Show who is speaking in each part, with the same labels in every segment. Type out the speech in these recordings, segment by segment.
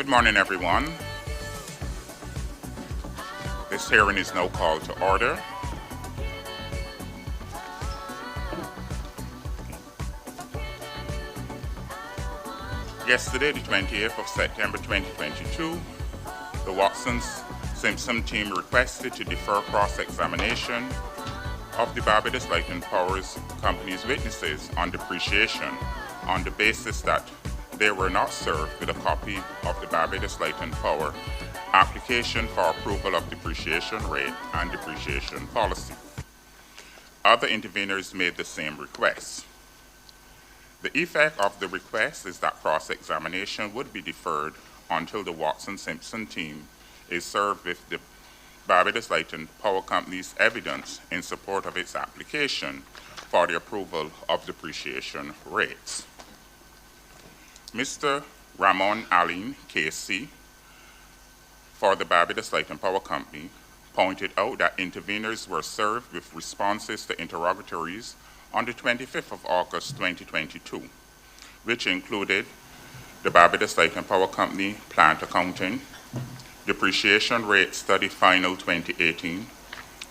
Speaker 1: Good morning, everyone. This hearing is now called to order. Yesterday, the 28th of September 2022, the Watson-Simpson team requested to defer cross-examination of the Barbados Light and Power Company's witnesses on depreciation on the basis that they were not served with a copy of the Barbados Light and Power application for approval of depreciation rate and depreciation policy. Other interveners made the same request. The effect of the request is that cross-examination would be deferred until the Watson-Simpson team is served with the Barbados Light and Power Company's evidence in support of its application for the approval of depreciation rates. Mr. Ramon Allen, KC, for the Barbados Light and Power Company, pointed out that interveners were served with responses to interrogatories on the 25th of August 2022, which included the Barbados Light and Power Company Plant Accounting, Depreciation Rate Study Final 2018,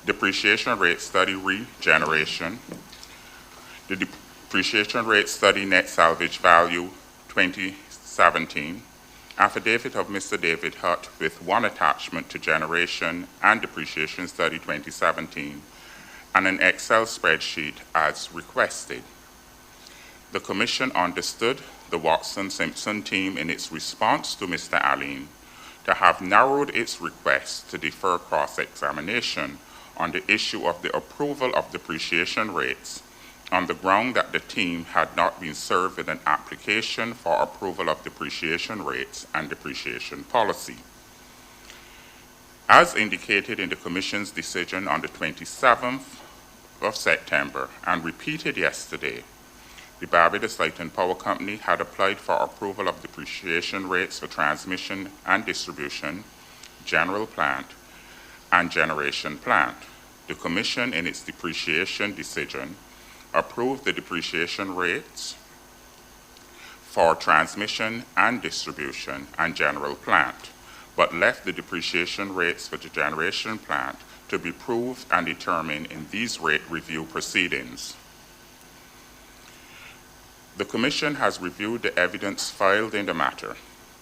Speaker 1: Depreciation Rate Study Regeneration, the Depreciation Rate Study Net Salvage Value 2017, affidavit of Mr. David Hutt with one attachment to Generation and Depreciation Study 2017, and an Excel spreadsheet as requested. The Commission understood the Watson-Simpson team in its response to Mr. Allen to have narrowed its request to defer cross-examination on the issue of the approval of depreciation rates on the ground that the team had not been served with an application for approval of depreciation rates and depreciation policy. As indicated in the Commission's decision on the 27th of September and repeated yesterday, the Barbados Light and Power Company had applied for approval of depreciation rates for transmission and distribution, general plant, and generation plant. The Commission, in its depreciation decision, approved the depreciation rates for transmission and distribution and general plant, but left the depreciation rates for the generation plant to be proved and determined in these rate review proceedings. The Commission has reviewed the evidence filed in the matter.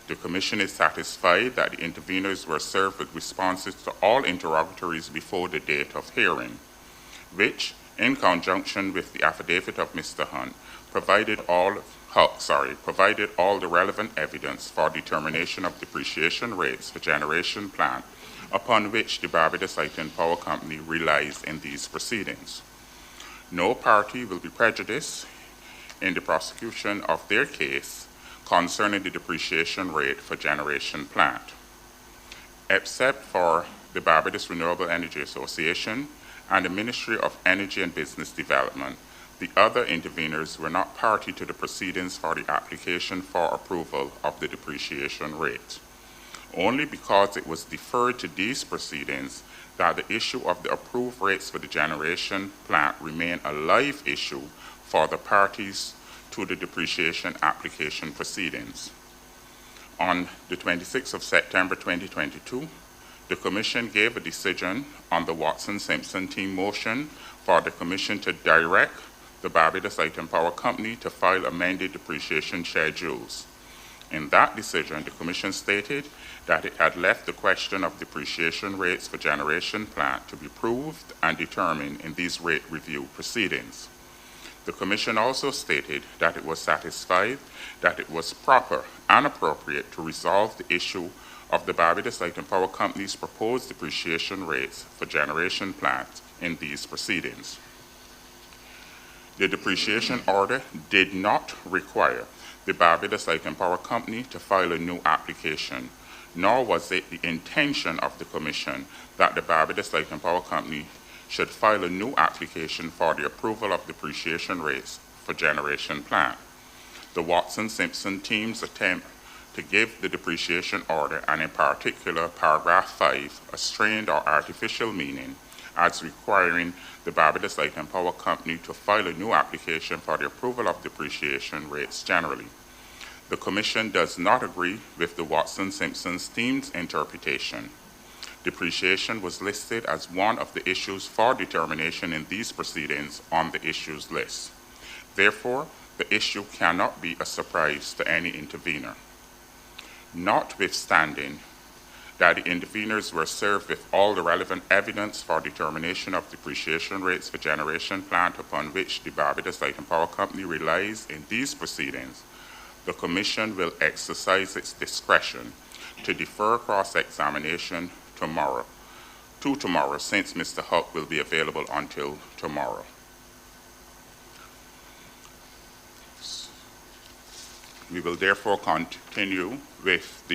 Speaker 1: The Commission is satisfied that the interveners were served with responses to all interrogatories before the date of hearing, which, in conjunction with the affidavit of Mr. Hunt, provided all the relevant evidence for determination of depreciation rates for generation plant upon which the Barbados Light and Power Company relies in these proceedings. No party will be prejudiced in the prosecution of their case concerning the depreciation rate for generation plant, except for the Barbados Renewable Energy Association and the Ministry of Energy and Business Development. The other interveners were not party to the proceedings for the application for approval of the depreciation rate. Only because it was deferred to these proceedings that the issue of the approved rates for the generation plant remain a live issue for the parties to the depreciation application proceedings. On the 26th of September 2022, the Commission gave a decision on the Watson-Simpson team motion for the Commission to direct the Barbados Light and Power Company to file amended depreciation schedules. In that decision, the Commission stated that it had left the question of depreciation rates for generation plant to be proved and determined in these rate review proceedings. The Commission also stated that it was satisfied that it was proper and appropriate to resolve the issue of the Barbados Light and Power Company's proposed depreciation rates for generation plants in these proceedings. The depreciation order did not require the Barbados Light and Power Company to file a new application, nor was it the intention of the Commission that the Barbados Light and Power Company should file a new application for the approval of depreciation rates for generation plant. The Watson-Simpson team's attempt to give the depreciation order, and in particular paragraph 5, a strained or artificial meaning as requiring the Barbados Light and Power Company to file a new application for the approval of depreciation rates generally. The Commission does not agree with the Watson-Simpson's team's interpretation. Depreciation was listed as one of the issues for determination in these proceedings on the issues list. Therefore, the issue cannot be a surprise to any intervener. Notwithstanding that the interveners were served with all the relevant evidence for determination of depreciation rates for generation plant upon which the Barbados Light and Power Company relies in these proceedings, the Commission will exercise its discretion to defer cross-examination tomorrow, since Mr. Huck will be available until tomorrow. We will therefore continue with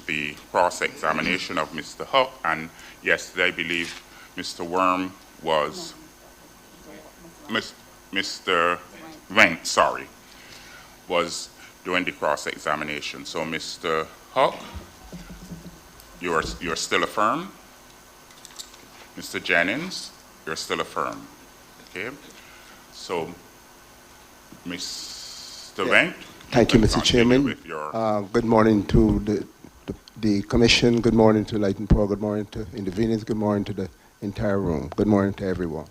Speaker 1: the cross-examination of Mr. Huck, and yesterday I believe Mr. Worm was, Mr. Wendt, sorry, was doing the cross-examination. So Mr. Huck, you're still affirmed. Mr. Jennings, you're still affirmed. Okay. So Mr. Wendt.
Speaker 2: Thank you, Mr. Chairman. Good morning to the Commission. Good morning to Light and Power. Good morning to interveners. Good morning to the entire room. Good morning to everyone.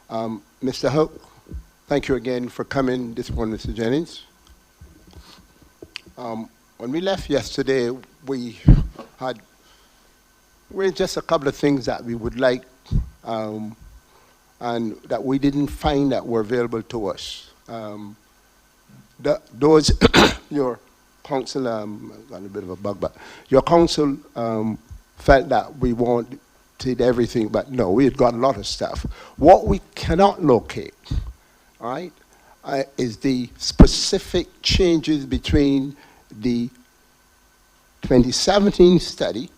Speaker 2: Mr. Huck, thank you again for coming this morning, Mr. Jennings. When we left yesterday, we had just a couple of things that we would like and that we didn't find that were available to us. Those, your council, got a bit of a bug, but your council felt that we wanted everything, but no, we had got a lot of stuff. What we cannot locate, all right, is the specific changes between the 2017 study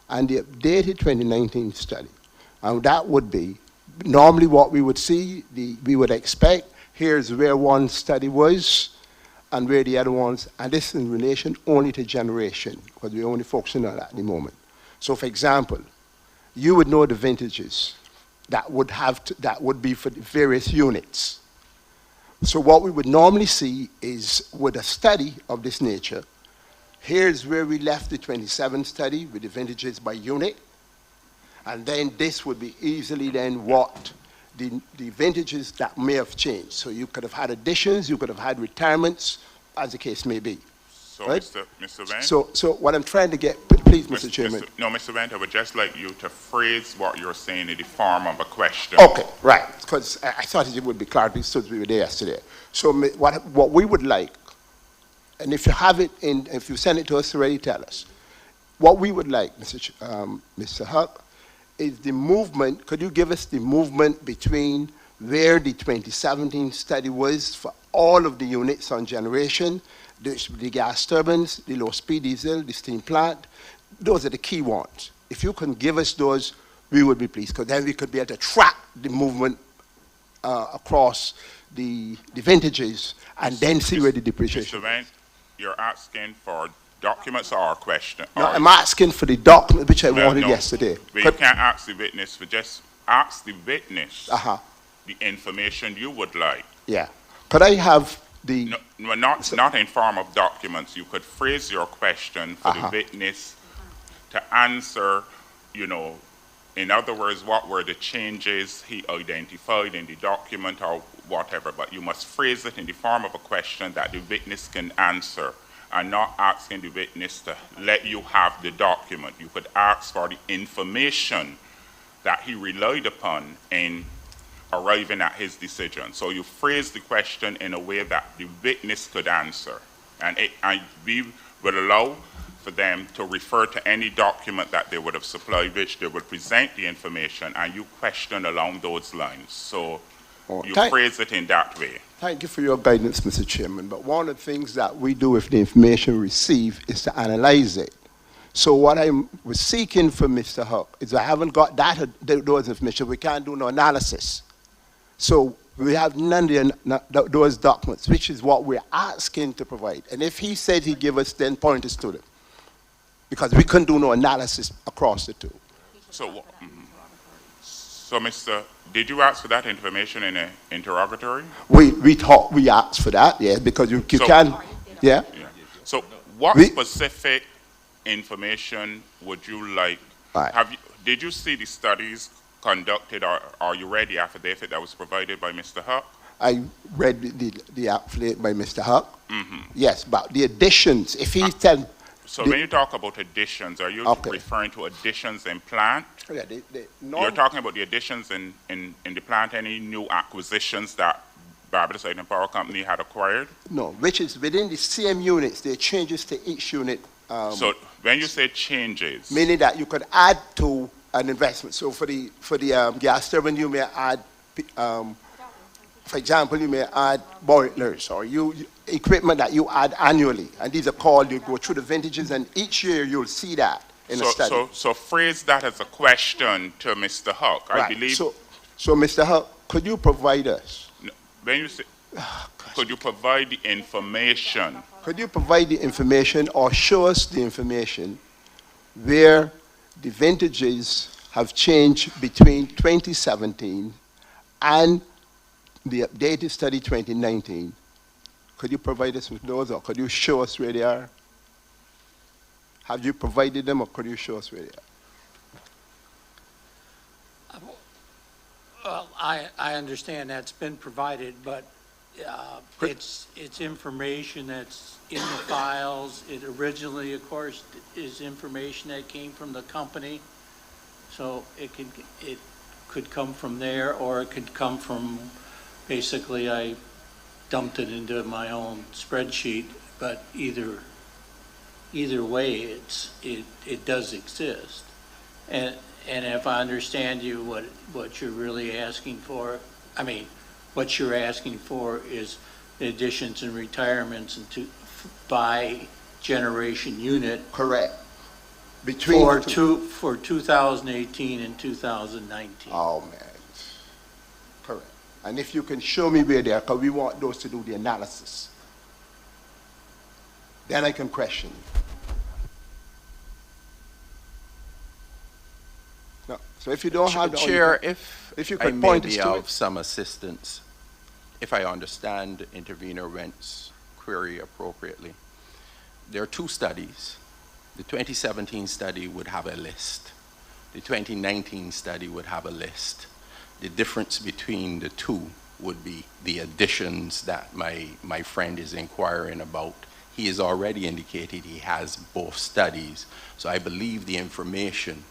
Speaker 2: and the updated 2019 study. And that would be normally what we would see, we would expect. Here's where one study was and where the other ones, and this in relation only to generation, because we're only focusing on that at the moment. So for example, you would know the vintages that would be for the various units. So what we would normally see is with a study of this nature, here's where we left the 27 study with the vintages by unit, and then this would be easily then what the vintages that may have changed. So you could have had additions, you could have had retirements, as the case may be.
Speaker 1: So,
Speaker 2: right?
Speaker 1: Mr. Wendt?
Speaker 2: So what I'm trying to get, please, Mr. Chairman.
Speaker 1: Mr. Wendt, I would just like you to phrase what you're saying in the form of a question.
Speaker 2: Okay, right, because I thought it would be clear since we were there yesterday. So what we would like, and if you have it in, if you send it to us already, tell us. What we would like, Mr. Huck, is the movement. Could you give us the movement between where the 2017 study was for all of the units on generation, the gas turbines, the low-speed diesel, the steam plant? Those are the key ones. If you can give us those, we would be pleased, because then we could be able to track the movement across the vintages and then see where the depreciation.
Speaker 1: Mr. Wendt, you're asking for documents or a question?
Speaker 2: No, I'm asking for the document which I wanted yesterday.
Speaker 1: Well, you can't ask the witness for just ask the witness the information you would like.
Speaker 2: Yeah. Could I have the...
Speaker 1: No, not in form of documents. You could phrase your question for the witness to answer, you know, in other words, what were the changes he identified in the document or whatever, but you must phrase it in the form of a question that the witness can answer, and not asking the witness to let you have the document. You could ask for the information that he relied upon in arriving at his decision. So you phrase the question in a way that the witness could answer. And we would allow for them to refer to any document that they would have supplied, which they would present the information, and you question along those lines. So you phrase it in that way.
Speaker 2: Thank you for your guidance, Mr. Chairman. But one of the things that we do with the information received is to analyze it. So what I was seeking from Mr. Huck is I haven't got those information. We can't do no analysis. So we have none of those documents, which is what we're asking to provide. And if he said he'd give us 10 pointers to them, because we couldn't do no analysis across the two.
Speaker 1: So, did you ask for that information in an interrogatory?
Speaker 2: We thought we asked for that, yes, because you
Speaker 1: So-
Speaker 2: can, yeah.
Speaker 1: Yeah. So, what
Speaker 2: We-
Speaker 1: specific information would you like?
Speaker 2: Right.
Speaker 1: Did you see the studies conducted, or you read the affidavit that was provided by Mr. Huck?
Speaker 2: I read the affidavit by Mr. Huck. Yes, but the additions, if he tell,
Speaker 1: So, when you talk about additions, are you
Speaker 2: Okay.
Speaker 1: referring to additions in plant?
Speaker 2: yeah,
Speaker 1: You're talking about the additions in the plant, any new acquisitions that Barbados Island Power Company had acquired?
Speaker 2: no, which is within the same units, there are changes to each unit.
Speaker 1: So, when you say changes,
Speaker 2: Meaning that you could add to an investment. So for the gas turbine, you may add, for example, you may add boilers or equipment that you add annually. And these are called, you go through the vintages, and each year you'll see that in a study.
Speaker 1: so phrase that as a question to Mr. Huck. I
Speaker 2: Right.
Speaker 1: believe.
Speaker 2: So Mr. Huck, could you provide us?
Speaker 1: When you say, could you provide the information?
Speaker 2: Could you provide the information or show us the information where the vintages have changed between 2017 and the updated study 2019? Could you provide us with those, or could you show us where they are? Have you provided them, or could you show us where they are?
Speaker 3: Well, I understand that's been provided, but it's information that's in the files. It originally, of course, is information that came from the company. So it could come from there, or it could come from, basically, I dumped it into my own spreadsheet, but either way, it does exist. And if I understand you, what you're really asking for, what you're asking for is the additions and retirements by generation unit
Speaker 2: Correct.
Speaker 3: for 2018 and 2019.
Speaker 2: Oh, man. Correct. And if you can show me where they are, because we want those to do the analysis. Then I can question you. No. So if you don't have the
Speaker 4: Chair,
Speaker 2: if you
Speaker 4: I
Speaker 2: could
Speaker 4: may
Speaker 2: point us
Speaker 4: be
Speaker 2: to
Speaker 4: of
Speaker 2: it.
Speaker 4: some assistance, if I understand Intervenor Went's query appropriately. There are two studies. The 2017 study would have a list. The 2019 study would have a list. The difference between the two would be the additions that my friend is inquiring about. He has already indicated he has both studies. So I believe the information,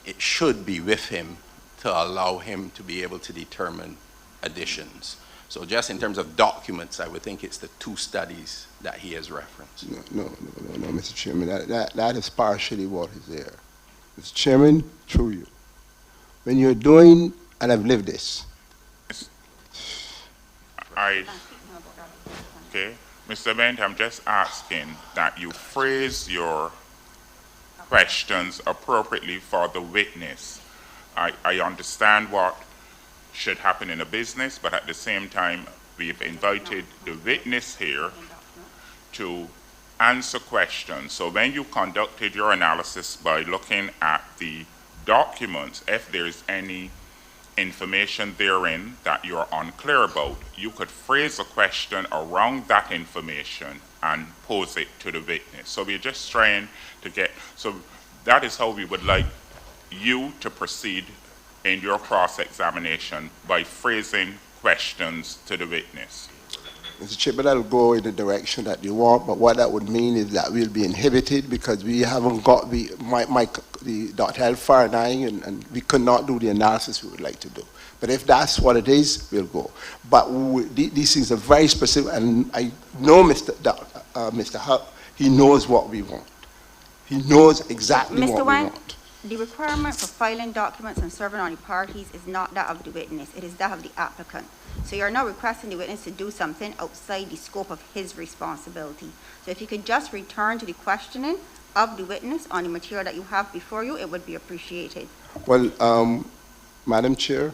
Speaker 4: it should be with him to allow him to be able to determine additions. So just in terms of documents, I would think it's the two studies that he has referenced.
Speaker 2: No, Mr. Chairman. That is partially what is there. Mr. Chairman, through you. When you're doing, and I've lived this.
Speaker 1: Okay, Mr. Bent, I'm just asking that you phrase your questions appropriately for the witness. I understand what should happen in a business, but at the same time, we've invited the witness here to answer questions. So when you conducted your analysis by looking at the documents, if there is any information therein that you're unclear about, you could phrase a question around that information and pose it to the witness. So we're just trying to get, so that is how we would like you to proceed in your cross-examination, by phrasing questions to the witness.
Speaker 2: Mr. Chairman, that'll go in the direction that you want, but what that would mean is that we'll be inhibited because we haven't got the Dr. Elfar and I, and we could not do the analysis we would like to do. But if that's what it is, we'll go. But these things are very specific, and I know Mr. Huck, he knows what we want. He knows exactly what we want.
Speaker 5: The requirement for filing documents and serving on the parties is not that of the witness, it is that of the applicant. So you're now requesting the witness to do something outside the scope of his responsibility. So if you could just return to the questioning of the witness on the material that you have before you, it would be appreciated.
Speaker 2: Well, Madam Chair,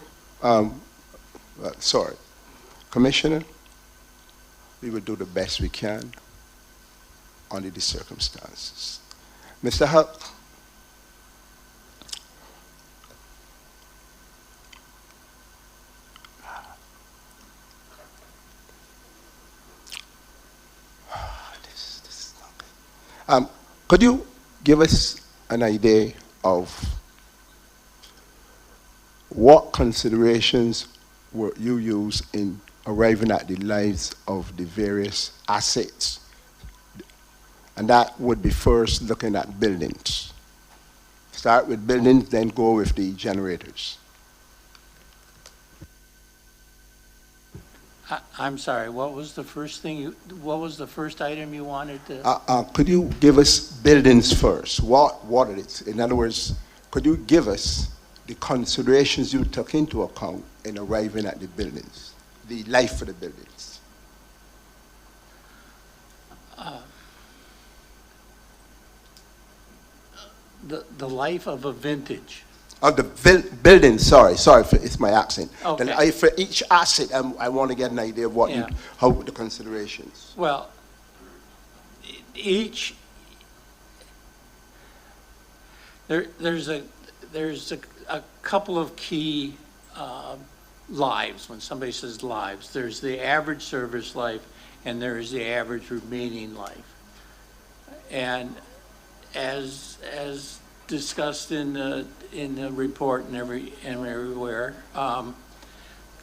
Speaker 2: Commissioner, we will do the best we can under the circumstances. Mr. Huck, Could you give us an idea of what considerations were you used in arriving at the lives of the various assets? And that would be first looking at buildings. Start with buildings, then go with the generators.
Speaker 3: I'm sorry, what was the first item you wanted to?
Speaker 2: Could you give us buildings first? What it is? In other words, could you give us the considerations you took into account in arriving at the buildings, the life of the buildings?
Speaker 3: The life of a vintage.
Speaker 2: The building, sorry, it's my accent.
Speaker 3: Okay.
Speaker 2: For each asset, I want to get an idea of what
Speaker 3: Yeah.
Speaker 2: how the considerations.
Speaker 3: Well, there's a couple of key lives. When somebody says lives, there's the average service life and there is the average remaining life. And as discussed in the report and everywhere,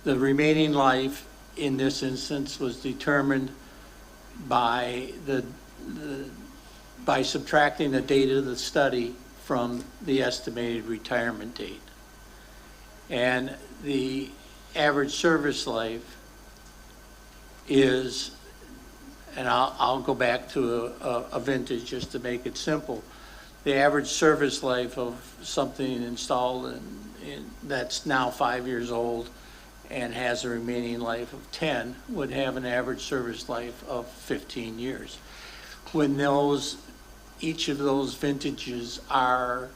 Speaker 3: the remaining life in this instance was determined by by subtracting the date of the study from the estimated retirement date. And the average service life is, and I'll go back to a vintage just to make it simple. The average service life of something installed that's now 5 years old and has a remaining life of 10 would have an average service life of 15 years. When each of those vintages are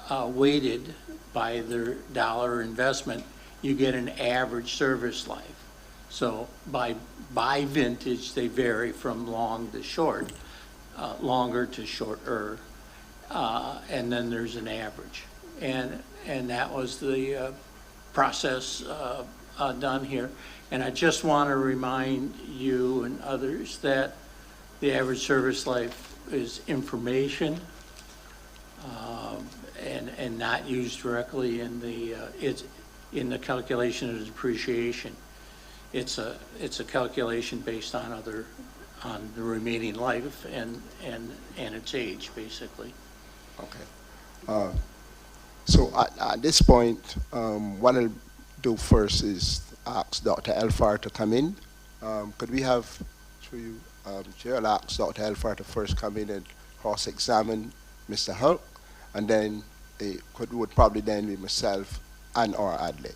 Speaker 3: weighted by their dollar investment, you get an average service life. So by vintage, they vary from long to short, longer to shorter, and then there's an average. And that was the process done here. And I just want to remind you and others that the average service life is information and not used directly in the calculation of depreciation. It's a calculation based on the remaining life and its age, basically.
Speaker 2: Okay. So at this point, what I'll do first is ask Dr. Elfar to come in. Could we have, through you, Chair, I'll ask Dr. Elfar to first come in and cross-examine Mr. Hulk, and then it would probably then be myself and or Adley.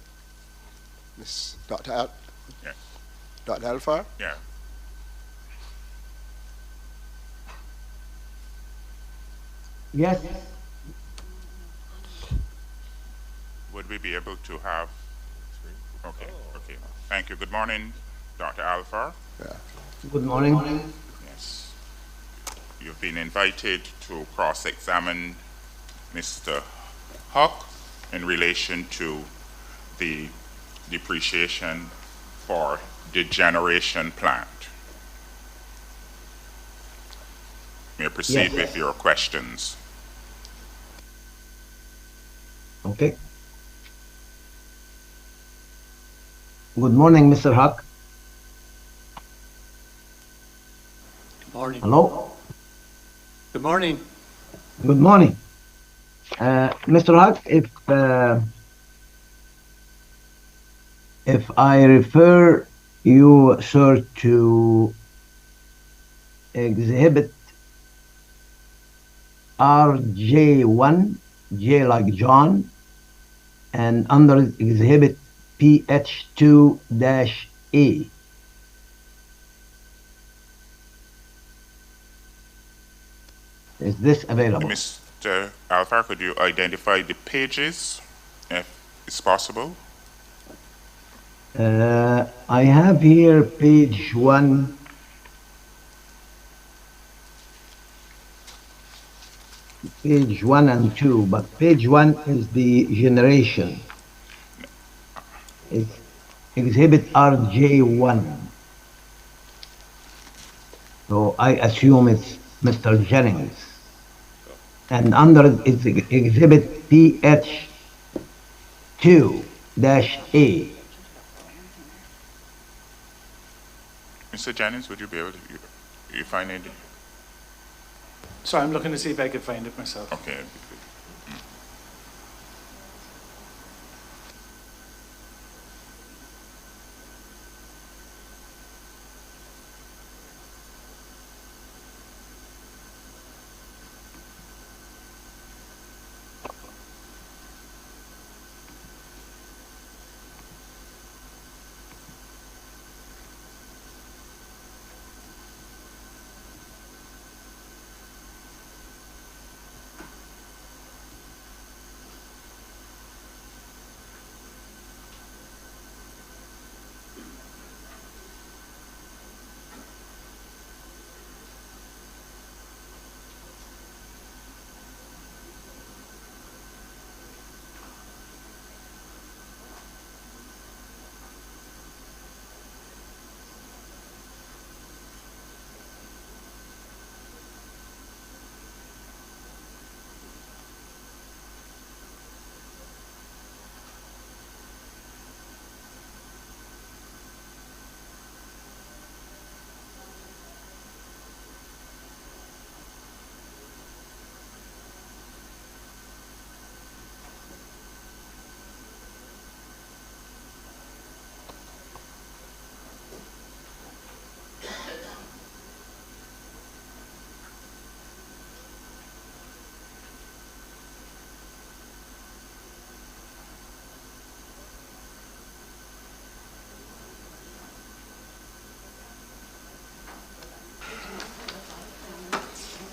Speaker 2: Dr.
Speaker 1: Yeah.
Speaker 2: Dr. Elfar?
Speaker 1: Yeah.
Speaker 6: Yes.
Speaker 1: Would we be able to have? Okay. Okay. Thank you. Good morning, Dr. Alfar.
Speaker 2: Yeah.
Speaker 6: Good morning.
Speaker 1: Yes. You've been invited to cross-examine Mr. Huck in relation to the depreciation for the generation plant. May I proceed
Speaker 6: Yes.
Speaker 1: with your questions?
Speaker 6: Okay. Good morning, Mr. Huck.
Speaker 3: Good morning.
Speaker 6: Hello.
Speaker 3: Good morning.
Speaker 6: Good morning. Mr. Huck, if I refer you, sir, to exhibit RJ1, J like John, and under exhibit PH2-A. Is this available?
Speaker 1: Mr. Alfar, could you identify the pages, if it's possible?
Speaker 6: I have here page 1. Page 1 and 2, but page 1 is the generation. It's exhibit RJ1. So I assume it's Mr. Jennings. And under it is Exhibit PH2-A.
Speaker 1: Mr. Jennings, would you be able to, you find it?
Speaker 7: So I'm looking to see if I could find it myself.
Speaker 1: Okay.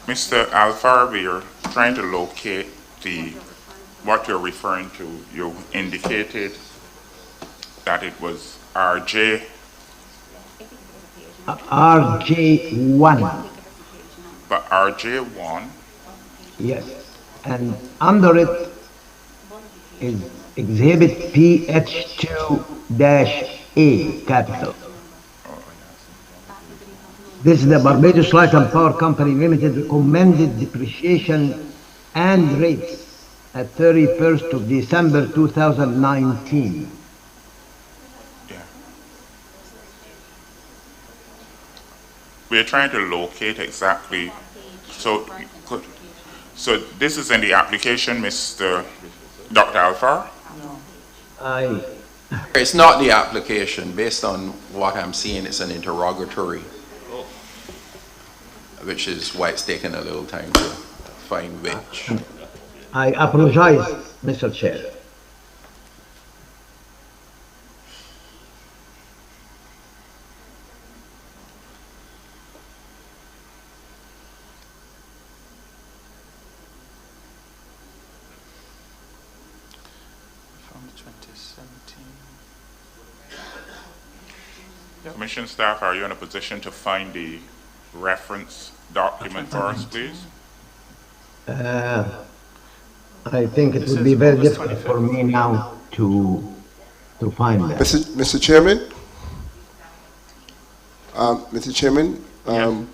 Speaker 1: Mr. Alfar, we are trying to locate what you're referring to. You indicated that it was RJ.
Speaker 6: RJ1.
Speaker 1: But RJ1,
Speaker 6: Yes. And under it is Exhibit PH2-A, capital. This is the Barbados Light and Power Company Limited recommended depreciation and rates at 31st of December 2019.
Speaker 1: yeah. We're trying to locate exactly, so this is in the application, Mr. Dr. Alfar?
Speaker 4: It's not the application. Based on what I'm seeing, it's an interrogatory, which is why it's taken a little time to find which.
Speaker 6: I apologize, Mr. Chair.
Speaker 7: From 2017.
Speaker 1: Commission staff, are you in a position to find the reference document for us, please?
Speaker 6: I think it would be very difficult for me now to find that.
Speaker 2: Mr. Chairman? Mr. Chairman, I'll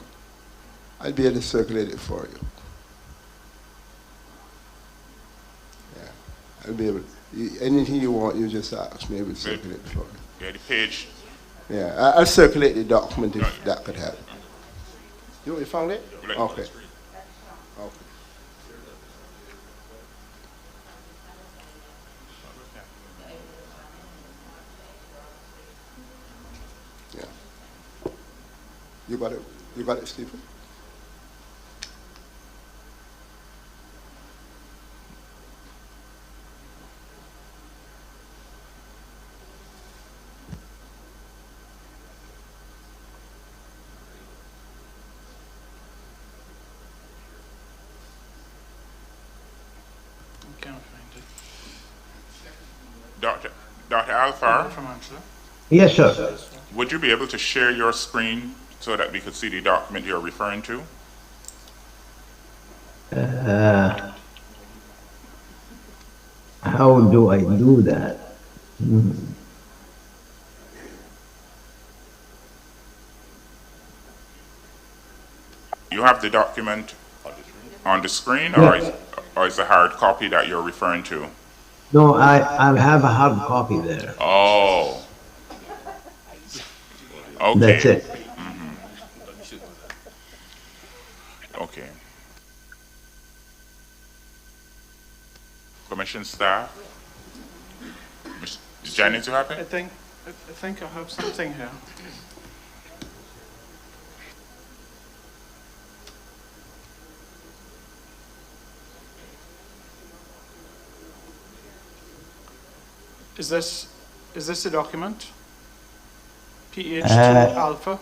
Speaker 2: be able to circulate it for you. Yeah, I'll be able anything you want, you just ask me, I will circulate it for you.
Speaker 1: Yeah, the page.
Speaker 2: Yeah, I'll circulate the document if that could help. You found it? Okay. Okay. Yeah. You got it? You got it, Stephen?
Speaker 7: Can't find it.
Speaker 1: Dr. Alfar,
Speaker 7: From Angela.
Speaker 6: Yes, sir.
Speaker 1: would you be able to share your screen so that we could see the document you're referring to?
Speaker 6: How do I do that?
Speaker 1: You have the document on the screen,
Speaker 6: Yeah.
Speaker 1: or is the hard copy that you're referring to?
Speaker 6: No, I have a hard copy there.
Speaker 1: Oh,
Speaker 6: That's
Speaker 1: okay,
Speaker 6: it.
Speaker 1: okay. Commission staff? Ms. Jennings, you have
Speaker 7: I
Speaker 1: it?
Speaker 7: think I have something here. Is this a document? PH2 alpha?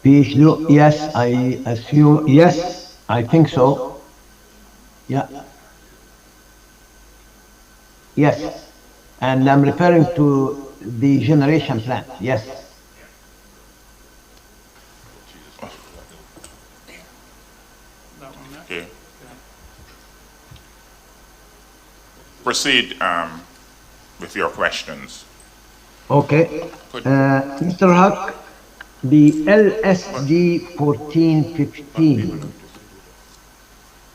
Speaker 6: PhD, yes, I assume, yes, I think so. Yeah. Yes. And I'm referring to the generation plant, yes.
Speaker 7: That one there?
Speaker 1: Okay. Proceed with your questions.
Speaker 6: Okay. Mr. Huck, the LSD 1415.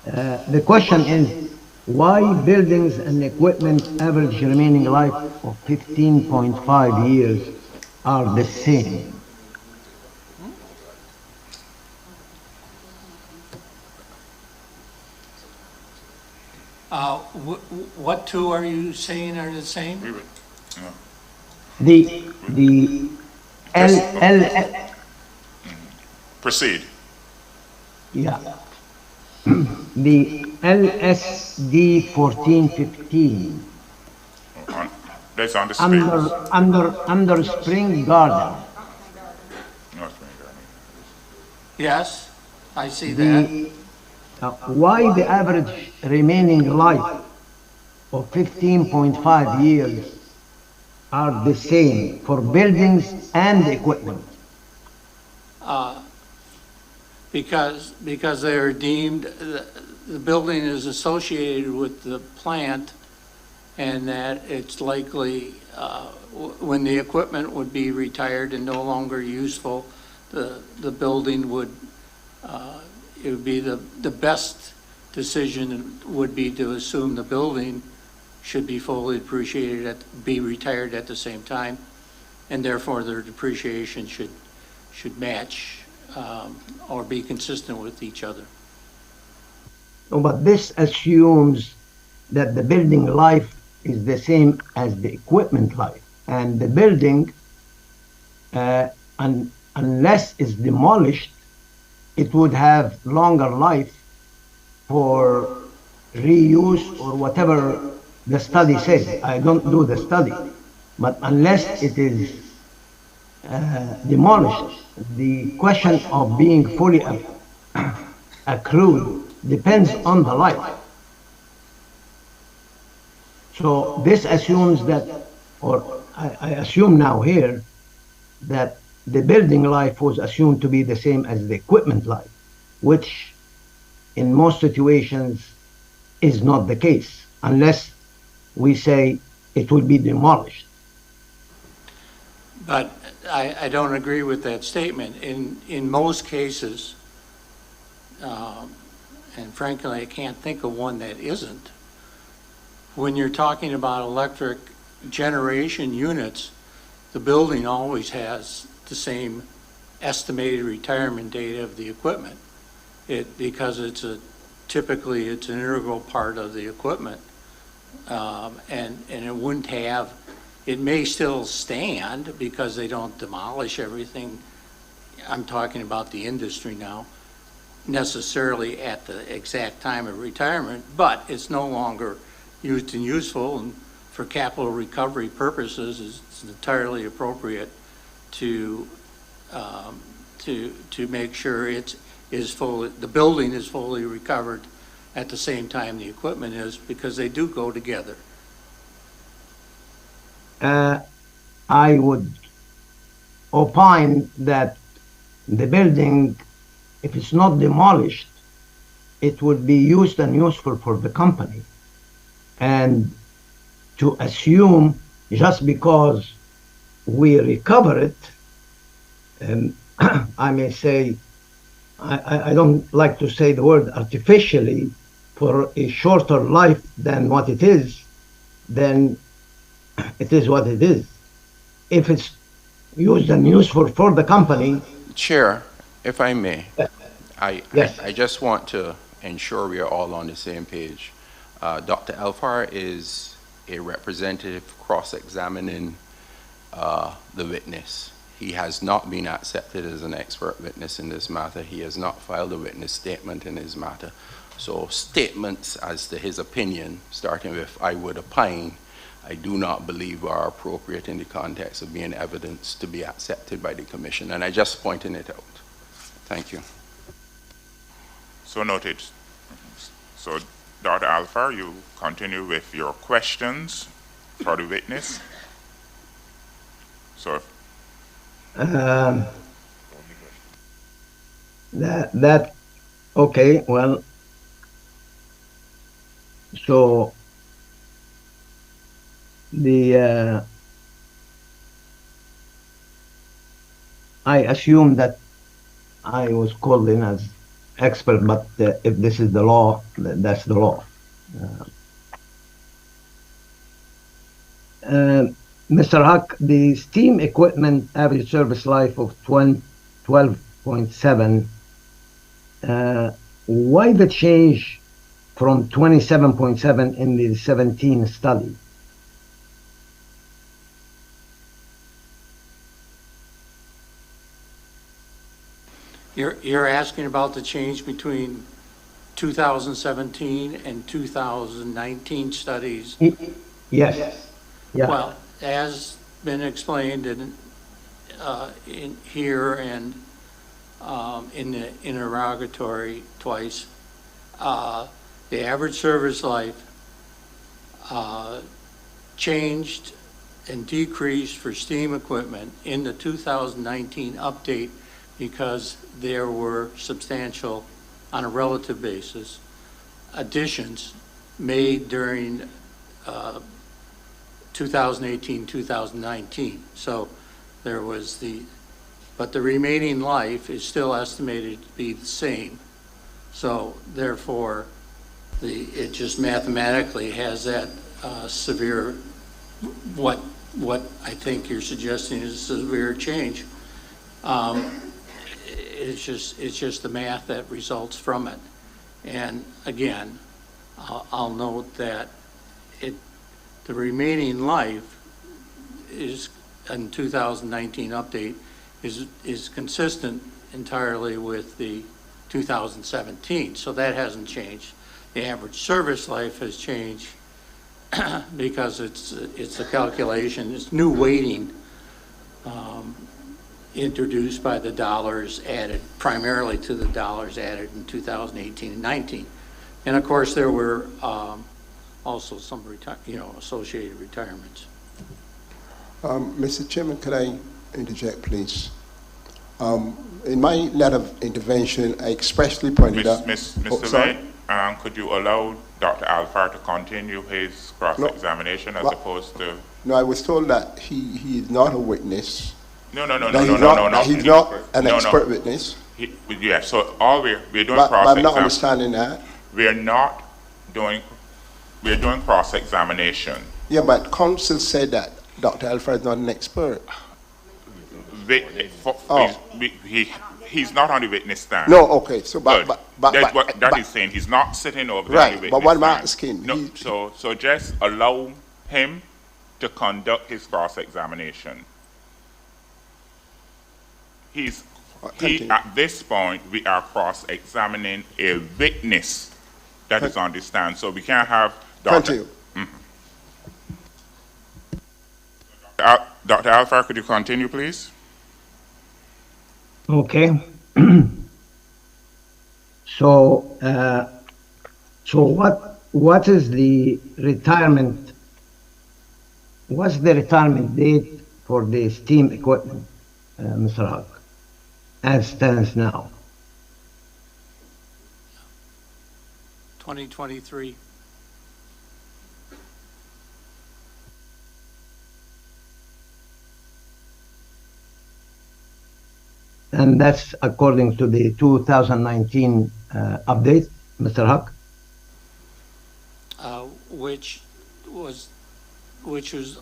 Speaker 6: The question is, why buildings and equipment average remaining life of 15.5 years are the same?
Speaker 3: What two are you saying are the same?
Speaker 6: The L,
Speaker 1: Proceed.
Speaker 6: yeah. The LSD 1415
Speaker 1: That's on the screen.
Speaker 6: under Spring Garden.
Speaker 1: No,
Speaker 3: Yes, I see that.
Speaker 6: Why the average remaining life of 15.5 years are the same for buildings and equipment?
Speaker 3: Because they are deemed, the building is associated with the plant, and that it's likely, when the equipment would be retired and no longer useful, the building would, it would be the best decision would be to assume the building should be fully depreciated, be retired at the same time, and therefore their depreciation should match or be consistent with each other.
Speaker 6: No, but this assumes that the building life is the same as the equipment life, and the building, unless it's demolished, it would have longer life for reuse or whatever the study says. I don't do the study, but unless it is demolished, the question of being fully accrued depends on the life. So this assumes that, or I assume now here, that the building life was assumed to be the same as the equipment life, which in most situations is not the case, unless we say it will be demolished.
Speaker 3: But I don't agree with that statement. In most cases, and frankly, I can't think of one that isn't, when you're talking about electric generation units, the building always has the same estimated retirement date of the equipment. Because typically it's an integral part of the equipment. And it wouldn't have, it may still stand because they don't demolish everything. I'm talking about the industry now, necessarily at the exact time of retirement, but it's no longer used and useful, and for capital recovery purposes, it's entirely appropriate to make sure the building is fully recovered at the same time the equipment is, because they do go together.
Speaker 6: I would opine that the building, if it's not demolished, it would be used and useful for the company. And to assume just because we recover it, I may say I don't like to say the word artificially, for a shorter life than what it is, then it is what it is. If it's used and useful for the company,
Speaker 4: Chair, if I may,
Speaker 6: yes.
Speaker 4: I just want to ensure we are all on the same page. Dr. Alfar is a representative cross-examining the witness. He has not been accepted as an expert witness in this matter. He has not filed a witness statement in this matter. So statements as to his opinion, starting with "I would opine," I do not believe are appropriate in the context of being evidence to be accepted by the commission. And I just pointed it out. Thank you.
Speaker 1: So noted. So, Dr. Alfar, you continue with your questions for the witness. So,
Speaker 6: That okay, well, so the I assume that I was called in as expert, but if this is the law, that's the law. Mr. Huck, the steam equipment average service life of 12.7, why the change from 27.7 in the 17 study?
Speaker 3: You're asking about the change between 2017 and 2019 studies?
Speaker 6: Yes. Yeah.
Speaker 3: Well, as been explained in here and in the interrogatory twice, the average service life changed and decreased for steam equipment in the 2019 update because there were substantial, on a relative basis, additions made during 2018, 2019. So there was but the remaining life is still estimated to be the same. So therefore, it just mathematically has that severe, what I think you're suggesting is a severe change. It's just the math that results from it. And again, I'll note that the remaining life is, in 2019 update, is consistent entirely with the 2017. So that hasn't changed. The average service life has changed because it's a calculation, it's new weighting introduced by the dollars added, primarily to the dollars added in 2018 and 19. And of course, there were also some associated retirements.
Speaker 2: Mr. Chairman, could I interject, please? In my letter of intervention, I expressly pointed out...
Speaker 1: Mr. Lay, could you allow Dr. Alfar to continue his cross-examination as opposed to...
Speaker 2: No, I was told that he is not a witness.
Speaker 1: No.
Speaker 2: He's not an expert witness.
Speaker 1: Yeah, so all we're doing
Speaker 2: cross-examination.
Speaker 1: But
Speaker 2: I'm not understanding that.
Speaker 1: We're doing cross-examination.
Speaker 2: Yeah, but counsel said that Dr. Alfred is not an expert.
Speaker 1: He's not on the witness stand.
Speaker 2: No, okay. So,
Speaker 1: that he's saying. He's not sitting over there on the witness stand.
Speaker 2: But what I'm asking...
Speaker 1: No, so just allow him to conduct his cross-examination. At this point, we are cross-examining a witness that is on the stand. So we can't have Dr. Dr. Alfar, could you continue, please?
Speaker 6: Okay. So what is the retirement? What's the retirement date for the steam equipment, Mr. Huck, as stands now?
Speaker 3: 2023.
Speaker 6: And that's according to the 2019 update, Mr. Huck?
Speaker 3: Which was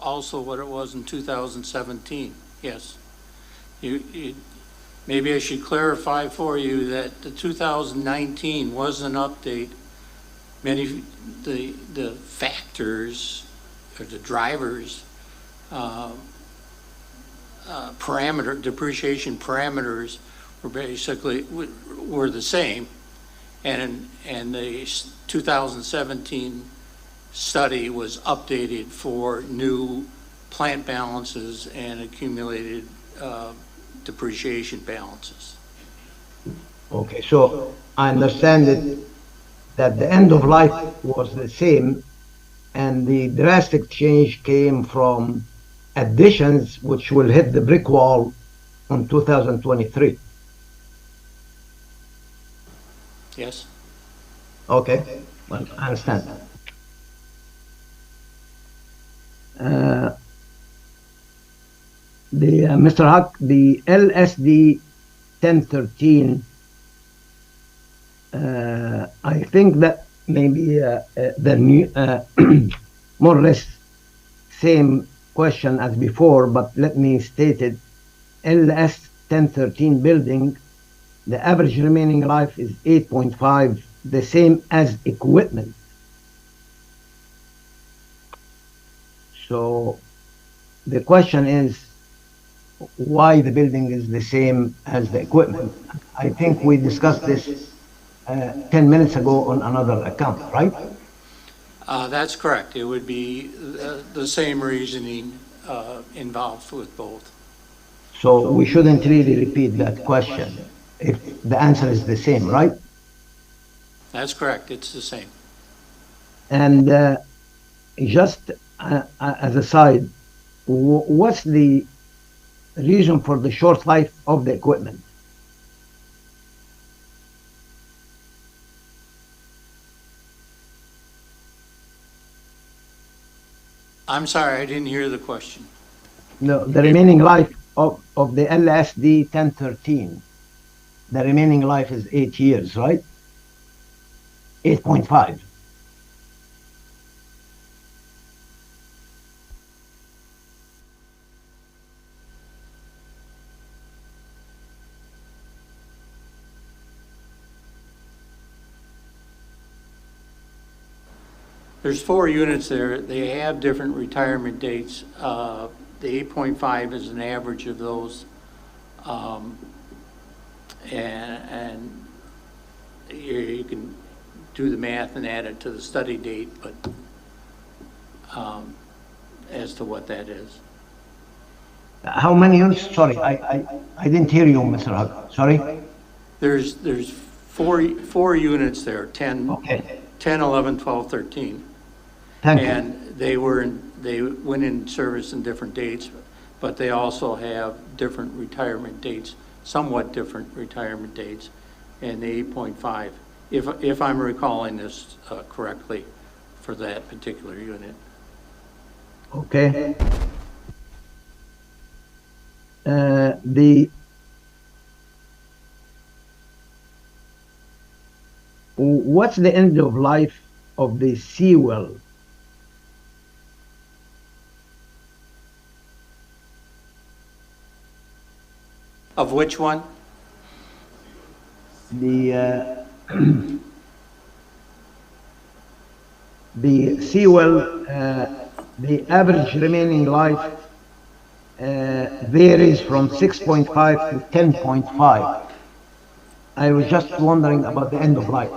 Speaker 3: also what it was in 2017, yes. Maybe I should clarify for you that the 2019 was an update. Many, the factors, or the drivers, depreciation parameters were basically, were the same. And the 2017 study was updated for new plant balances and accumulated depreciation balances.
Speaker 6: Okay, so I understand it that the end of life was the same, and the drastic change came from additions which will hit the brick wall on 2023.
Speaker 3: Yes?
Speaker 6: Okay, well, I understand. Mr. Huck, the LSD 1013, I think that maybe the new, more or less same question as before, but let me state it. LS 1013 building, the average remaining life is 8.5, the same as equipment. So the question is why the building is the same as the equipment. I think we discussed this 10 minutes ago on another account, right?
Speaker 3: That's correct. It would be the same reasoning involved with both.
Speaker 6: So we shouldn't really repeat that question if the answer is the same, right?
Speaker 3: That's correct. It's the same.
Speaker 6: And just as a side, what's the reason for the short life of the equipment?
Speaker 3: I'm sorry, I didn't hear the question.
Speaker 6: No, the remaining life of the LSD 1013, the remaining life is 8 years, right? 8.5.
Speaker 3: There's 4 units there. They have different retirement dates. The 8.5 is an average of those. And you can do the math and add it to the study date, but as to what that is.
Speaker 6: How many units? Sorry, I didn't hear you, Mr. Huck. Sorry?
Speaker 3: There's four units there, 10,
Speaker 6: Okay.
Speaker 3: 10, 11, 12, 13.
Speaker 6: Thank you.
Speaker 3: And they went in service in different dates, but they also have different retirement dates, somewhat different retirement dates, and the 8.5, if I'm recalling this correctly, for that particular unit.
Speaker 6: Okay. What's the end of life of the seawall?
Speaker 3: Of which one?
Speaker 6: The the seawall, the average remaining life varies from 6.5 to 10.5. I was just wondering about the end of life.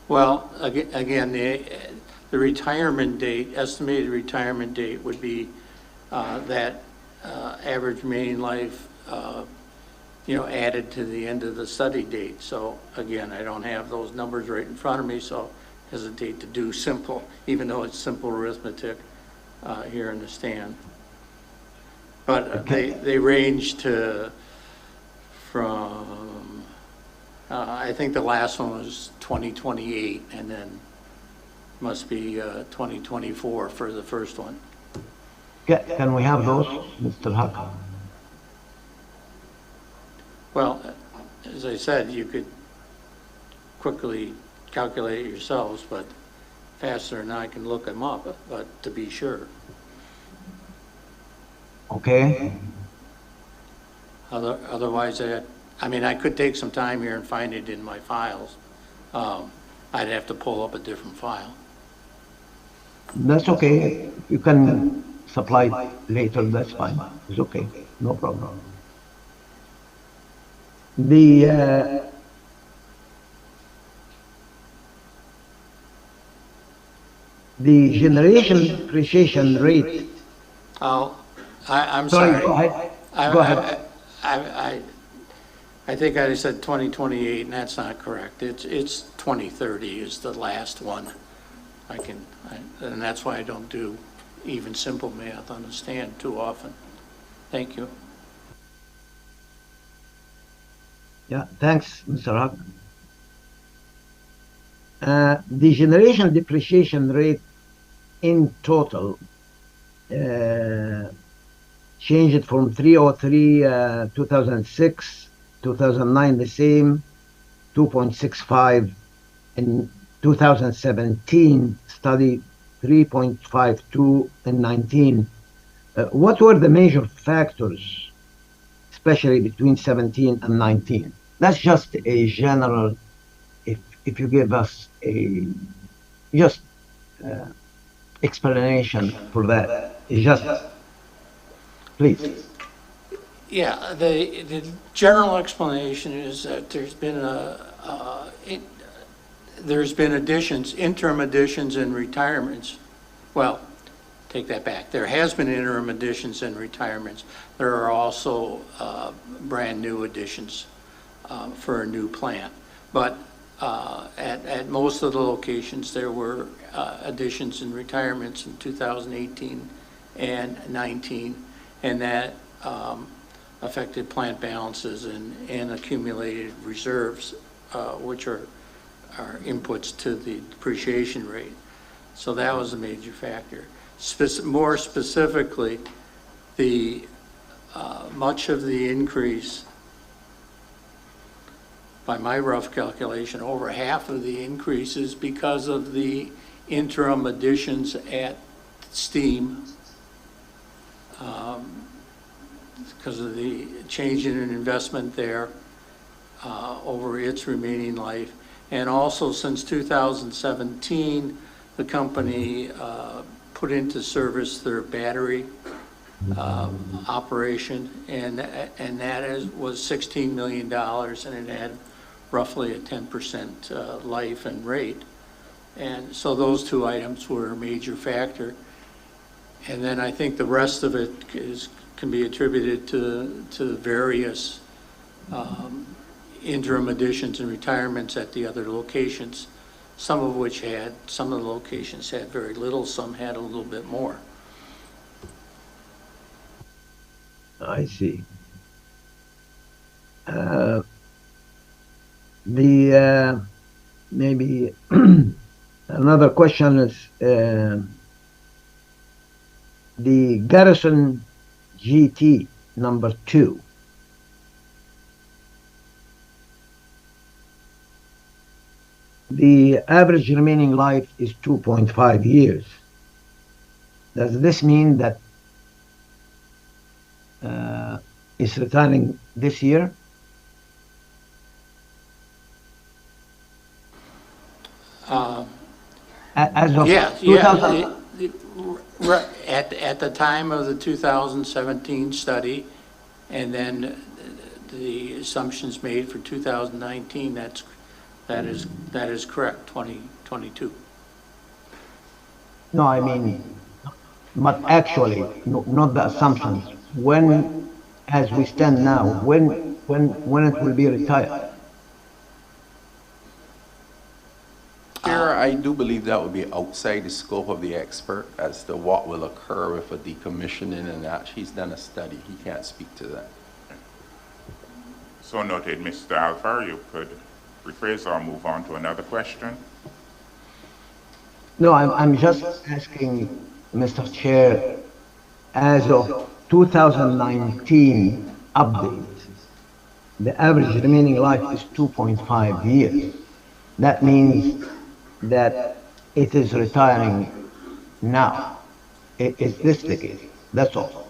Speaker 3: Well, again, the retirement date, estimated retirement date would be that average remaining life, added to the end of the study date. So again, I don't have those numbers right in front of me, so hesitate to do simple, even though it's simple arithmetic here in the stand. But they range from, I think the last one was 2028, and then must be 2024 for the first one.
Speaker 6: Can we have those, Mr. Huck?
Speaker 3: Well, as I said, you could quickly calculate it yourselves, but faster than I can look them up, but to be sure.
Speaker 6: Okay?
Speaker 3: Otherwise, I mean, I could take some time here and find it in my files. I'd have to pull up a different file.
Speaker 6: That's okay. You can supply later, that's fine. It's okay, no problem. The generation depreciation rate.
Speaker 3: Oh, I'm
Speaker 6: Sorry,
Speaker 3: sorry.
Speaker 6: go ahead.
Speaker 3: I-
Speaker 6: Go ahead.
Speaker 3: I think I said 2028, and that's not correct. It's 2030 is the last one. And that's why I don't do even simple math on the stand too often. Thank you.
Speaker 6: Yeah, thanks, Mr. Huck. The generation depreciation rate in total changed from 303 2006, 2009 the same, 2.65 in 2017 study, 3.52 in 19. What were the major factors, especially between 17 and 19? That's just a general, if you give us a just explanation for that. It's just, please.
Speaker 3: Yeah, the general explanation is that there's been additions, interim additions and retirements. Well, take that back. There has been interim additions and retirements. There are also brand new additions for a new plant. But at most of the locations, there were additions and retirements in 2018 and 19, and that affected plant balances and accumulated reserves, which are inputs to the depreciation rate. So that was a major factor. More specifically, much of the increase, by my rough calculation, over half of the increase is because of the interim additions at Steam, because of the change in an investment there over its remaining life. And also since 2017, the company put into service their battery operation, and that was $16 million, and it had roughly a 10% life and rate. And so those two items were a major factor. And then I think the rest of it can be attributed to various interim additions and retirements at the other locations, some of the locations had very little, some had a little bit more.
Speaker 6: I see. Maybe another question is the Garrison GT number 2. The average remaining life is 2.5 years. Does this mean that it's retiring this year? As of 2000.
Speaker 3: At the time of the 2017 study, and then the assumptions made for 2019, that is correct, 2022.
Speaker 6: No, I mean, but actually, not the assumptions. When, as we stand now, when it will be retired?
Speaker 4: Chair, I do believe that would be outside the scope of the expert as to what will occur with a decommissioning and that. He's done a study. He can't speak to that.
Speaker 1: So noted, Mr. Alfar, you could rephrase or move on to another question.
Speaker 6: No, I'm just asking, Mr. Chair, as of 2019 update, the average remaining life is 2.5 years. That means that it is retiring now. Is this the case? That's all.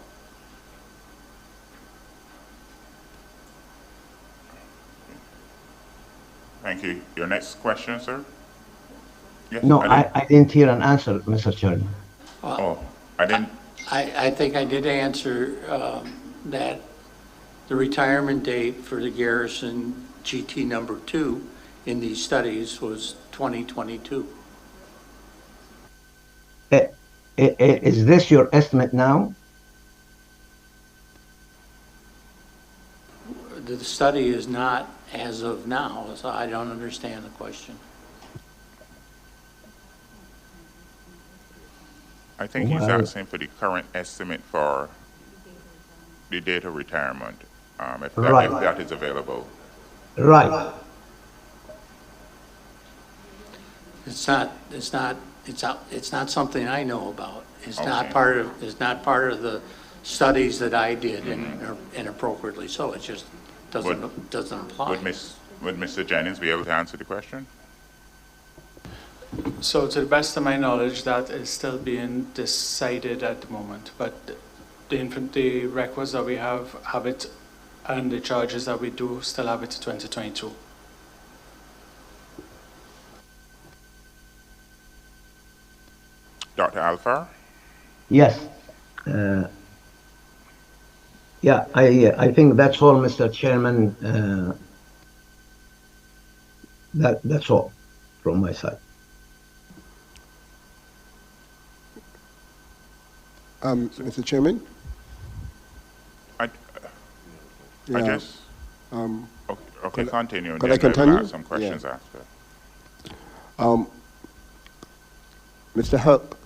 Speaker 1: Thank you. Your next question, sir? Yes,
Speaker 6: No,
Speaker 1: didn't-
Speaker 6: I didn't hear an answer, Mr. Chairman.
Speaker 1: Oh, I didn't.
Speaker 3: I think I did answer that the retirement date for the Garrison GT number 2 in these studies was 2022.
Speaker 6: Is this your estimate now?
Speaker 3: The study is not as of now, so I don't understand the question.
Speaker 1: I think he's
Speaker 6: Well-
Speaker 1: asking for the current estimate for the date of retirement, if
Speaker 6: Right.
Speaker 1: that is available.
Speaker 6: Right.
Speaker 3: It's not something I know about. It's not
Speaker 1: Okay.
Speaker 3: part of the studies that I did and appropriately so. It just doesn't apply.
Speaker 1: Would Mr. Jennings be able to answer the question?
Speaker 7: So to the best of my knowledge, that is still being decided at the moment, but the records that we have it, and the charges that we do still have it to 2022.
Speaker 1: Dr. Alfar?
Speaker 6: Yes. Yeah, I think that's all, Mr. Chairman. That's all from my side.
Speaker 2: Mr. Chairman?
Speaker 1: I
Speaker 2: Yeah,
Speaker 1: just, okay, continue. and
Speaker 2: could I
Speaker 1: then we'll
Speaker 2: continue?
Speaker 1: ask some questions after.
Speaker 2: Mr. Huck,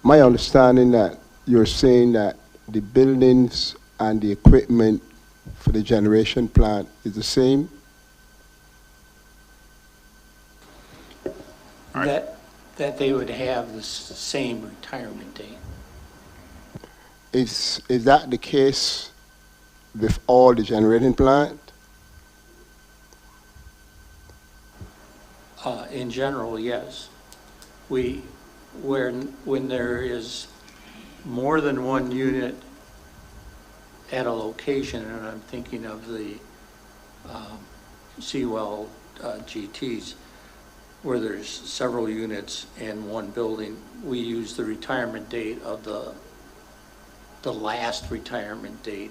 Speaker 2: my understanding that you're saying that the buildings and the equipment for the generation plant is the same?
Speaker 3: That they would have the same retirement date.
Speaker 2: Is that the case with all the generating plant?
Speaker 3: In general, yes. When there is more than one unit at a location, and I'm thinking of the Seawell GTs, where there's several units in one building, we use the retirement date of the last retirement date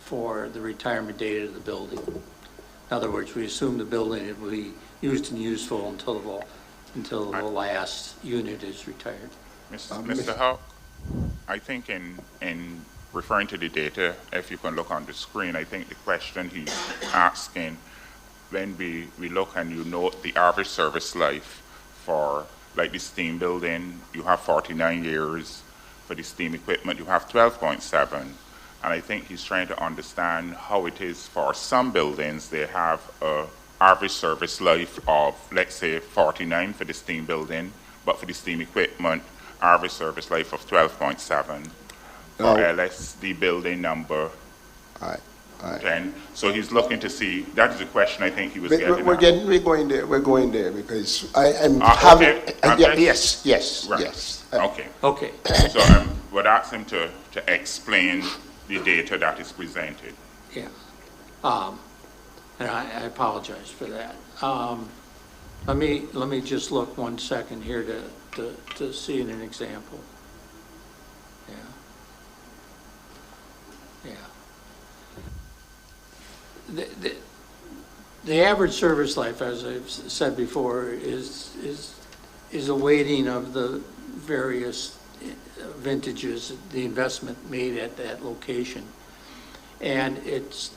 Speaker 3: for the retirement date of the building. In other words, we assume the building will be used and useful until the last unit is retired.
Speaker 1: Mr. Hawk, I think in referring to the data, if you can look on the screen, I think the question he's asking, when we look and you note the average service life for like the steam building, you have 49 years. For the steam equipment, you have 12.7. And I think he's trying to understand how it is for some buildings, they have a average service life of, let's say, 49 for the steam building, but for the steam equipment, average service life of 12.7 for LSD building number 10. So he's looking to see, that is the question I think he was getting at.
Speaker 2: We're going there because I am
Speaker 1: okay.
Speaker 2: yes.
Speaker 1: Right.
Speaker 2: Yes.
Speaker 3: Okay.
Speaker 1: So I would ask him to explain the data that is presented.
Speaker 3: Yeah. And I apologize for that. Let me just look 1 second here to see an example. Yeah. The average service life, as I've said before, is a weighting of the various vintages, the investment made at that location. And it's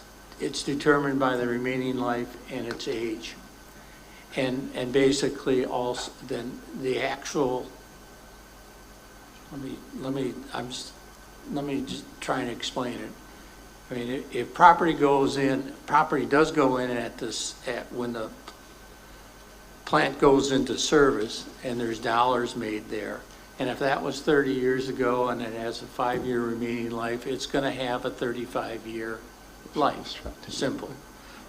Speaker 3: determined by the remaining life and its age. And basically also then the actual, let me just try and explain it. I mean, if property does go in when the plant goes into service and there's dollars made there, and if that was 30 years ago and it has a 5-year remaining life, it's going to have a 35-year life, simple.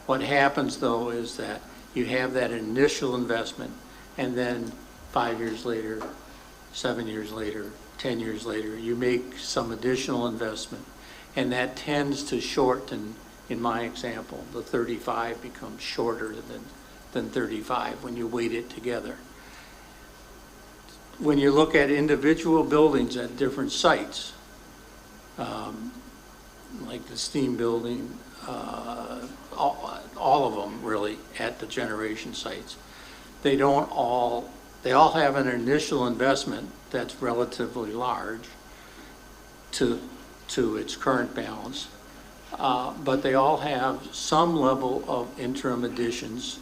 Speaker 3: What happens though is that you have that initial investment, and then 5 years later, 7 years later, 10 years later, you make some additional investment, and that tends to shorten, in my example, the 35 becomes shorter than 35 when you weight it together. When you look at individual buildings at different sites, like the steam building, all of them really at the generation sites, they all have an initial investment that's relatively large to its current balance, but they all have some level of interim additions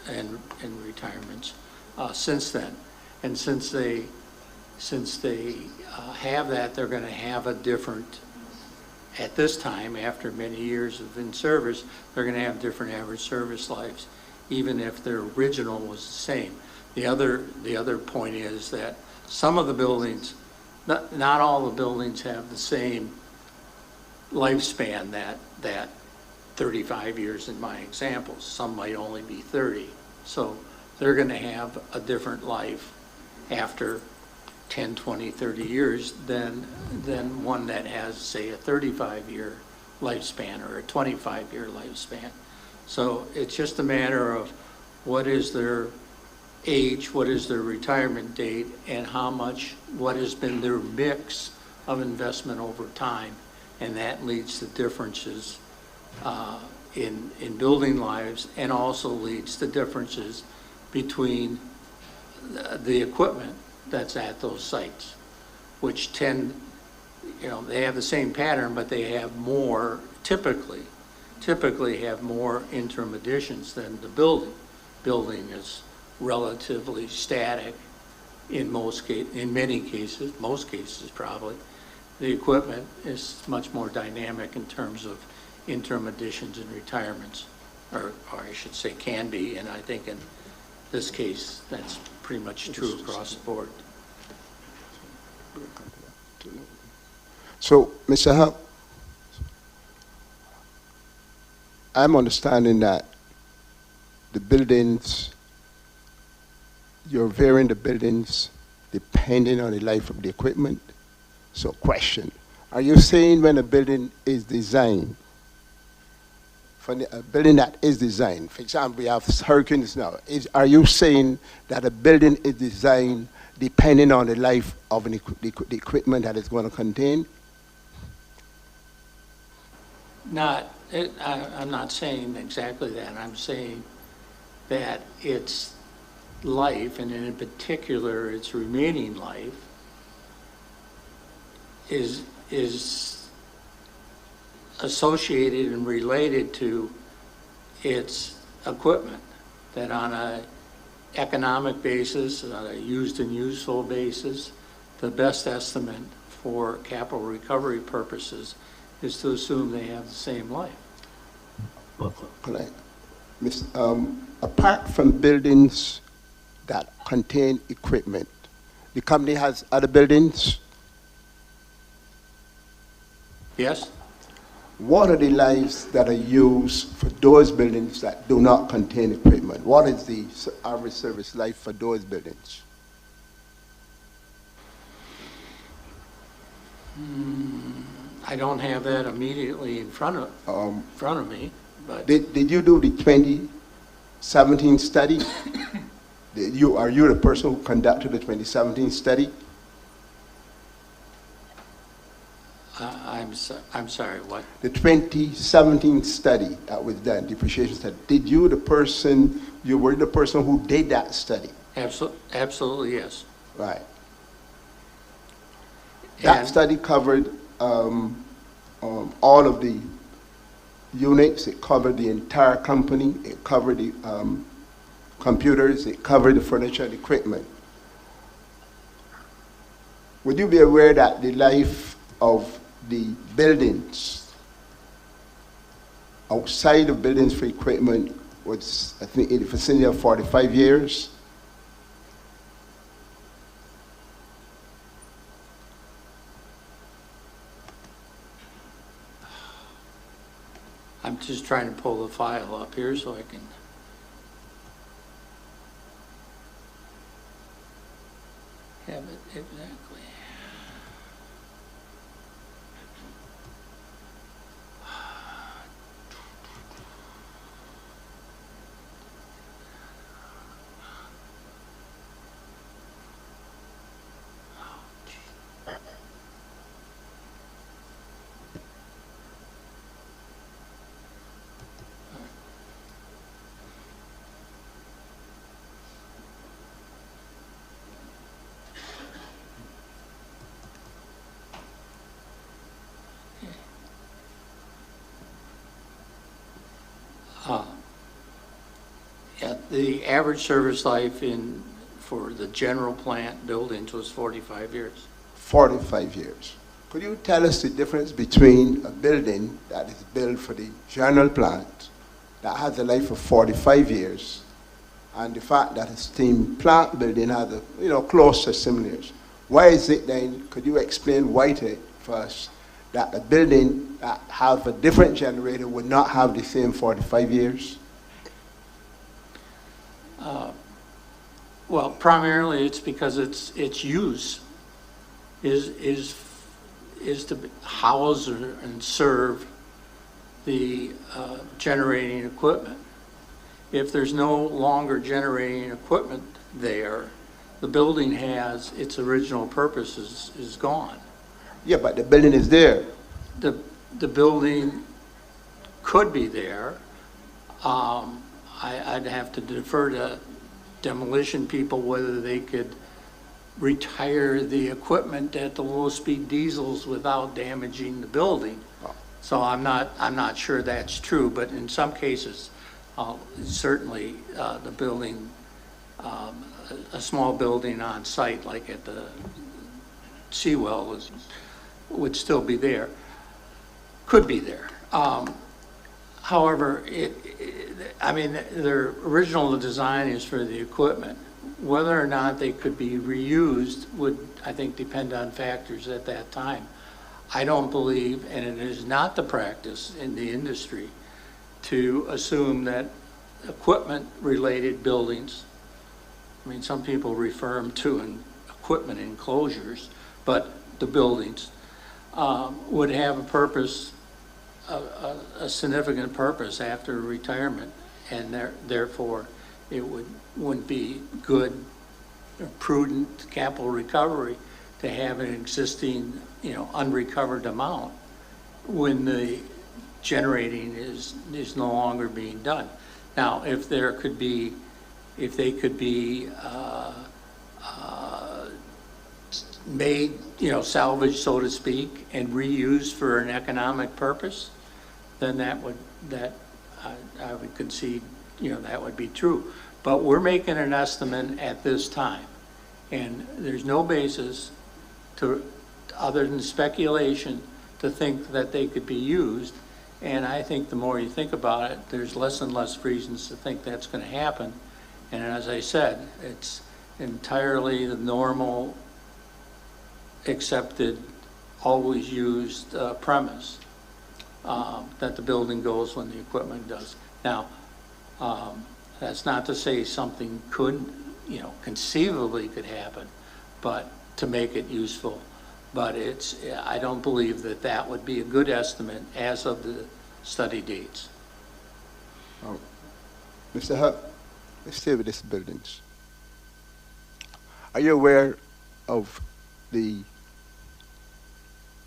Speaker 3: and retirements since then. And since they have that, they're going to have a different, at this time, after many years of in service, they're going to have different average service lives, even if their original was the same. The other point is that some of the buildings, not all the buildings have the same lifespan that 35 years in my examples. Some might only be 30. So they're going to have a different life after 10, 20, 30 years than one that has, say, a 35-year lifespan or a 25-year lifespan. So it's just a matter of what is their age, what is their retirement date, and what has been their mix of investment over time. And that leads to differences in building lives, and also leads to differences between the equipment that's at those sites, which tend, they have the same pattern, but they have more, typically have more interim additions than the building. Building is relatively static in many cases, most cases probably. The equipment is much more dynamic in terms of interim additions and retirements, or I should say can be, and I think in this case that's pretty much true across the board.
Speaker 2: So, Mr. Hupp, I'm understanding that the buildings, you're varying the buildings depending on the life of the equipment. So, question, are you saying when a building is designed, a building that is designed, for example, we have hurricanes now, are you saying that a building is designed depending on the life of the equipment that it's going to contain?
Speaker 3: I'm not saying exactly that. I'm saying that its life, and in particular its remaining life, is associated and related to its equipment, that on a economic basis, on a used and useful basis, the best estimate for capital recovery purposes is to assume they have the same life.
Speaker 2: Correct. Apart from buildings that contain equipment, the company has other buildings?
Speaker 3: Yes?
Speaker 2: What are the lives that are used for those buildings that do not contain equipment? What is the average service life for those buildings?
Speaker 3: I don't have that immediately in front of me, but
Speaker 2: Did you do the 2017 study? Are you the person who conducted the 2017 study?
Speaker 3: I'm sorry, what?
Speaker 2: The 2017 study that was done, depreciation study. You were the person who did that study?
Speaker 3: Absolutely, yes.
Speaker 2: Right. That study covered all of the units. It covered the entire company. It covered the computers. It covered the furniture and equipment. Would you be aware that the life of the buildings outside of buildings for equipment was, I think, in the vicinity of 45 years?
Speaker 3: I'm just trying to pull the file up here so I can. Have it exactly. Yeah, the average service life for the general plant buildings was 45 years.
Speaker 2: 45 years. Could you tell us the difference between a building that is built for the general plant that has a life of 45 years and the fact that a steam plant building has a, close to similar years? Why is it then, could you explain why to us that a building that have a different generator would not have the same 45 years?
Speaker 3: Well, primarily it's because its use is to house and serve the generating equipment. If there's no longer generating equipment there, the building has its original purpose is gone.
Speaker 2: Yeah, but the building is there.
Speaker 3: The building could be there. I'd have to defer to demolition people whether they could retire the equipment at the low-speed diesels without damaging the building. So I'm not sure that's true, but in some cases, certainly the building, a small building on site like at the Seawell would still be there, could be there. However, their original design is for the equipment. Whether or not they could be reused would, I think, depend on factors at that time. I don't believe, and it is not the practice in the industry, to assume that equipment-related buildings, some people refer them to equipment enclosures, but the buildings would have a purpose, a significant purpose after retirement, and therefore it wouldn't be good or prudent capital recovery to have an existing, unrecovered amount when the generating is no longer being done. Now, if they could be made, salvaged, so to speak, and reused for an economic purpose, then I would concede, that would be true. But we're making an estimate at this time, and there's no basis other than speculation to think that they could be used. And I think the more you think about it, there's less and less reasons to think that's going to happen. And as I said, it's entirely the normal, accepted, always used premise that the building goes when the equipment does. Now, that's not to say something could, conceivably could happen, but to make it useful. But I don't believe that would be a good estimate as of the study dates.
Speaker 2: Oh. Mr. Hutt, let's stay with these buildings. Are you aware of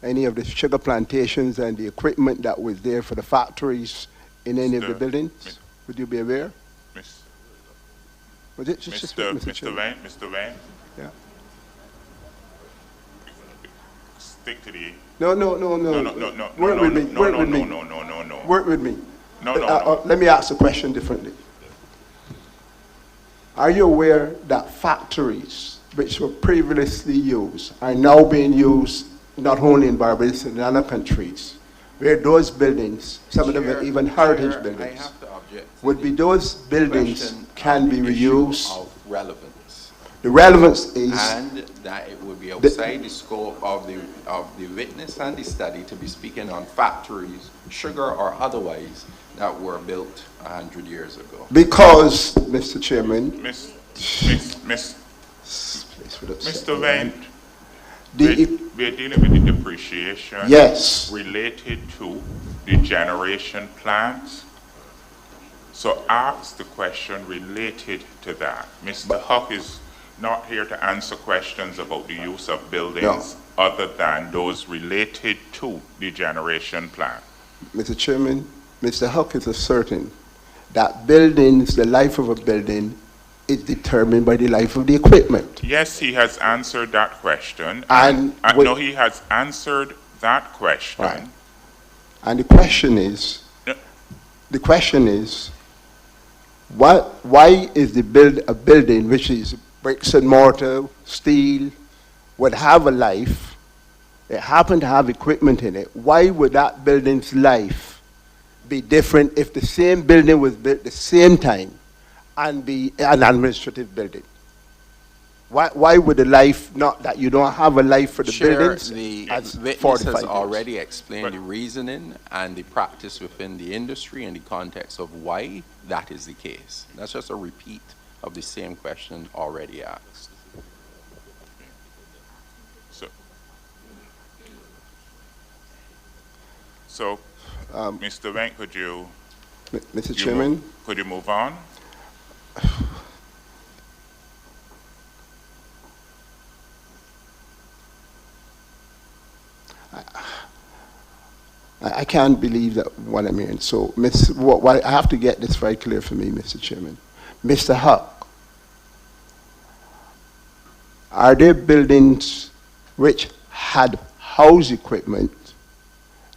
Speaker 2: any of the sugar plantations and the equipment that was there for the factories in any of the buildings? Would you be aware? Was it just
Speaker 1: Mr. Vane?
Speaker 2: Yeah.
Speaker 1: Stick to the...
Speaker 2: No. Work with me. Work with me.
Speaker 1: No.
Speaker 2: Let me ask the question differently. Are you aware that factories which were previously used are now being used not only in Barbados but in other countries, where those buildings, some of them are even heritage buildings,
Speaker 4: I have to object.
Speaker 2: would be those buildings can be reused?
Speaker 4: Of relevance.
Speaker 2: The relevance is
Speaker 4: And that it would be outside the scope of the witness and the study to be speaking on factories, sugar or otherwise, that were built 100 years ago.
Speaker 2: because, Mr. Chairman,
Speaker 1: Mr. Wendt,
Speaker 2: the,
Speaker 1: we're dealing with the depreciation
Speaker 2: yes,
Speaker 1: related to the generation plants. So ask the question related to that. Mr. Huck is not here to answer questions about the use of buildings other than those related to the generation plant.
Speaker 2: Mr. Chairman, Mr. Huck is asserting that buildings, the life of a building is determined by the life of the equipment.
Speaker 1: Yes, he has answered that question.
Speaker 2: And
Speaker 1: No, he has answered that question.
Speaker 2: Right. And the question is, why is a building which is bricks and mortar, steel, would have a life, it happened to have equipment in it, why would that building's life be different if the same building was built the same time and be an administrative building? Why would the life not, that you don't have a life for the buildings?
Speaker 4: The
Speaker 2: as
Speaker 4: witness
Speaker 2: 45
Speaker 4: has
Speaker 2: years?
Speaker 4: already explained the reasoning and the practice within the industry and the context of why that is the case. That's just a repeat of the same question already asked.
Speaker 1: So, Mr. Wendt, could you,
Speaker 2: Mr. Chairman?
Speaker 1: could you move on?
Speaker 2: I can't believe that what I'm hearing. So, I have to get this very clear for me, Mr. Chairman. Mr. Huck, are there buildings which had house equipment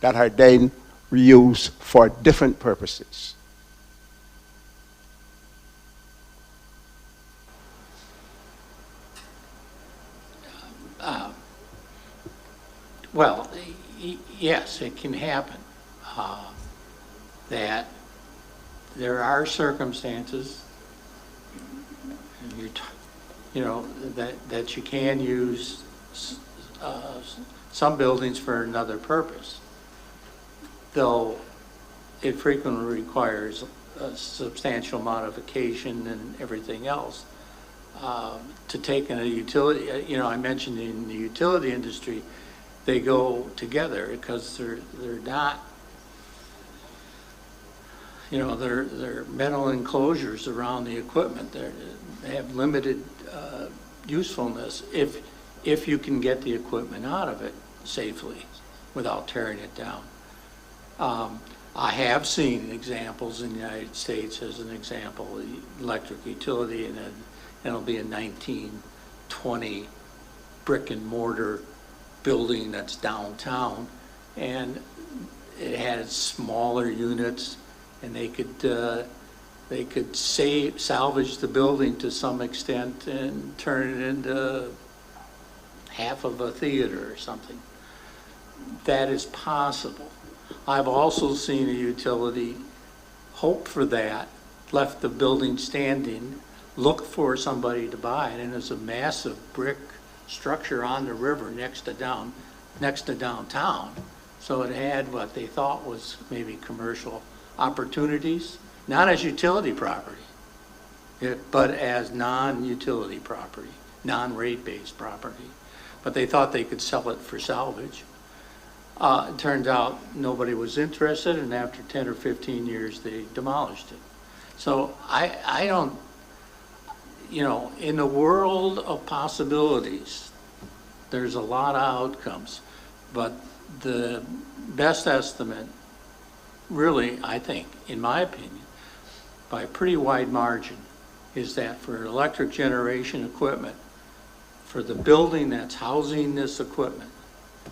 Speaker 2: that are then reused for different purposes?
Speaker 3: Well, yes, it can happen. That there are circumstances, that you can use some buildings for another purpose, though it frequently requires a substantial modification and everything else. To take in a utility, I mentioned in the utility industry, they go together because they're not, they're metal enclosures around the equipment. They have limited usefulness if you can get the equipment out of it safely without tearing it down. I have seen examples in the United States, as an example, the electric utility, and it'll be a 1920 brick and mortar building that's downtown, and it had smaller units, and they could salvage the building to some extent and turn it into half of a theater or something. That is possible. I've also seen a utility hope for that, left the building standing, looked for somebody to buy it, and it's a massive brick structure on the river next to downtown. So it had what they thought was maybe commercial opportunities, not as utility property, but as non-utility property, non-rate-based property. But they thought they could sell it for salvage. It turns out nobody was interested, and after 10 or 15 years, they demolished it. So I don't, in the world of possibilities, there's a lot of outcomes, but the best estimate, really, I think, in my opinion, by a pretty wide margin, is that for electric generation equipment, for the building that's housing this equipment,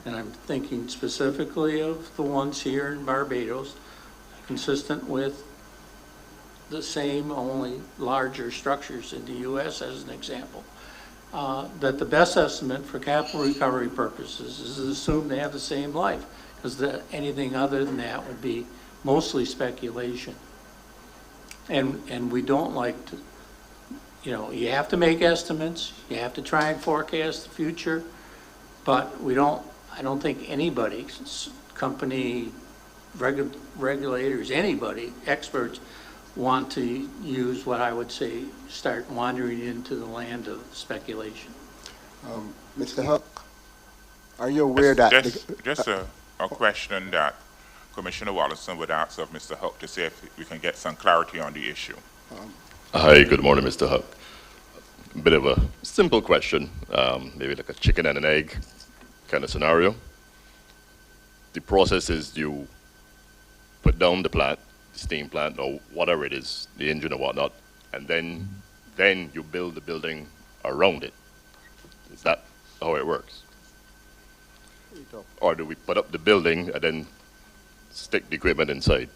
Speaker 3: and I'm thinking specifically of the ones here in Barbados, consistent with the same, only larger structures in the U.S. as an example, that the best estimate for capital recovery purposes is assume they have the same life, because anything other than that would be mostly speculation. And we don't like to you know, you have to make estimates, you have to try and forecast the future, but I don't think anybody, company, regulators, anybody, experts, want to use what I would say, start wandering into the land of speculation.
Speaker 2: Mr. Huck, are you aware that...
Speaker 1: Just a question that Commissioner Wallison would ask of Mr. Huck to see if we can get some clarity on the issue.
Speaker 8: Hi, good morning, Mr. Huck. A bit of a simple question, maybe like a chicken and an egg kind of scenario. The process is you put down the plant, the steam plant, or whatever it is, the engine or whatnot, and then you build the building around it. Is that how it works? Or do we put up the building and then stick the equipment inside?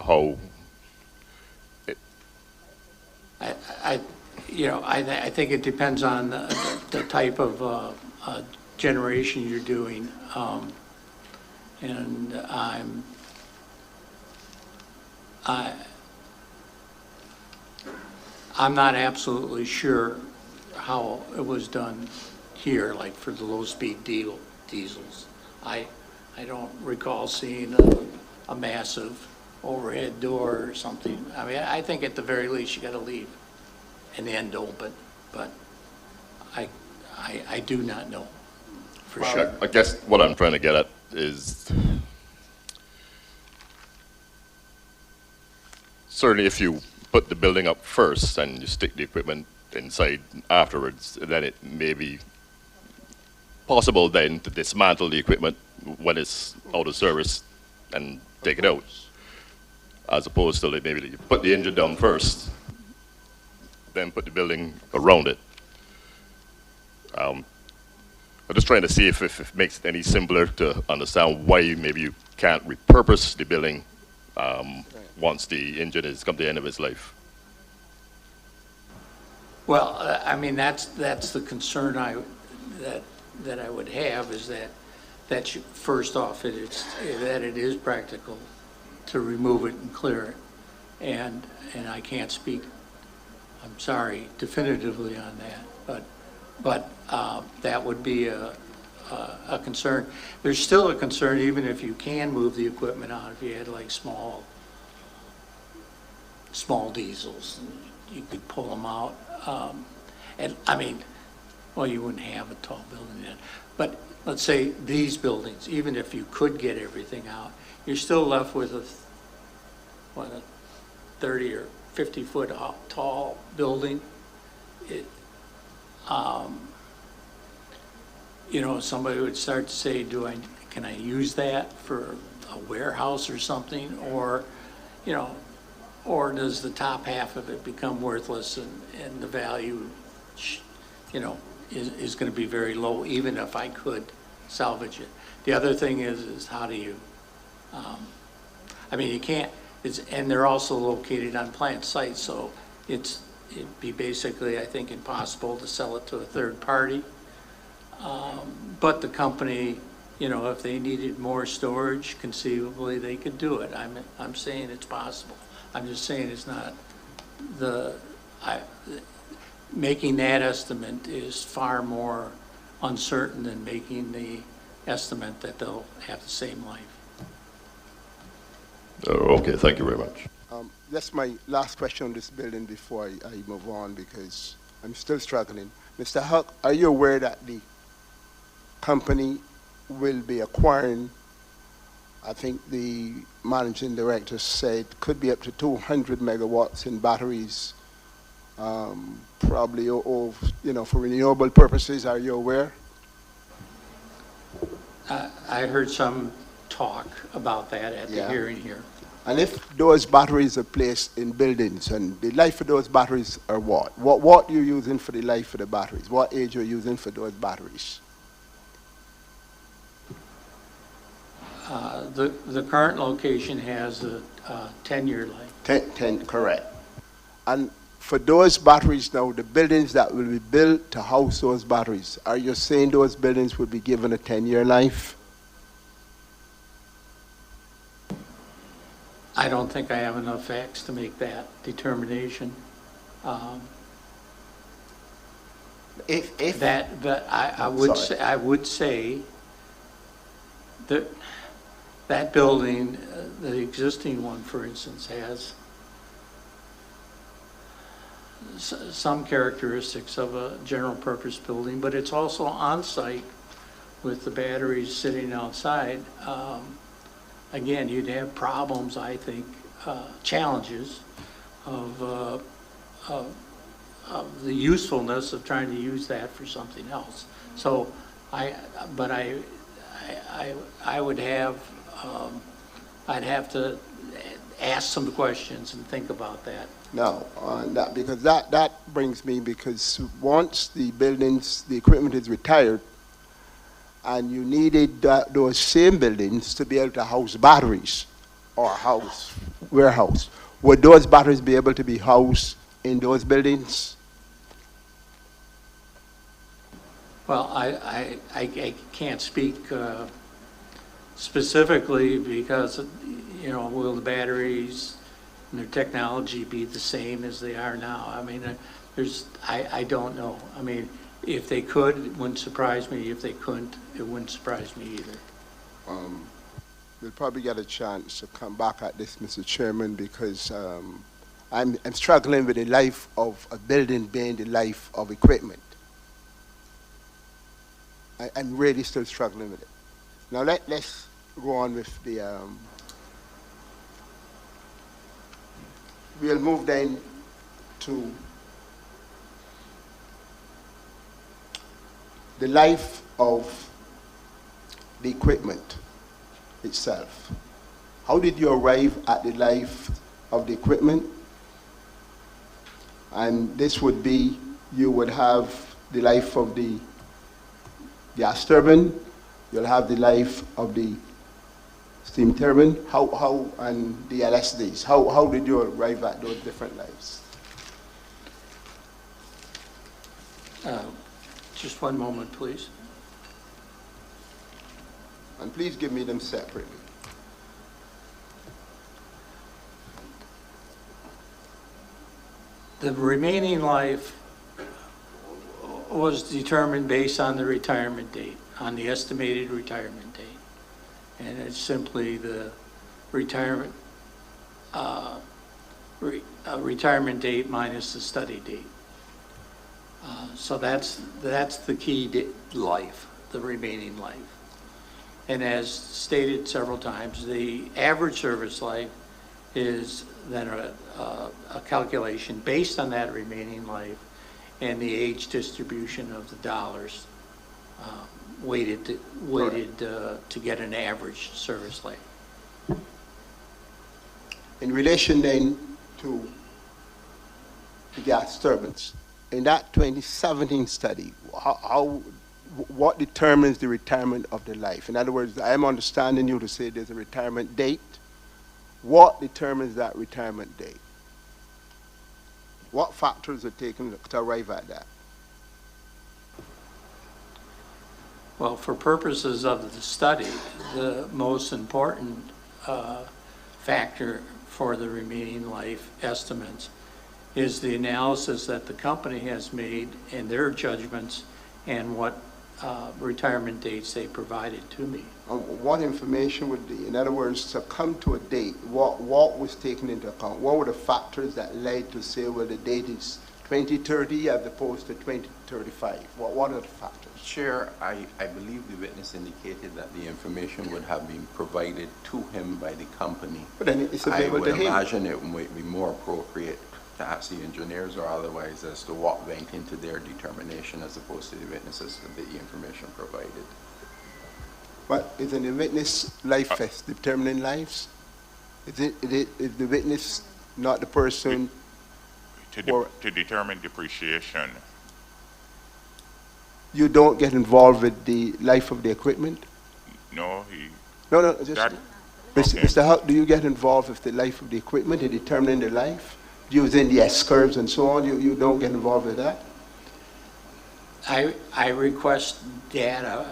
Speaker 8: How?
Speaker 3: I think it depends on the type of generation you're doing. And I'm not absolutely sure how it was done here, like for the low-speed diesels. I don't recall seeing a massive overhead door or something. I mean, I think at the very least you got to leave an end open, but I do not know for sure.
Speaker 8: I guess what I'm trying to get at is certainly if you put the building up first and you stick the equipment inside afterwards, then it may be possible then to dismantle the equipment when it's out of service and take it out, as opposed to like maybe you put the engine down first, then put the building around it. I'm just trying to see if it makes it any simpler to understand why maybe you can't repurpose the building once the engine has come to the end of its life.
Speaker 3: Well, I mean, that's the concern that I would have, is that first off, that it is practical to remove it and clear it, and I can't speak, I'm sorry, definitively on that, but that would be a concern. There's still a concern even if you can move the equipment out. If you had like small diesels, you could pull them out. And I mean, well, you wouldn't have a tall building then. But let's say these buildings, even if you could get everything out, you're still left with a 30 or 50 foot tall building. Somebody would start to say, can I use that for a warehouse or something? Or does the top half of it become worthless and the value, is going to be very low, even if I could salvage it. The other thing is how do you, you can't, and they're also located on plant sites, so it'd be basically, I think, impossible to sell it to a third party. But the company, if they needed more storage, conceivably they could do it. I'm saying it's possible. I'm just saying it's not making that estimate is far more uncertain than making the estimate that they'll have the same life.
Speaker 8: Okay, thank you very much.
Speaker 2: That's my last question on this building before I move on, because I'm still struggling. Mr. Huck, are you aware that the company will be acquiring, I think the managing director said, could be up to 200 megawatts in batteries, probably for renewable purposes? Are you aware?
Speaker 3: I heard some talk about that at the hearing here.
Speaker 2: And if those batteries are placed in buildings, and the life of those batteries are what? What are you using for the life of the batteries? What age are you using for those batteries?
Speaker 3: The current location has a 10-year life.
Speaker 2: 10, correct. And for those batteries now, the buildings that will be built to house those batteries, are you saying those buildings will be given a 10-year life?
Speaker 3: I don't think I have enough facts to make that determination.
Speaker 2: If
Speaker 3: But I would
Speaker 2: Sorry.
Speaker 3: say, that that building, the existing one, for instance, has some characteristics of a general purpose building, but it's also on-site with the batteries sitting outside. Again, you'd have problems, I think, challenges of the usefulness of trying to use that for something else. So I would have, I'd have to ask some questions and think about that.
Speaker 2: No, that, because that brings me, because once the buildings, the equipment is retired, and you needed those same buildings to be able to house batteries or house warehouse, would those batteries be able to be housed in those buildings?
Speaker 3: Well, I can't speak specifically because, you know, will the batteries and their technology be the same as they are now? I mean, I don't know. I mean, if they could, it wouldn't surprise me. If they couldn't, it wouldn't surprise me either.
Speaker 2: We'll probably get a chance to come back at this, Mr. Chairman, because I'm struggling with the life of a building being the life of equipment. I'm really still struggling with it. Now let's go on with the, we'll move then to the life of the equipment itself. How did you arrive at the life of the equipment? And this would be, you would have the life of the gas turbine, you'll have the life of the steam turbine, and the LSDs. How did you arrive at those different lives?
Speaker 3: Just one moment, please.
Speaker 2: And please give me them separately.
Speaker 3: The remaining life was determined based on the retirement date, on the estimated retirement date. And it's simply the retirement, retirement date minus the study date. So that's the key life, the remaining life. And as stated several times, the average service life is then a calculation based on that remaining life and the age distribution of the dollars weighted to get an average service life.
Speaker 2: In relation then to the gas turbines, in that 2017 study, what determines the retirement of the life? In other words, I'm understanding you to say there's a retirement date. What determines that retirement date? What factors are taken to arrive at that?
Speaker 3: Well, for purposes of the study, the most important factor for the remaining life estimates is the analysis that the company has made and their judgments and what retirement dates they provided to me.
Speaker 2: What information would be, in other words, to come to a date, what was taken into account? What were the factors that led to say, well, the date is 2030 as opposed to 2035? What are the factors?
Speaker 4: Chair, I believe the witness indicated that the information would have been provided to him by the company.
Speaker 2: But then it's available to him.
Speaker 4: I would imagine it might be more appropriate to ask the engineers or otherwise as to what went into their determination as opposed to the witnesses of the information provided.
Speaker 2: But isn't the witness life determining lives? Is the witness not the person?
Speaker 1: To determine depreciation.
Speaker 2: You don't get involved with the life of the equipment?
Speaker 1: No,
Speaker 2: Just,
Speaker 1: that,
Speaker 2: Mr. Huck, do you get involved with the life of the equipment in determining the life? Using the S-curves and so on, you don't get involved with that?
Speaker 3: I request data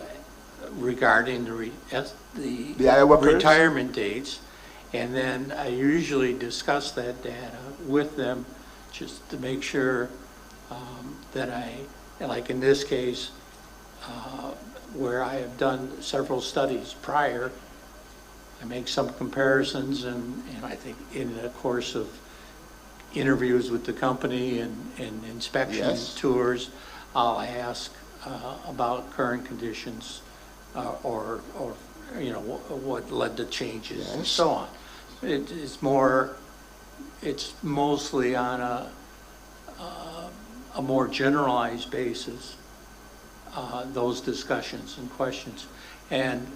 Speaker 3: regarding the
Speaker 2: Iowa curves?
Speaker 3: retirement dates, and then I usually discuss that data with them just to make sure that I like in this case, where I have done several studies prior, I make some comparisons, and I think in the course of interviews with the company and inspection
Speaker 2: Yes.
Speaker 3: tours, I'll ask about current conditions or what led to changes and
Speaker 2: Yes.
Speaker 3: so on. It's mostly on a more generalized basis, those discussions and questions. And,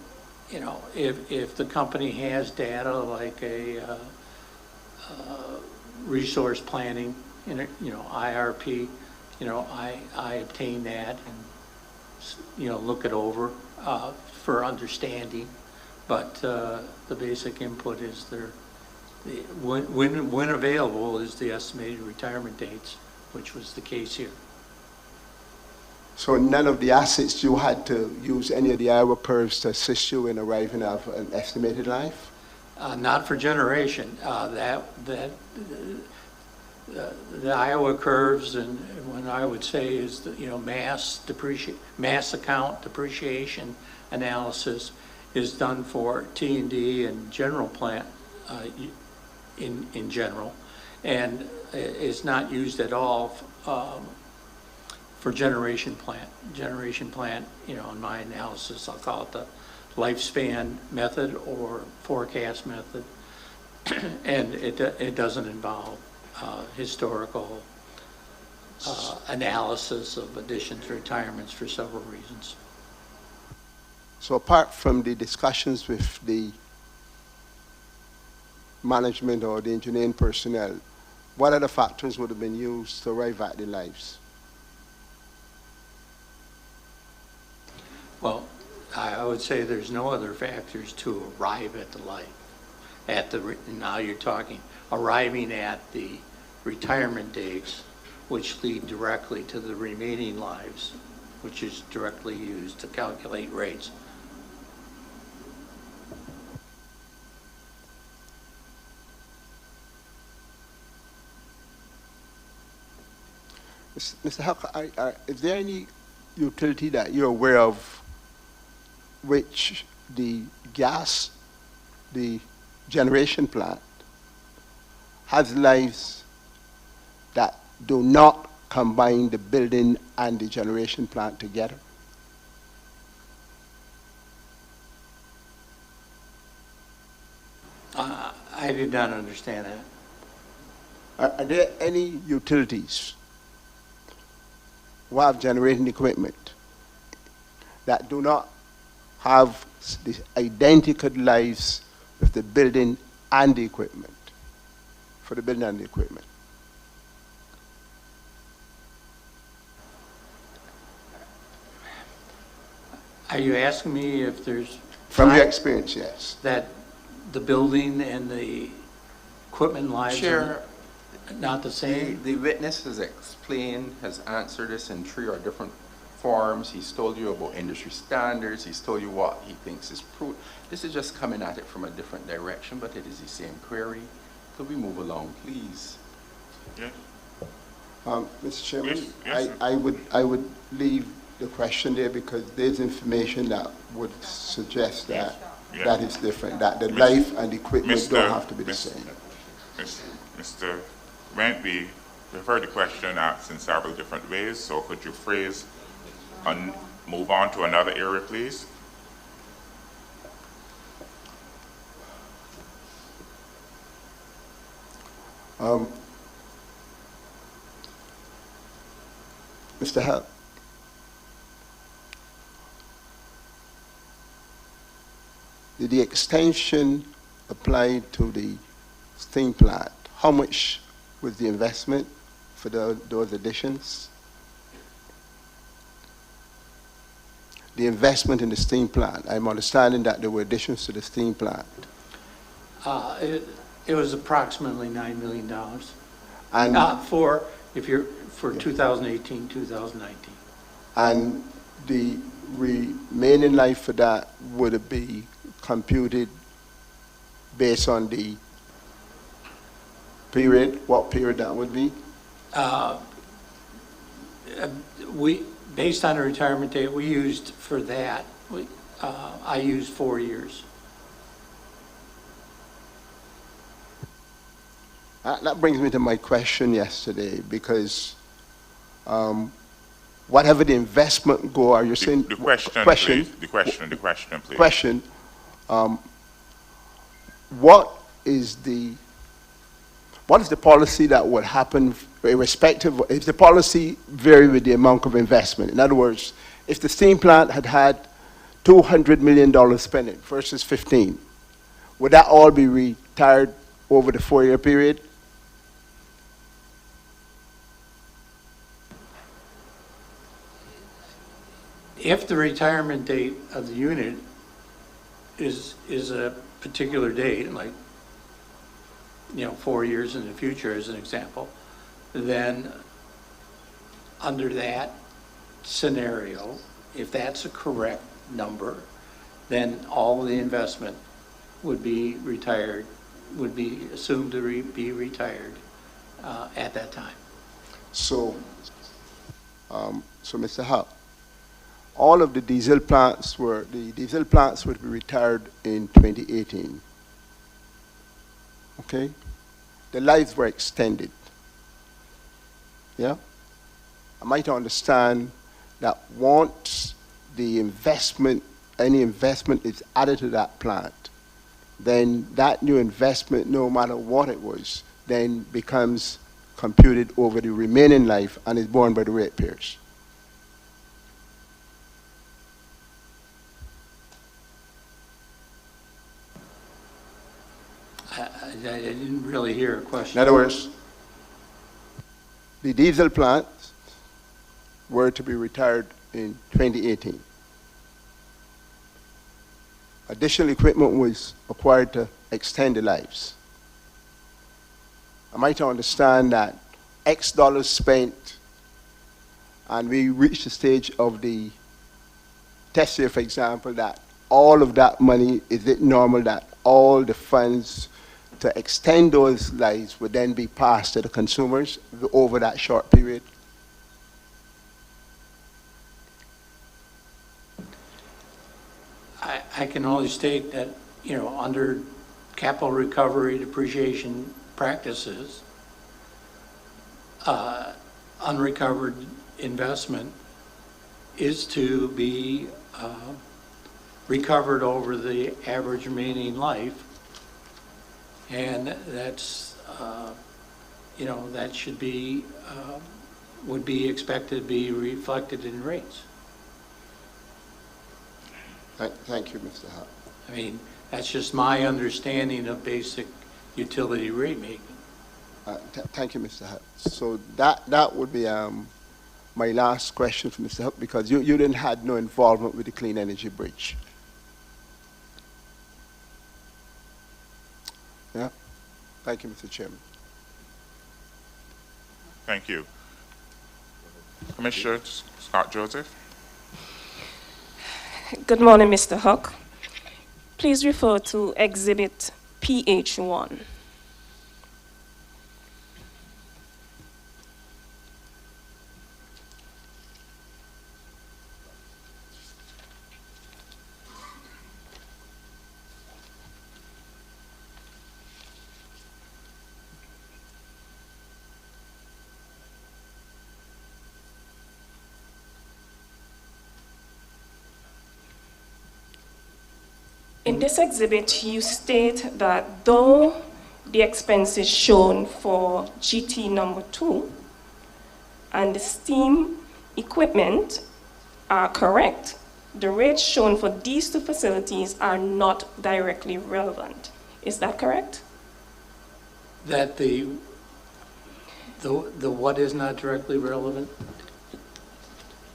Speaker 3: if the company has data like a resource planning, IRP, I obtain that and, look it over for understanding. But the basic input is when available is the estimated retirement dates, which was the case here.
Speaker 2: So none of the assets, you had to use any of the Iowa curves to assist you in arriving at an estimated life?
Speaker 3: Not for generation. The Iowa curves, and what I would say is that, mass account depreciation analysis is done for T&D and general plant in general, and is not used at all for generation plant. Generation plant, in my analysis, I'll call it the lifespan method or forecast method, and it doesn't involve historical analysis of additions, retirements for several reasons.
Speaker 2: So apart from the discussions with the management or the engineering personnel, what other factors would have been used to arrive at the lives?
Speaker 3: Well, I would say there's no other factors to arrive at the life. Now you're talking arriving at the retirement dates, which lead directly to the remaining lives, which is directly used to calculate rates.
Speaker 2: Mr. Huck, is there any utility that you're aware of which the generation plant has lives that do not combine the building and the generation plant together?
Speaker 3: I did not understand that.
Speaker 2: Are there any utilities who have generating equipment that do not have the identical lives with the building and the equipment, for the building and the equipment?
Speaker 3: Are you asking me if there's...
Speaker 2: From your experience, yes.
Speaker 3: That the building and the equipment lives
Speaker 4: Chair,
Speaker 3: are not the same?
Speaker 4: the witness has explained, has answered this in 3 or different forms. He's told you about industry standards. He's told you what he thinks is prudent. This is just coming at it from a different direction, but it is the same query. Could we move along, please?
Speaker 1: Yes.
Speaker 2: Mr. Chairman,
Speaker 1: Yes, sir.
Speaker 2: I would leave the question there because there's information that would suggest that
Speaker 1: Yeah.
Speaker 2: that is different, that the
Speaker 1: Mr.
Speaker 2: life and equipment
Speaker 1: Mr.
Speaker 2: don't have to be the
Speaker 1: Mr.
Speaker 2: same.
Speaker 1: Mr. Went, we've heard the question asked in several different ways, so could you phrase and move on to another area, please?
Speaker 2: Mr. Huck, did the extension apply to the steam plant? How much was the investment for those additions? The investment in the steam plant. I'm understanding that there were additions to the steam plant.
Speaker 3: It was approximately $9 million
Speaker 2: And,
Speaker 3: for 2018, 2019.
Speaker 2: and the remaining life for that would it be computed based on the period, what period that would be?
Speaker 3: based on the retirement date we used for that, I used 4 years.
Speaker 2: That brings me to my question yesterday, because whatever the investment go, are you saying?
Speaker 1: The question, please. The question, please.
Speaker 2: Question. What is the policy that would happen irrespective, if the policy vary with the amount of investment? In other words, if the steam plant had $200 million spending versus 15, would that all be retired over the 4-year period?
Speaker 3: If the retirement date of the unit is a particular date, like, 4 years in the future as an example, then under that scenario, if that's a correct number, then all of the investment would be retired, would be assumed to be retired at that time.
Speaker 2: So, Mr. Hupp, all of the diesel plants would be retired in 2018. Okay? The lives were extended. Yeah? I might understand that once the investment, any investment is added to that plant, then that new investment, no matter what it was, then becomes computed over the remaining life and is borne by the ratepayers.
Speaker 3: I didn't really hear a question.
Speaker 2: In other words, the diesel plants were to be retired in 2018. Additional equipment was acquired to extend the lives. Am I to understand that X dollars spent and we reached the stage of the test year, for example, that all of that money, is it normal that all the funds to extend those lives would then be passed to the consumers over that short period?
Speaker 3: I can only state that, under capital recovery depreciation practices, unrecovered investment is to be recovered over the average remaining life. And that's, that should be, would be expected to be reflected in rates.
Speaker 2: Thank you, Mr. Hupp.
Speaker 3: I mean, that's just my understanding of basic utility rate making.
Speaker 2: Thank you, Mr. Hupp. So that would be my last question for Mr. Hupp, because you didn't have no involvement with the Clean Energy Bridge. Yeah. Thank you, Mr. Chairman.
Speaker 1: Thank you. Commissioner Scott Joseph.
Speaker 9: Good morning, Mr. Huck. Please refer to Exhibit PH1. In this exhibit, you state that though the expenses shown for GT number 2 and the steam equipment are correct, the rates shown for these two facilities are not directly relevant. Is that correct?
Speaker 3: That the what is not directly relevant?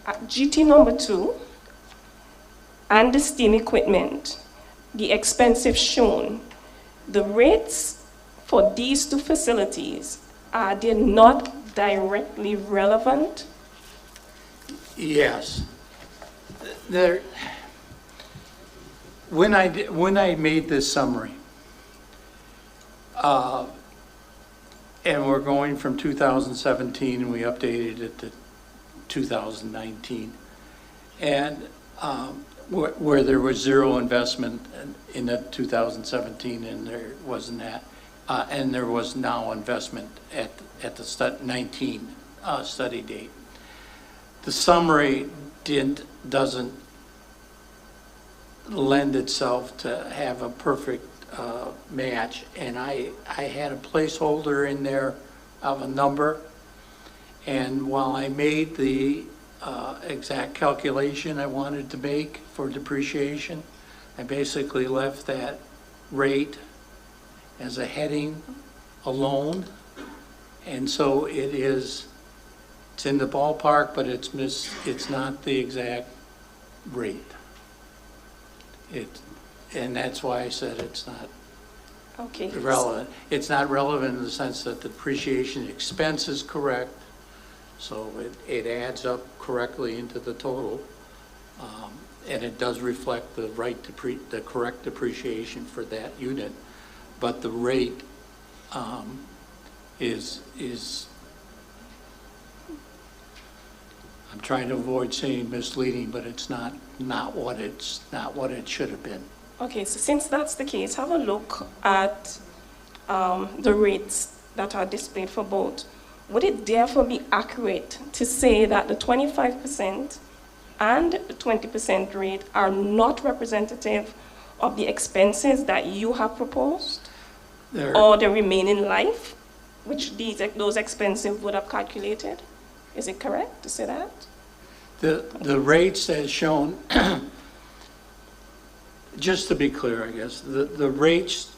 Speaker 9: GT number 2 and the steam equipment, the expenses shown, the rates for these two facilities, are they not directly relevant?
Speaker 3: Yes. When I made this summary, and we're going from 2017, and we updated it to 2019. And where there was zero investment in the 2017, and there wasn't that, and there was now investment at the 19 study date. The summary doesn't lend itself to have a perfect match, and I had a placeholder in there of a number, and while I made the exact calculation I wanted to make for depreciation, I basically left that rate as a heading alone, and so it's in the ballpark, but it's not the exact rate. And that's why I said it's not relevant. It's not relevant in the sense that the depreciation expense is correct, so it adds up correctly into the total, and it does reflect the the correct depreciation for that unit, but the rate is I'm trying to avoid saying misleading, but it's not what it should have been.
Speaker 9: Okay, so since that's the case, have a look at the rates that are displayed for both. Would it therefore be accurate to say that the 25% and the 20% rate are not representative of the expenses that you have proposed, or the remaining life, which those expenses would have calculated? Is it correct to say that?
Speaker 3: The rates as shown, just to be clear, I guess, the rates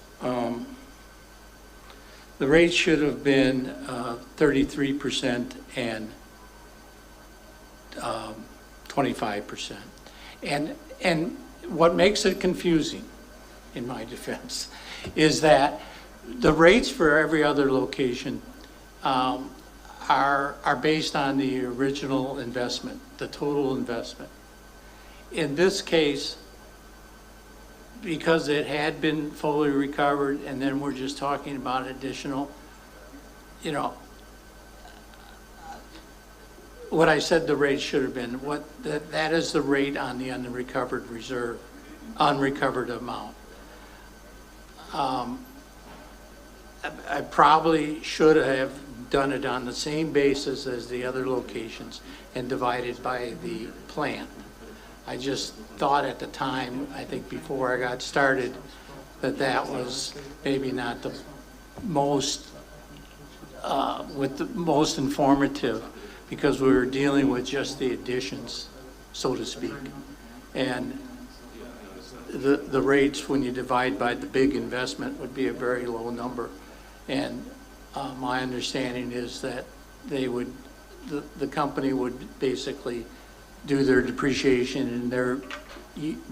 Speaker 3: should have been 33% and 25%. And what makes it confusing, in my defense, is that the rates for every other location are based on the original investment, the total investment. In this case, because it had been fully recovered and then we're just talking about additional, what I said the rate should have been, that is the rate on the unrecovered reserve, unrecovered amount. I probably should have done it on the same basis as the other locations and divided by the plant. I just thought at the time, I think before I got started, that was maybe not the most, with the most informative, because we were dealing with just the additions, so to speak. And the rates, when you divide by the big investment, would be a very low number. And my understanding is that they would, the company would basically do their depreciation and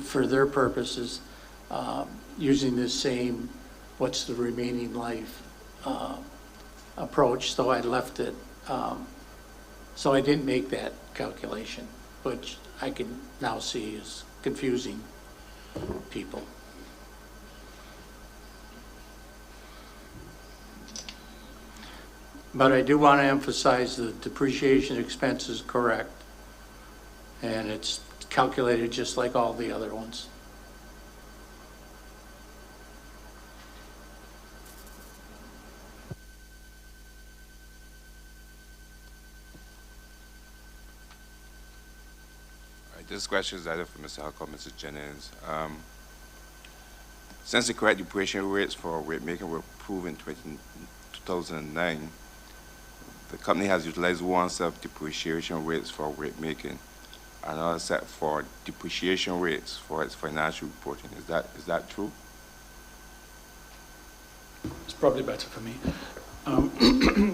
Speaker 3: for their purposes, using this same, what's the remaining life approach. So I left it, so I didn't make that calculation, which I can now see is confusing people. But I do want to emphasize the depreciation expense is correct, and it's calculated just like all the other ones.
Speaker 10: All right, this question is either for Mr. Huck or Mr. Jennings. Since the correct depreciation rates for rate making were approved in 2009, the company has utilized one set of depreciation rates for rate making, another set for depreciation rates for its financial reporting. Is that true?
Speaker 7: It's probably better for me.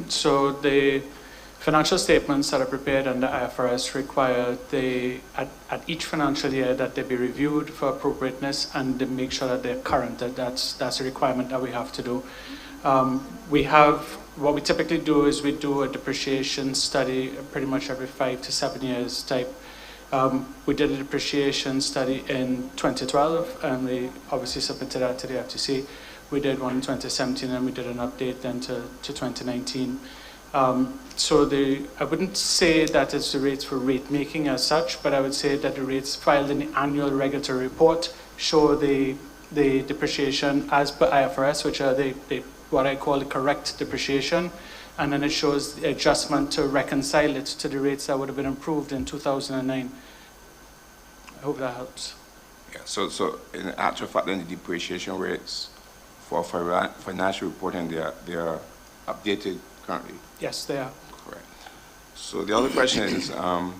Speaker 7: So the financial statements that are prepared under IFRS require at each financial year that they be reviewed for appropriateness and they make sure that they're current. That's a requirement that we have to do. What we typically do is we do a depreciation study pretty much every 5 to 7 years type. We did a depreciation study in 2012 and we obviously submitted that to the FTC. We did one in 2017 and we did an update then to 2019. So I wouldn't say that it's the rates for rate making as such, but I would say that the rates filed in the annual regulatory report show the depreciation as per IFRS, which are what I call the correct depreciation, and then it shows the adjustment to reconcile it to the rates that would have been approved in 2009. I hope that helps.
Speaker 10: Yeah, so in actual fact, then the depreciation rates for financial reporting, they are updated currently?
Speaker 7: Yes, they are.
Speaker 10: Correct. So the other question is, the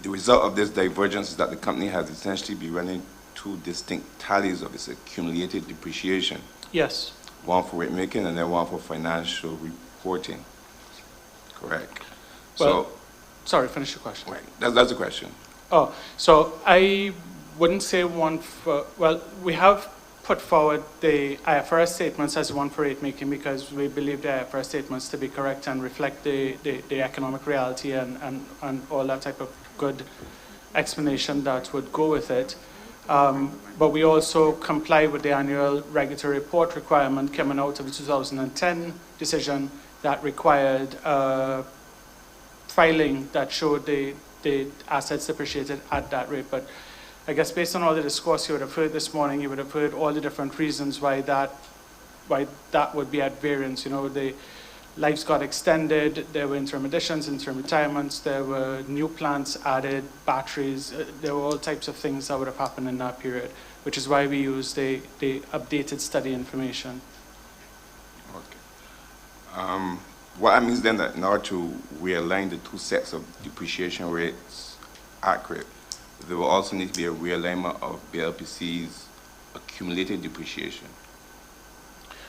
Speaker 10: result of this divergence is that the company has essentially been running two distinct tallies of its accumulated depreciation.
Speaker 7: Yes.
Speaker 10: One for rate making and then one for financial reporting. Correct.
Speaker 7: Well, sorry, finish your question.
Speaker 10: Right, that's the question.
Speaker 7: Oh, so I wouldn't say one for, well, we have put forward the IFRS statements as one for rate making because we believe the IFRS statements to be correct and reflect the economic reality and all that type of good explanation that would go with it. But we also comply with the annual regulatory report requirement coming out of the 2010 decision that required filing that showed the assets depreciated at that rate. But I guess based on all the discourse you would have heard this morning, you would have heard all the different reasons why that would be at variance. You know, the lives got extended, there were interim additions, interim retirements, there were new plants added, batteries, there were all types of things that would have happened in that period, which is why we use the updated study information.
Speaker 10: Okay. What that means then that in order to realign the two sets of depreciation rates accurate, there will also need to be a realignment of BLPC's accumulated depreciation.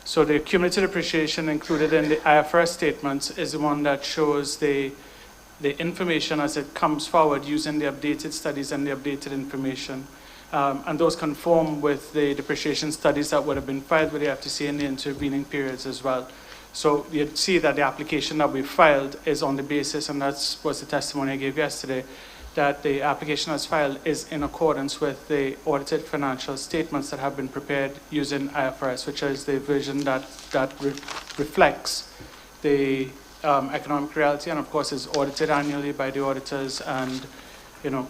Speaker 7: So the cumulative depreciation included in the IFRS statements is the one that shows the information as it comes forward using the updated studies and the updated information. And those conform with the depreciation studies that would have been filed with the FTC in the intervening periods as well. So you'd see that the application that we filed is on the basis, and that was the testimony I gave yesterday, that the application as filed is in accordance with the audited financial statements that have been prepared using IFRS, which is the version that reflects the economic reality, and of course is audited annually by the auditors, and you know,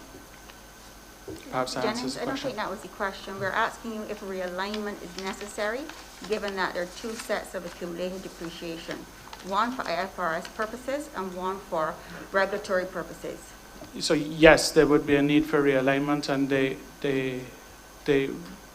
Speaker 7: perhaps that answers the question.
Speaker 5: I don't think that was the question. We're asking you if realignment is necessary, given that there are two sets of accumulated depreciation, one for IFRS purposes and one for regulatory purposes.
Speaker 7: So yes, there would be a need for realignment, and the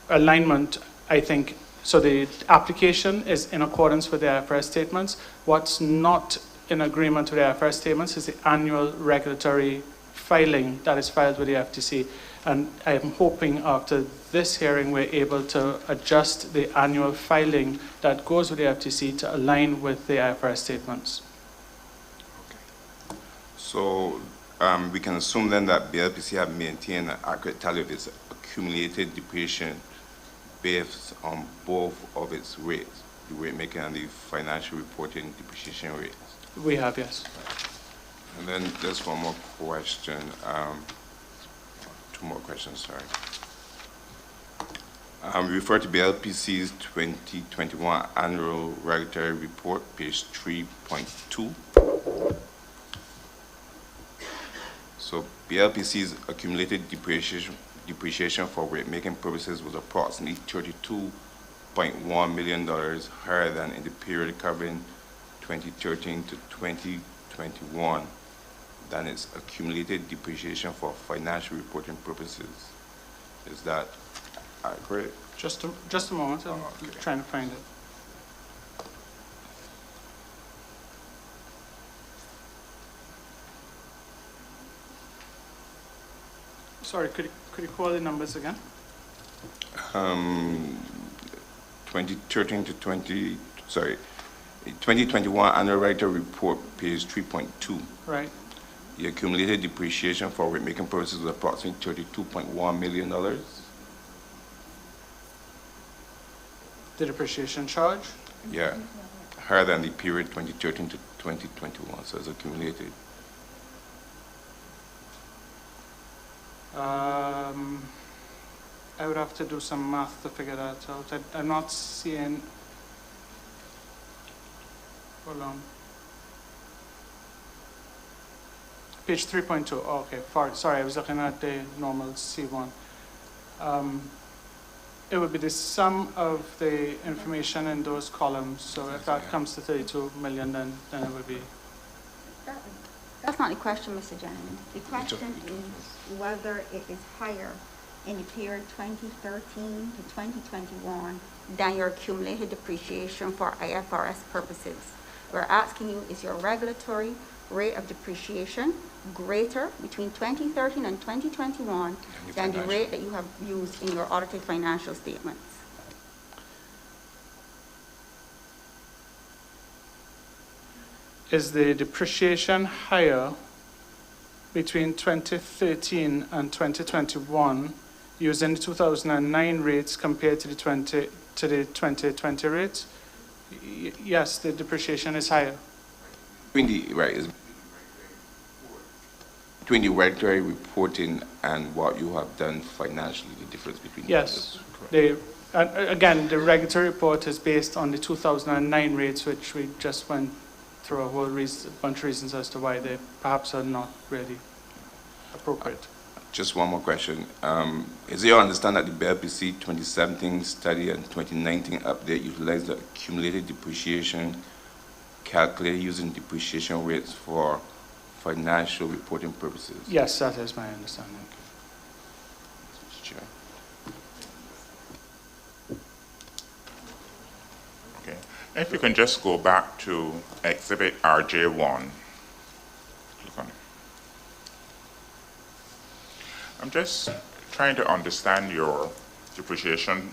Speaker 7: alignment, I think, so the application is in accordance with the IFRS statements. What's not in agreement with the IFRS statements is the annual regulatory filing that is filed with the FTC. And I am hoping after this hearing we're able to adjust the annual filing that goes with the FTC to align with the IFRS statements.
Speaker 10: Okay. So we can assume then that BLPC have maintained an accurate tally of its accumulated depreciation based on both of its rates, the rate making and the financial reporting depreciation rates.
Speaker 7: We have, yes.
Speaker 10: And then there's one more question, two more questions, sorry. We refer to BLPC's 2021 Annual Regulatory Report, page 3.2. So BLPC's accumulated depreciation for rate-making purposes was approximately $32.1 million higher than in the period covering 2013 to 2021 than its accumulated depreciation for financial reporting purposes. Is that accurate?
Speaker 7: Just a moment, I'm trying to find it. Sorry, could you call the numbers again?
Speaker 10: 2013 to 2021 Annual Regulatory Report, page 3.2.
Speaker 7: Right.
Speaker 10: The accumulated depreciation for rate-making purposes was approximately $32.1 million.
Speaker 7: The depreciation charge?
Speaker 10: Yeah, higher than the period 2013 to 2021, so it's accumulated.
Speaker 7: I would have to do some math to figure that out. I'm not seeing. Hold on. Page 3.2. Oh, okay, sorry, I was looking at the normal C1. It would be the sum of the information in those columns. So if that comes to 32 million, then it would be.
Speaker 5: That's not the question, Mr. Gentleman. The question is whether it is higher in the period 2013 to 2021 than your accumulated depreciation for IFRS purposes. We're asking you, is your regulatory rate of depreciation greater between 2013 and 2021 than the rate that you have used in your audited financial statements?
Speaker 7: Is the depreciation higher between 2013 and 2021 using the 2009 rates compared to the 2020 rates? Yes, the depreciation is higher.
Speaker 10: Between the regulatory reporting and what you have done financially, the difference between
Speaker 7: yes. Again, the regulatory report is based on the 2009 rates, which we just went through a whole bunch of reasons as to why they perhaps are not really appropriate.
Speaker 10: Just one more question. Is it your understanding that the BLPC 2017 study and 2019 update utilized the accumulated depreciation calculated using depreciation rates for financial reporting purposes?
Speaker 7: Yes, that is my understanding.
Speaker 10: Mr. Chair.
Speaker 1: Okay. If you can just go back to Exhibit RJ1. Click on it. I'm just trying to understand your depreciation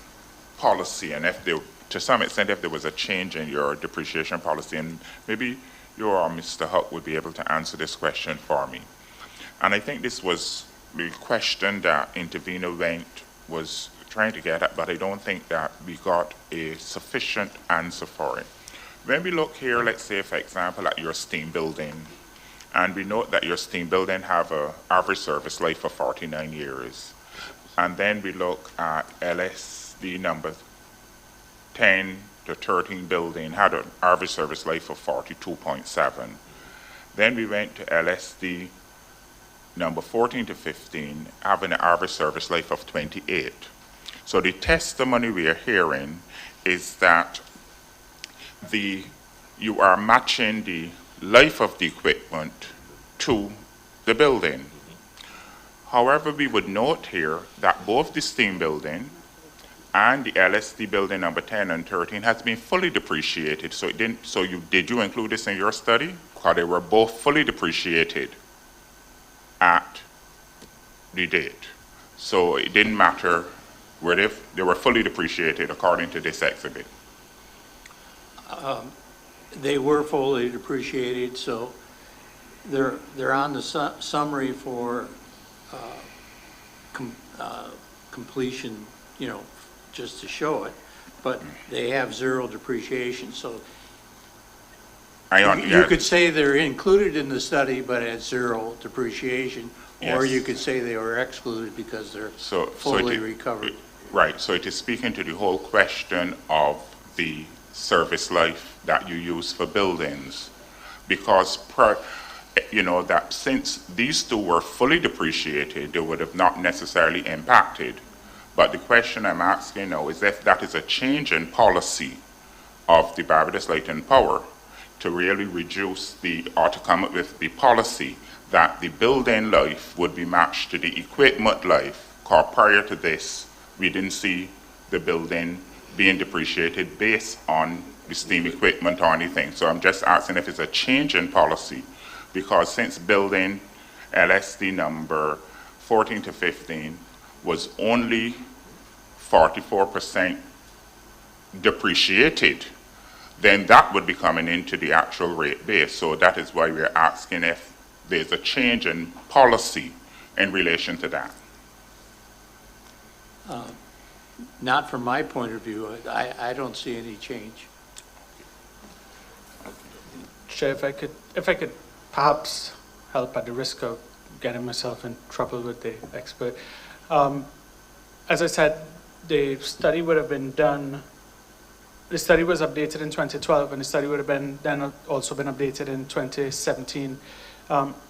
Speaker 1: policy, and if there, to some extent, if there was a change in your depreciation policy, and maybe you or Mr. Huck would be able to answer this question for me. And I think this was the question that intervener was trying to get at, but I don't think that we got a sufficient answer for it. When we look here, let's say, for example, at your steam building, and we note that your steam building have an average service life of 49 years. And then we look at LSD number 10 to 13 building had an average service life of 42.7. Then we went to LSD number 14 to 15, having an average service life of 28. So the testimony we are hearing is that you are matching the life of the equipment to the building. However, we would note here that both the steam building and the LSD building number 10 and 13 has been fully depreciated. So did you include this in your study? Because they were both fully depreciated at the date. So it didn't matter where they were fully depreciated according to this exhibit.
Speaker 3: They were fully depreciated, so they're on the summary for completion, just to show it, but they have zero depreciation. So you could say they're included in the study, but at zero depreciation, or you could say they were excluded because they're fully recovered.
Speaker 1: Right, so it is speaking to the whole question of the service life that you use for buildings, because that since these two were fully depreciated, they would have not necessarily impacted. But the question I'm asking now is if that is a change in policy of the Barbados Light and Power to really reduce or to come up with the policy that the building life would be matched to the equipment life, because prior to this, we didn't see the building being depreciated based on the steam equipment or anything. So I'm just asking if it's a change in policy, because since building LSD number 14 to 15 was only 44% depreciated, then that would be coming into the actual rate base. So that is why we're asking if there's a change in policy in relation to that.
Speaker 3: Not from my point of view. I don't see any change.
Speaker 7: Chair, if I could perhaps help at the risk of getting myself in trouble with the expert. As I said, the study would have been done the study was updated in 2012, and the study would have been then also been updated in 2017.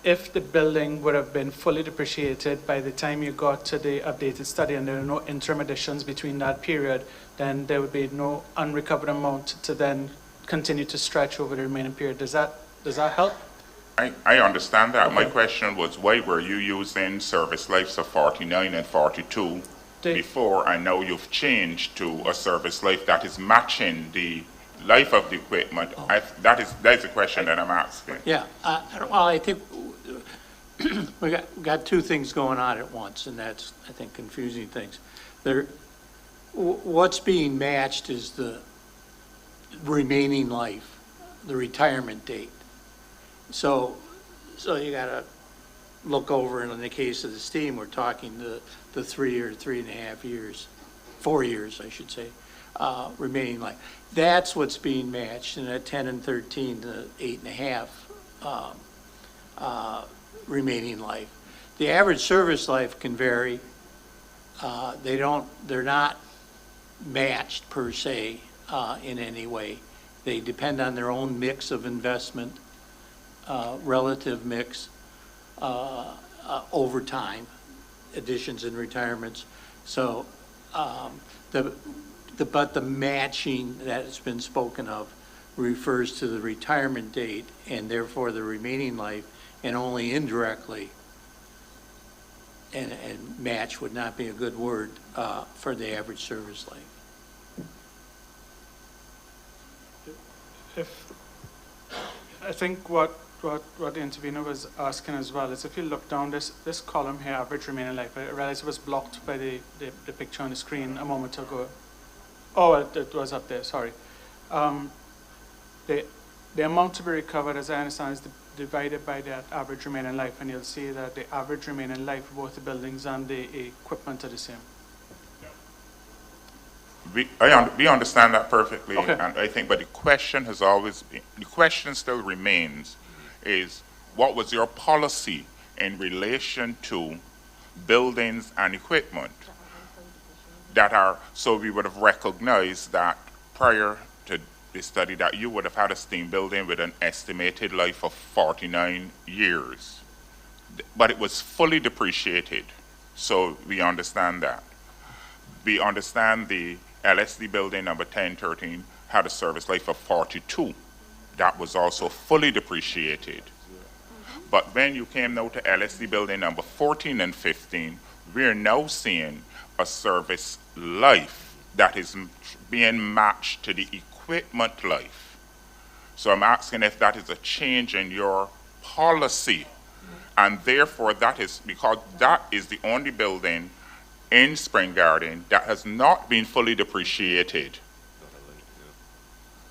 Speaker 7: If the building would have been fully depreciated by the time you got to the updated study and there are no interim additions between that period, then there would be no unrecovered amount to then continue to stretch over the remaining period. Does that help?
Speaker 1: I understand that.
Speaker 7: Okay.
Speaker 1: My question was, why were you using service lives of 49 and 42 before, and now you've changed to a service life that is matching the life of the equipment? That's the question that I'm asking.
Speaker 3: Yeah, well, I think we got two things going on at once, and that's, I think, confusing things. What's being matched is the remaining life, the retirement date. So you gotta look over, and in the case of the steam, we're talking the 3 or 3.5 years, 4 years, I should say, remaining life. That's what's being matched, and at 10 and 13, the 8.5 remaining life. The average service life can vary. They're not matched per se in any way. They depend on their own mix of investment, relative mix over time, additions and retirements. So but the matching that has been spoken of refers to the retirement date and therefore the remaining life, and only indirectly, and match would not be a good word for the average service life.
Speaker 7: I think what the intervener was asking as well is, if you look down this column here, average remaining life, I realized it was blocked by the picture on the screen a moment ago. Oh, it was up there, sorry. The amount to be recovered, as I understand, is divided by that average remaining life, and you'll see that the average remaining life of both the buildings and the equipment are the same.
Speaker 1: We understand that perfectly,
Speaker 7: Okay.
Speaker 1: and I think, but the question still remains, is what was your policy in relation to buildings and equipment that are, so we would have recognized that prior to the study that you would have had a steam building with an estimated life of 49 years, but it was fully depreciated, so we understand that. We understand the LSD building number 1013 had a service life of 42. That was also fully depreciated. But when you came now to LSD building number 14 and 15, we're now seeing a service life that is being matched to the equipment life. So I'm asking if that is a change in your policy, and therefore that is, because that is the only building in Spring Garden that has not been fully depreciated.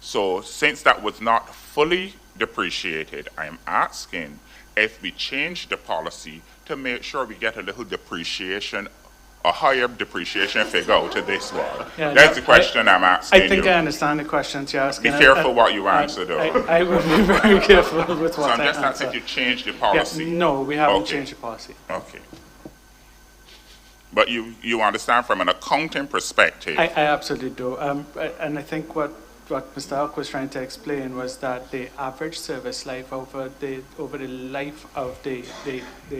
Speaker 1: So since that was not fully depreciated, I am asking if we change the policy to make sure we get a little depreciation, a higher depreciation figure to this one.
Speaker 7: Yeah,
Speaker 1: That's the question I'm asking
Speaker 7: I think
Speaker 1: you.
Speaker 7: I understand the questions you're asking.
Speaker 1: Be careful what you answer, though.
Speaker 7: I will be very careful with
Speaker 1: So
Speaker 7: what
Speaker 1: I'm
Speaker 7: I
Speaker 1: just
Speaker 7: answer.
Speaker 1: asking if you change the policy.
Speaker 7: Yeah, no, we haven't
Speaker 1: Okay.
Speaker 7: changed the policy.
Speaker 1: Okay. But you understand from an accounting perspective.
Speaker 7: I absolutely do. And I think what Mr. Huck was trying to explain was that the average service life over the life of the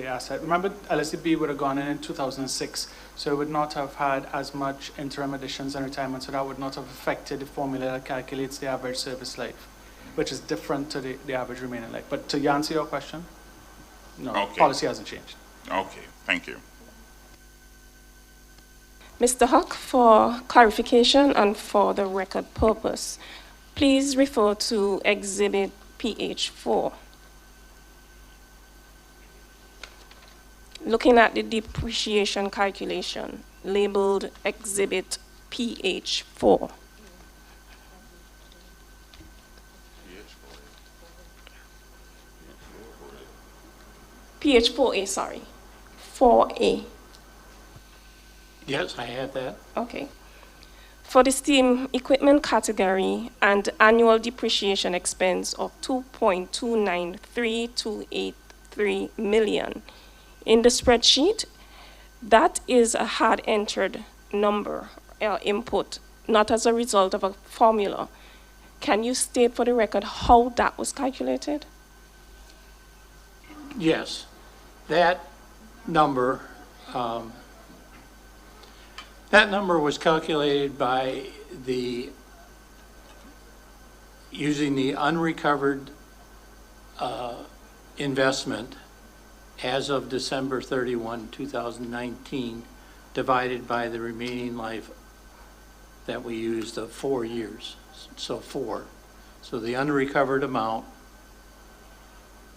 Speaker 7: asset. Remember, LSDB would have gone in 2006, so it would not have had as much interim additions and retirement, so that would not have affected the formula that calculates the average service life, which is different to the average remaining life. But to answer your question, no,
Speaker 1: Okay.
Speaker 7: policy hasn't changed.
Speaker 1: Okay, thank you.
Speaker 9: Mr. Huck, for clarification and for the record purpose, please refer to Exhibit PH4. Looking at the depreciation calculation labeled Exhibit PH4. PH4A, sorry, 4A.
Speaker 3: Yes, I had that.
Speaker 9: Okay. For the steam equipment category and annual depreciation expense of 2.293283 million. In the spreadsheet, that is a hard entered number, input not as a result of a formula. Can you state for the record how that was calculated?
Speaker 3: Yes, that number, was calculated by using the unrecovered investment as of December 31, 2019, divided by the remaining life that we used of 4 years, so 4. So the unrecovered amount,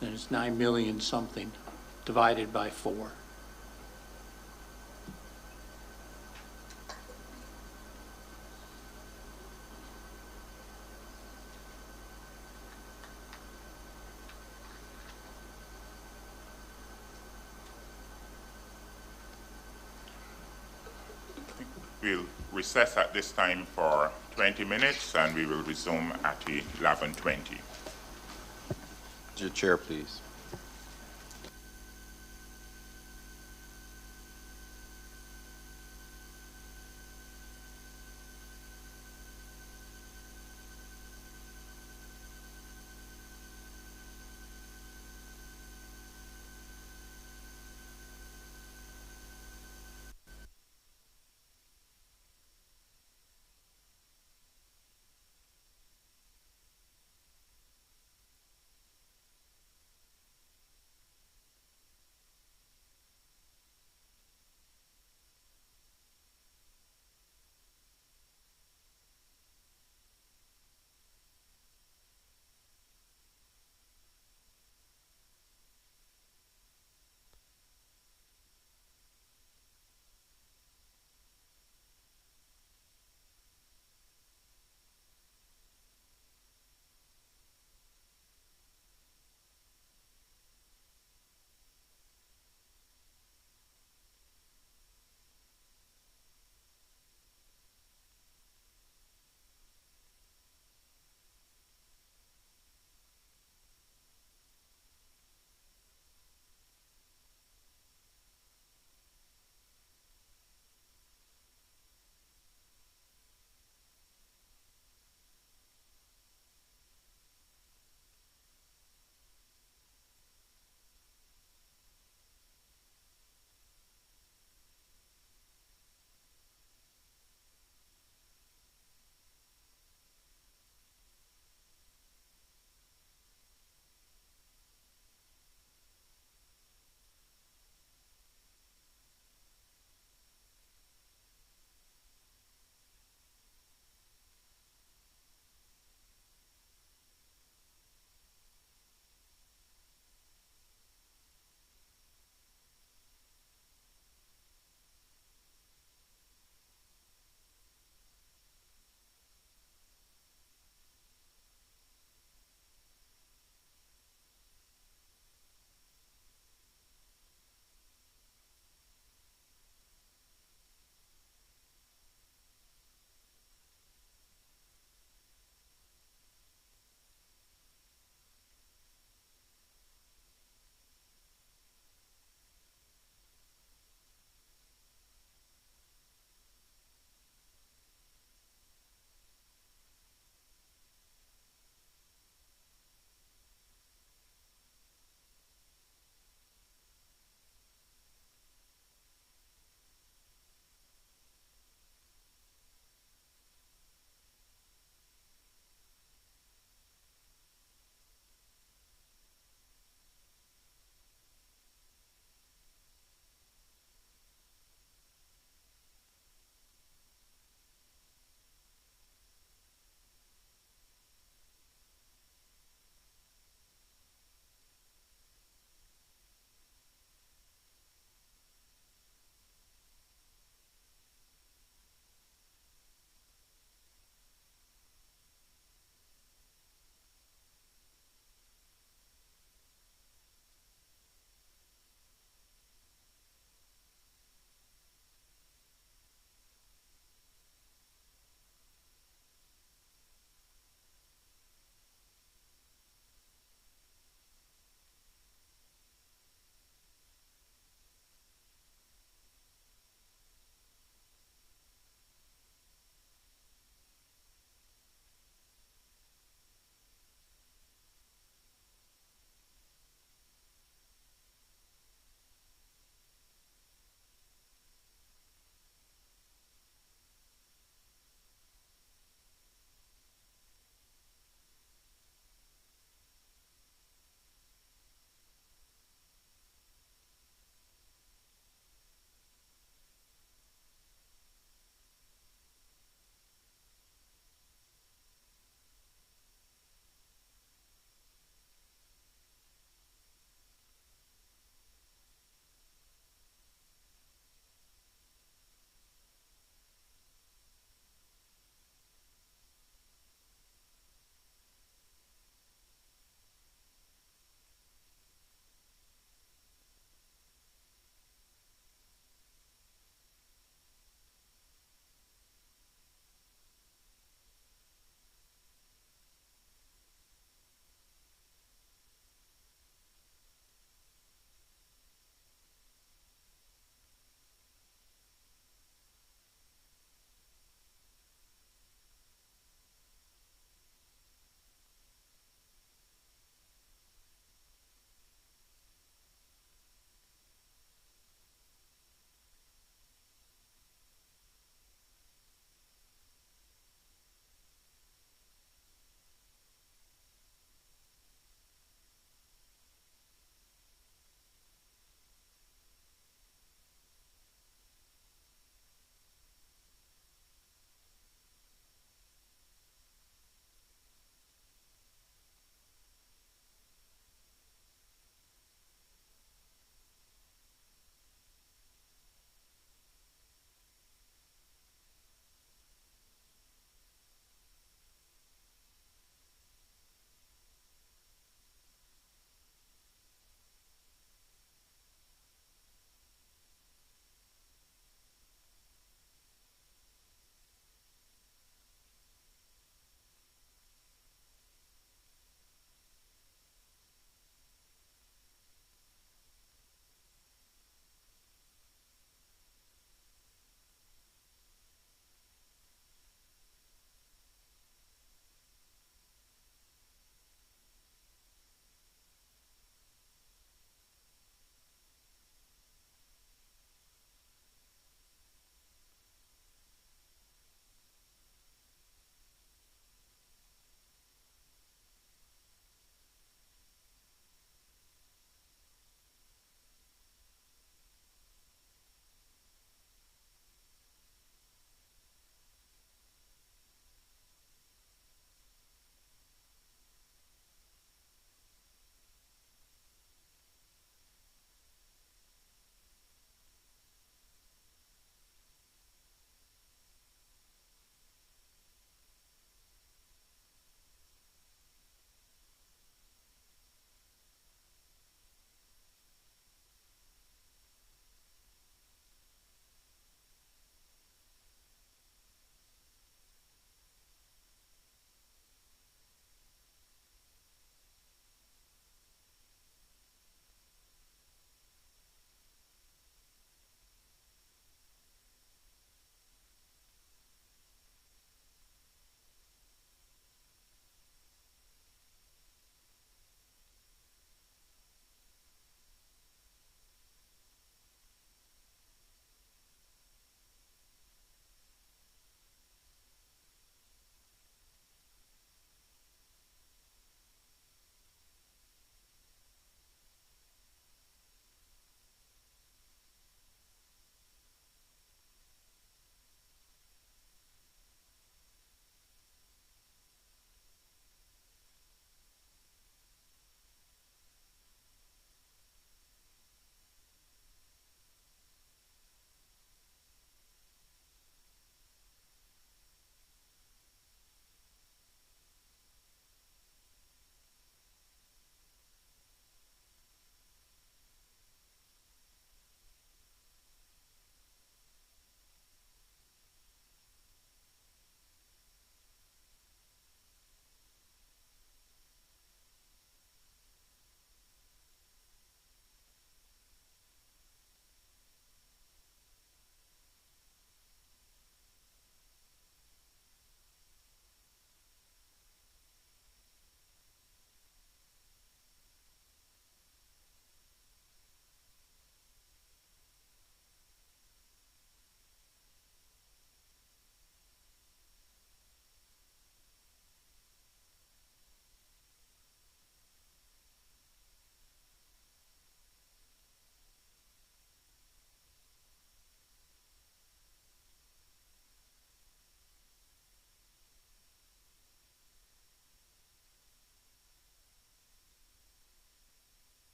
Speaker 3: and it's 9 million something, divided by 4.
Speaker 1: We'll recess at this time for 20 minutes, and we will resume at 11:20.
Speaker 4: Your chair, please.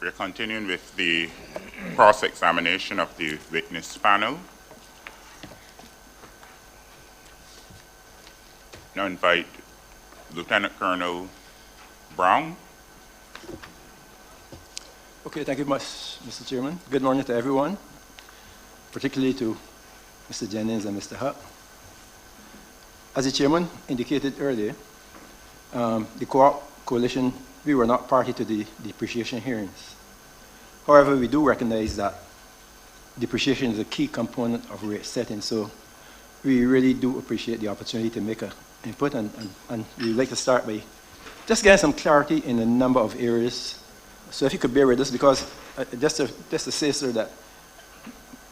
Speaker 1: We're continuing with the cross-examination of the witness panel. Now invite Lieutenant Colonel Brown.
Speaker 11: Okay, thank you much, Mr. Chairman. Good morning to everyone, particularly to Mr. Jennings and Mr. Hutt. As the chairman indicated earlier, the coalition, we were not party to the depreciation hearings. However, we do recognize that depreciation is a key component of rate setting, so we really do appreciate the opportunity to make an input, and we'd like to start by just getting some clarity in a number of areas. So if you could bear with us, because just to say, sir, that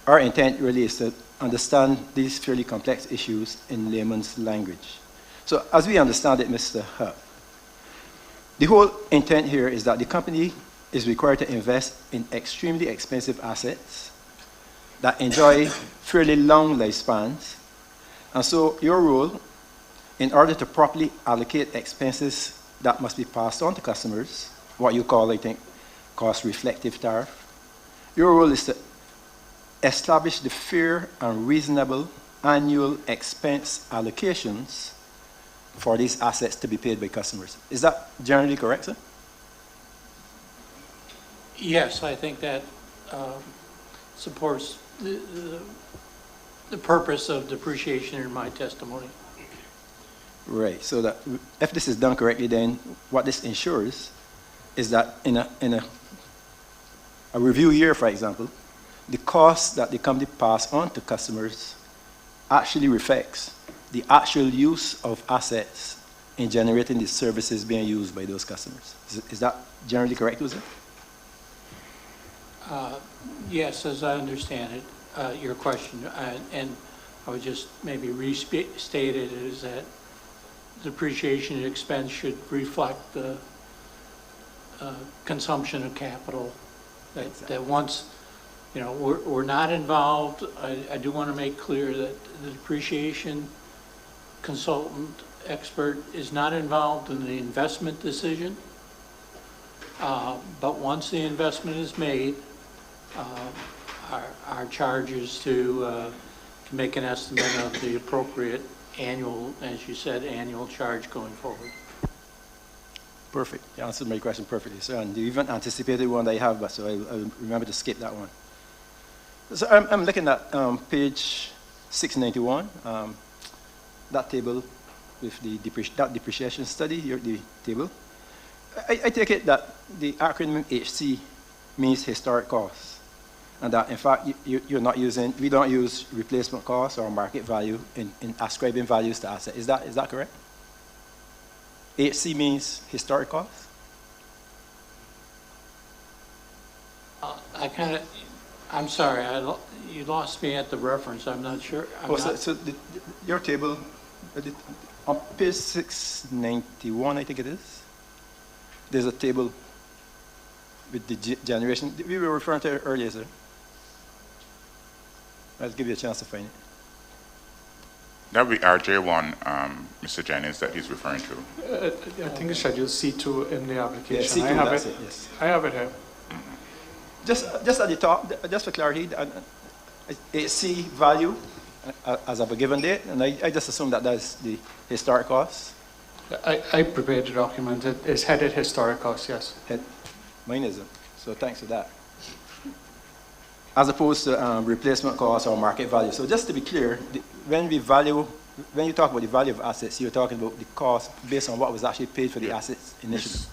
Speaker 11: our intent really is to understand these fairly complex issues in layman's language. So as we understand it, Mr. Hutt, the whole intent here is that the company is required to invest in extremely expensive assets that enjoy fairly long lifespans. And so your role, in order to properly allocate expenses that must be passed on to customers, what you call, I think, cost-reflective tariff, your role is to establish the fair and reasonable annual expense allocations for these assets to be paid by customers. Is that generally correct, sir?
Speaker 3: Yes, I think that supports the purpose of depreciation in my testimony.
Speaker 11: Right, so that if this is done correctly, then what this ensures is that in a review year, for example, the cost that the company pass on to customers actually reflects the actual use of assets in generating the services being used by those customers. Is that generally correct, was it?
Speaker 3: Yes, as I understand it, your question, and I would just maybe restate it, is that depreciation expense should reflect the consumption of capital. That once, you know, we're not involved. I do want to make clear that the depreciation consultant expert is not involved in the investment decision. But once the investment is made, our charge is to make an estimate of the appropriate annual, as you said, annual charge going forward.
Speaker 11: Perfect. You answered my question perfectly, sir. And you even anticipated one that I have, but so I'll remember to skip that one. So I'm looking at page 691, that table with the depreciation study, the table. I take it that the acronym HC means historic costs, and that in fact we don't use replacement costs or market value in ascribing values to assets. Is that correct? HC means historic costs?
Speaker 3: I'm sorry, you lost me at the reference. I'm not sure.
Speaker 11: Your table, on page 691, I think it is, there's a table with the generation. We were referring to it earlier, sir. I'll give you a chance to find it.
Speaker 1: That would be RJ1, Mr. Jennings, that he's referring to.
Speaker 7: I think it's Schedule C2 in the application.
Speaker 11: Yeah, C2,
Speaker 7: I have
Speaker 11: that's
Speaker 7: it.
Speaker 11: Yes.
Speaker 7: I have it here.
Speaker 11: Just at the top, just for clarity, HC value as of a given date, and I just assume that that's the historic costs.
Speaker 7: I prepared the document. It is headed historic costs, yes.
Speaker 11: Mine isn't, so thanks for that. As opposed to replacement costs or market value. So just to be clear, when you talk about the value of assets, you're talking about the cost based on what was actually paid for the assets initially.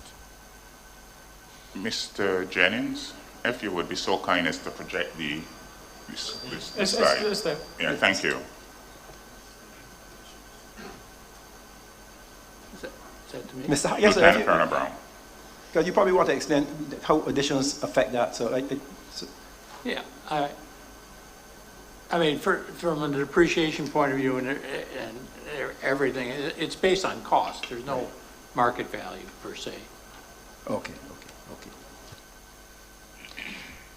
Speaker 1: Mr. Jennings, if you would be so kind as to project this slide.
Speaker 7: It's there.
Speaker 1: Yeah, thank you.
Speaker 3: Is that to me?
Speaker 11: Mr. Yes,
Speaker 1: Lieutenant Colonel Brown.
Speaker 11: Because you probably want to explain how additions affect that.
Speaker 3: Yeah, I mean, from a depreciation point of view and everything, it's based on cost. There's no market value per se.
Speaker 11: Okay.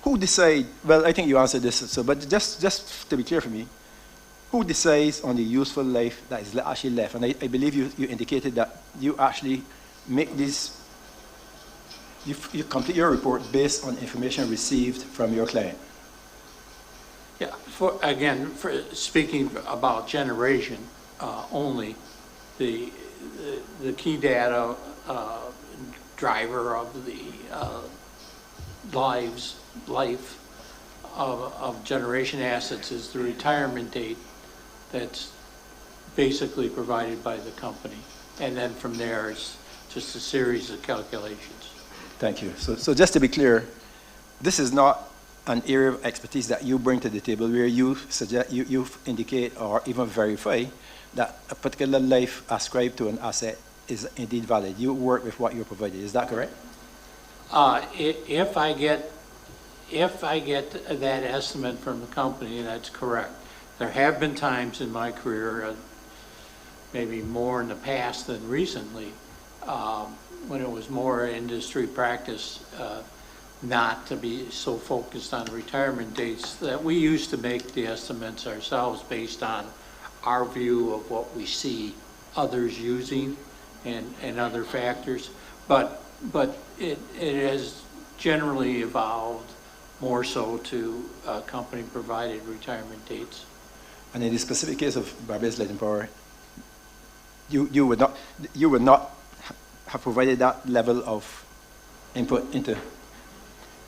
Speaker 11: Who decide? Well, I think you answered this. So, but just to be clear for me, who decides on the useful life that is actually left? And I believe you indicated that you actually make these you complete your report based on information received from your client.
Speaker 3: Yeah, for speaking about generation only, the key data driver of the life of generation assets is the retirement date that's basically provided by the company. And then from there, it's just a series of calculations.
Speaker 11: Thank you. So just to be clear, this is not an area of expertise that you bring to the table where you suggest, you indicate or even verify that a particular life ascribed to an asset is indeed valid. You work with what you're provided. Is that correct?
Speaker 3: If I get that estimate from the company, that's correct. There have been times in my career, maybe more in the past than recently, when it was more industry practice not to be so focused on retirement dates, that we used to make the estimates ourselves based on our view of what we see others using and other factors. But it has generally evolved more so to company-provided retirement dates.
Speaker 11: And in the specific case of Barbados Light and Power, you would not have provided that level of input into.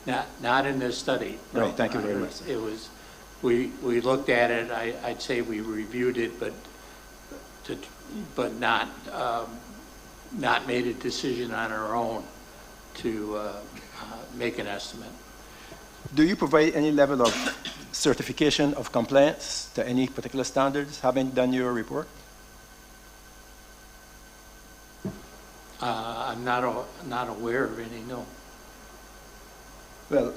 Speaker 3: Not in this study. No.
Speaker 11: Right. Thank you very much.
Speaker 3: It was we looked at it. I'd say we reviewed it, but not made a decision on our own to make an estimate.
Speaker 11: Do you provide any level of certification of compliance to any particular standards, having done your report?
Speaker 3: I'm not aware of any, no.
Speaker 11: Well,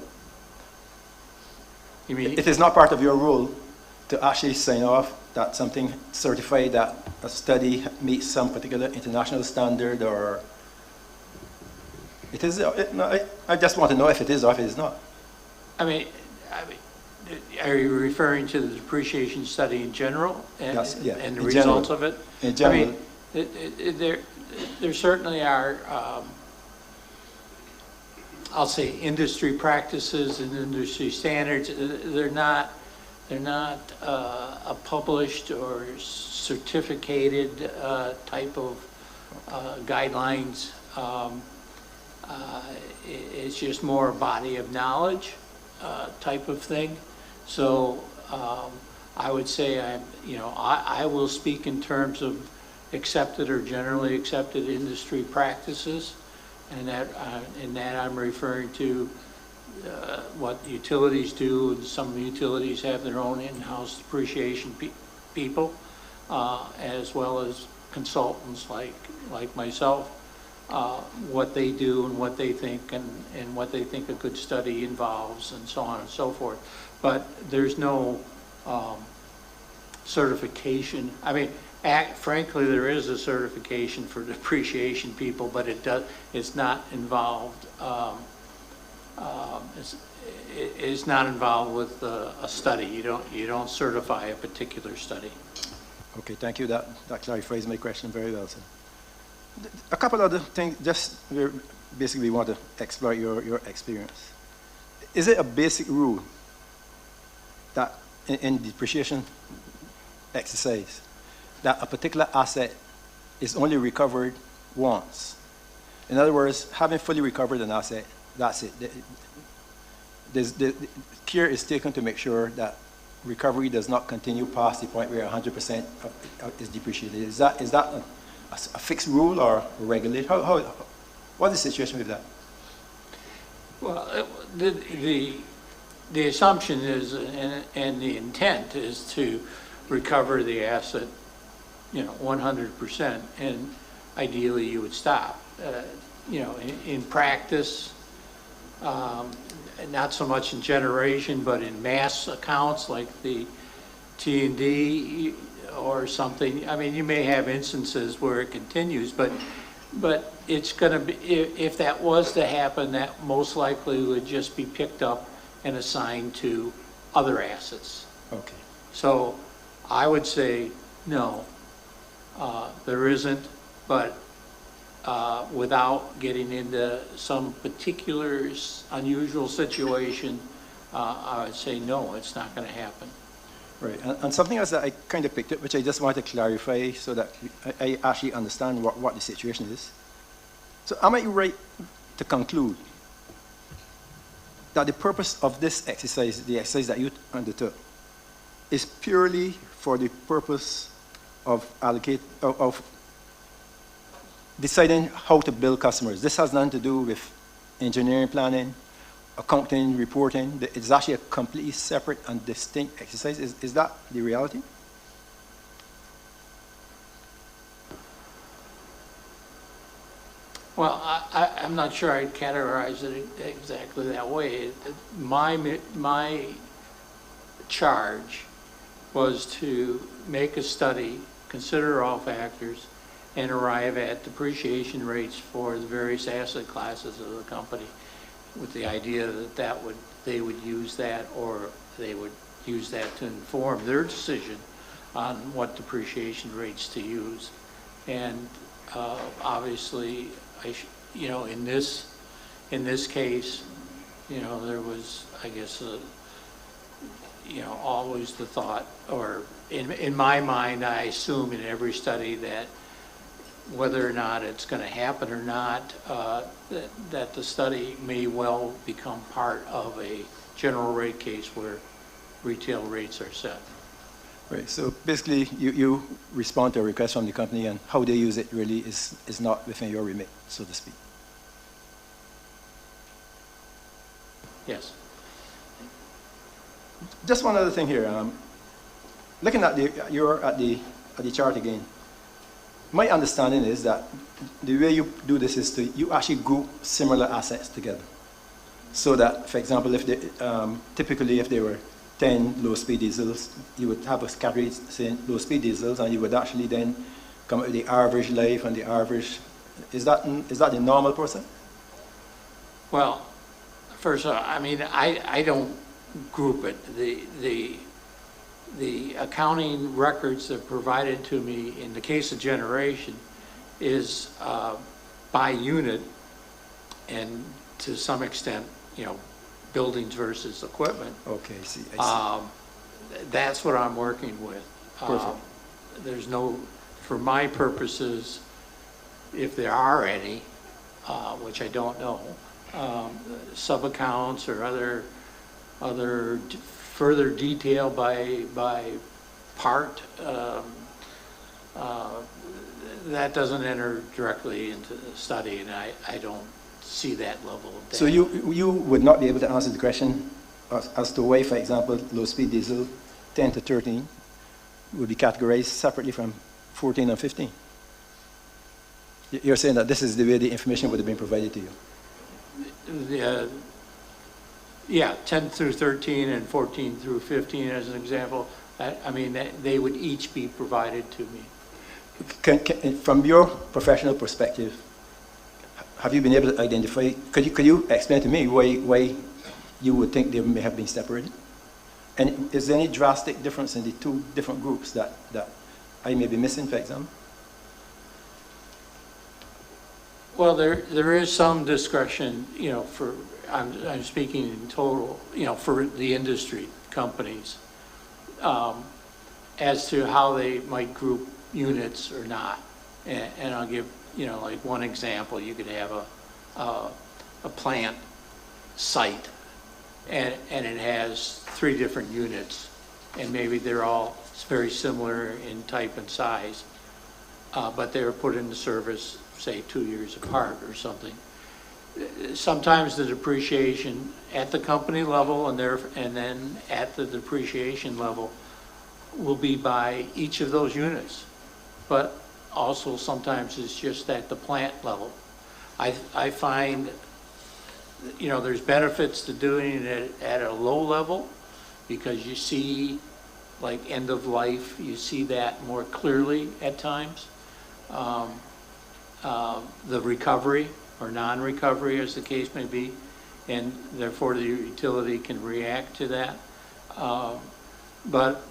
Speaker 3: you mean
Speaker 11: it is not part of your role to actually sign off that something certified that a study meets some particular international standard, or it is. I just want to know if it is or if it is not.
Speaker 3: I mean, are you referring to the depreciation study in general and,
Speaker 11: yes, yeah,
Speaker 3: and the results of it?
Speaker 11: In general.
Speaker 3: I mean, there certainly are, I'll say, industry practices and industry standards. They're not a published or certificated type of guidelines. It's just more a body of knowledge type of thing. So I would say I will speak in terms of accepted or generally accepted industry practices, and that I'm referring to what utilities do, and some utilities have their own in-house depreciation people, as well as consultants like myself, what they do and what they think and what they think a good study involves, and so on and so forth. But there's no certification. I mean, frankly, there is a certification for depreciation people, but it's not involved. It's not involved with a study. You don't certify a particular study.
Speaker 11: Okay, thank you. That clarifies my question very well, sir. A couple other things. Just basically, we want to explore your experience. Is it a basic rule that in depreciation exercise, that a particular asset is only recovered once? In other words, having fully recovered an asset, that's it. The care is taken to make sure that recovery does not continue past the point where 100% is depreciated. Is that a fixed rule or regulated? What is the situation with that?
Speaker 3: Well, the assumption is, and the intent is to recover the asset, 100%, and ideally you would stop. In practice, not so much in generation, but in mass accounts like the T&D or something. I mean, you may have instances where it continues, but it's going to be, if that was to happen, that most likely would just be picked up and assigned to other assets.
Speaker 11: Okay.
Speaker 3: So I would say no, there isn't, but without getting into some particular unusual situation, I would say no, it's not going to happen.
Speaker 11: Right, and something else that I kind of picked up, which I just want to clarify so that I actually understand what the situation is. So am I right to conclude that the purpose of this exercise, the exercise that you undertook, is purely for the purpose of deciding how to bill customers? This has nothing to do with engineering planning, accounting, reporting. It's actually a completely separate and distinct exercise. Is that the reality?
Speaker 3: Well, I'm not sure I'd categorize it exactly that way. My charge was to make a study, consider all factors, and arrive at depreciation rates for the various asset classes of the company, with the idea that they would use that, or they would use that to inform their decision on what depreciation rates to use. And obviously, in this case, there was, I guess, always the thought, or in my mind, I assume in every study that whether or not it's going to happen or not, that the study may well become part of a general rate case where retail rates are set.
Speaker 11: Right, so basically you respond to a request from the company, and how they use it really is not within your remit, so to speak.
Speaker 3: Yes.
Speaker 11: Just one other thing here. Looking at the chart again, my understanding is that the way you do this is you actually group similar assets together. So that, for example, if typically if there were 10 low-speed diesels, you would have a category saying low-speed diesels, and you would actually then come up with the average life and the average. Is that the normal process?
Speaker 3: Well, first of all, I don't group it. The accounting records that are provided to me in the case of generation is by unit, and to some extent, buildings versus equipment.
Speaker 11: Okay, I see.
Speaker 3: That's what I'm working with.
Speaker 11: Perfect.
Speaker 3: There's no, for my purposes, if there are any, which I don't know, sub-accounts or other further detail by part, that doesn't enter directly into the study, and I don't see that level of data.
Speaker 11: So you would not be able to answer the question as to why, for example, low-speed diesel 10 to 13 would be categorized separately from 14 and 15. You're saying that this is the way the information would have been provided to you?
Speaker 3: Yeah, 10 through 13 and 14 through 15 as an example. They would each be provided to me.
Speaker 11: From your professional perspective, have you been able to identify, could you explain to me why you would think they may have been separated? And is there any drastic difference in the two different groups that I may be missing, for example?
Speaker 3: Well, there is some discretion, I'm speaking in total, for the industry companies, as to how they might group units or not. And I'll give, like one example. You could have a plant site, and it has 3 different units, and maybe they're all very similar in type and size, but they were put into service, say, 2 years apart or something. Sometimes the depreciation at the company level and then at the depreciation level will be by each of those units, but also sometimes it's just at the plant level. I find, there's benefits to doing it at a low level, because you see, like end of life, you see that more clearly at times. The recovery or non-recovery, as the case may be, and therefore the utility can react to that. But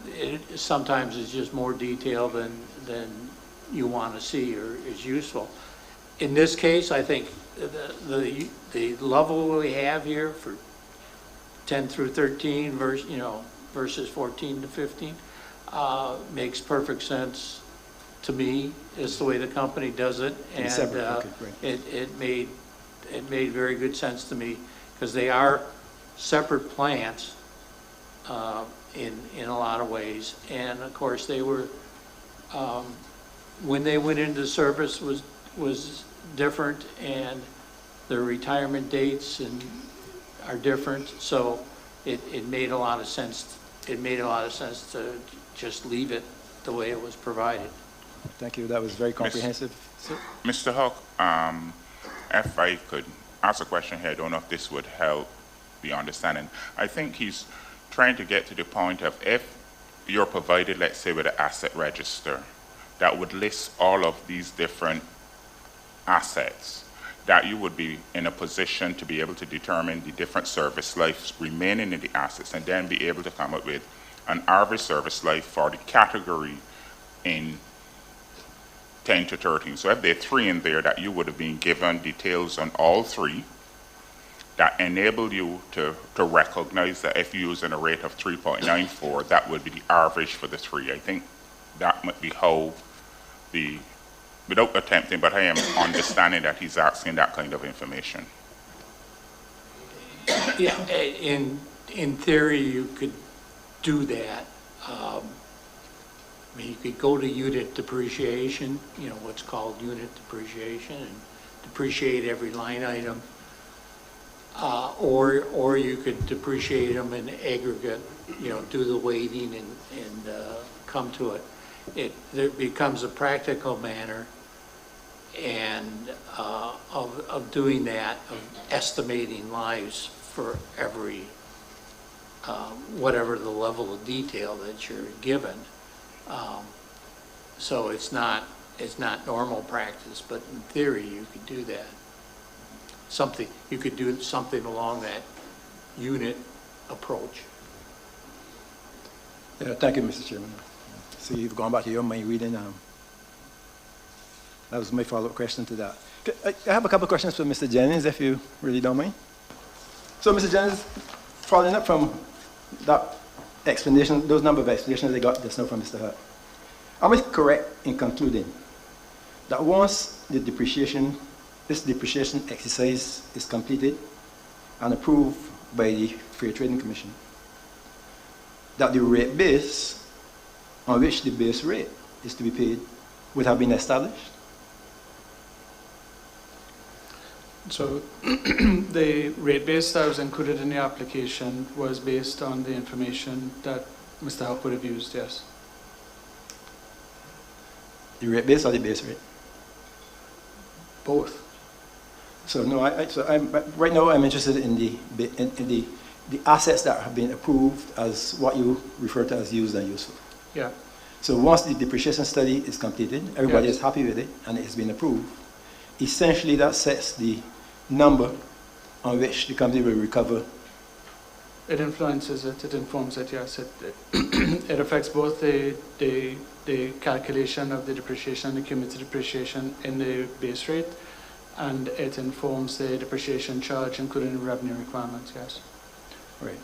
Speaker 3: it sometimes is just more detail than you want to see or is useful. in this case, I think the level we have here for 10 through 13 versus 14 to 15 makes perfect sense to me. It's the way the company does it, and it made very good sense to me, because they are separate plants in a lot of ways. And of course, they were when they went into service was different, and their retirement dates are different. So it made a lot of sense. It made a lot of sense to just leave it the way it was provided.
Speaker 11: Thank you. That was very comprehensive.
Speaker 1: Mr. Huck, if I could ask a question here, I don't know if this would help the understanding. I think he's trying to get to the point of, if you're provided, let's say, with an asset register that would list all of these different assets, that you would be in a position to be able to determine the different service lives remaining in the assets, and then be able to come up with an average service life for the category in 10 to 13. So if there are 3 in there, that you would have been given details on all 3 that enable you to recognize that if you're using a rate of 3.94, that would be the average for the 3. I think that might be how without attempting, but I am understanding that he's asking that kind of information.
Speaker 3: Yeah, in theory, you could do that. I mean, you could go to unit depreciation, what's called unit depreciation, and depreciate every line item. Or you could depreciate them in aggregate, do the weighting and come to it. It becomes a practical manner and of doing that, of estimating lives for every whatever the level of detail that you're given. So it's not normal practice, but in theory you could do that. You could do something along that unit approach.
Speaker 11: Yeah, thank you, Mr. Chairman. So you've gone back to your mind reading. That was my follow-up question to that. I have a couple of questions for Mr. Jennings, if you really don't mind. So, Mr. Jennings, following up from that explanation, those number of explanations I got just now from Mr. Hart, am I correct in concluding that once this depreciation exercise is completed and approved by the Fair Trading Commission, that the rate base on which the base rate is to be paid would have been established?
Speaker 7: So the rate base that was included in the application was based on the information that Mr. Huck would have used, yes.
Speaker 11: The rate base or the base rate?
Speaker 7: Both.
Speaker 11: So no, right now I'm interested in the assets that have been approved as what you refer to as used and useful.
Speaker 7: Yeah.
Speaker 11: So once the depreciation study is completed, everybody is happy with it, and it's been approved. Essentially, that sets the number on which the company will recover.
Speaker 7: It influences it. It informs it. Yes. It affects both the calculation of the depreciation and the cumulative depreciation in the base rate, and it informs the depreciation charge, including the revenue requirements. Yes.
Speaker 11: Right.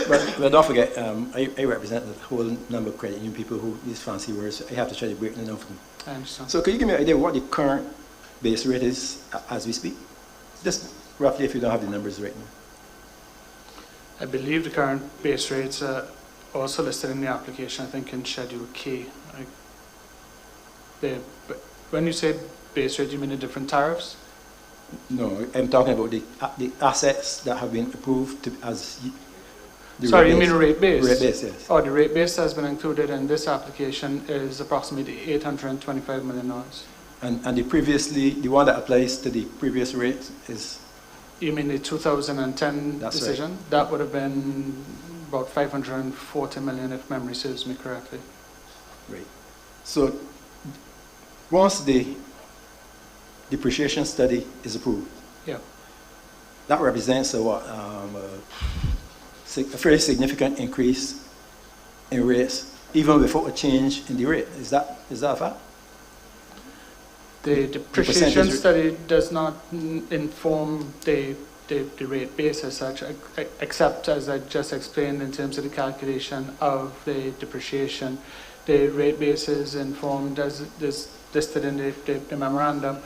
Speaker 11: But don't forget, I represent the whole number of credit union people who use fancy words. I have to try to break them down for them.
Speaker 7: I understand.
Speaker 11: So could you give me an idea of what the current base rate is as we speak? Just roughly, if you don't have the numbers right now.
Speaker 7: I believe the current base rates are also listed in the application, I think in Schedule K. When you say base rate, you mean the different tariffs?
Speaker 11: No, I'm talking about the assets that have been approved as the
Speaker 7: Sorry,
Speaker 11: rate
Speaker 7: you
Speaker 11: base.
Speaker 7: mean rate base?
Speaker 11: Rate base, yes.
Speaker 7: Oh, the rate base that has been included in this application is approximately $825 million.
Speaker 11: And the one that applies to the previous rate is?
Speaker 7: You mean the 2010
Speaker 11: That's
Speaker 7: decision?
Speaker 11: Right.
Speaker 7: That would have been about $540 million, if memory serves me correctly.
Speaker 11: Right. So once the depreciation study is approved,
Speaker 7: yeah,
Speaker 11: that represents a fairly significant increase in rates, even without a change in the rate. Is that a fact?
Speaker 7: The depreciation
Speaker 11: percentage-
Speaker 7: study does not inform the rate base as such, except as I just explained in terms of the calculation of the depreciation. The rate base is informed as is listed in the memorandum.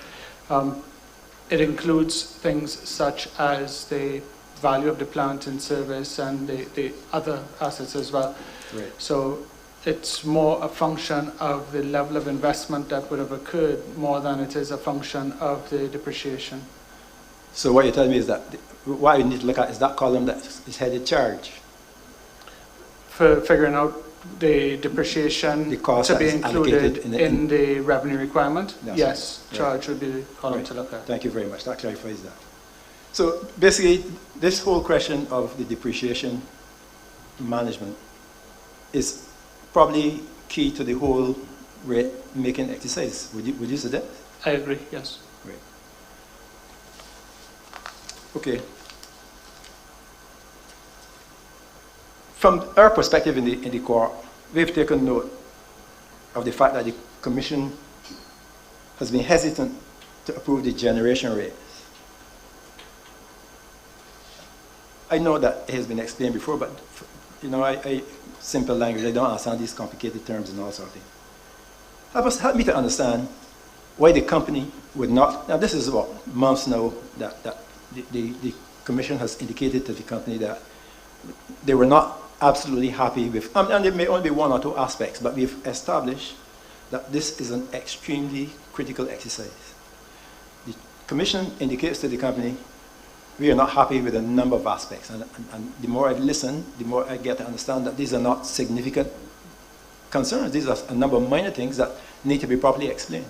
Speaker 7: It includes things such as the value of the plant in service and the other assets as well.
Speaker 11: Right.
Speaker 7: So it's more a function of the level of investment that would have occurred more than it is a function of the depreciation.
Speaker 11: So what you're telling me is that what you need to look at is that column that is headed charge.
Speaker 7: For figuring out the depreciation
Speaker 11: The cost
Speaker 7: to be
Speaker 11: that is
Speaker 7: included
Speaker 11: allocated
Speaker 7: in the revenue requirement,
Speaker 11: That's
Speaker 7: yes,
Speaker 11: right.
Speaker 7: charge would be the column
Speaker 11: Right.
Speaker 7: to look at.
Speaker 11: Thank you very much. That clarifies that. So basically, this whole question of the depreciation management is probably key to the whole rate making exercise. Would you suggest?
Speaker 7: I agree, yes.
Speaker 11: Great. Okay. From our perspective in the court, we've taken note of the fact that the Commission has been hesitant to approve the generation rates. I know that it has been explained before, but you know, I simple language, I don't understand these complicated terms and all sorts of things. Help me to understand why the company would not, now this is about months now that the Commission has indicated to the company that they were not absolutely happy with, and there may only be one or two aspects, but we've established that this is an extremely critical exercise. The Commission indicates to the company, we are not happy with a number of aspects, and the more I listen, the more I get to understand that these are not significant concerns. These are a number of minor things that need to be properly explained.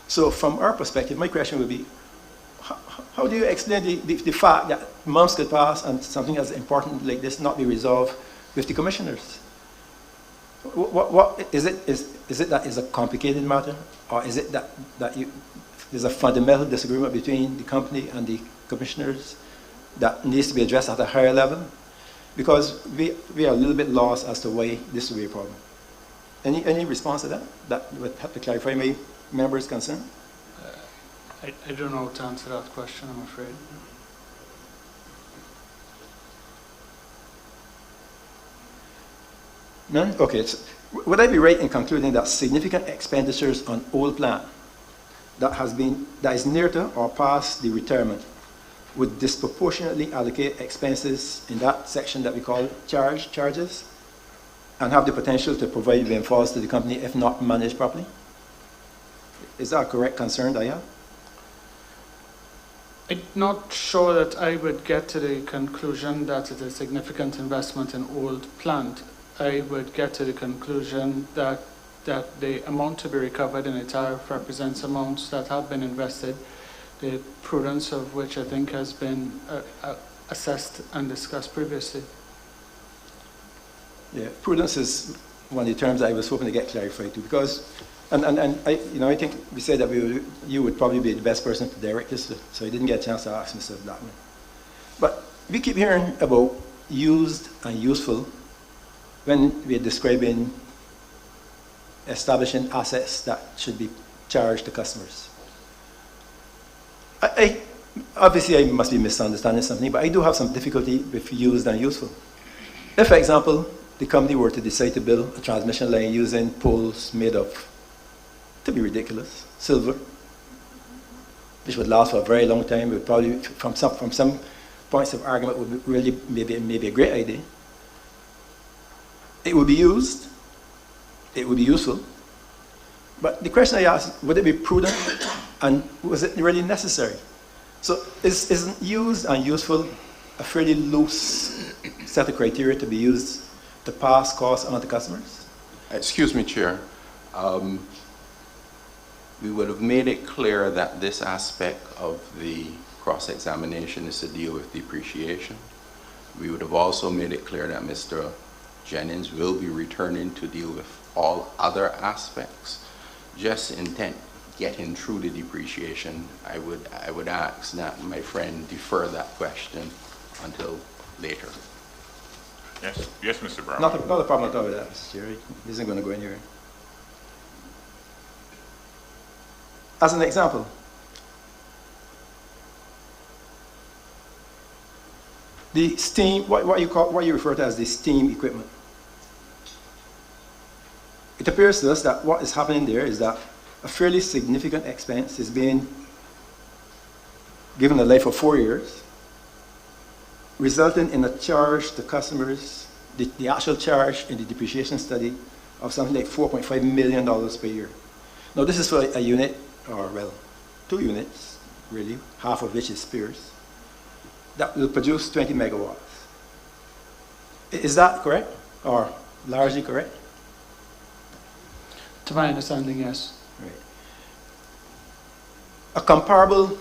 Speaker 11: So from our perspective, my question would be, how do you explain the fact that months could pass and something as important like this not be resolved with the commissioners? What is it? Is it that it's a complicated matter, or is it that there's a fundamental disagreement between the company and the commissioners that needs to be addressed at a higher level? Because we are a little bit lost as to why this will be a problem. Any response to that? That would have to clarify my members' concern?
Speaker 7: I don't know how to answer that question, I'm afraid.
Speaker 11: None? Okay. So would I be right in concluding that significant expenditures on old plant that is near to or past the retirement would disproportionately allocate expenses in that section that we call charges and have the potential to provide windfalls to the company if not managed properly? Is that a correct concern that I have?
Speaker 7: I'm not sure that I would get to the conclusion that it's a significant investment in old plant. I would get to the conclusion that the amount to be recovered in a tariff represents amounts that have been invested, the prudence of which I think has been assessed and discussed previously.
Speaker 11: Yeah, prudence is one of the terms I was hoping to get clarified to, because, and I think we said that you would probably be the best person to direct this, so I didn't get a chance to ask Mr. Blackman. But we keep hearing about used and useful when we're describing establishing assets that should be charged to customers. Obviously I must be misunderstanding something, but I do have some difficulty with used and useful. If, for example, the company were to decide to build a transmission line using poles made of, to be ridiculous, silver, which would last for a very long time, would probably, from some points of argument, would be really maybe a great idea. It would be used, it would be useful, but the question I asked, would it be prudent and was it really necessary? So isn't used and useful a fairly loose set of criteria to be used to pass costs on to customers?
Speaker 4: Excuse me, Chair. We would have made it clear that this aspect of the cross-examination is to deal with depreciation. We would have also made it clear that Mr. Jennings will be returning to deal with all other aspects. Just intent getting through the depreciation, I would ask that my friend defer that question until later.
Speaker 1: Yes, Mr. Brown.
Speaker 11: Not a problem at all with that, Mr. Chair. It isn't going to go anywhere. As an example, the steam, what you refer to as the steam equipment. It appears to us that what is happening there is that a fairly significant expense is being given a life of 4 years, resulting in a charge to customers, the actual charge in the depreciation study of something like $4.5 million per year. Now this is for a unit, or well, 2 units, really, half of which is spares, that will produce 20 megawatts. Is that correct, or largely correct?
Speaker 7: To my understanding, yes.
Speaker 11: Right. A comparable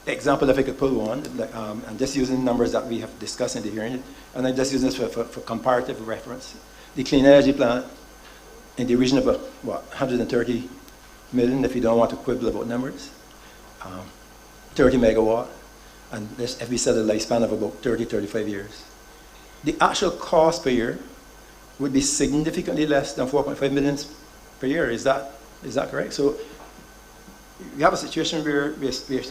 Speaker 11: example, if I could pull one, like, I'm just using numbers that we have discussed in the hearing, and I'm just using this for comparative reference. The clean energy plant in the region of, 130 million, if you don't want to quibble about numbers, 30 megawatt, and if we set a lifespan of about 30, 35 years. The actual cost per year would be significantly less than 4.5 million per year. Is that correct? So we have a situation where we're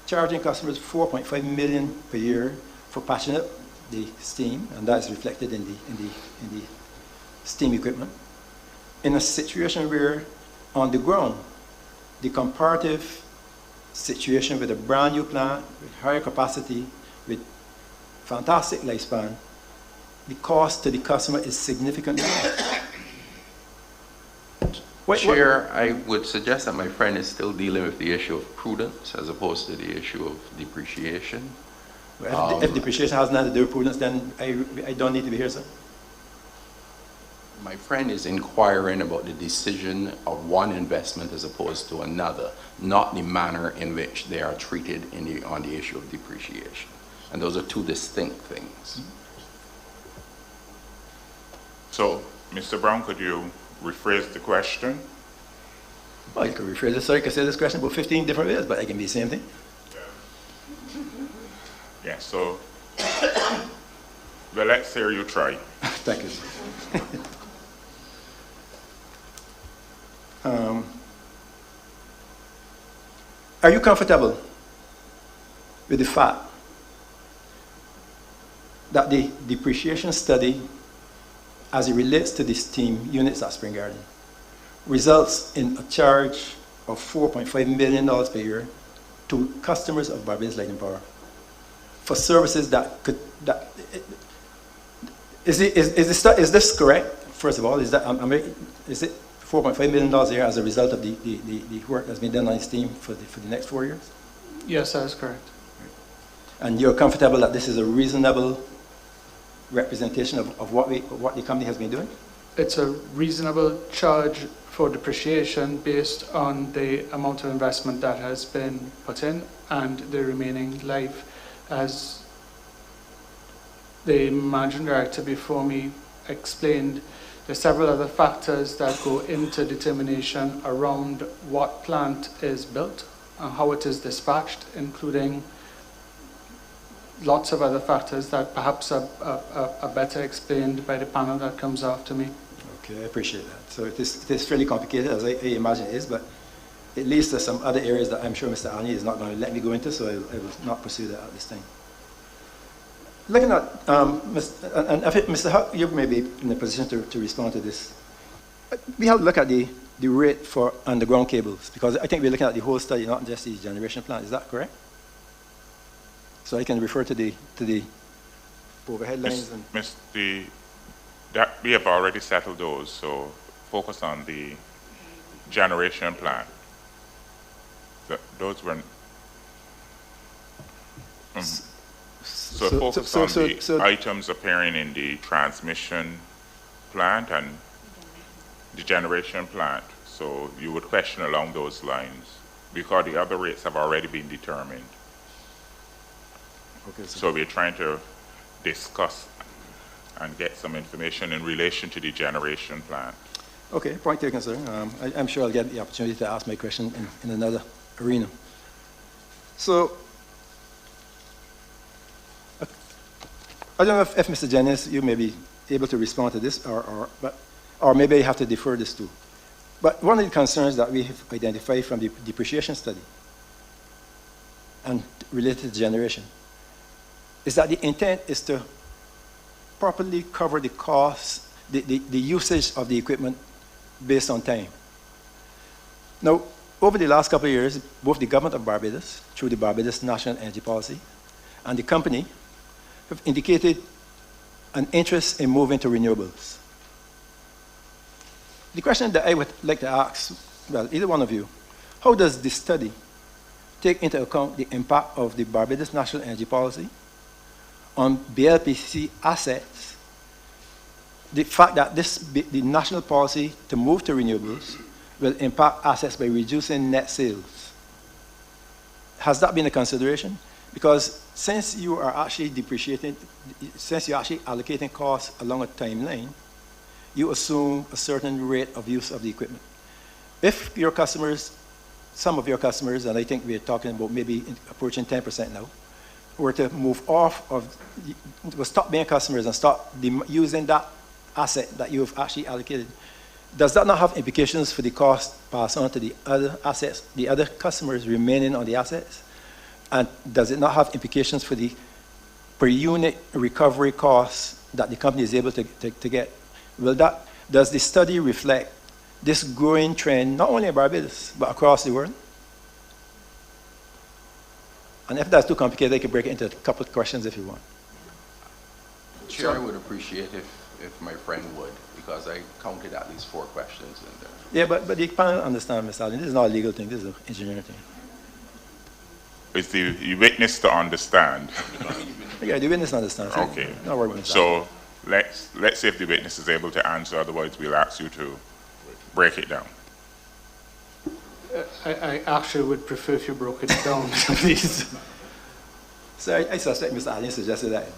Speaker 11: charging customers 4.5 million per year for patching up the steam, and that is reflected in the steam equipment. In a situation where, on the ground, the comparative situation with a brand new plant, with higher capacity, with fantastic lifespan, the cost to the customer is significantly less.
Speaker 4: Chair, I would suggest that my friend is still dealing with the issue of prudence as opposed to the issue of depreciation.
Speaker 11: Well, if depreciation has nothing to do with prudence, then I don't need to be here, sir.
Speaker 4: My friend is inquiring about the decision of one investment as opposed to another, not the manner in which they are treated on the issue of depreciation. And those are two distinct things.
Speaker 1: So, Mr. Brown, could you rephrase the question?
Speaker 11: Well, you could rephrase it. Sorry, I could say this question about 15 different ways, but it can be the same thing.
Speaker 1: Yeah, so, well, let's hear you try.
Speaker 11: Thank you. Are you comfortable with the fact that the depreciation study, as it relates to the steam units at Spring Garden, results in a charge of $4.5 million per year to customers of Barbados Light and Power for services is this correct? First of all, is it $4.5 million a year as a result of the work that's been done on steam for the next 4 years?
Speaker 7: Yes, that is correct.
Speaker 11: And you're comfortable that this is a reasonable representation of what the company has been doing?
Speaker 7: It's a reasonable charge for depreciation based on the amount of investment that has been put in and the remaining life. As the managing director before me explained, there are several other factors that go into determination around what plant is built and how it is dispatched, including lots of other factors that perhaps are better explained by the panel that comes after me.
Speaker 11: Okay, I appreciate that. So it is fairly complicated, as I imagine it is, but it leads to some other areas that I'm sure Mr. Alney is not going to let me go into, so I will not pursue that at this time. Looking at, and I think Mr. Huck, you may be in a position to respond to this. We have to look at the rate for underground cables, because I think we're looking at the whole study, not just the generation plant. Is that correct? So I can refer to the overhead lines.
Speaker 1: That we have already settled those, so focus on the generation plant. Those were. So focus on the items appearing in the transmission plant and the generation plant. So you would question along those lines, because the other rates have already been determined. Okay, so we're trying to discuss and get some information in relation to the generation plant.
Speaker 11: Okay, point taken, sir. I'm sure I'll get the opportunity to ask my question in another arena. So, I don't know if Mr. Jennings, you may be able to respond to this, or maybe I have to defer this to. But one of the concerns that we have identified from the depreciation study and related to generation is that the intent is to properly cover the costs, the usage of the equipment based on time. Now, over the last couple of years, both the government of Barbados, through the Barbados National Energy Policy, and the company have indicated an interest in moving to renewables. The question that I would like to ask, well, either one of you, how does this study take into account the impact of the Barbados National Energy Policy on BLPC assets, the fact that the national policy to move to renewables will impact assets by reducing net sales? Has that been a consideration? Because since you are actually depreciating, since you're actually allocating costs along a timeline, you assume a certain rate of use of the equipment. If your customers, some of your customers, and I think we're talking about maybe approaching 10% now, were to move off of, will stop being customers and start using that asset that you've actually allocated, does that not have implications for the cost passed on to the other assets, the other customers remaining on the assets? And does it not have implications for the per unit recovery costs that the company is able to get? Does the study reflect this growing trend, not only in Barbados, but across the world? And if that's too complicated, I can break it into a couple of questions if you want.
Speaker 4: Chair, I would appreciate if my friend would, because I counted at least 4 questions in there.
Speaker 11: Yeah, but the panel understand, Mr. Allen, this is not a legal thing, this is an engineering thing.
Speaker 1: It's the witness to understand.
Speaker 11: Yeah, the witness understands.
Speaker 1: Okay.
Speaker 11: Not worry about that.
Speaker 1: So let's see if the witness is able to answer, otherwise we'll ask you to break it down.
Speaker 7: I actually would prefer if you broke it down, please.
Speaker 11: So I suspect Mr. Allen suggested that.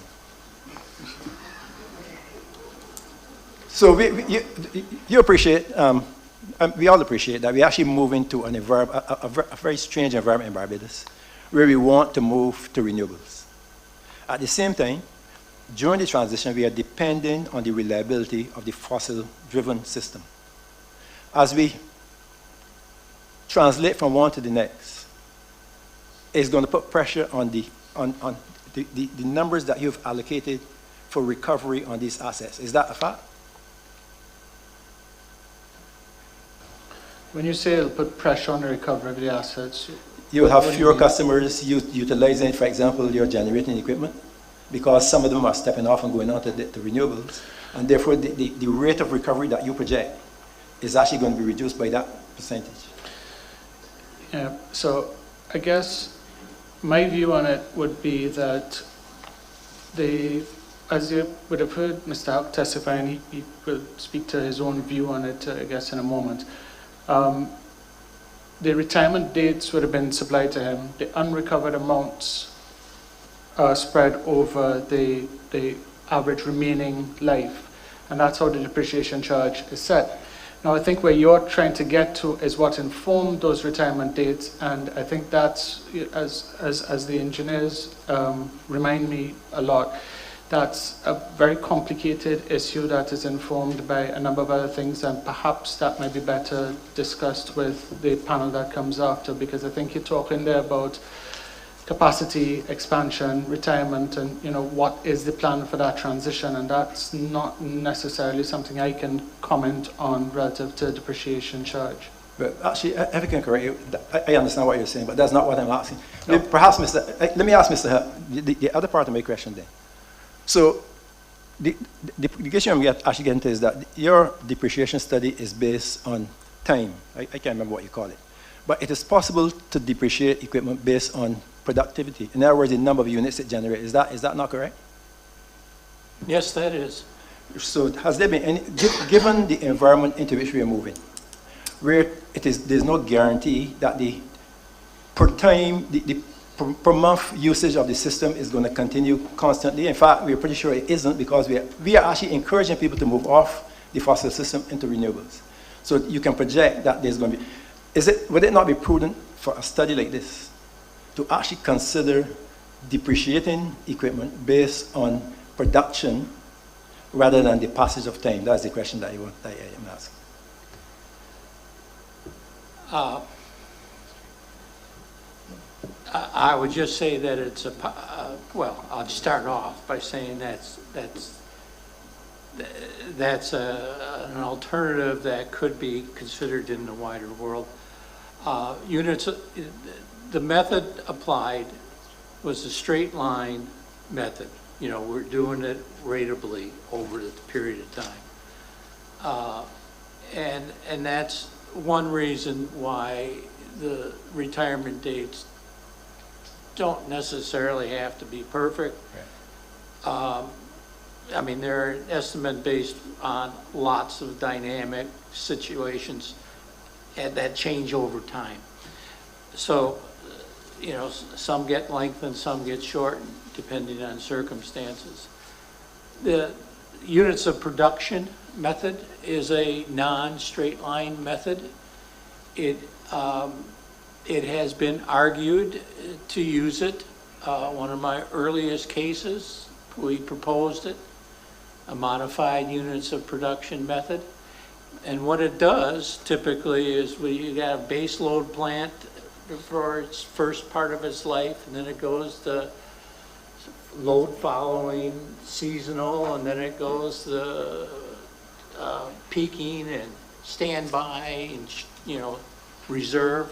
Speaker 11: So you appreciate, we all appreciate that we actually move into a very strange environment in Barbados, where we want to move to renewables. At the same time, during the transition, we are depending on the reliability of the fossil-driven system. As we translate from one to the next, it's going to put pressure on the numbers that you've allocated for recovery on these assets. Is that a fact?
Speaker 7: When you say it'll put pressure on the recovery of the assets,
Speaker 11: you will have fewer customers utilizing, for example, your generating equipment, because some of them are stepping off and going on to renewables, and therefore the rate of recovery that you project is actually going to be reduced by that percentage.
Speaker 7: Yeah, so I guess my view on it would be that as you would have heard Mr. Huck testify, and he will speak to his own view on it, I guess, in a moment. The retirement dates would have been supplied to him. The unrecovered amounts are spread over the average remaining life, and that's how the depreciation charge is set. Now, I think where you're trying to get to is what informed those retirement dates, and I think that's, as the engineers remind me a lot, that's a very complicated issue that is informed by a number of other things, and perhaps that might be better discussed with the panel that comes after, because I think you're talking there about capacity expansion, retirement, and what is the plan for that transition, and that's not necessarily something I can comment on relative to depreciation charge.
Speaker 11: But actually, if I can correct you, I understand what you're saying, but that's not what I'm asking. No. Perhaps, let me ask Mr. Hutt the other part of my question then. So the question I'm actually getting to is that your depreciation study is based on time. I can't remember what you call it. But it is possible to depreciate equipment based on productivity. In other words, the number of units it generates. Is that not correct?
Speaker 3: Yes, that is.
Speaker 11: So has there been any, given the environment into which we are moving, where there's no guarantee that the per time, the per month usage of the system is going to continue constantly. In fact, we're pretty sure it isn't, because we are actually encouraging people to move off the fossil system into renewables. So you can project that there's going to be, would it not be prudent for a study like this to actually consider depreciating equipment based on production rather than the passage of time? That's the question that I'm asking.
Speaker 3: I would just say that it's well, I'll start off by saying that's an alternative that could be considered in the wider world. Units, the method applied was a straight line method. You know, we're doing it ratably over the period of time. And that's one reason why the retirement dates don't necessarily have to be perfect. Right. I mean, they're an estimate based on lots of dynamic situations and that change over time. So, you know, some get lengthened, some get shortened, depending on circumstances. The units of production method is a non-straight line method. It has been argued to use it. One of my earliest cases, we proposed it, a modified units of production method. And what it does typically is you got a base load plant for its first part of its life, and then it goes to load following seasonal, and then it goes to peaking and standby and, you know, reserve.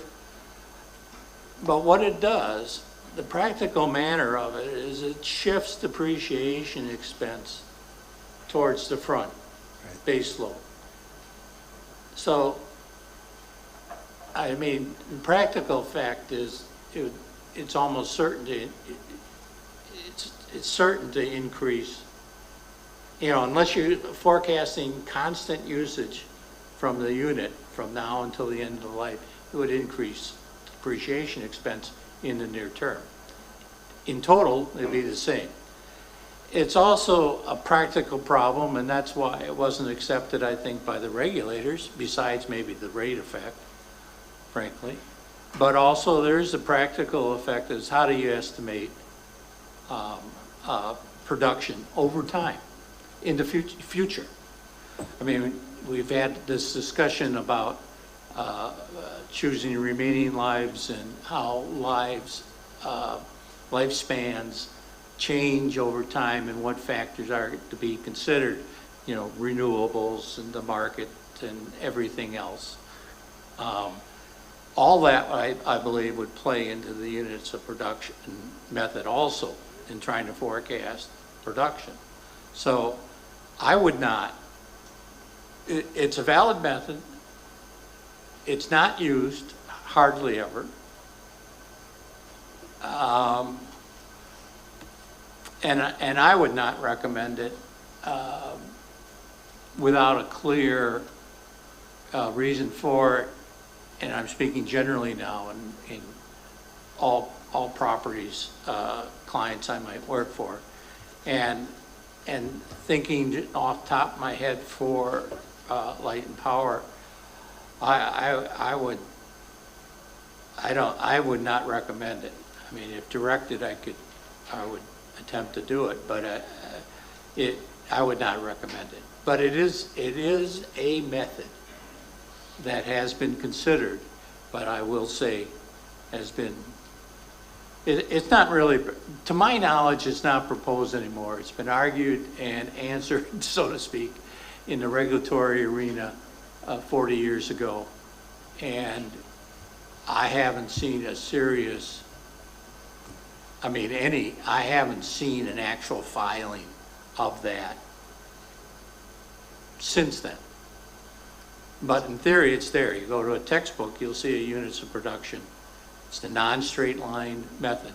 Speaker 3: But what it does, the practical manner of it is it shifts depreciation expense towards the front, right, base load. So, I mean, the practical fact is it's almost certain to, it's certain to increase, you know, unless you're forecasting constant usage from the unit from now until the end of the life, it would increase depreciation expense in the near term. In total, it'd be the same. It's also a practical problem, and that's why it wasn't accepted, I think, by the regulators, besides maybe the rate effect, frankly. But also there's a practical effect is how do you estimate production over time in the future. I mean, we've had this discussion about choosing remaining lives and how lifespans change over time and what factors are to be considered, you know, renewables and the market and everything else. All that, I believe, would play into the units of production method also in trying to forecast production. So I would not, it's a valid method. It's not used hardly ever. And I would not recommend it without a clear reason for it. And I'm speaking generally now in all properties, clients I might work for. And thinking off the top of my head for light and power, I would not recommend it. I mean, if directed, I would attempt to do it, but I would not recommend it. But it is a method that has been considered, but I will say has been, it's not really, to my knowledge, it's not proposed anymore. It's been argued and answered, so to speak, in the regulatory arena 40 years ago. And I haven't seen a serious, I haven't seen an actual filing of that since then. But in theory, it's there. You go to a textbook, you'll see a units of production. It's the non-straight line method,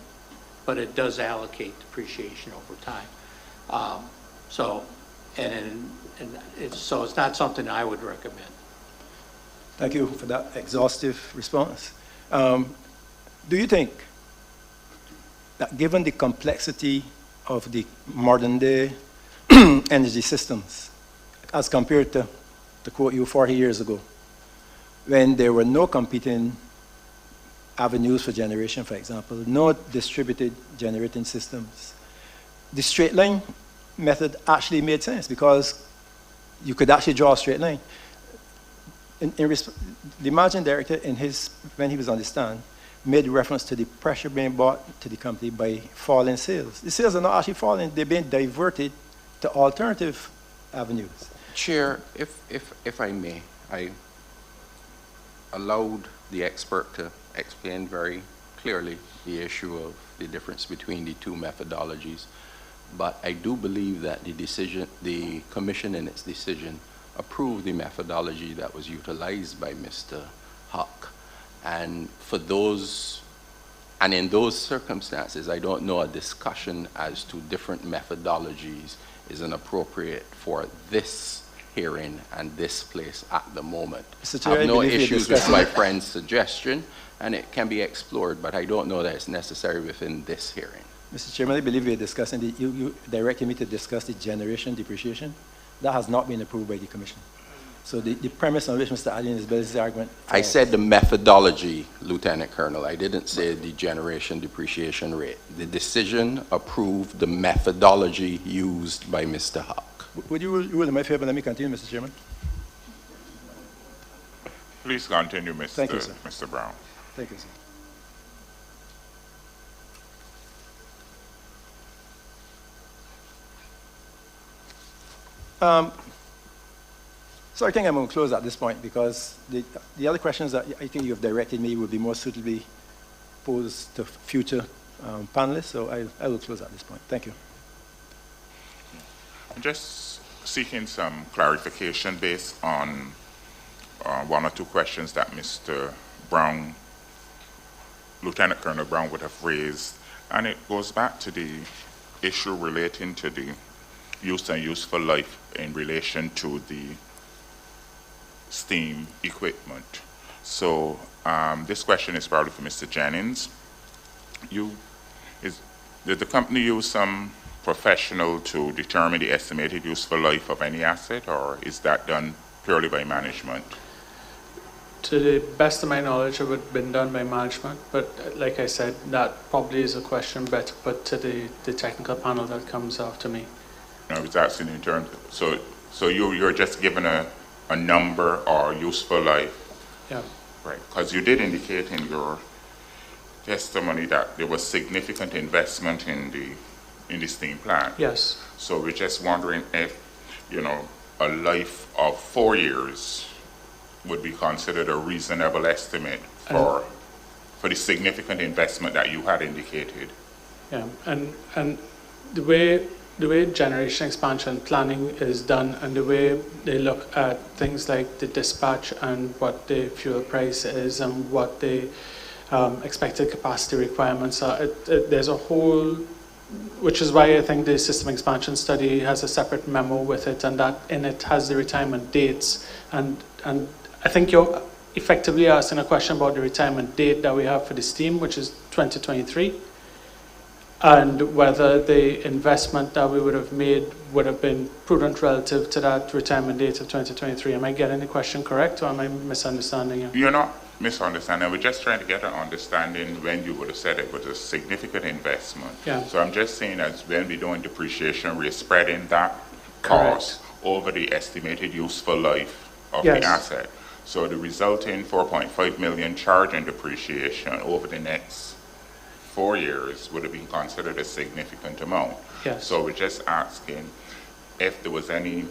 Speaker 3: but it does allocate depreciation over time. So it's not something I would recommend.
Speaker 11: Thank you for that exhaustive response. Do you think that given the complexity of the modern day energy systems as compared to quote you 40 years ago, when there were no competing avenues for generation, for example, no distributed generating systems, the straight line method actually made sense because you could actually draw a straight line. the managing director, when he was on the stand, made reference to the pressure being brought to the company by falling sales. The sales are not actually falling, they're being diverted to alternative avenues.
Speaker 4: Chair, if I may, I allowed the expert to explain very clearly the issue of the difference between the two methodologies, but I do believe that the commission in its decision approved the methodology that was utilized by Mr. Huck. And in those circumstances, I don't know a discussion as to different methodologies is inappropriate for this hearing and this place at the moment.
Speaker 11: Mr.
Speaker 4: I
Speaker 11: Chair,
Speaker 4: have no
Speaker 11: I believe
Speaker 4: issues with my friend's suggestion, and it can be explored, but I don't know that it's necessary within this hearing.
Speaker 11: Mr. Chairman, I believe we are discussing, you directed me to discuss the generation depreciation. That has not been approved by the commission. So the premise on which Mr. Allen is building his argument.
Speaker 4: I said the methodology, Lieutenant Colonel. I didn't say the generation depreciation rate. The decision approved the methodology used by Mr. Huck.
Speaker 11: Would you rule in my favor? Let me continue, Mr. Chairman.
Speaker 1: Please continue, Mr.
Speaker 11: Thank you, sir.
Speaker 1: Mr. Brown.
Speaker 11: Thank you, sir. So I think I'm going to close at this point because the other questions that I think you have directed me will be more suitably posed to future panelists, so I will close at this point. Thank you.
Speaker 1: I'm just seeking some clarification based on one or two questions that Mr. Brown, Lieutenant Colonel Brown would have raised, and it goes back to the issue relating to the use and useful life in relation to the steam equipment. So this question is probably for Mr. Jennings. Did the company use some professional to determine the estimated useful life of any asset, or is that done purely by management?
Speaker 7: To the best of my knowledge, it would have been done by management, but like I said, that probably is a question better put to the technical panel that comes after me.
Speaker 1: No, I was asking in terms of, so you're just given a number or useful life?
Speaker 7: Yeah.
Speaker 1: Right, because you did indicate in your testimony that there was significant investment in the steam plant.
Speaker 7: Yes.
Speaker 1: So we're just wondering if, a life of 4 years would be considered a reasonable estimate for the significant investment that you had indicated.
Speaker 7: Yeah, and the way generation expansion planning is done and the way they look at things like the dispatch and what the fuel price is and what the expected capacity requirements are, there's a whole, which is why I think the system expansion study has a separate memo with it, and that in it has the retirement dates, and I think you're effectively asking a question about the retirement date that we have for the steam, which is 2023, and whether the investment that we would have made would have been prudent relative to that retirement date of 2023. Am I getting the question correct, or am I misunderstanding you?
Speaker 1: You're not misunderstanding. We're just trying to get an understanding when you would have said it was a significant investment.
Speaker 7: Yeah.
Speaker 1: So I'm just saying as when we're doing depreciation, we're spreading that cost over the estimated useful life of the asset. So the resulting 4.5 million charge in depreciation over the next 4 years would have been considered a significant amount.
Speaker 7: Yes.
Speaker 1: So we're just asking if there was any,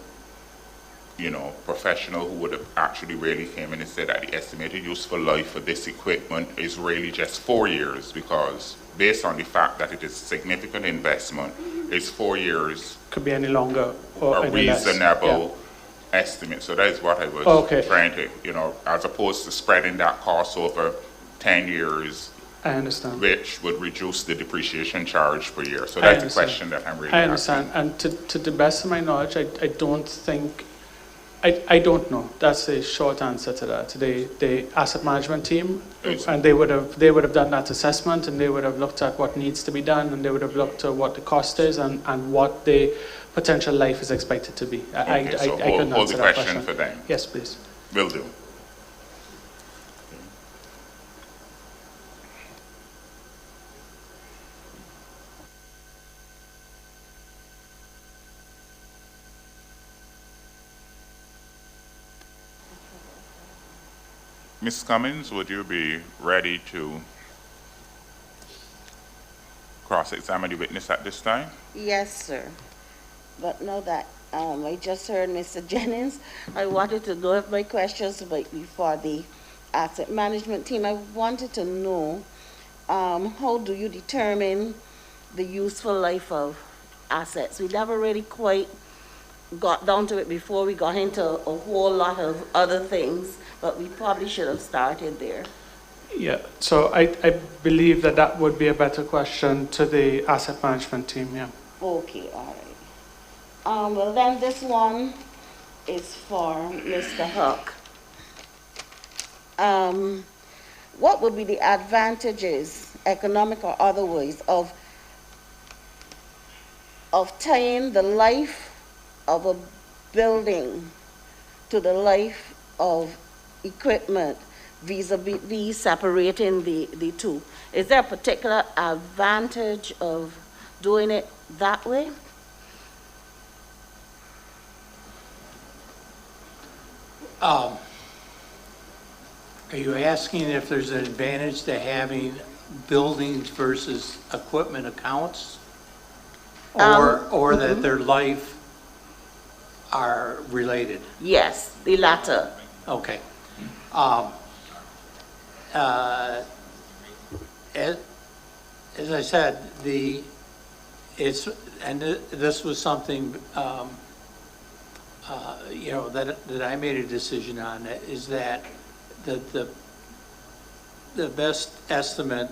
Speaker 1: professional who would have actually really came in and said that the estimated useful life for this equipment is really just 4 years, because based on the fact that it is significant investment, is 4 years
Speaker 7: could be any longer or
Speaker 1: a
Speaker 7: any less.
Speaker 1: reasonable estimate. So that is what I was trying to, as opposed to spreading that cost over 10 years,
Speaker 7: I understand.
Speaker 1: which would reduce the depreciation charge per year. So that's the question that I'm really
Speaker 7: I understand.
Speaker 1: asking.
Speaker 7: And to the best of my knowledge, I don't think, I don't know. That's a short answer to that. The asset management team, and they would have done that assessment, and they would have looked at what needs to be done, and they would have looked at what the cost is and what the potential life is expected to be. I couldn't
Speaker 1: hold
Speaker 7: answer
Speaker 1: the
Speaker 7: that
Speaker 1: question for them.
Speaker 7: Yes, please.
Speaker 1: Will do. Ms. Cummins, would you be ready to cross-examine the witness at this time?
Speaker 12: Yes, sir. But know that I just heard Mr. Jennings. I wanted to know if my questions might be for the asset management team. I wanted to know how do you determine the useful life of assets? We never really quite got down to it before we got into a whole lot of other things, but we probably should have started there.
Speaker 7: Yeah, so I believe that that would be a better question to the asset management team, yeah.
Speaker 12: Okay, all right. Well, then this one is for Mr. Huck. What would be the advantages, economic or otherwise, of tying the life of a building to the life of equipment vis-a-vis separating the two? Is there a particular advantage of doing it that way?
Speaker 3: Are you asking if there's an advantage to having buildings versus equipment accounts? Or that their life are related?
Speaker 12: Yes, the latter.
Speaker 3: Okay. As I said, this was something that I made a decision on, is that the best estimate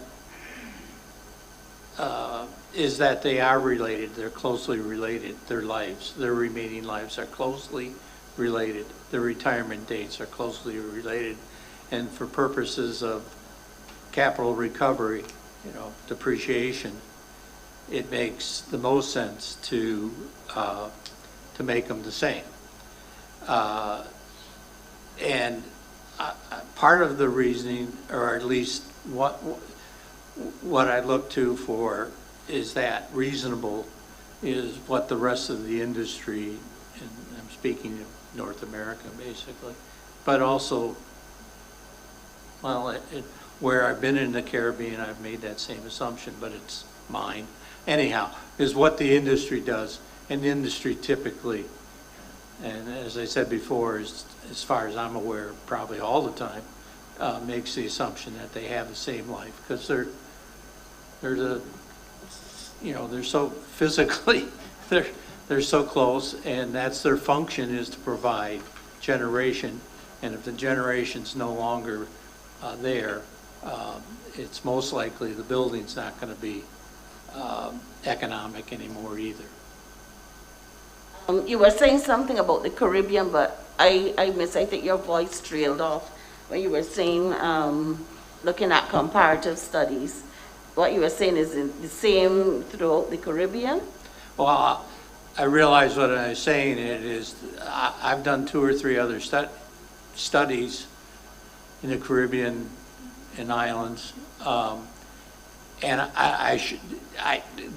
Speaker 3: is that they are related. They're closely related. Their lives, their remaining lives are closely related. Their retirement dates are closely related. And for purposes of capital recovery, depreciation, it makes the most sense to make them the same. And part of the reasoning, or at least what I look to for is that reasonable is what the rest of the industry, and I'm speaking of North America basically, but also, well, where I've been in the Caribbean, I've made that same assumption, but it's mine. Anyhow, is what the industry does. And the industry typically, and as I said before, as far as I'm aware, probably all the time, makes the assumption that they have the same life, because they're so physically, they're so close, and that's their function, is to provide generation. And if the generation's no longer there, it's most likely the building's not going to be economic anymore either.
Speaker 12: You were saying something about the Caribbean, but I think your voice trailed off when you were saying, looking at comparative studies. What you were saying is the same throughout the Caribbean?
Speaker 3: Well, I realize what I'm saying. It is, I've done 2 or 3 other studies in the Caribbean and islands, and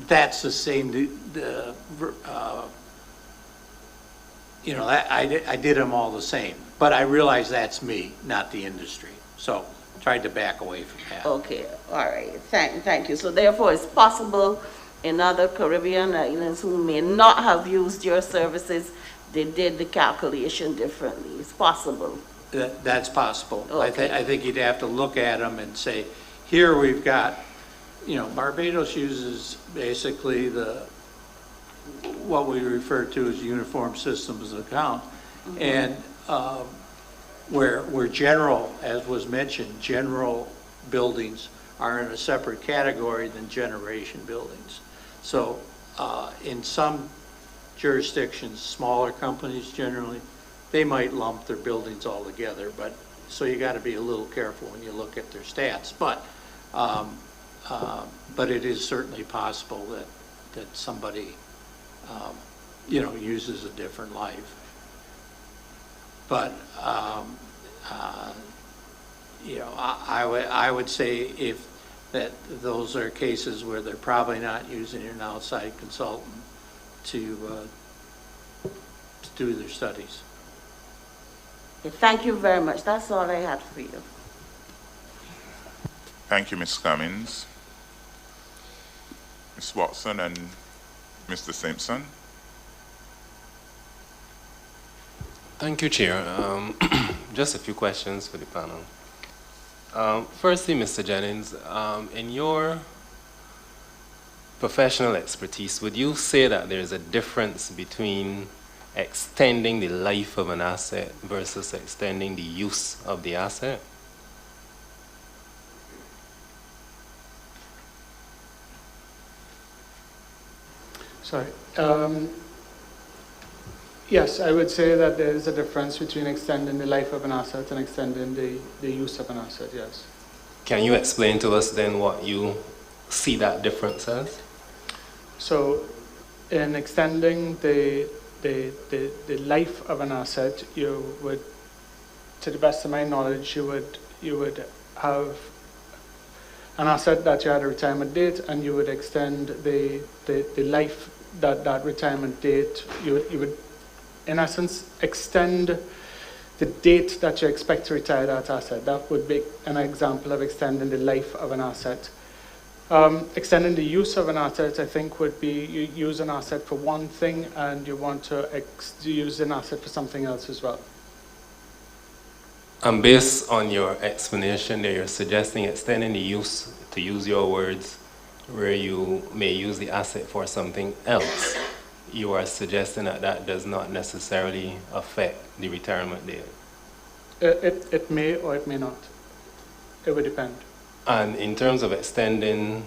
Speaker 3: that's the same. I did them all the same, but I realize that's me, not the industry. So tried to back away from that.
Speaker 12: Okay, all right, thank you. So therefore, it's possible in other Caribbean islands who may not have used your services, they did the calculation differently. It's possible.
Speaker 3: That's possible.
Speaker 12: Okay.
Speaker 3: I think you'd have to look at them and say, here we've got, Barbados uses basically what we refer to as uniform systems account, and where general, as was mentioned, general buildings are in a separate category than generation buildings. So in some jurisdictions, smaller companies generally, they might lump their buildings all together, but so you got to be a little careful when you look at their stats. But it is certainly possible that somebody uses a different life. But I would say that those are cases where they're probably not using an outside consultant to do their studies.
Speaker 12: Thank you very much. That's all I had for you.
Speaker 1: Thank you, Ms. Cummins. Ms. Watson and Mr. Simpson.
Speaker 13: Thank you, Chair. Just a few questions for the panel. Firstly, Mr. Jennings, in your professional expertise, would you say that there's a difference between extending the life of an asset versus extending the use of the asset?
Speaker 7: Sorry. Yes, I would say that there is a difference between extending the life of an asset and extending the use of an asset, yes.
Speaker 13: Can you explain to us then what you see that difference as?
Speaker 7: So in extending the life of an asset, you would, to the best of my knowledge, you would have an asset that you had a retirement date, and you would extend the life that retirement date. You would in essence extend the date that you expect to retire that asset. That would be an example of extending the life of an asset. Extending the use of an asset, I think, would be you use an asset for one thing and you want to use an asset for something else as well.
Speaker 13: And based on your explanation there, you're suggesting extending the use, to use your words, where you may use the asset for something else. You are suggesting that that does not necessarily affect the retirement date.
Speaker 7: It may or it may not. It would depend.
Speaker 13: And in terms of extending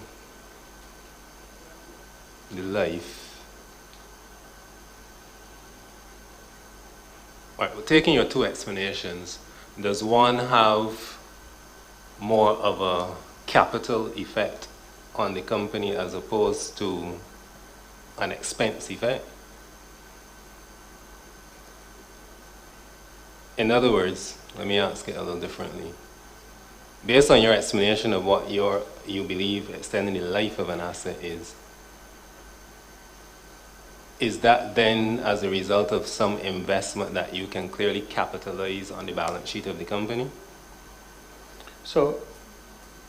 Speaker 13: the life, all right, well, taking your two explanations, does one have more of a capital effect on the company as opposed to an expense effect? In other words, let me ask it a little differently. Based on your explanation of what you believe extending the life of an asset is that then as a result of some investment that you can clearly capitalize on the balance sheet of the company?
Speaker 7: So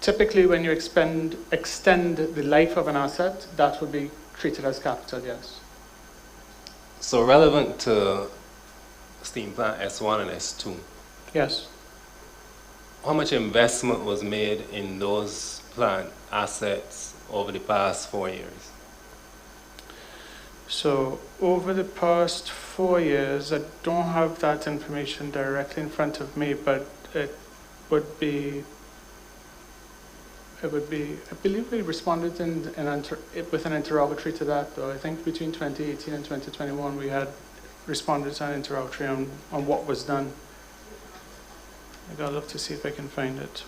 Speaker 7: typically when you extend the life of an asset, that would be treated as capital, yes.
Speaker 13: So relevant to steam plant S1 and S2.
Speaker 7: Yes.
Speaker 13: How much investment was made in those plant assets over the past 4 years?
Speaker 7: So over the past 4 years, I don't have that information directly in front of me, but it would be, I believe we responded with an interrogatory to that, though. I think between 2018 and 2021, we had responded to an interrogatory on what was done. I gotta look to see if I can find it.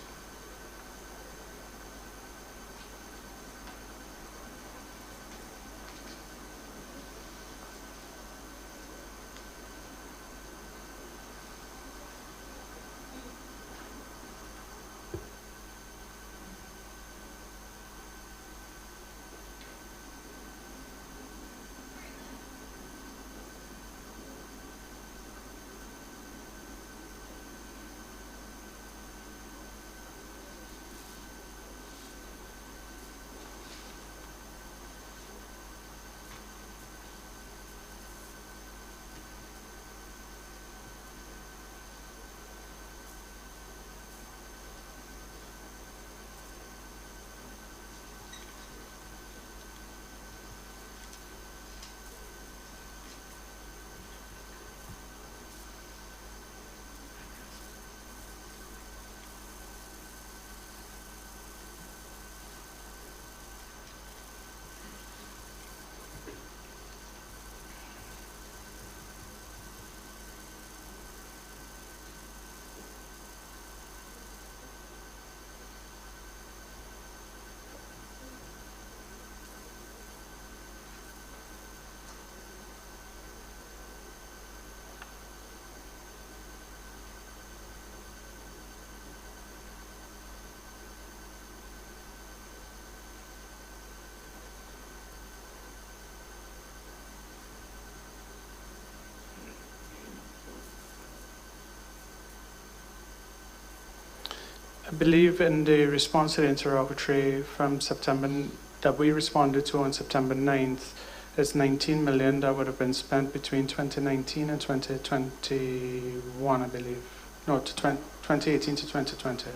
Speaker 7: I believe in the response to the interrogatory from that we responded to on September 9th, it's 19 million that would have been spent between 2019 and 2021, I believe. No, 2018 to 2020.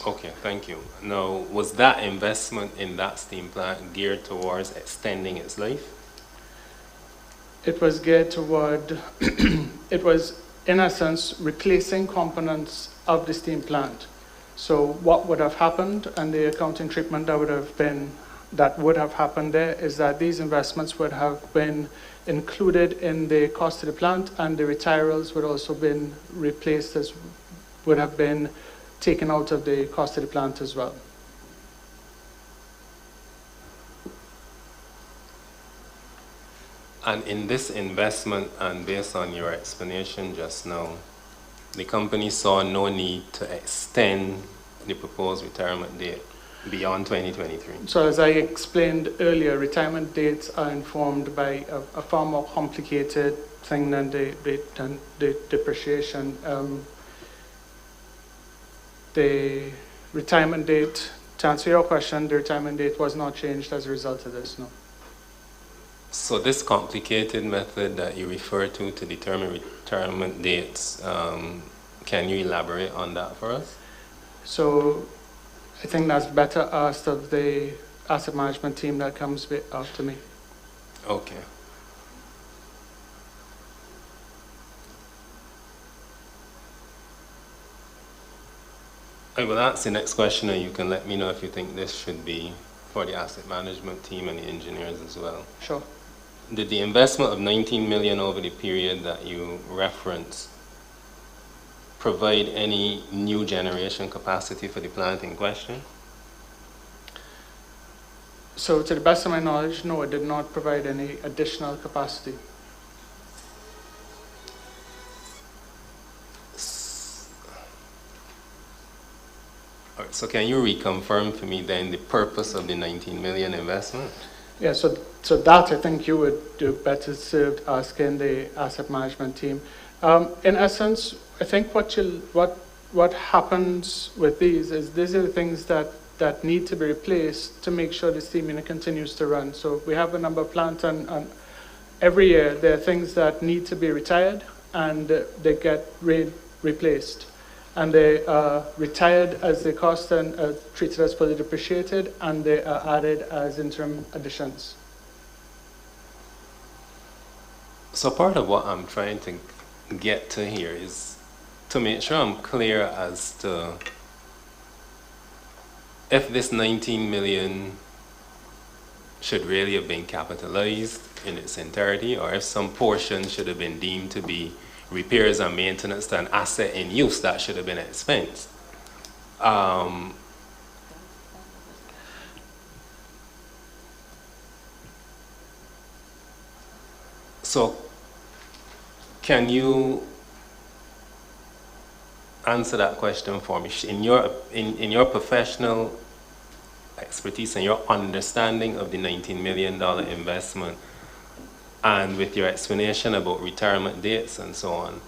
Speaker 13: Okay, thank you. Now, was that investment in that steam plant geared towards extending its life?
Speaker 7: It was geared toward, it was in essence replacing components of the steam plant. So what would have happened, and the accounting treatment that would have happened there, is that these investments would have been included in the cost of the plant, and the retirals would also been replaced would have been taken out of the cost of the plant as well.
Speaker 13: And in this investment, and based on your explanation just now, the company saw no need to extend the proposed retirement date beyond 2023.
Speaker 7: So as I explained earlier, retirement dates are informed by a far more complicated thing than the depreciation. The retirement date, to answer your question, the retirement date was not changed as a result of this, no.
Speaker 13: So this complicated method that you refer to determine retirement dates, can you elaborate on that for us?
Speaker 7: So I think that's better asked of the asset management team that comes after me.
Speaker 13: Okay. I will ask the next question, and you can let me know if you think this should be for the asset management team and the engineers as well.
Speaker 7: Sure.
Speaker 13: Did the investment of 19 million over the period that you referenced provide any new generation capacity for the plant in question?
Speaker 7: So to the best of my knowledge, no, it did not provide any additional capacity.
Speaker 13: All right, so can you reconfirm for me then the purpose of the 19 million investment?
Speaker 7: Yeah, so that I think you would do better served asking the asset management team. In essence, I think what happens with these are the things that need to be replaced to make sure the steam unit continues to run. So we have a number of plants, and every year there are things that need to be retired, and they get replaced. And they are retired as they cost and treated as fully depreciated, and they are added as interim additions.
Speaker 13: So part of what I'm trying to get to here is to make sure I'm clear as to if this 19 million should really have been capitalized in its entirety, or if some portion should have been deemed to be repairs and maintenance to an asset in use that should have been expensed. So can you answer that question for me? In your professional expertise and your understanding of the $19 million investment, and with your explanation about retirement dates and so on,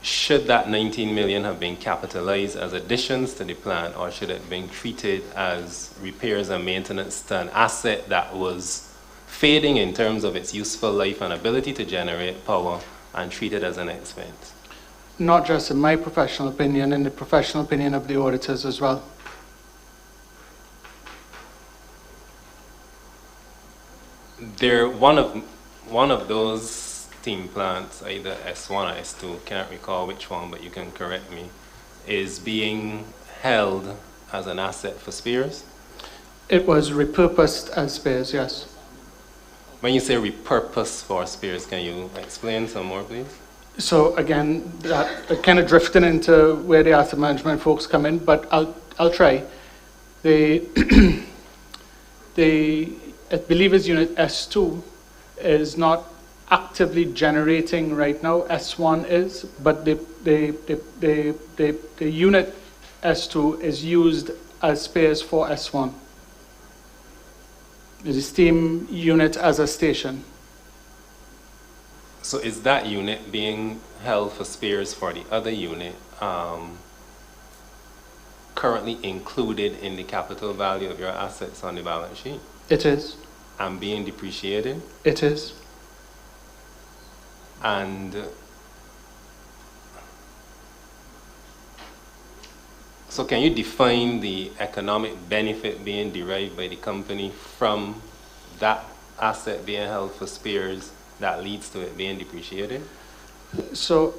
Speaker 13: should that 19 million have been capitalized as additions to the plan, or should it have been treated as repairs and maintenance to an asset that was fading in terms of its useful life and ability to generate power and treated as an expense?
Speaker 7: Not just in my professional opinion, in the professional opinion of the auditors as well.
Speaker 13: One of those steam plants, either S1 or S2, can't recall which one, but you can correct me, is being held as an asset for spares?
Speaker 7: It was repurposed as spares, yes.
Speaker 13: When you say repurposed for spares, can you explain some more, please?
Speaker 7: So again, that kind of drifting into where the asset management folks come in, but I'll try. I believe it's unit S2 is not actively generating right now. S1 is, but the unit S2 is used as spares for S1. The steam unit as a station.
Speaker 13: So is that unit being held for spares for the other unit currently included in the capital value of your assets on the balance sheet
Speaker 7: It is.
Speaker 13: and being depreciated?
Speaker 7: It is.
Speaker 13: And so can you define the economic benefit being derived by the company from that asset being held for spares that leads to it being depreciated?
Speaker 7: So,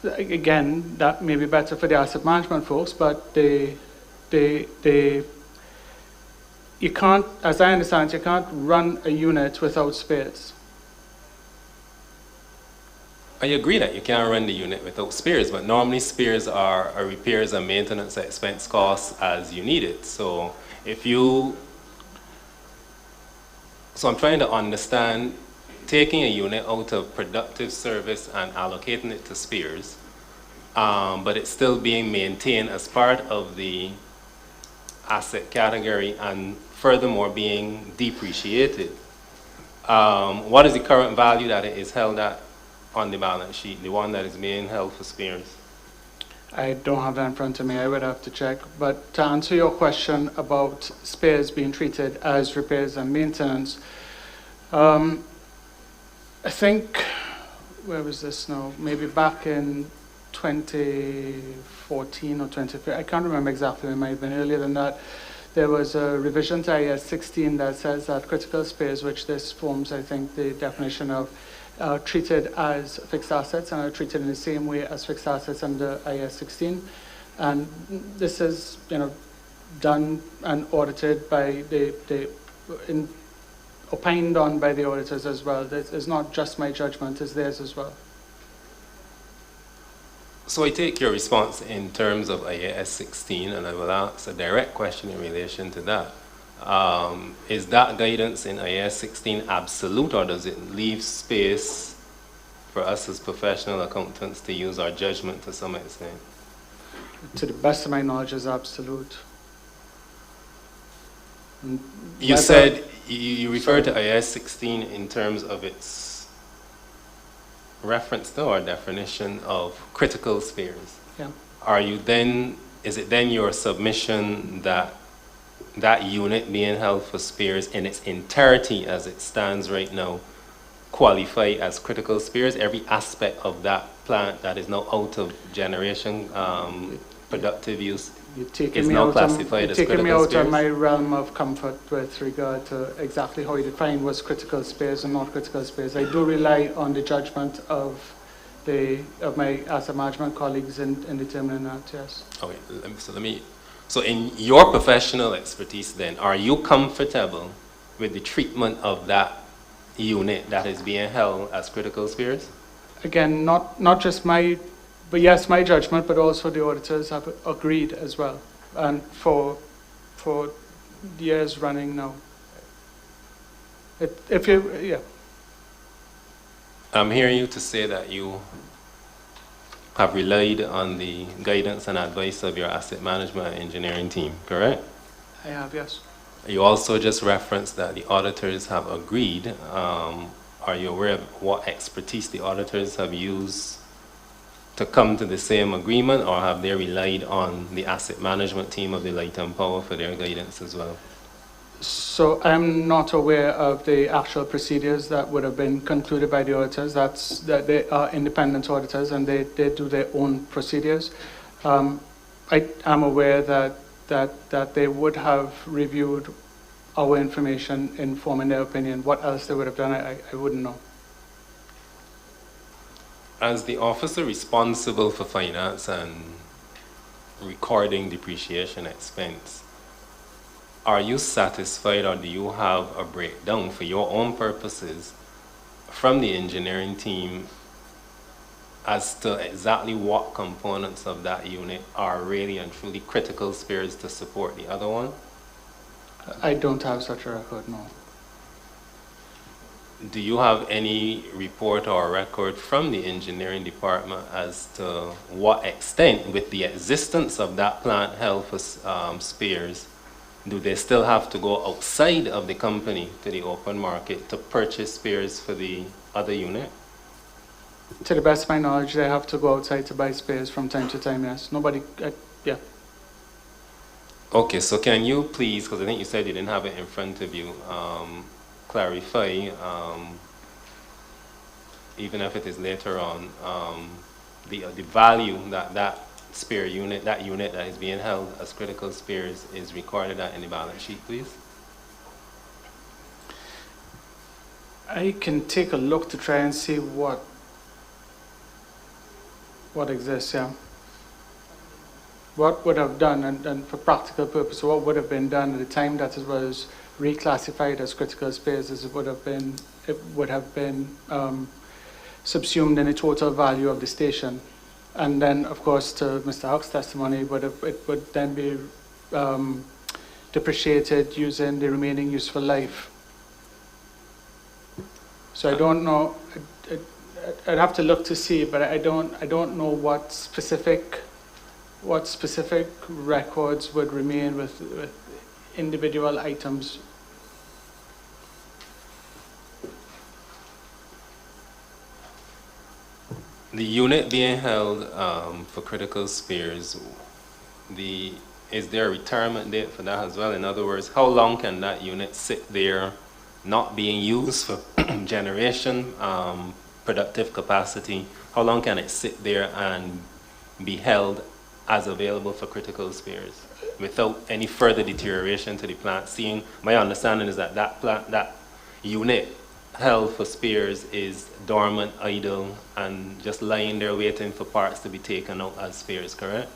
Speaker 7: again, that may be better for the asset management folks, but you can't, as I understand, you can't run a unit without spares.
Speaker 13: I agree that you can't run the unit without spares, but normally spares are repairs and maintenance expense costs as you need it. So so I'm trying to understand taking a unit out of productive service and allocating it to spares, but it's still being maintained as part of the asset category and furthermore being depreciated. What is the current value that it is held at on the balance sheet, the one that is being held for spares?
Speaker 7: I don't have that in front of me, I would have to check. But to answer your question about spares being treated as repairs and maintenance, I think, where was this now? Maybe back in 2014 or 2015, I can't remember exactly, it might have been earlier than that. There was a revision to IAS 16 that says that critical spares, which this forms, I think, the definition of, are treated as fixed assets and are treated in the same way as fixed assets under IAS 16. And this is, done and audited by opined on by the auditors as well. It's not just my judgment, it's theirs as well.
Speaker 13: So I take your response in terms of IAS 16, and I will ask a direct question in relation to that. Is that guidance in IAS 16 absolute, or does it leave space for us as professional accountants to use our judgment to some extent?
Speaker 7: To the best of my knowledge, is absolute.
Speaker 13: You said, you referred to IAS 16 in terms of its reference to or definition of critical spares.
Speaker 7: Yeah.
Speaker 13: Is it then your submission that that unit being held for spares in its entirety as it stands right now qualify as critical spares? Every aspect of that plant that is now out of generation, productive use, is now classified as critical spares?
Speaker 7: You're taking me out of my realm of comfort with regard to exactly how you define what's critical spares and not critical spares. I do rely on the judgment of my asset management colleagues in determining that, yes.
Speaker 13: Okay, so in your professional expertise then, are you comfortable with the treatment of that unit that is being held as critical spares?
Speaker 7: Again, not just my judgment, but also the auditors have agreed as well, and for years running now.
Speaker 13: I'm hearing you to say that you have relied on the guidance and advice of your asset management and engineering team, correct?
Speaker 7: I have, yes.
Speaker 13: You also just referenced that the auditors have agreed. Are you aware of what expertise the auditors have used to come to the same agreement, or have they relied on the asset management team of the Light and Power for their guidance as well?
Speaker 7: So I'm not aware of the actual procedures that would have been concluded by the auditors. That they are independent auditors and they do their own procedures. I am aware that they would have reviewed our information in forming their opinion. What else they would have done, I wouldn't know.
Speaker 13: As the officer responsible for finance and recording depreciation expense, are you satisfied, or do you have a breakdown for your own purposes from the engineering team as to exactly what components of that unit are really and truly critical spares to support the other one?
Speaker 7: I don't have such a record, no.
Speaker 13: Do you have any report or record from the engineering department as to what extent, with the existence of that plant held for spares, do they still have to go outside of the company to the open market to purchase spares for the other unit?
Speaker 7: To the best of my knowledge, they have to go outside to buy spares from time to time, yes.
Speaker 13: Okay, so can you please, because I think you said you didn't have it in front of you, clarify, even if it is later on, the value that spare unit, that unit that is being held as critical spares is recorded at in the balance sheet, please?
Speaker 7: I can take a look to try and see what exists, yeah. What would have done, and for practical purpose, what would have been done at the time that it was reclassified as critical spares, is it would have been subsumed in the total value of the station. And then, of course, to Mr. Huck's testimony, it would then be depreciated using the remaining useful life. So I don't know, I'd have to look to see, but I don't know what specific records would remain with individual items.
Speaker 13: The unit being held for critical spares, is there a retirement date for that as well? In other words, how long can that unit sit there not being used for generation, productive capacity? How long can it sit there and be held as available for critical spares without any further deterioration to the plant? Seeing, my understanding is that that unit held for spares is dormant, idle, and just lying there waiting for parts to be taken out as spares, correct?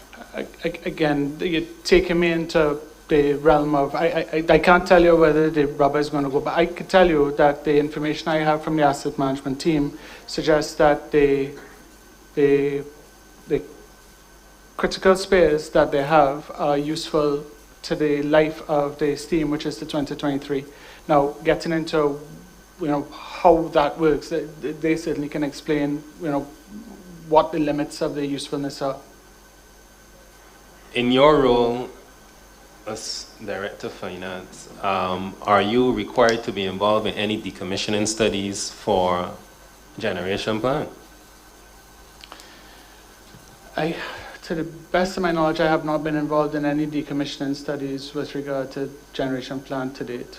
Speaker 7: Again, you're taking me into the realm of, I can't tell you whether the rubber is going to go, but I can tell you that the information I have from the asset management team suggests that the critical spares that they have are useful to the life of the steam, which is the 2023. Now, getting into how that works, they certainly can explain what the limits of the usefulness are.
Speaker 13: In your role as Director of Finance, are you required to be involved in any decommissioning studies for generation plant?
Speaker 7: To the best of my knowledge, I have not been involved in any decommissioning studies with regard to generation plant to date.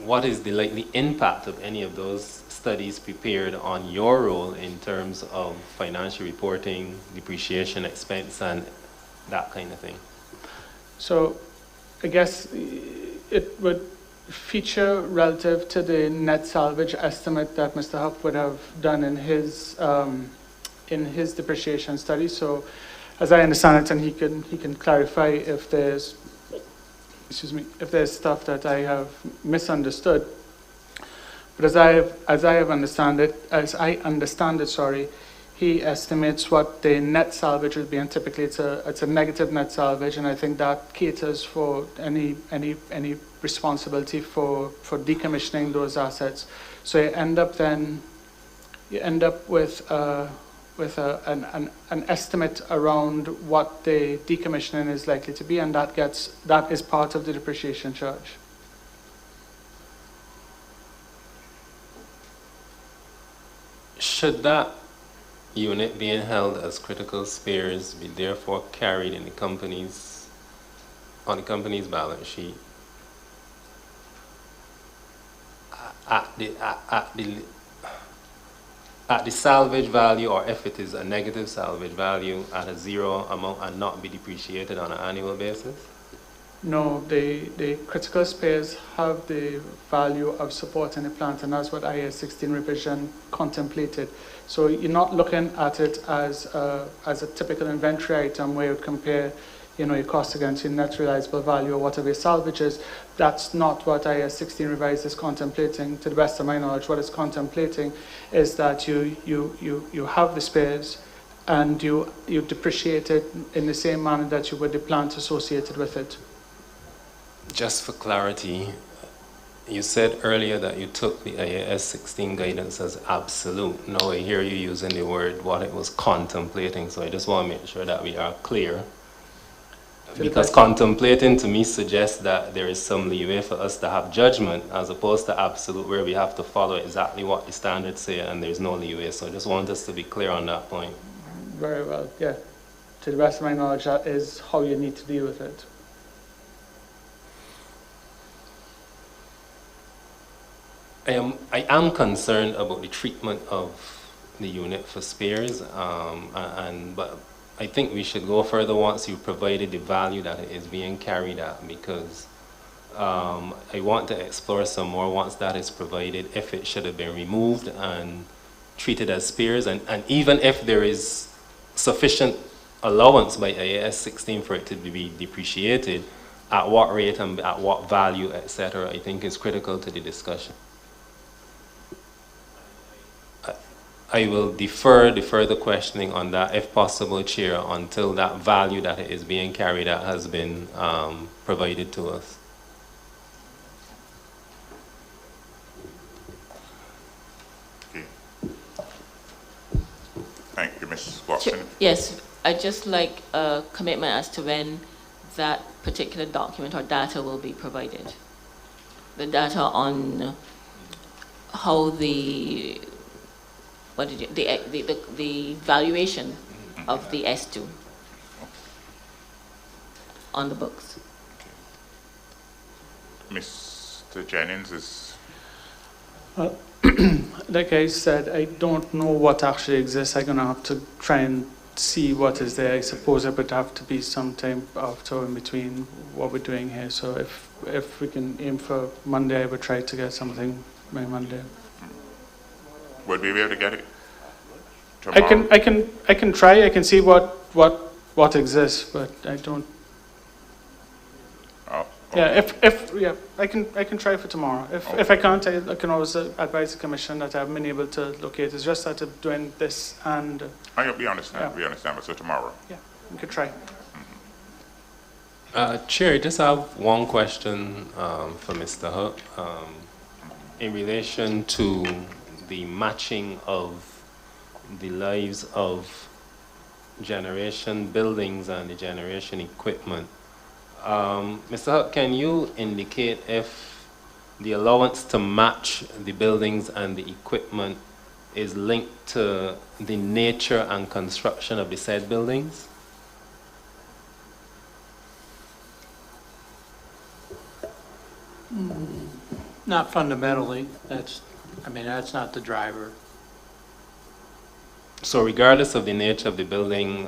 Speaker 13: What is the likely impact of any of those studies prepared on your role in terms of financial reporting, depreciation, expense, and that kind of thing?
Speaker 7: So I guess it would feature relative to the net salvage estimate that Mr. Huck would have done in his depreciation study. So as I understand it, and he can clarify if there's stuff that I have misunderstood. But as I understand it, he estimates what the net salvage would be, and typically it's a negative net salvage, and I think that caters for any responsibility for decommissioning those assets. So you end up with an estimate around what the decommissioning is likely to be, and that is part of the depreciation charge.
Speaker 13: Should that unit being held as critical spares be therefore carried in on the company's balance sheet at the salvage value, or if it is a negative salvage value, at a zero amount and not be depreciated on an annual basis?
Speaker 7: No, the critical spares have the value of supporting the plant, and that's what IAS 16 revision contemplated. So you're not looking at it as a typical inventory item where you compare your cost against your net realizable value or whatever your salvage is. That's not what IAS 16 revised is contemplating. To the best of my knowledge, what it's contemplating is that you have the spares and you depreciate it in the same manner that you would the plant associated with it.
Speaker 13: Just for clarity, you said earlier that you took the IAS 16 guidance as absolute. Now I hear you using the word what it was contemplating, so I just want to make sure that we are clear. Because contemplating to me suggests that there is some leeway for us to have judgment as opposed to absolute, where we have to follow exactly what the standards say and there's no leeway. So I just want us to be clear on that point.
Speaker 7: Very well, yeah. to the best of my knowledge, that is how you need to deal with it.
Speaker 13: I am concerned about the treatment of the unit for spares, but I think we should go further once you've provided the value that it is being carried at, because I want to explore some more once that is provided, if it should have been removed and treated as spares, and even if there is sufficient allowance by IAS 16 for it to be depreciated, at what rate and at what value, etc., I think is critical to the discussion. I will defer the further questioning on that, if possible, Chair, until that value that it is being carried out has been provided to us.
Speaker 1: Okay. Thank you, Ms. Watson.
Speaker 14: Yes, I'd just like a commitment as to when that particular document or data will be provided. The data on how the the valuation of the S2 on the books.
Speaker 1: Mr. Jennings is...
Speaker 7: Like I said, I don't know what actually exists. I'm going to have to try and see what is there. I suppose it would have to be some time after in between what we're doing here. So if we can aim for Monday, I would try to get something by Monday.
Speaker 1: Would we be able to get it tomorrow?
Speaker 7: I can try. I can see what exists, but I don't.
Speaker 1: Oh, okay.
Speaker 7: Yeah. I can try for tomorrow. If I can't, I can always advise the commission that I haven't been able to locate. It's just that I'm doing this and.
Speaker 1: We understand. Yeah. We understand. But so tomorrow.
Speaker 7: Yeah, we could try.
Speaker 13: Chair, I just have one question for Mr. Hutt in relation to the matching of the lives of generation buildings and the generation equipment. Mr. Hutt, can you indicate if the allowance to match the buildings and the equipment is linked to the nature and construction of the said buildings?
Speaker 3: Not fundamentally. That's not the driver.
Speaker 13: So regardless of the nature of the building,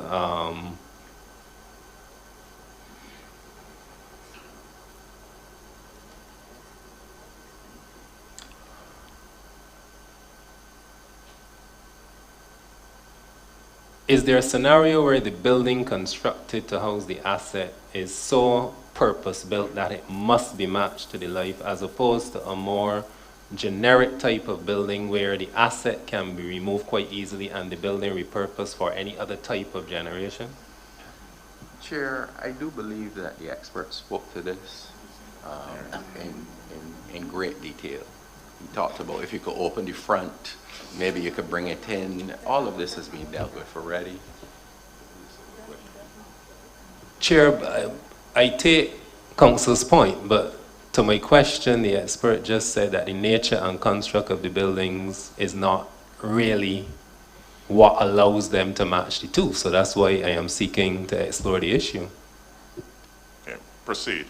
Speaker 13: is there a scenario where the building constructed to house the asset is so purpose-built that it must be matched to the life, as opposed to a more generic type of building where the asset can be removed quite easily and the building repurposed for any other type of generation?
Speaker 4: Chair, I do believe that the expert spoke to this in great detail. He talked about if you could open the front, maybe you could bring it in. All of this has been dealt with already.
Speaker 13: Chair, I take Council's point, but to my question, the expert just said that the nature and construct of the buildings is not really what allows them to match the two. So that's why I am seeking to explore the issue.
Speaker 1: Okay, proceed.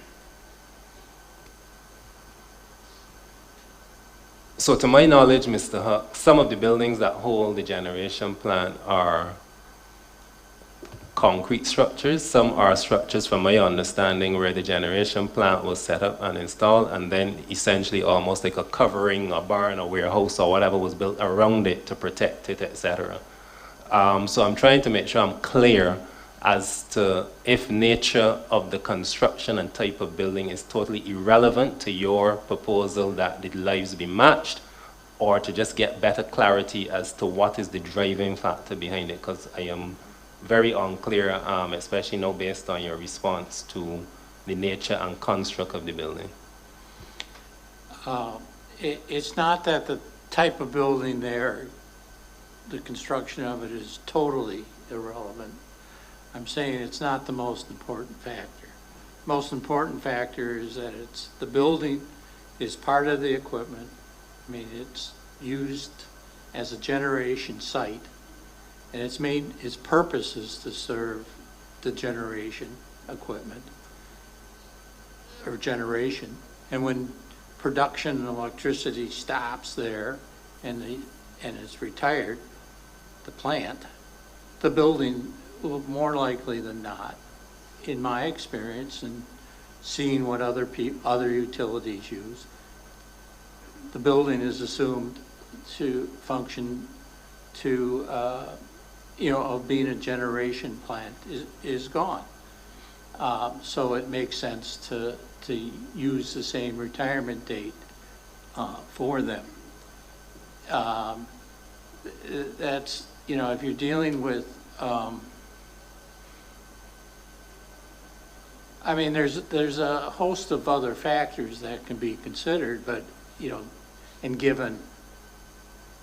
Speaker 13: So to my knowledge, Mr. Hutt, some of the buildings that hold the generation plant are concrete structures. Some are structures, from my understanding, where the generation plant was set up and installed, and then essentially almost like a covering, a barn, a warehouse, or whatever was built around it to protect it, etc. So I'm trying to make sure I'm clear as to if nature of the construction and type of building is totally irrelevant to your proposal that the lives be matched, or to just get better clarity as to what is the driving factor behind it, because I am very unclear, especially now based on your response to the nature and construct of the building.
Speaker 3: It's not that the type of building there, the construction of it is totally irrelevant. I'm saying it's not the most important factor. Most important factor is that the building is part of the equipment. I mean, it's used as a generation site, and its purpose is to serve the generation equipment or generation. And when production of electricity stops there and it's retired, the plant, the building will more likely than not, in my experience and seeing what other utilities use, the building is assumed to function to, of being a generation plant is gone. So it makes sense to use the same retirement date for them. That's, if you're dealing with, I mean, there's a host of other factors that can be considered, but, and given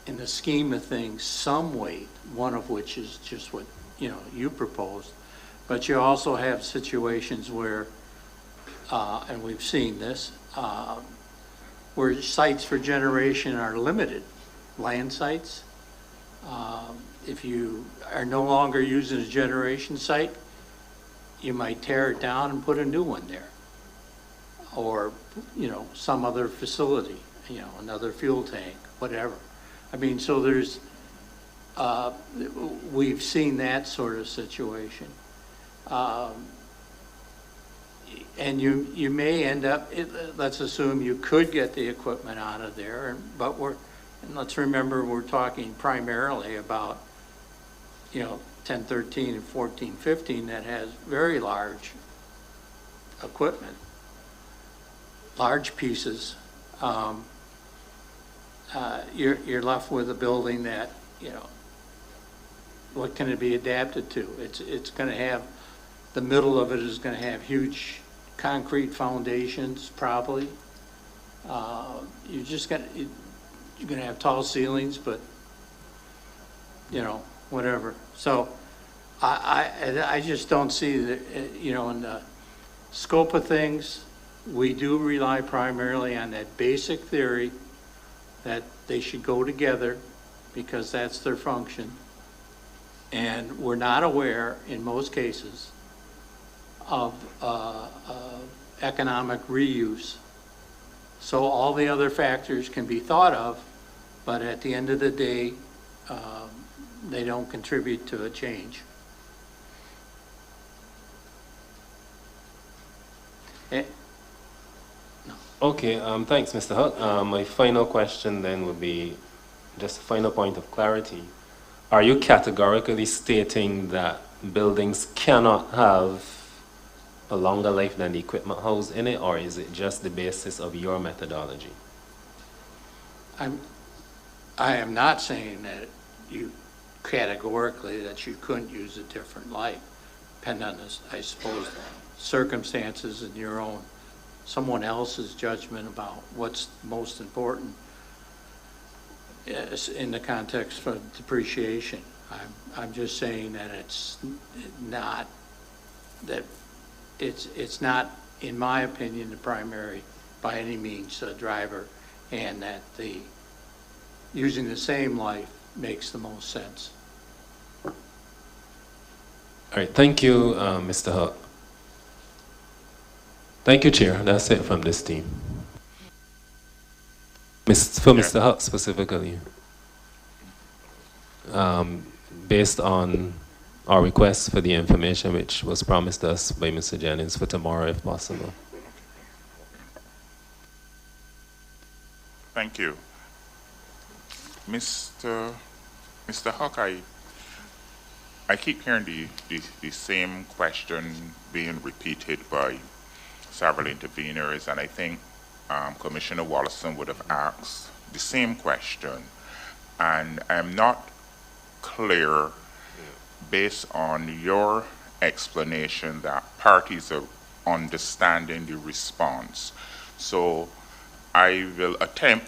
Speaker 3: in the scheme of things some weight, one of which is just what, you proposed. But you also have situations where, and we've seen this, where sites for generation are limited, land sites. If you are no longer using a generation site, you might tear it down and put a new one there. Or, some other facility, another fuel tank, whatever. I mean, so there's, we've seen that sort of situation. And you may end up, let's assume you could get the equipment out of there, but and let's remember we're talking primarily about, 1013 and 1415 that has very large equipment, large pieces. You're left with a building that, what can it be adapted to? It's going to have, the middle of it is going to have huge concrete foundations, probably. You're going to have tall ceilings, but, whatever. So I just don't see that, in the scope of things, we do rely primarily on that basic theory that they should go together because that's their function. And we're not aware, in most cases, of economic reuse. So all the other factors can be thought of, but at the end of the day, they don't contribute to a change.
Speaker 13: Okay, thanks, Mr. Huck. My final question then would be just a final point of clarity. Are you categorically stating that buildings cannot have a longer life than the equipment housed in it, or is it just the basis of your methodology?
Speaker 3: I am not saying that you categorically that you couldn't use a different light, depending on this, I suppose, circumstances and your own, someone else's judgment about what's most important in the context of depreciation. I'm just saying that it's not, in my opinion, the primary, by any means, driver, and that using the same life makes the most sense.
Speaker 13: All right, thank you, Mr. Huck. Thank you, Chair. That's it from this team. For Mr. Huck specifically, based on our request for the information which was promised us by Mr. Jennings for tomorrow, if possible.
Speaker 1: Thank you. Mr. Huck, I keep hearing the same question being repeated by several interveners, and I think Commissioner Wallison would have asked the same question. And I'm not clear, based on your explanation, that parties are understanding the response. So I will attempt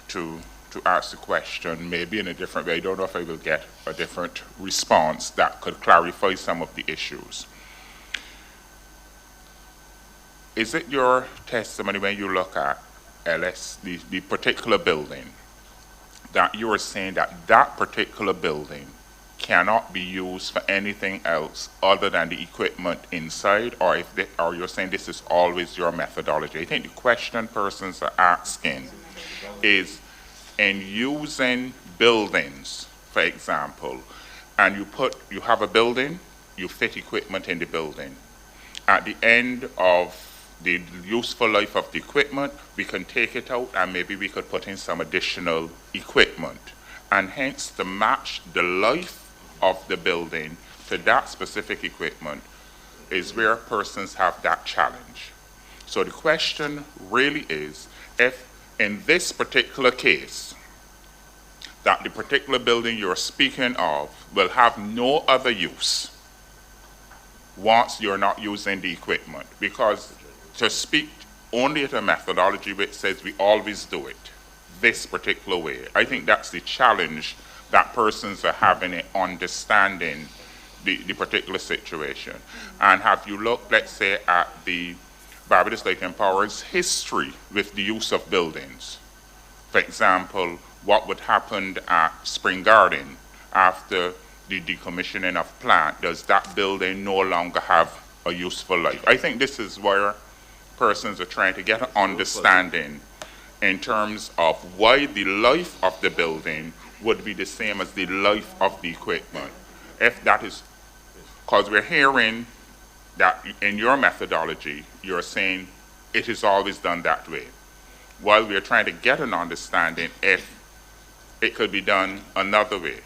Speaker 1: to ask the question maybe in a different way. I don't know if I will get a different response that could clarify some of the issues. Is it your testimony when you look at LS, the particular building, that you are saying that that particular building cannot be used for anything else other than the equipment inside, or or you're saying this is always your methodology? I think the question persons are asking is, in using buildings, for example, and you have a building, you fit equipment in the building. At the end of the useful life of the equipment, we can take it out and maybe we could put in some additional equipment. And hence, to match the life of the building to that specific equipment is where persons have that challenge. So the question really is, if in this particular case, that the particular building you're speaking of will have no other use once you're not using the equipment, because to speak only at a methodology which says we always do it this particular way, I think that's the challenge that persons are having in understanding the particular situation. And have you looked, let's say, at the Barbados Light and Power's history with the use of buildings? For example, what would happen at Spring Garden after the decommissioning of plant? Does that building no longer have a useful life? I think this is where persons are trying to get an understanding in terms of why the life of the building would be the same as the life of the equipment. If that is, because we're hearing that in your methodology, you're saying it is always done that way. While we're trying to get an understanding if it could be done another way.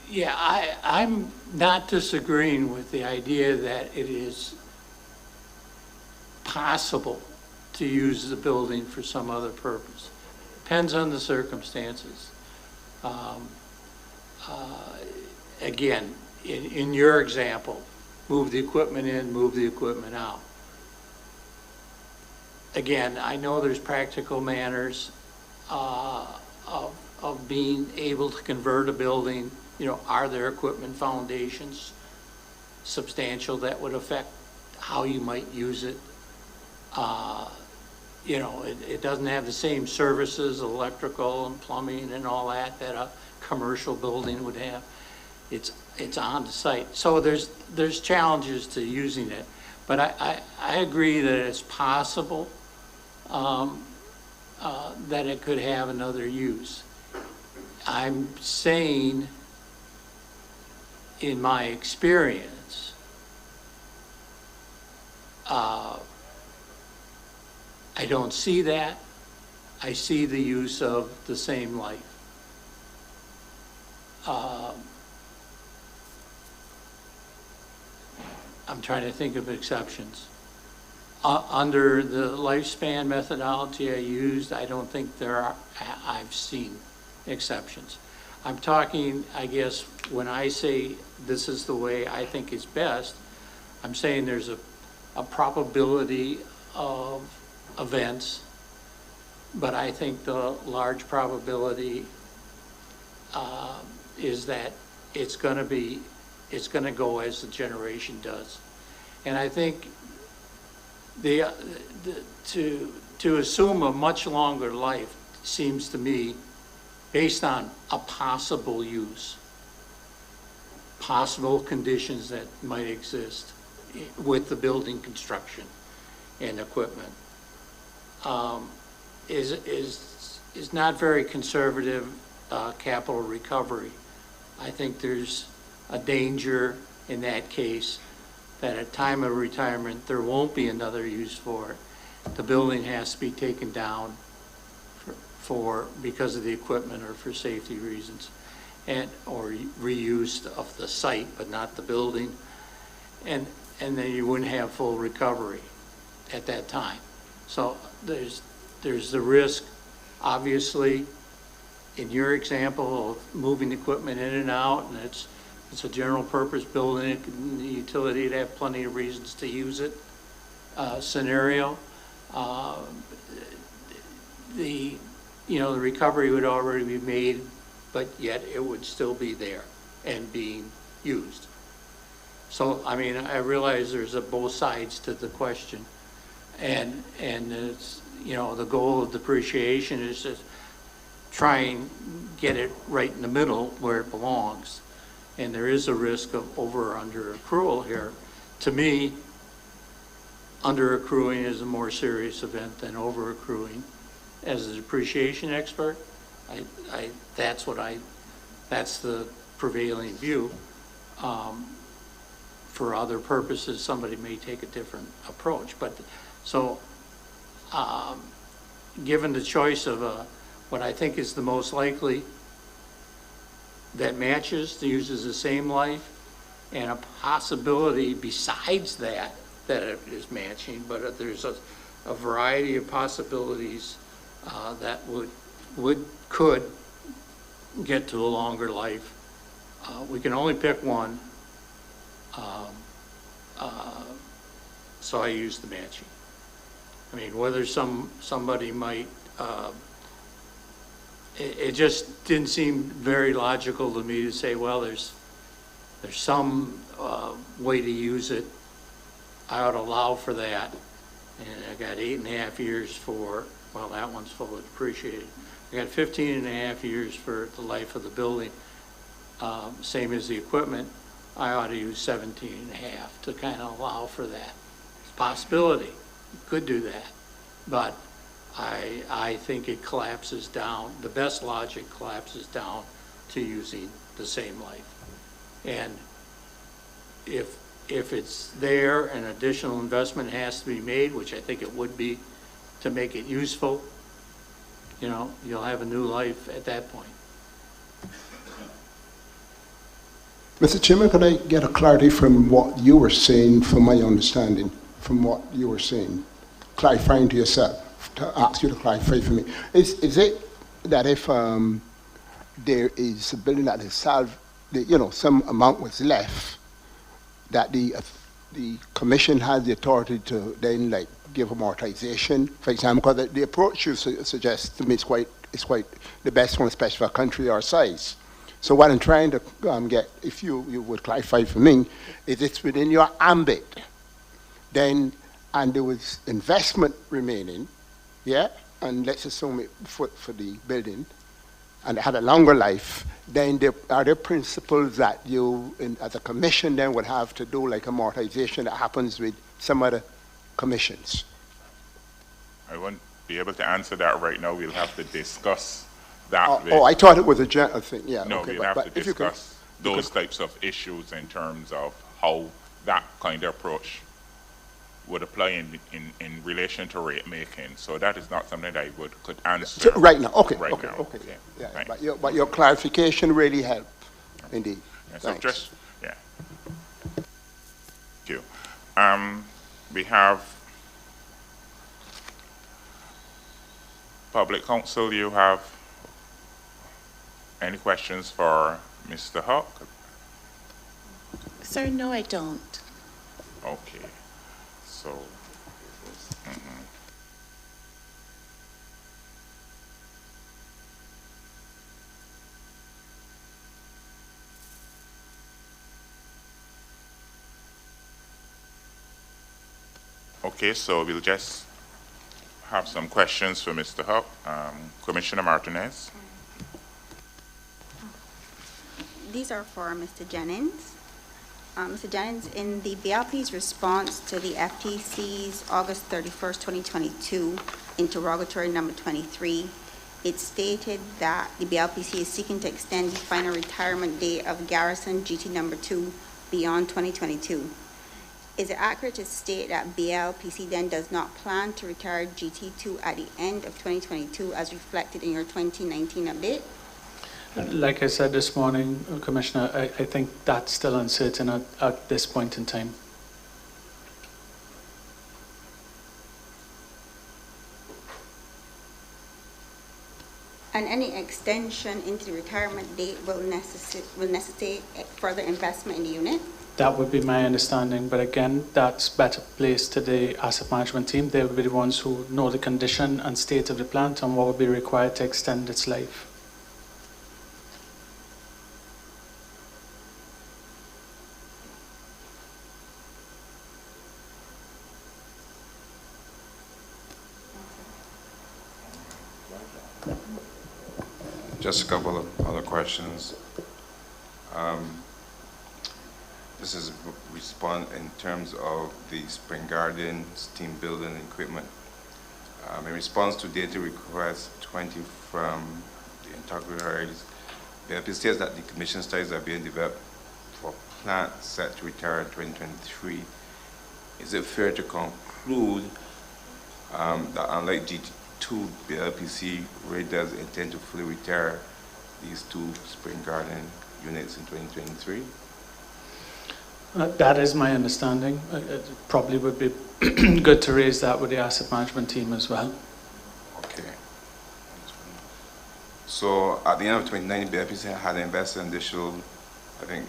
Speaker 3: Yeah, I'm not disagreeing with the idea that it is possible to use the building for some other purpose. Depends on the circumstances. Again, in your example, move the equipment in, move the equipment out. Again, I know there's practical manners of being able to convert a building. You know, are there equipment foundations substantial that would affect how you might use it? You know, it doesn't have the same services, electrical and plumbing and all that a commercial building would have. It's on the site. So there's challenges to using it. But I agree that it's possible that it could have another use. I'm saying, in my experience, I don't see that. I see the use of the same life. I'm trying to think of exceptions. Under the lifespan methodology I used, I don't think I've seen exceptions. I'm talking, I guess, when I say this is the way I think is best, I'm saying there's a probability of events, but I think the large probability is that it's going to go as the generation does. And I think to assume a much longer life seems to me based on a possible use, possible conditions that might exist with the building construction and equipment, is not very conservative capital recovery. I think there's a danger in that case that at time of retirement there won't be another use for it. The building has to be taken down because of the equipment or for safety reasons, or reused of the site but not the building, and then you wouldn't have full recovery at that time. So there's the risk, obviously, in your example of moving equipment in and out, and it's a general purpose building, the utility would have plenty of reasons to use it scenario. The recovery would already be made, but yet it would still be there and being used. So, I mean, I realize there's both sides to the question, and it's, the goal of depreciation is to try and get it right in the middle where it belongs. And there is a risk of over or under accrual here. To me, under accruing is a more serious event than over accruing. As a depreciation expert, that's the prevailing view. For other purposes, somebody may take a different approach. But so, given the choice of what I think is the most likely that matches, that uses the same life, and a possibility besides that it is matching, but there's a variety of possibilities that could get to a longer life. We can only pick one, so I use the matching. I mean, whether somebody might, it just didn't seem very logical to me to say, well, there's some way to use it. I ought to allow for that. And I got 8.5 years for, well, that one's fully depreciated. I got 15.5 years for the life of the building. Same as the equipment, I ought to use 17.5 to kind of allow for that. It's a possibility, you could do that. But I think it collapses down, the best logic collapses down to using the same life. And if it's there, an additional investment has to be made, which I think it would be to make it useful, you know, you'll have a new life at that point.
Speaker 2: Mr. Chairman, could I get a clarity from what you were saying, from my understanding, from what you were saying, clarifying to yourself, to ask you to clarify for me. Is it that if there is a building that is solved, you know, some amount was left, that the commission has the authority to then like give amortization, for example, because the approach you suggest to me is quite the best one, especially for a country our size. So what I'm trying to get, if you would clarify for me, is it's within your ambit, then, and there was investment remaining, yeah, and let's assume it for the building, and it had a longer life, then are there principles that you, as a commission, then would have to do like amortization that happens with some other commissions?
Speaker 1: I won't be able to answer that right now. We'll have to discuss that.
Speaker 2: Oh, I thought it was a general thing, yeah.
Speaker 1: No,
Speaker 2: okay,
Speaker 1: we'll have to discuss those types of issues in terms of how that kind of approach would apply in relation to rate making. So that is not something that I could answer
Speaker 2: right now. Okay,
Speaker 1: right
Speaker 2: okay,
Speaker 1: now.
Speaker 2: okay.
Speaker 1: Yeah,
Speaker 2: But your clarification really helped, indeed.
Speaker 1: Yeah, so
Speaker 2: thanks.
Speaker 1: just, yeah. Thank you. We have Public Counsel. You have any questions for Mr. Huck?
Speaker 15: Sir, no, I don't.
Speaker 1: Okay. So, okay, so we'll just have some questions for Mr. Huck. Commissioner Martinez.
Speaker 5: These are for Mr. Jennings. Mr. Jennings, in the BLP's response to the FTC's August 31st, 2022 interrogatory number 23, it stated that the BLPC is seeking to extend the final retirement date of Garrison GT number 2 beyond 2022. Is it accurate to state that BLPC then does not plan to retire GT2 at the end of 2022 as reflected in your 2019 update?
Speaker 7: Like I said this morning, Commissioner, I think that's still uncertain at this point in time.
Speaker 5: And any extension into the retirement date will necessitate further investment in the unit?
Speaker 7: That would be my understanding, but again, that's better placed to the asset management team. They will be the ones who know the condition and state of the plant and what would be required to extend its life.
Speaker 10: Just a couple of other questions. This is respond in terms of the Spring Garden steam building equipment. In response to data request 20 from the interrogators, BLPC states that the commission studies are being developed for plant set to retire in 2023. Is it fair to conclude that unlike GT2, BLPC really does intend to fully retire these two Spring Garden units in 2023?
Speaker 7: That is my understanding. It probably would be good to raise that with the asset management team as well.
Speaker 10: Okay. So at the end of 2019, BLPC had invested an additional, I think,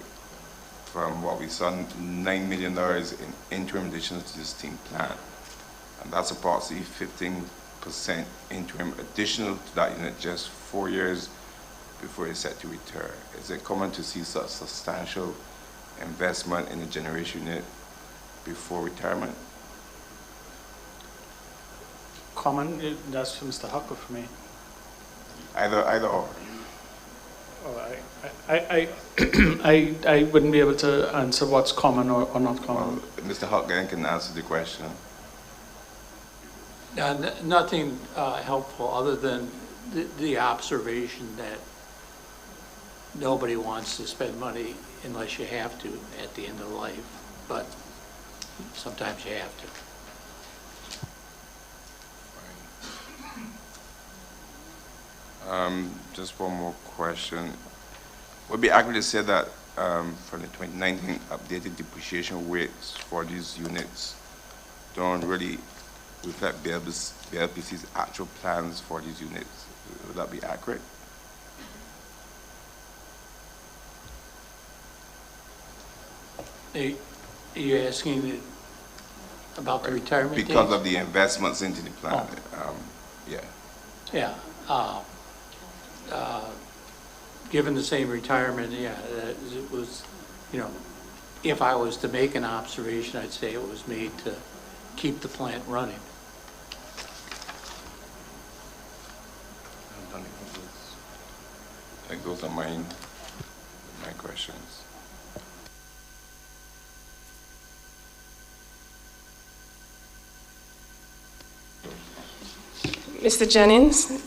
Speaker 10: from what we saw, $9 million in interim additions to the steam plant. And that's approximately 15% interim additional to that unit just 4 years before it's set to retire. Is it common to see such substantial investment in the generation unit before retirement?
Speaker 7: Common, that's for Mr. Hucker for me.
Speaker 10: Either or.
Speaker 7: Oh, I wouldn't be able to answer what's common or not common.
Speaker 10: Well, Mr. Hucker can answer the question.
Speaker 3: Nothing helpful other than the observation that nobody wants to spend money unless you have to at the end of life, but sometimes you have to.
Speaker 10: Just one more question. Would it be accurate to say that for the 2019 updated depreciation rates for these units don't really reflect BLPC's actual plans for these units? Would that be accurate?
Speaker 3: Are you asking about the retirement
Speaker 10: Because
Speaker 3: dates?
Speaker 10: of the investments into the plan. Yeah.
Speaker 3: Yeah. Given the same retirement, yeah, it was, you know, if I was to make an observation, I'd say it was made to keep the plant running.
Speaker 10: I think those are my questions.
Speaker 9: Mr. Jennings,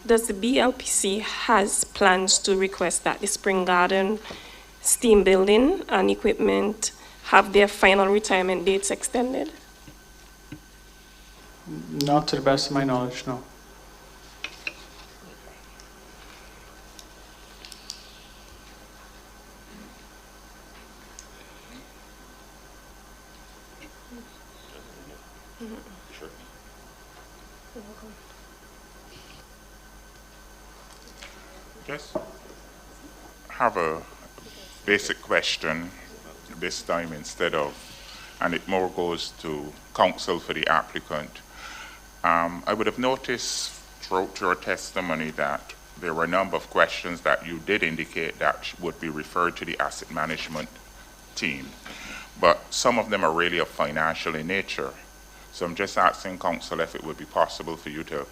Speaker 9: does the BLPC has plans to request that the Spring Garden steam building and equipment have their final retirement dates extended?
Speaker 7: Not to the best of my knowledge, no.
Speaker 1: Sure. Just have a basic question this time instead of, and it more goes to counsel for the applicant. I would have noticed throughout your testimony that there were a number of questions that you did indicate that would be referred to the asset management team, but some of them are really of financial in nature. So I'm just asking counsel if it would be possible for you to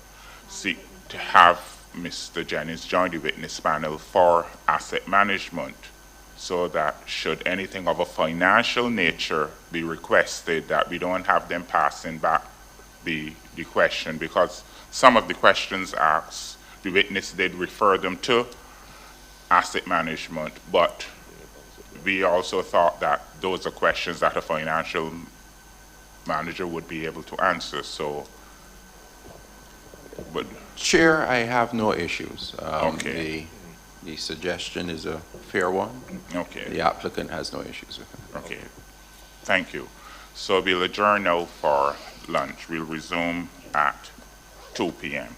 Speaker 1: seek to have Mr. Jennings join the witness panel for asset management, so that should anything of a financial nature be requested, that we don't have them passing back the question, because some of the questions asked, the witness did refer them to asset management, but we also thought that those are questions that a financial manager would be able to answer. So, but
Speaker 4: Chair, I have no issues.
Speaker 1: Okay.
Speaker 4: The suggestion is a fair one.
Speaker 1: Okay.
Speaker 4: The applicant has no issues with it.
Speaker 1: Okay, thank you. So we'll adjourn now for lunch. We'll resume at 2 p.m.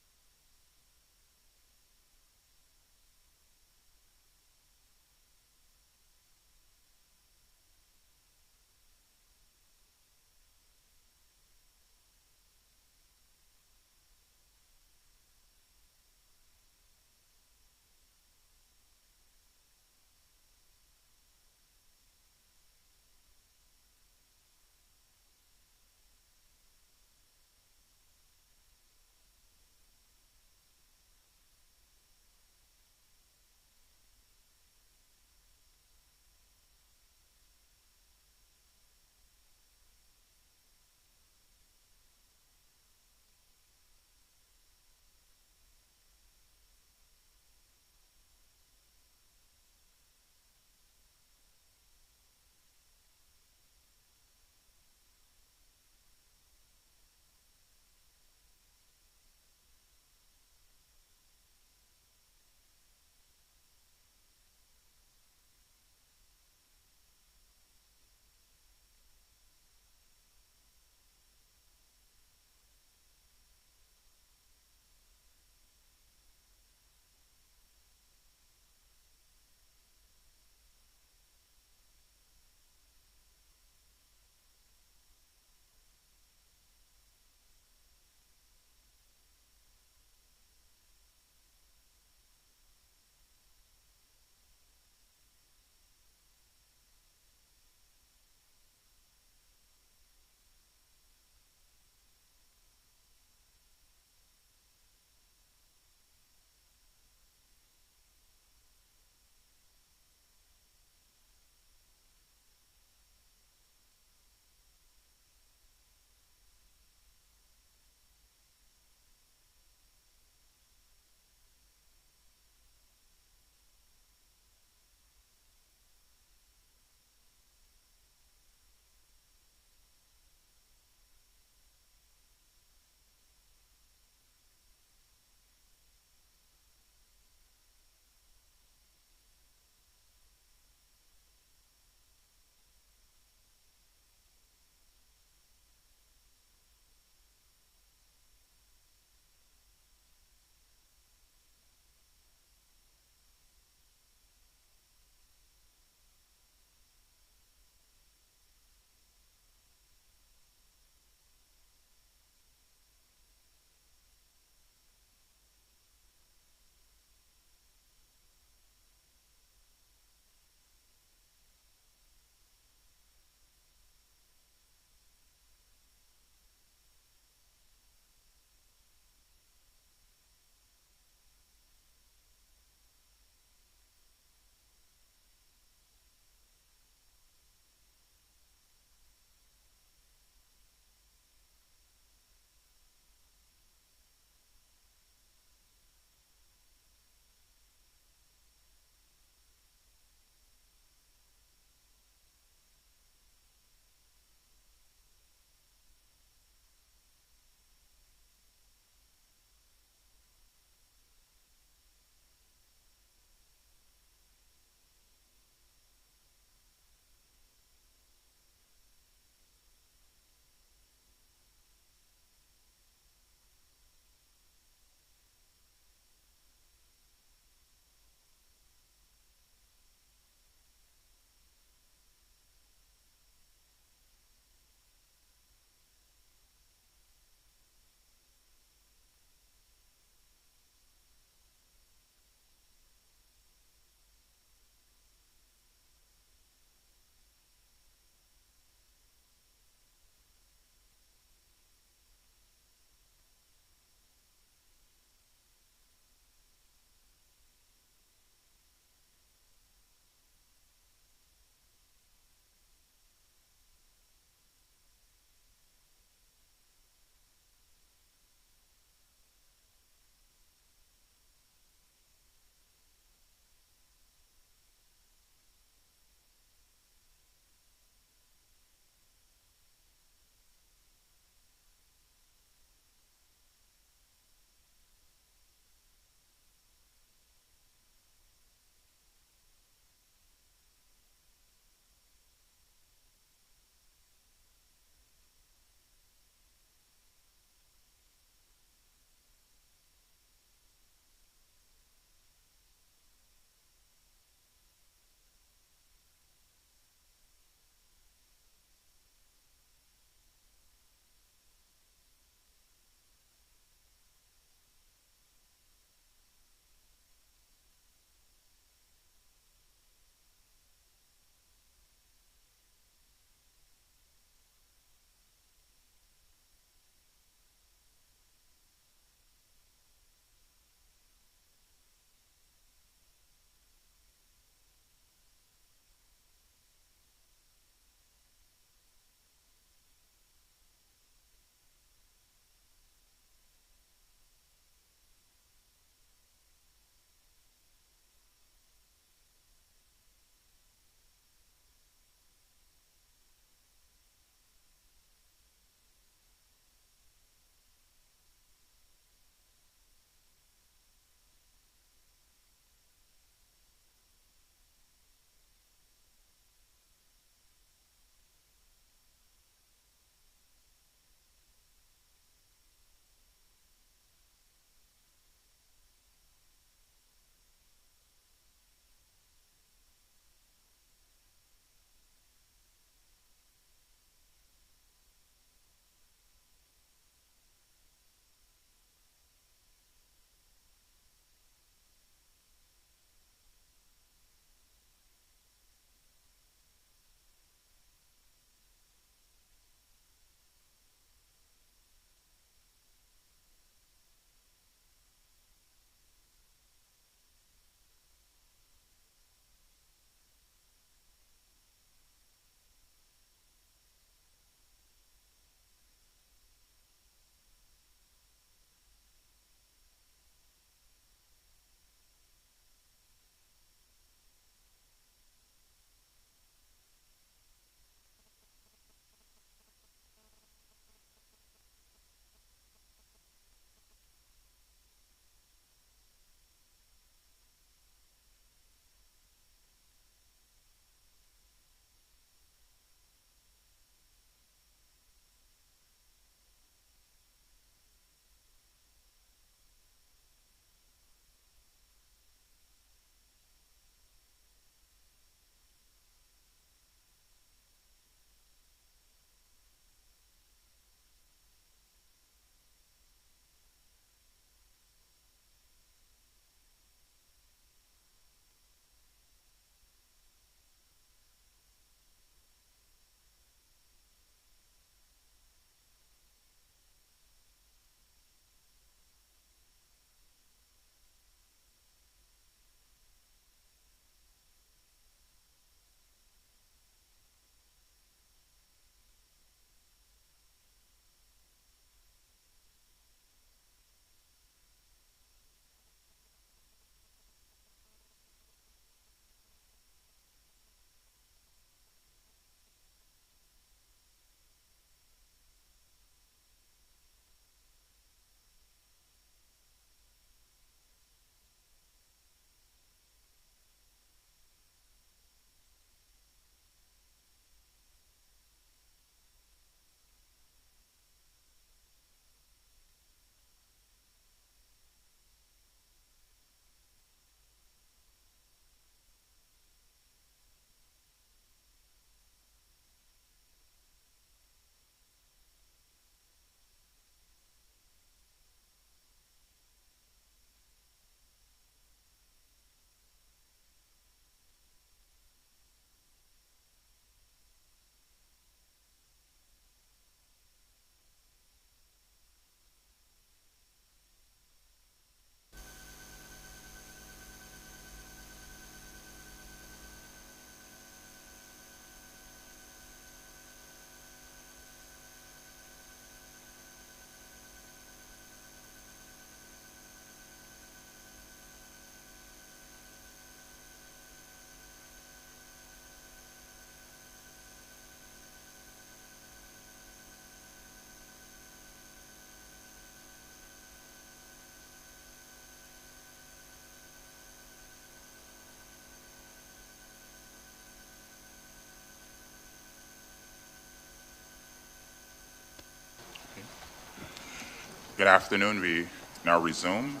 Speaker 1: Good afternoon. We now resume.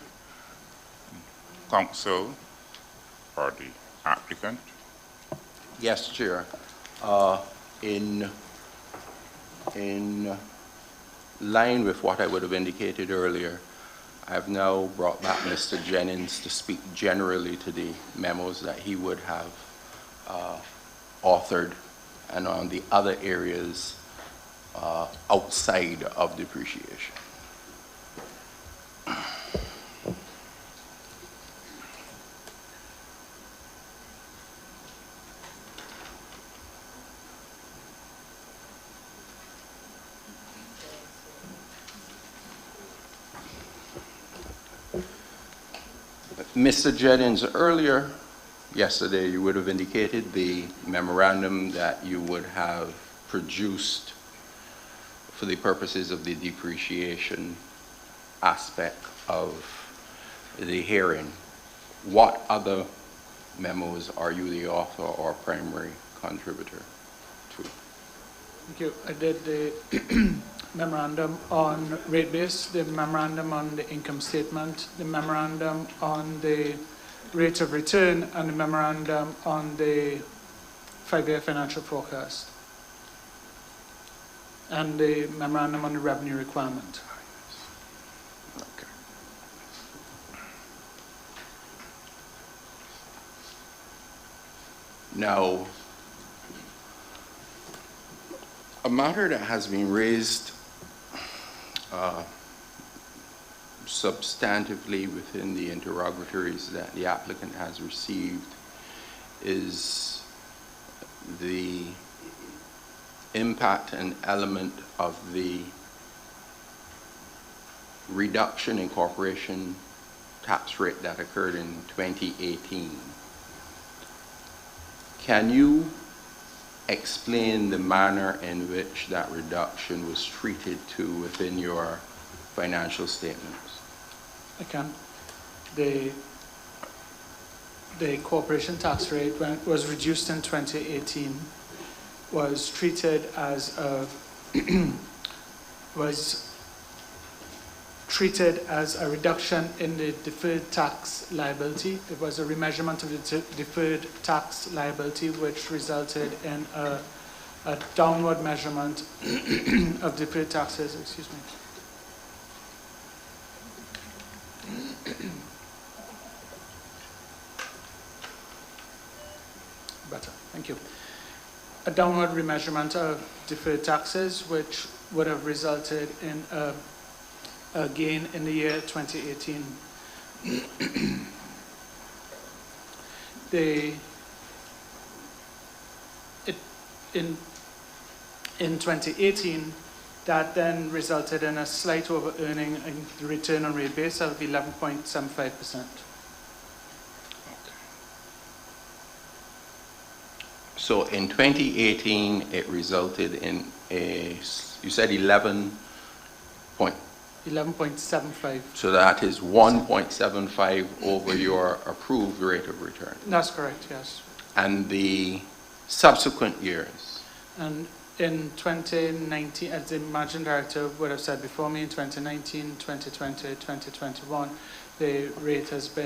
Speaker 1: Counsel for the applicant.
Speaker 4: Yes, Chair. In line with what I would have indicated earlier, I have now brought back Mr. Jennings to speak generally to the memos that he would have authored and on the other areas outside of depreciation. Mr. Jennings, earlier yesterday you would have indicated the memorandum that you would have produced for the purposes of the depreciation aspect of the hearing. What other memos are you the author or primary contributor to?
Speaker 7: Thank you. I did the memorandum on rate base, the memorandum on the income statement, the memorandum on the rate of return, and the memorandum on the 5-year financial forecast, and the memorandum on the revenue requirement.
Speaker 4: Okay. Now, a matter that has been raised substantively within the interrogatories that the applicant has received is the impact and element of the reduction in corporation tax rate that occurred in 2018. Can you explain the manner in which that reduction was treated to within your financial statements?
Speaker 7: I can. The corporation tax rate, when it was reduced in 2018, was treated as a reduction in the deferred tax liability. It was a remeasurement of the deferred tax liability, which resulted in a downward measurement of deferred taxes. Excuse me. Better, thank you. A downward remeasurement of deferred taxes, which would have resulted in a gain in the year 2018. In 2018, that then resulted in a slight over-earning in the return on rate base of 11.75%.
Speaker 4: So in 2018, it resulted in you said
Speaker 7: 11.75.
Speaker 4: So that is 1.75 over your approved rate of return.
Speaker 7: That's correct, yes.
Speaker 4: And the subsequent years?
Speaker 7: And in 2019, as the managing director would have said before me, in 2019, 2020, 2021, the rate of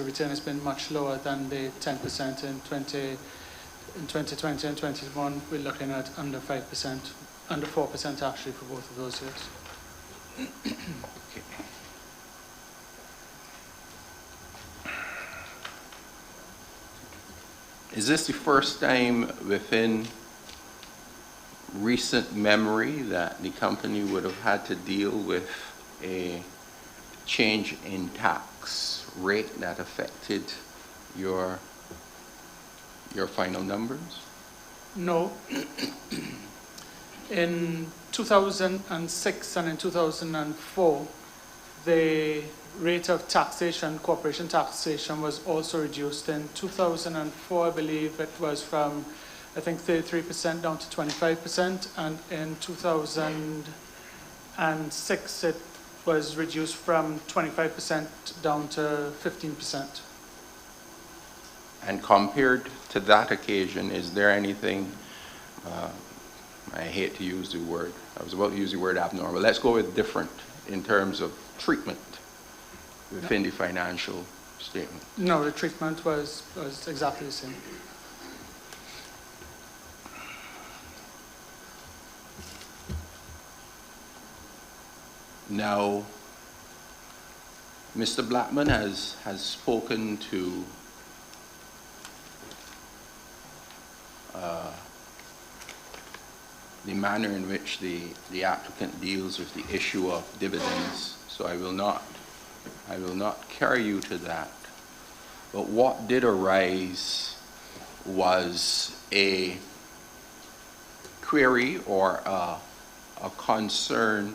Speaker 7: return has been much lower than the 10% in 2020 and 2021. We're looking at under 5%, under 4% actually for both of those years.
Speaker 4: Okay. Is this the first time within recent memory that the company would have had to deal with a change in tax rate that affected your final numbers?
Speaker 7: No. In 2006 and in 2004, the rate of taxation, corporation taxation, was also reduced. In 2004, I believe it was from, I think, 33% down to 25%, and in 2006 it was reduced from 25% down to 15%.
Speaker 4: And compared to that occasion, is there anything, I hate to use the word, I was about to use the word abnormal, let's go with different in terms of treatment within the financial statement?
Speaker 7: No, the treatment was exactly the same.
Speaker 4: Now, Mr. Blackman has spoken to the manner in which the applicant deals with the issue of dividends, so I will not carry you to that. But what did arise was a query or a concern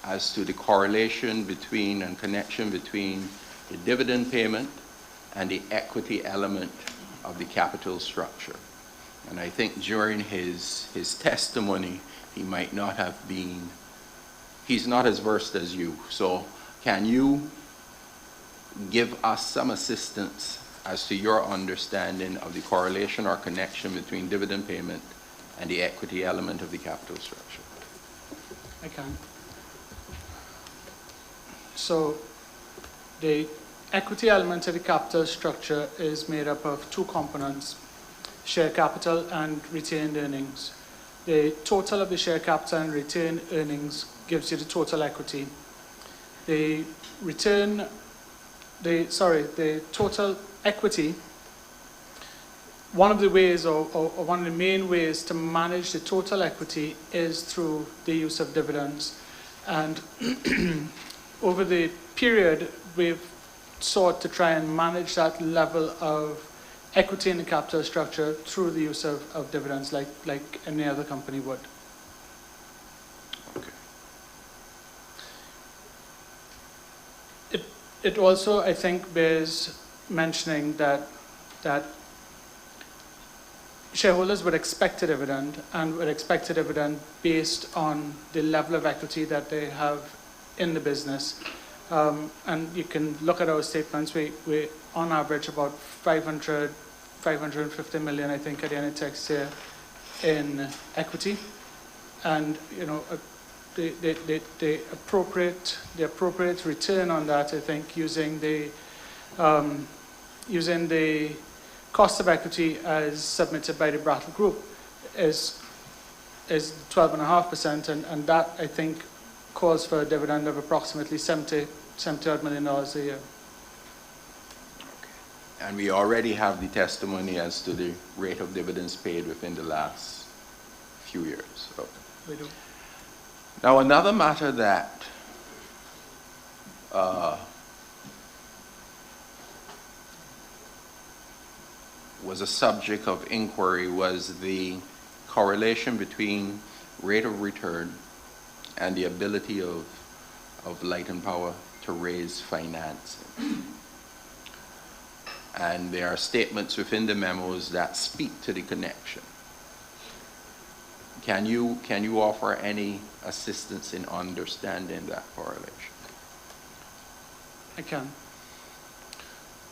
Speaker 4: as to the correlation between and connection between the dividend payment and the equity element of the capital structure. And I think during his testimony, he might not have been, he's not as versed as you. So can you give us some assistance as to your understanding of the correlation or connection between dividend payment and the equity element of the capital structure?
Speaker 7: I can. So the equity element of the capital structure is made up of two components: share capital and retained earnings. The total of the share capital and retained earnings gives you the total equity. The total equity, one of the ways or one of the main ways to manage the total equity is through the use of dividends. And over the period, we've sought to try and manage that level of equity in the capital structure through the use of dividends like any other company would.
Speaker 4: Okay.
Speaker 7: It also, I think, bears mentioning that shareholders would expect a dividend and would expect a dividend based on the level of equity that they have in the business. And you can look at our statements. We on average about 550 million, I think, at the end of tax year in equity, and the appropriate return on that, I think, using the cost of equity as submitted by the Brattle Group is 12.5%, and that, I think, calls for a dividend of approximately $70 million a year.
Speaker 4: And we already have the testimony as to the rate of dividends paid within the last few years. So.
Speaker 7: We do.
Speaker 4: Now, another matter that was a subject of inquiry was the correlation between rate of return and the ability of Light and Power to raise financing. And there are statements within the memos that speak to the connection. Can you offer any assistance in understanding that correlation?
Speaker 7: I can.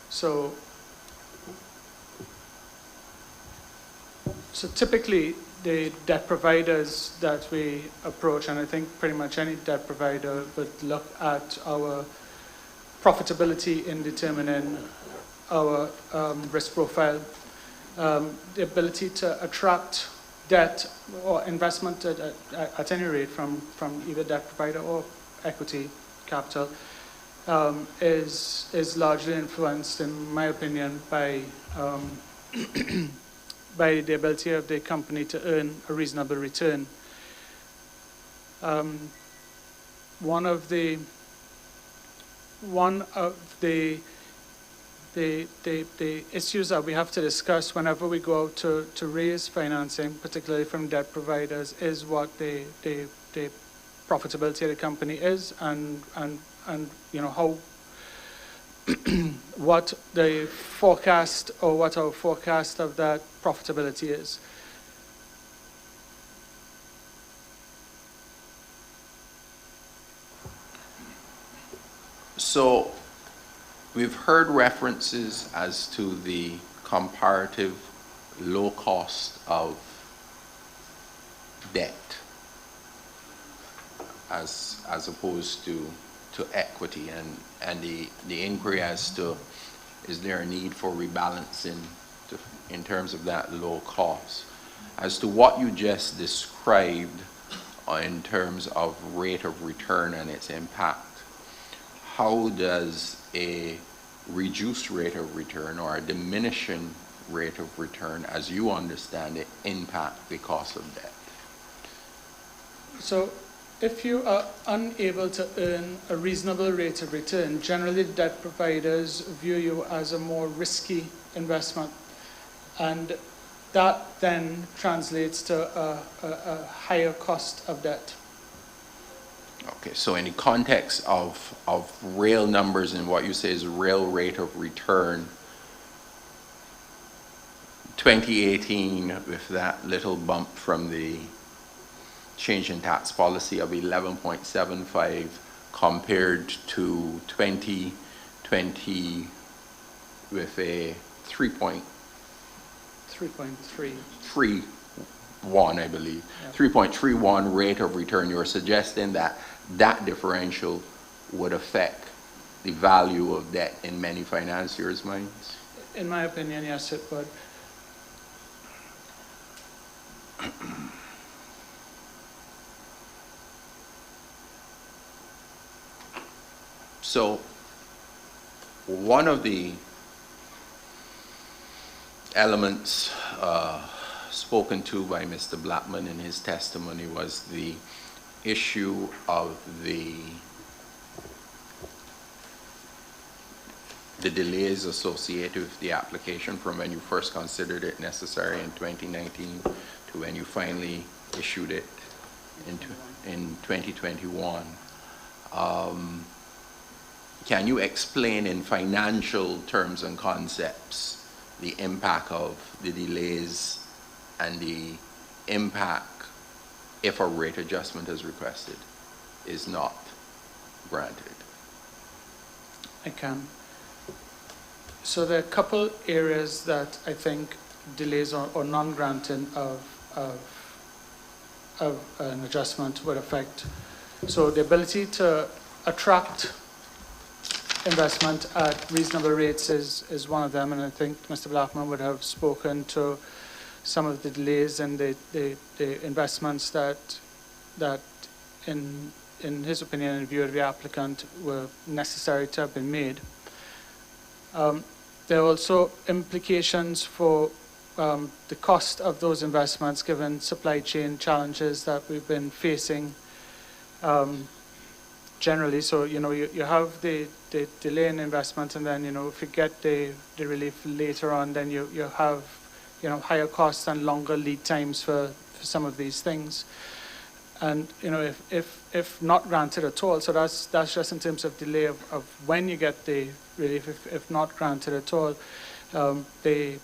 Speaker 7: So typically, the debt providers that we approach, and I think pretty much any debt provider would look at our profitability in determining our risk profile, the ability to attract debt or investment at any rate from either debt provider or equity capital is largely influenced, in my opinion, by by the ability of the company to earn a reasonable return. One of the issues that we have to discuss whenever we go out to raise financing, particularly from debt providers, is what the profitability of the company is, and how what the forecast or what our forecast of that profitability is.
Speaker 4: So we've heard references as to the comparative low cost of debt. as opposed to equity, and the inquiry as to is there a need for rebalancing in terms of that low cost. As to what you just described in terms of rate of return and its impact, how does a reduced rate of return or a diminishing rate of return, as you understand it, impact the cost of debt?
Speaker 7: So if you are unable to earn a reasonable rate of return, generally debt providers view you as a more risky investment, and that then translates to a higher cost of debt.
Speaker 4: Okay, so in the context of real numbers and what you say is real rate of return, 2018, with that little bump from the change in tax policy of 11.75 compared to 2020 with a 3.31, I believe, yeah. 3.31 rate of return, you're suggesting that that differential would affect the value of debt in many financiers' minds?
Speaker 7: In my opinion, yes, it would.
Speaker 4: So one of the elements spoken to by Mr. Blackman in his testimony was the issue of the delays associated with the application from when you first considered it necessary in 2019 to when you finally issued it in 2021. Can you explain in financial terms and concepts the impact of the delays and the impact if a rate adjustment is requested is not granted?
Speaker 7: I can. So there are a couple areas that I think delays or non-granting of an adjustment would affect. So the ability to attract investment at reasonable rates is one of them, and I think Mr. Blackman would have spoken to some of the delays and the investments that in his opinion, in view of the applicant, were necessary to have been made. There are also implications for the cost of those investments given supply chain challenges that we've been facing generally. So, you have the delay in investment, and then, if you get the relief later on, then you have, higher costs and longer lead times for some of these things. And, if not granted at all, so that's just in terms of delay of when you get the relief. If not granted at all, the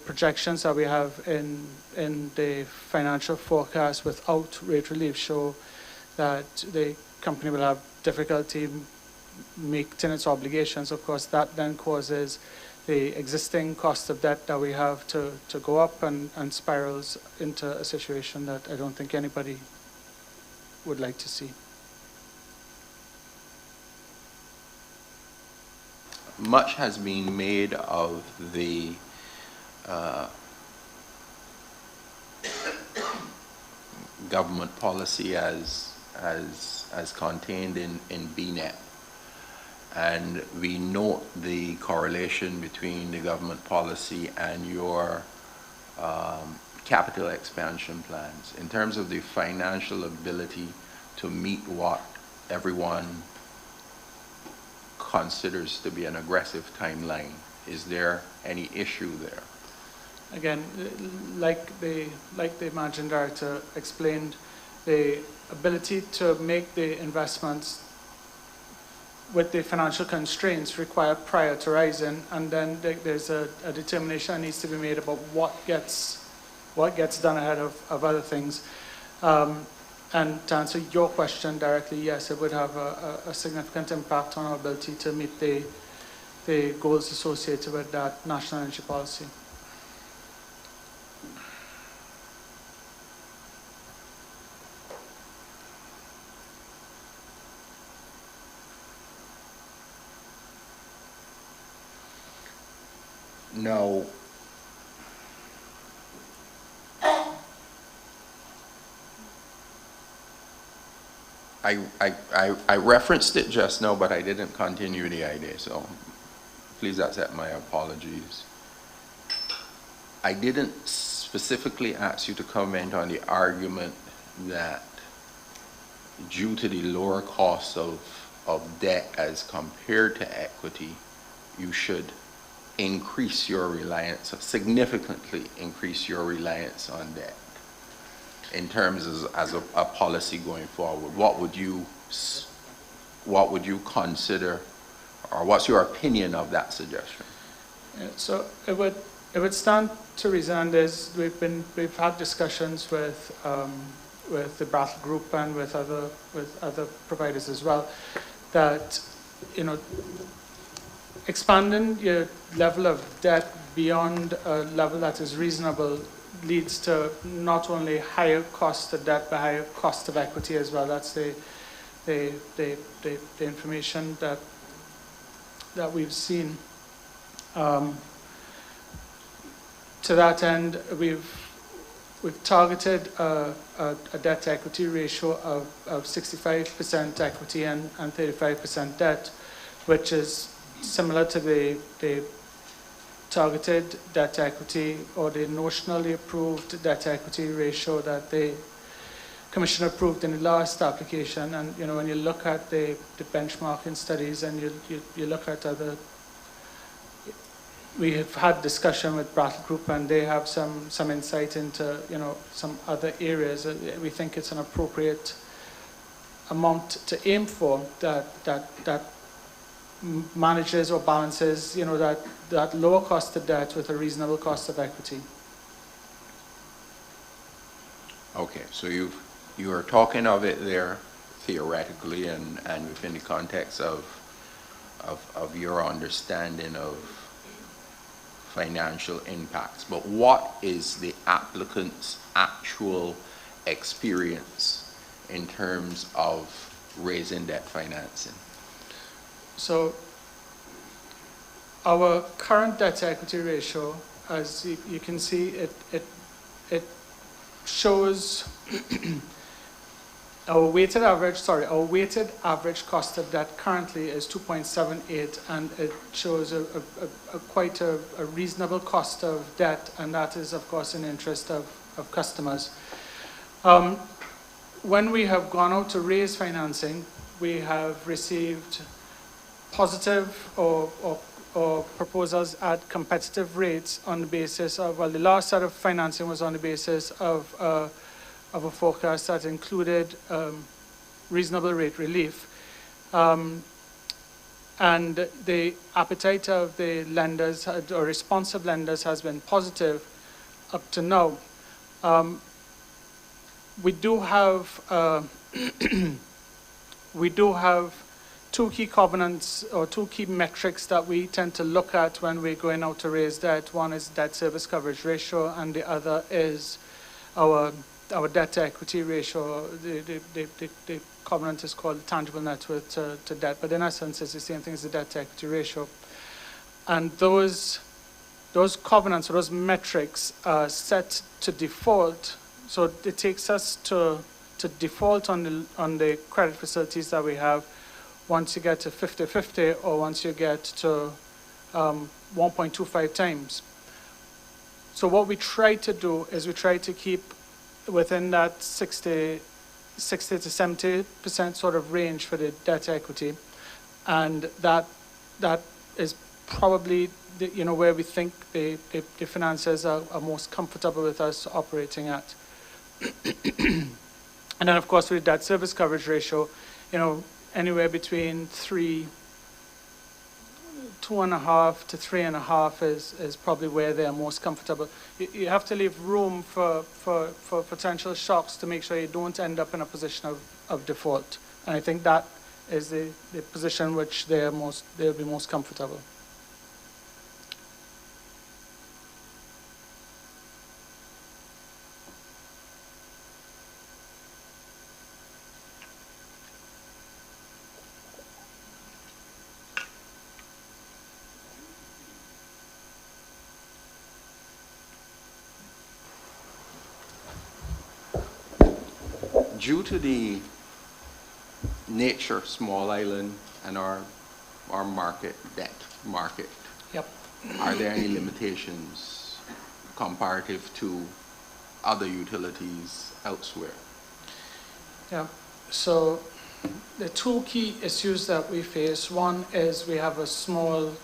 Speaker 7: projections that we have in the financial forecast without rate relief show that the company will have difficulty meeting its obligations. Of course, that then causes the existing cost of debt that we have to go up and spirals into a situation that I don't think anybody would like to see.
Speaker 4: Much has been made of the government policy as contained in BNEP, and we note the correlation between the government policy and your capital expansion plans in terms of the financial ability to meet what everyone considers to be an aggressive timeline. Is there any issue there?
Speaker 7: Again, like the Managing Director explained, the ability to make the investments with the financial constraints required prior to rising, and then there's a determination that needs to be made about what gets done ahead of other things. And to answer your question directly, yes, it would have a significant impact on our ability to meet the goals associated with that national energy policy.
Speaker 4: Now, I referenced it just now, but I didn't continue the idea, so please accept my apologies. I didn't specifically ask you to comment on the argument that due to the lower cost of debt as compared to equity, you should increase your reliance, significantly increase your reliance on debt in terms as a policy going forward. What would you consider, or what's your opinion of that suggestion?
Speaker 7: Yeah, so it would stand to reason, and we've had discussions with the Battle Group and with other providers as well, that expanding your level of debt beyond a level that is reasonable leads to not only higher cost of debt but higher cost of equity as well. That's the information that we've seen. To that end, we've targeted a debt to equity ratio of 65% equity and 35% debt, which is similar to the targeted debt to equity or the notionally approved debt to equity ratio that the Commission approved in the last application. And when you look at the benchmarking studies and you look at other, we have had discussion with Battle Group and they have some insight into some other areas. We think it's an appropriate amount to aim for that manages or balances that lower cost of debt with a reasonable cost of equity.
Speaker 4: Okay, so you are talking of it there theoretically and within the context of your understanding of financial impacts, but what is the applicant's actual experience in terms of raising debt financing?
Speaker 7: So our current debt to equity ratio, as you can see, it shows our weighted average cost of debt currently is 2.78, and it shows quite a reasonable cost of debt, and that is of course in interest of customers. When we have gone out to raise financing, we have received positive or proposals at competitive rates on the basis of, well, the last set of financing was on the basis of a forecast that included reasonable rate relief. And the appetite of the lenders or responsive lenders has been positive up to now. We do have two key covenants or two key metrics that we tend to look at when we're going out to raise debt. One is debt service coverage ratio, and the other is our debt to equity ratio. The covenant is called tangible net worth to debt, but in essence it's the same thing as the debt to equity ratio. And those covenants or those metrics are set to default, so it takes us to default on the credit facilities that we have once you get to 50/50 or once you get to 1.25 times. So what we try to do is we try to keep within that 60 to 70% sort of range for the debt equity, and that is probably where we think the financiers are most comfortable with us operating at. And then of course with debt service coverage ratio, anywhere between 2.5 to 3.5 is probably where they are most comfortable. You have to leave room for potential shocks to make sure you don't end up in a position of default. And I think that is the position which they'll be most comfortable.
Speaker 4: due to the nature, small island, and our market, debt market,
Speaker 7: Yep.
Speaker 4: are there any limitations comparative to other utilities elsewhere?
Speaker 7: Yeah. So the two key issues that we face, one is we have a small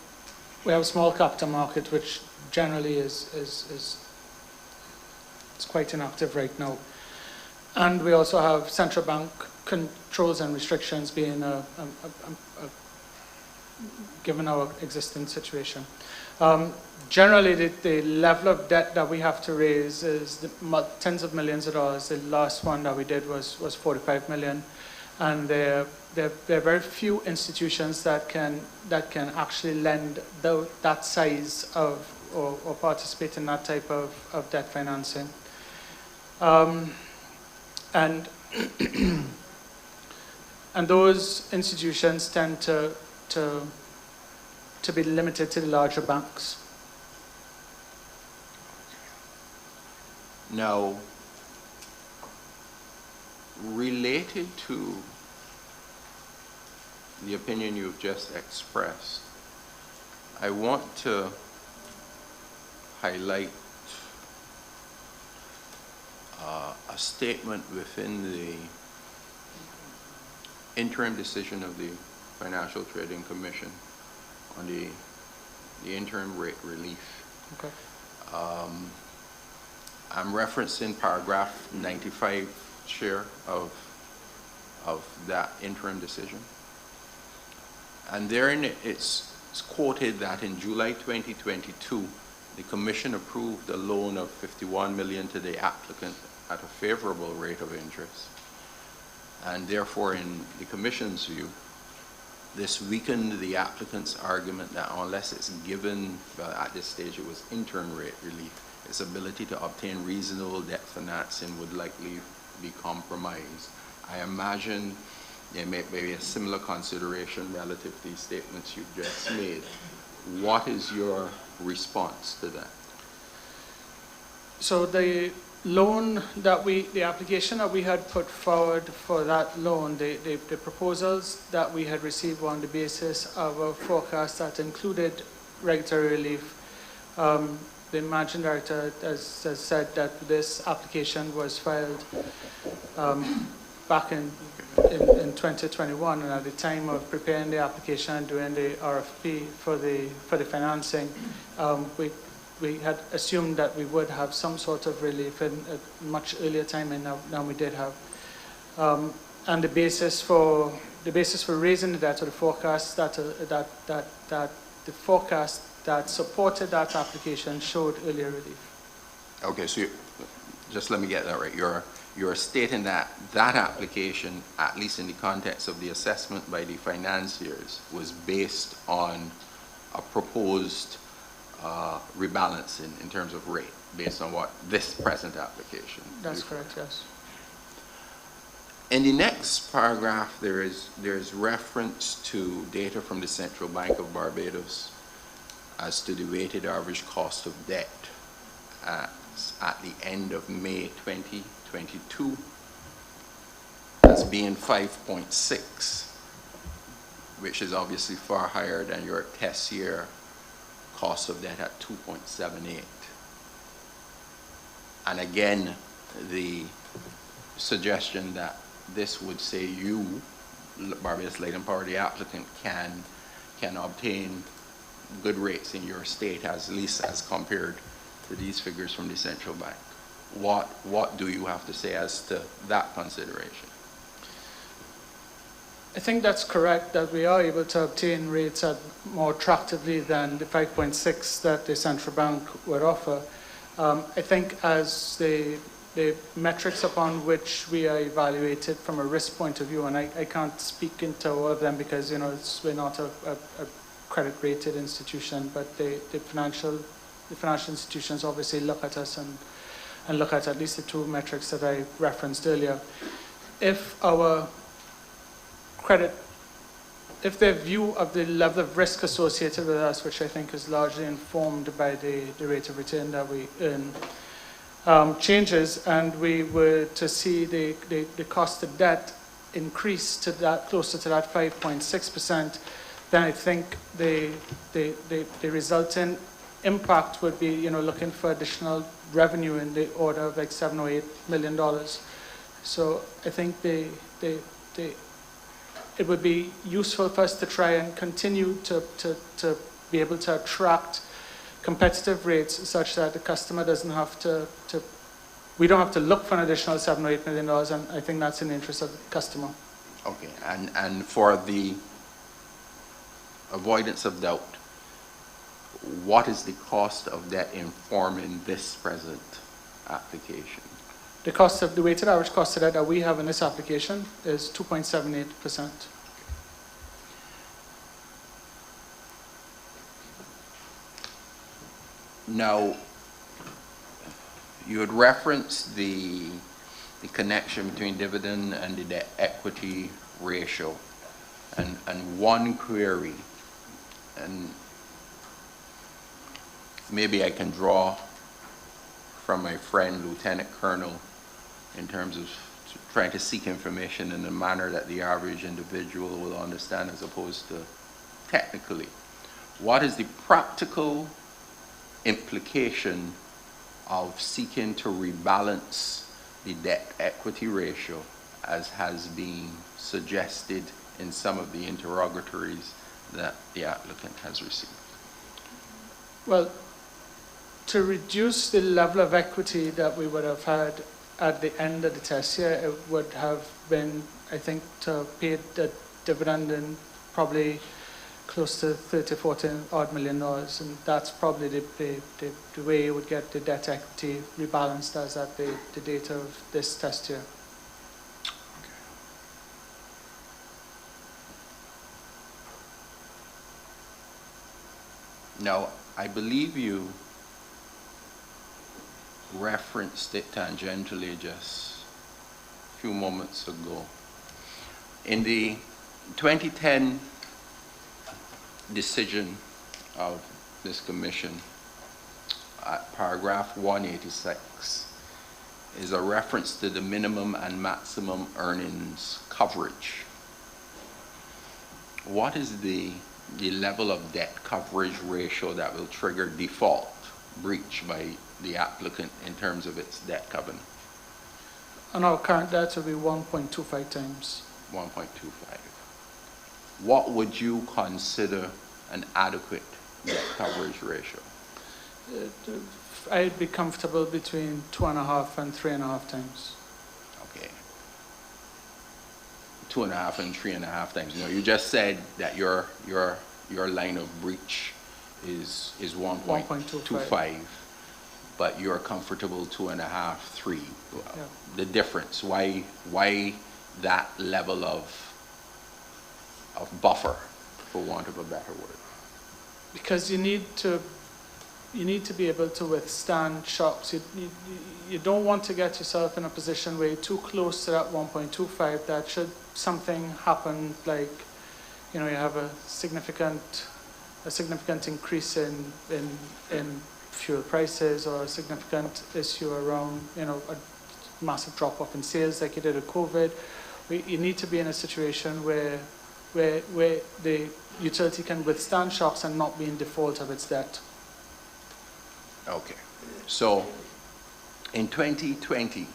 Speaker 7: capital market, which generally is quite inactive right now. And we also have central bank controls and restrictions being given our existing situation. Generally, the level of debt that we have to raise is tens of millions of dollars. The last one that we did was $45 million. And there are very few institutions that can actually lend that size of or participate in that type of debt financing. And those institutions tend to be limited to the larger banks.
Speaker 4: Now, related to the opinion you've just expressed, I want to highlight a statement within the interim decision of the Financial Trading Commission on the interim rate relief.
Speaker 7: Okay.
Speaker 4: I'm referencing paragraph 95 share of that interim decision. And therein it's quoted that in July 2022, the Commission approved a loan of $51 million to the applicant at a favorable rate of interest. And therefore, in the Commission's view, this weakened the applicant's argument that unless it's given, well, at this stage it was interim rate relief, its ability to obtain reasonable debt financing would likely be compromised. I imagine there may be a similar consideration relative to these statements you've just made. What is your response to that?
Speaker 7: So the loan that the application that we had put forward for that loan, the proposals that we had received were on the basis of a forecast that included regulatory relief. The managing director has said that this application was filed back in 2021, and at the time of preparing the application and doing the RFP for the financing, we had assumed that we would have some sort of relief in a much earlier time than we did have. And the basis for raising the debt, or the forecast the forecast that supported that application showed earlier relief.
Speaker 4: Okay, so just let me get that right. You're stating that that application, at least in the context of the assessment by the financiers, was based on a proposed rebalancing in terms of rate, based on what this present application.
Speaker 7: That's correct, yes.
Speaker 4: In the next paragraph, there is reference to data from the Central Bank of Barbados as to the weighted average cost of debt at the end of May 2022 as being 5.6, which is obviously far higher than your test year cost of debt at 2.78. And again, the suggestion that this would say you, Barbados Light and Power, the applicant, can obtain good rates in your state, at least as compared to these figures from the central bank. What do you have to say as to that consideration?
Speaker 7: I think that's correct, that we are able to obtain rates at more attractively than the 5.6 that the central bank would offer. I think as the metrics upon which we are evaluated from a risk point of view, and I can't speak into all of them because we're not a credit rated institution, but the financial institutions obviously look at us and look at least the two metrics that I referenced earlier. If our credit, if their view of the level of risk associated with us, which I think is largely informed by the rate of return that we earn, changes and we were to see the cost of debt increase to that, closer to that 5.6%, then I think the resulting impact would be, you know, looking for additional revenue in the order of like $7 or $8 million. So I think it would be useful for us to try and continue to be able to attract competitive rates such that the customer doesn't have to we don't have to look for an additional $7 or $8 million, and I think that's in the interest of the customer.
Speaker 4: Okay, and for the avoidance of doubt, what is the cost of that informing this present application?
Speaker 7: The cost of the weighted average cost of debt that we have in this application is 2.78%.
Speaker 4: Now, you had referenced the connection between dividend and the debt equity ratio, and one query, and maybe I can draw from my friend Lieutenant Colonel in terms of trying to seek information in a manner that the average individual will understand as opposed to technically. What is the practical implication of seeking to rebalance the debt equity ratio as has been suggested in some of the interrogatories that the applicant has received?
Speaker 7: Well, to reduce the level of equity that we would have had at the end of the test year, it would have been, I think, to pay the dividend in probably close to 30, 40 odd million dollars, and that's probably the way you would get the debt equity rebalanced as at the date of this test year.
Speaker 4: Now, I believe you referenced it tangentially just a few moments ago. In the 2010 decision of this commission, at paragraph 186, is a reference to the minimum and maximum earnings coverage. What is the level of debt coverage ratio that will trigger default breach by the applicant in terms of its debt covenant?
Speaker 7: And our current debt will be 1.25 times.
Speaker 4: 1.25. What would you consider an adequate debt coverage ratio?
Speaker 7: I'd be comfortable between 2.5 and 3.5 times.
Speaker 4: Okay. 2.5 and 3.5 times. You know, you just said that your line of breach is 1.25, but you're comfortable 2.5, 3.
Speaker 7: Yeah.
Speaker 4: The difference, why that level of buffer, for want of a better word?
Speaker 7: Because you need to be able to withstand shocks. You don't want to get yourself in a position where you're too close to that 1.25, that should something happen, like, you know, you have a significant increase in fuel prices, or a significant issue around, you know, a massive drop off in sales like you did with COVID. You need to be in a situation where the utility can withstand shocks and not be in default of its debt.
Speaker 4: Okay. So in 2020,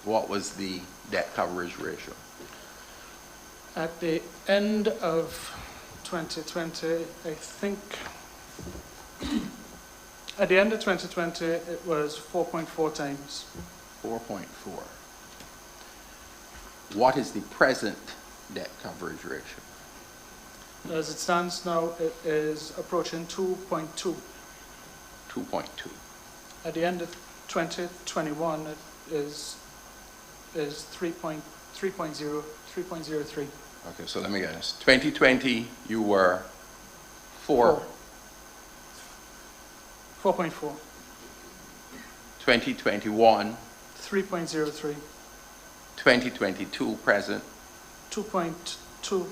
Speaker 4: what was the debt coverage ratio?
Speaker 7: At the end of 2020, I think, at the end of 2020, it was 4.4 times. 4.4.
Speaker 4: What is the present debt coverage ratio?
Speaker 7: As it stands now, it is approaching 2.2.
Speaker 4: 2.2.
Speaker 7: At the end of 2021, it is 3.0, 3.03.
Speaker 4: Okay, so let me get this. 2020, you were 4.
Speaker 7: 4.4.
Speaker 4: 2021.
Speaker 7: 3.03.
Speaker 4: 2022, present.
Speaker 7: 2.2.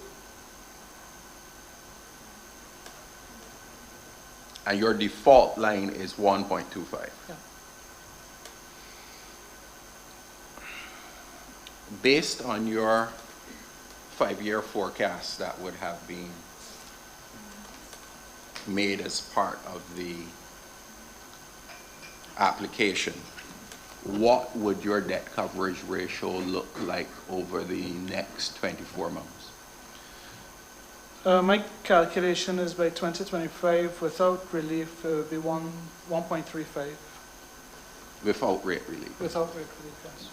Speaker 4: And your default line is 1.25.
Speaker 7: Yeah.
Speaker 4: based on your 5-year forecast that would have been made as part of the application, what would your debt coverage ratio look like over the next 24 months?
Speaker 7: My calculation is by 2025, without relief, it would be 1.35.
Speaker 4: Without rate relief?
Speaker 7: Without rate relief, yes.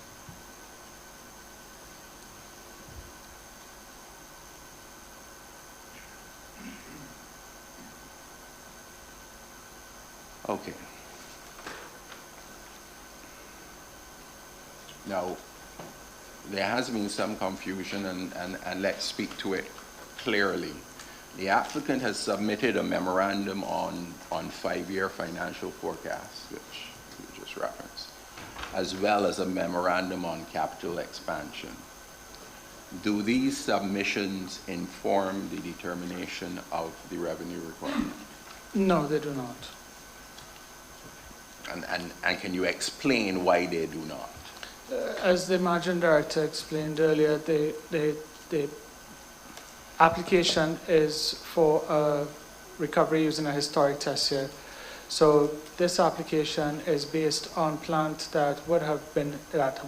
Speaker 4: Okay. Now, there has been some confusion, and let's speak to it clearly. The applicant has submitted a memorandum on 5-year financial forecast, which you just referenced, as well as a memorandum on capital expansion. Do these submissions inform the determination of the revenue requirement?
Speaker 7: No, they do not.
Speaker 4: And can you explain why they do not?
Speaker 7: As the managing director explained earlier, the application is for a recovery using a historic test year. So this application is based on plant that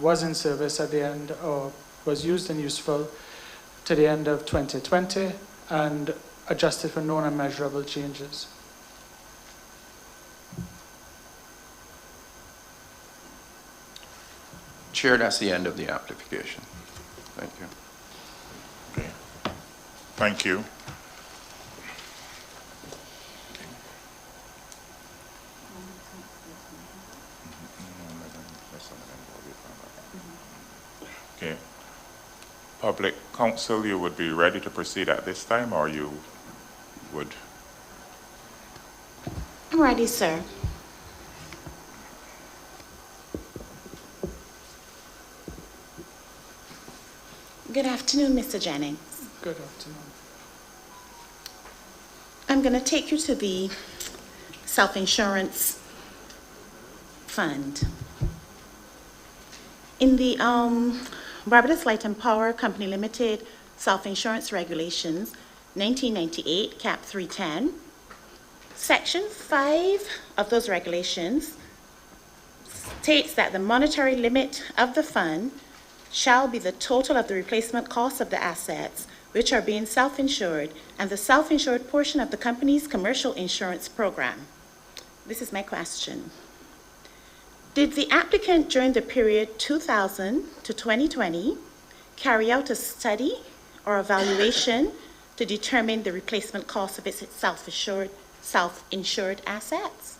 Speaker 7: was in service at the end, or was used and useful to the end of 2020, and adjusted for known and measurable changes.
Speaker 4: Chair, that's the end of the application. Thank you.
Speaker 1: Okay. Thank you. Okay. Public counsel, you would be ready to proceed at this time, or you would?
Speaker 15: I'm ready, sir. Good afternoon, Mr. Jennings.
Speaker 7: Good afternoon.
Speaker 15: I'm going to take you to the self-insurance fund. In the Barbados Light and Power Company Limited Self-Insurance Regulations, 1998, Cap 310, Section 5 of those regulations states that the monetary limit of the fund shall be the total of the replacement cost of the assets which are being self-insured and the self-insured portion of the company's commercial insurance program. This is my question. Did the applicant during the period 2000 to 2020 carry out a study or evaluation to determine the replacement cost of its self-insured assets?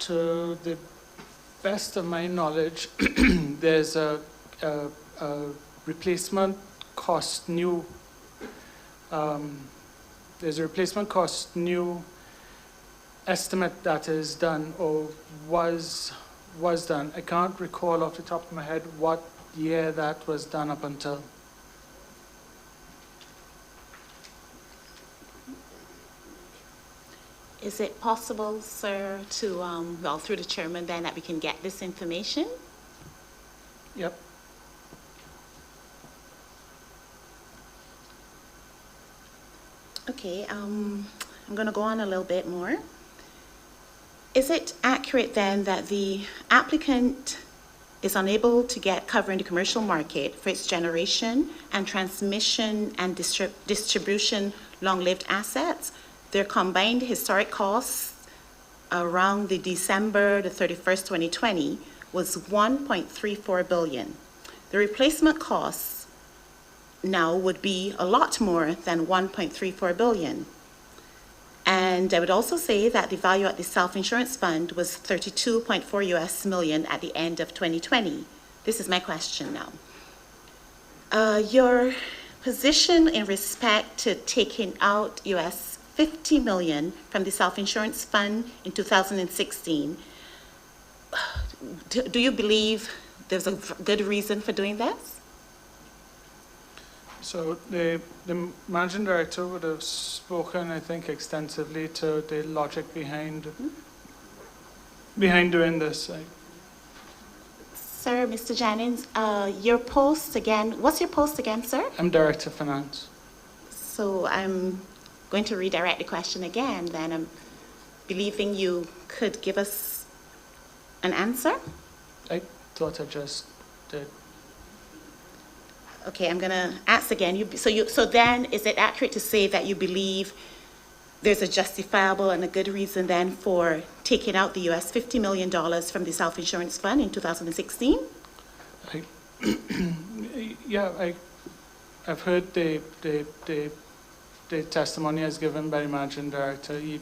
Speaker 7: To the best of my knowledge, there's a replacement cost new. There's a replacement cost new estimate that is done or was done. I can't recall off the top of my head what year that was done up until.
Speaker 15: Is it possible, sir, to, well, through the chairman then, that we can get this information?
Speaker 7: Yep.
Speaker 15: Okay, I'm going to go on a little bit more. Is it accurate then that the applicant is unable to get cover in the commercial market for its generation and transmission and distribution long-lived assets? Their combined historic costs around the December the 31st, 2020 was 1.34 billion. The replacement costs now would be a lot more than 1.34 billion. And I would also say that the value at the self-insurance fund was 32.4 US million at the end of 2020. This is my question now. Your position in respect to taking out US 50 million from the self-insurance fund in 2016, do you believe there's a good reason for doing this?
Speaker 7: So the managing director would have spoken, I think, extensively to the logic behind doing this.
Speaker 15: Sir, Mr. Jennings, your post again, what's your post again, sir?
Speaker 7: I'm Director of Finance.
Speaker 15: So I'm going to redirect the question again, then. I'm believing you could give us an answer.
Speaker 7: I thought I just did.
Speaker 15: Okay, I'm going to ask again. So then, is it accurate to say that you believe there's a justifiable and a good reason then for taking out the US $50 million from the self-insurance fund in 2016?
Speaker 7: I've heard the testimony as given by the managing director. He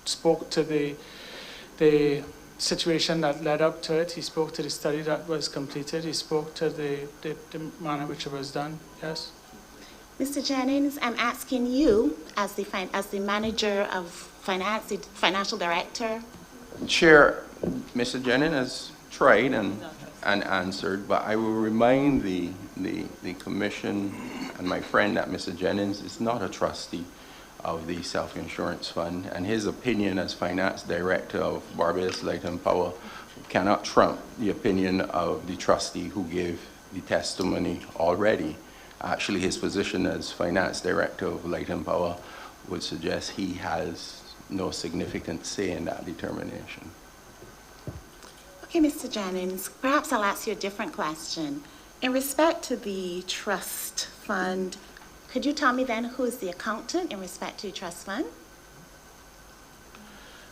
Speaker 7: spoke to the situation that led up to it. He spoke to the study that was completed. He spoke to the manner in which it was done. Yes.
Speaker 15: Mr. Jennings, I'm asking you, as the manager of finance, the financial director.
Speaker 4: Chair, Mr. Jennings has tried and answered, but I will remind the commission and my friend that Mr. Jennings is not a trustee of the self-insurance fund, and his opinion as finance director of Barbados Light and Power cannot trump the opinion of the trustee who gave the testimony already. Actually, his position as finance director of Light and Power would suggest he has no significant say in that determination.
Speaker 15: Okay, Mr. Jennings, perhaps I'll ask you a different question. In respect to the trust fund, could you tell me then who is the accountant in respect to the trust fund?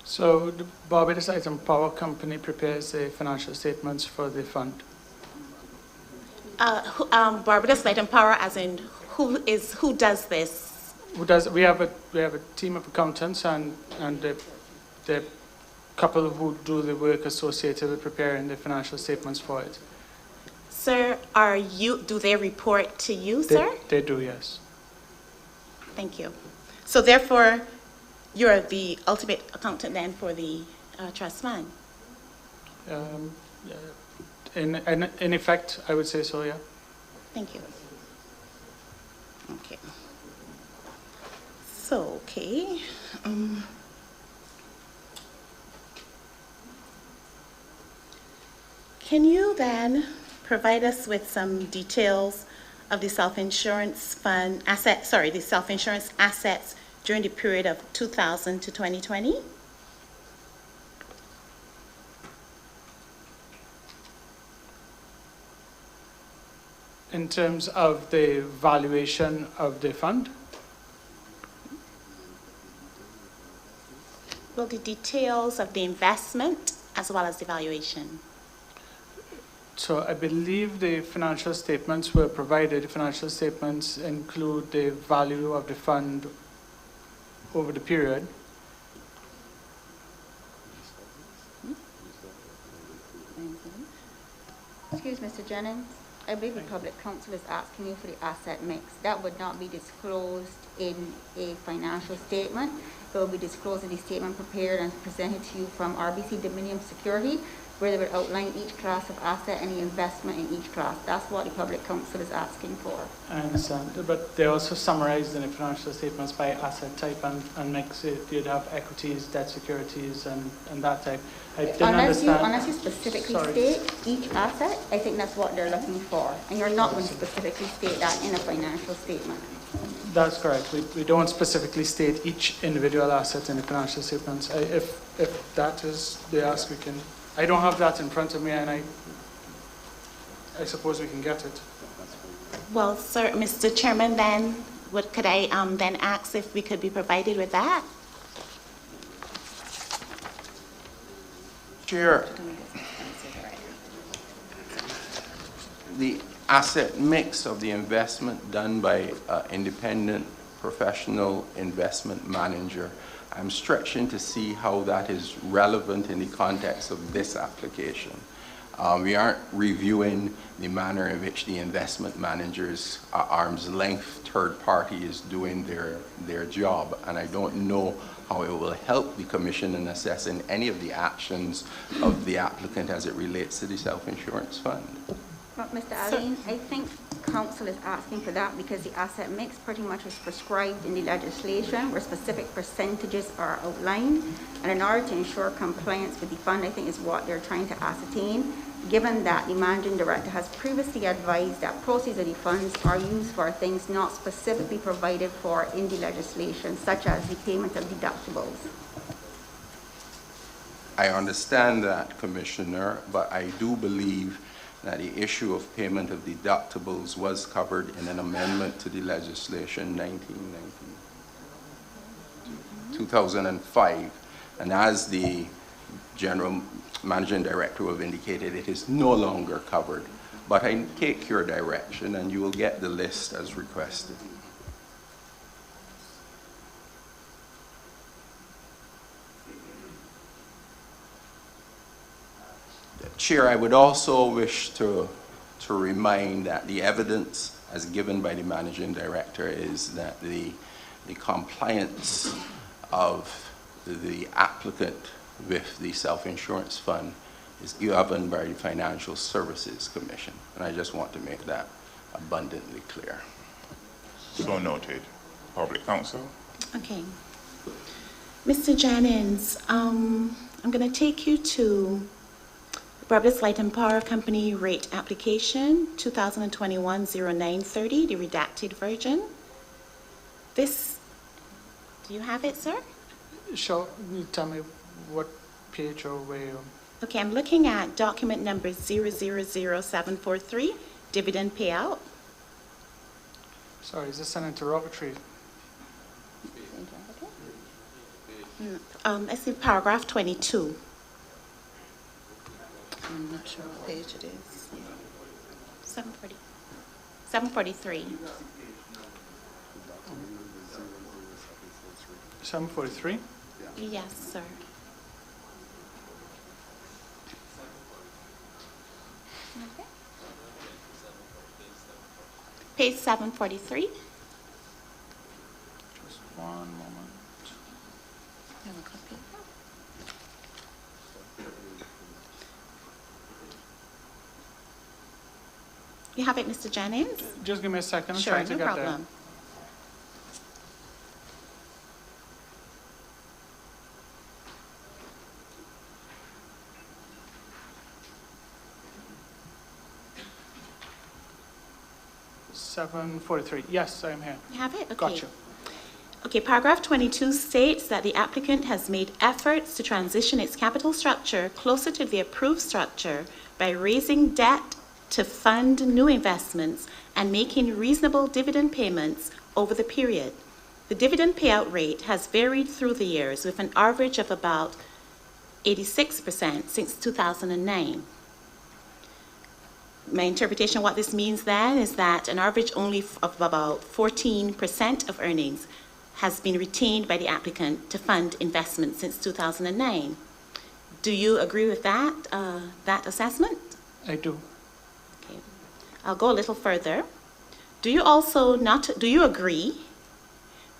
Speaker 7: So the Barbados Light and Power Company prepares the financial statements for the fund.
Speaker 15: Barbados Light and Power, as in who does this?
Speaker 7: We have a team of accountants and the couple who do the work associated with preparing the financial statements for it.
Speaker 15: Sir, do they report to you, sir?
Speaker 7: They do, yes.
Speaker 15: Thank you. So therefore, you're the ultimate accountant then for the trust fund?
Speaker 7: In effect, I would say so, yeah.
Speaker 15: Thank you. Okay. So, okay. Can you then provide us with some details of the self-insurance fund the self-insurance assets during the period of 2000 to 2020?
Speaker 7: In terms of the valuation of the fund?
Speaker 15: Well, the details of the investment as well as the valuation.
Speaker 7: So I believe the financial statements were provided. The financial statements include the value of the fund over the period.
Speaker 5: Excuse Mr. Jennings. I believe the public counsel is asking you for the asset mix. That would not be disclosed in a financial statement. It will be disclosed in the statement prepared and presented to you from RBC Dominion Security, where they would outline each class of asset and the investment in each class. That's what the public counsel is asking for.
Speaker 7: I understand, but they're also summarized in the financial statements by asset type and mix. You'd have equities, debt securities, and that type. I didn't understand.
Speaker 5: Unless you specifically state each asset, I think that's what they're looking for. And you're not going to specifically state that in a financial statement.
Speaker 7: That's correct. We don't specifically state each individual asset in the financial statements. If that is the ask, we can. I don't have that in front of me, and I suppose we can get it.
Speaker 15: Well, sir, Mr. Chairman, then, could I then ask if we could be provided with that?
Speaker 4: Chair, the asset mix of the investment done by independent professional investment manager, I'm stretching to see how that is relevant in the context of this application. We aren't reviewing the manner in which the investment manager's arm's length third party is doing their job, and I don't know how it will help the Commission in assessing any of the actions of the applicant as it relates to the self-insurance fund.
Speaker 5: Well, Mr. Allen, I think council is asking for that because the asset mix pretty much is prescribed in the legislation where specific percentages are outlined. And in order to ensure compliance with the fund, I think is what they're trying to ascertain. given that the managing director has previously advised that proceeds of the funds are used for things not specifically provided for in the legislation, such as the payment of deductibles.
Speaker 4: I understand that, Commissioner, but I do believe that the issue of payment of deductibles was covered in an amendment to the legislation 2005. And as the General Managing Director will have indicated, it is no longer covered. But I take your direction and you will get the list as requested. Chair, I would also wish to remind that the evidence as given by the Managing Director is that the compliance of the applicant with the self-insurance fund is governed by the Financial Services Commission. And I just want to make that abundantly clear.
Speaker 1: So noted. Public Counsel.
Speaker 15: Okay. Mr. Jennings, I'm going to take you to Barbados Light and Power Company rate application 2021-0930, the redacted version. This, do you have it, sir?
Speaker 7: Sure. You tell me what page or where.
Speaker 15: Okay, I'm looking at document number 000743, dividend payout.
Speaker 7: Sorry, is this an interrogatory?
Speaker 15: Let's see, paragraph 22. I'm not sure what page it is. 743.
Speaker 7: 743?
Speaker 15: Yes, sir. Okay. Page 743.
Speaker 7: Just one moment.
Speaker 15: Have a copy. You have it, Mr. Jennings?
Speaker 7: Just give me a second. I'm
Speaker 15: Sure,
Speaker 7: trying to
Speaker 15: no
Speaker 7: get
Speaker 15: problem.
Speaker 7: there. 743. Yes, I am here.
Speaker 15: You have it? Okay.
Speaker 7: Gotcha.
Speaker 15: Okay, paragraph 22 states that the applicant has made efforts to transition its capital structure closer to the approved structure by raising debt to fund new investments and making reasonable dividend payments over the period. The dividend payout rate has varied through the years with an average of about 86% since 2009. My interpretation of what this means then is that an average only of about 14% of earnings has been retained by the applicant to fund investments since 2009. Do you agree with that, that assessment?
Speaker 7: I do.
Speaker 15: Okay. I'll go a little further. Do you agree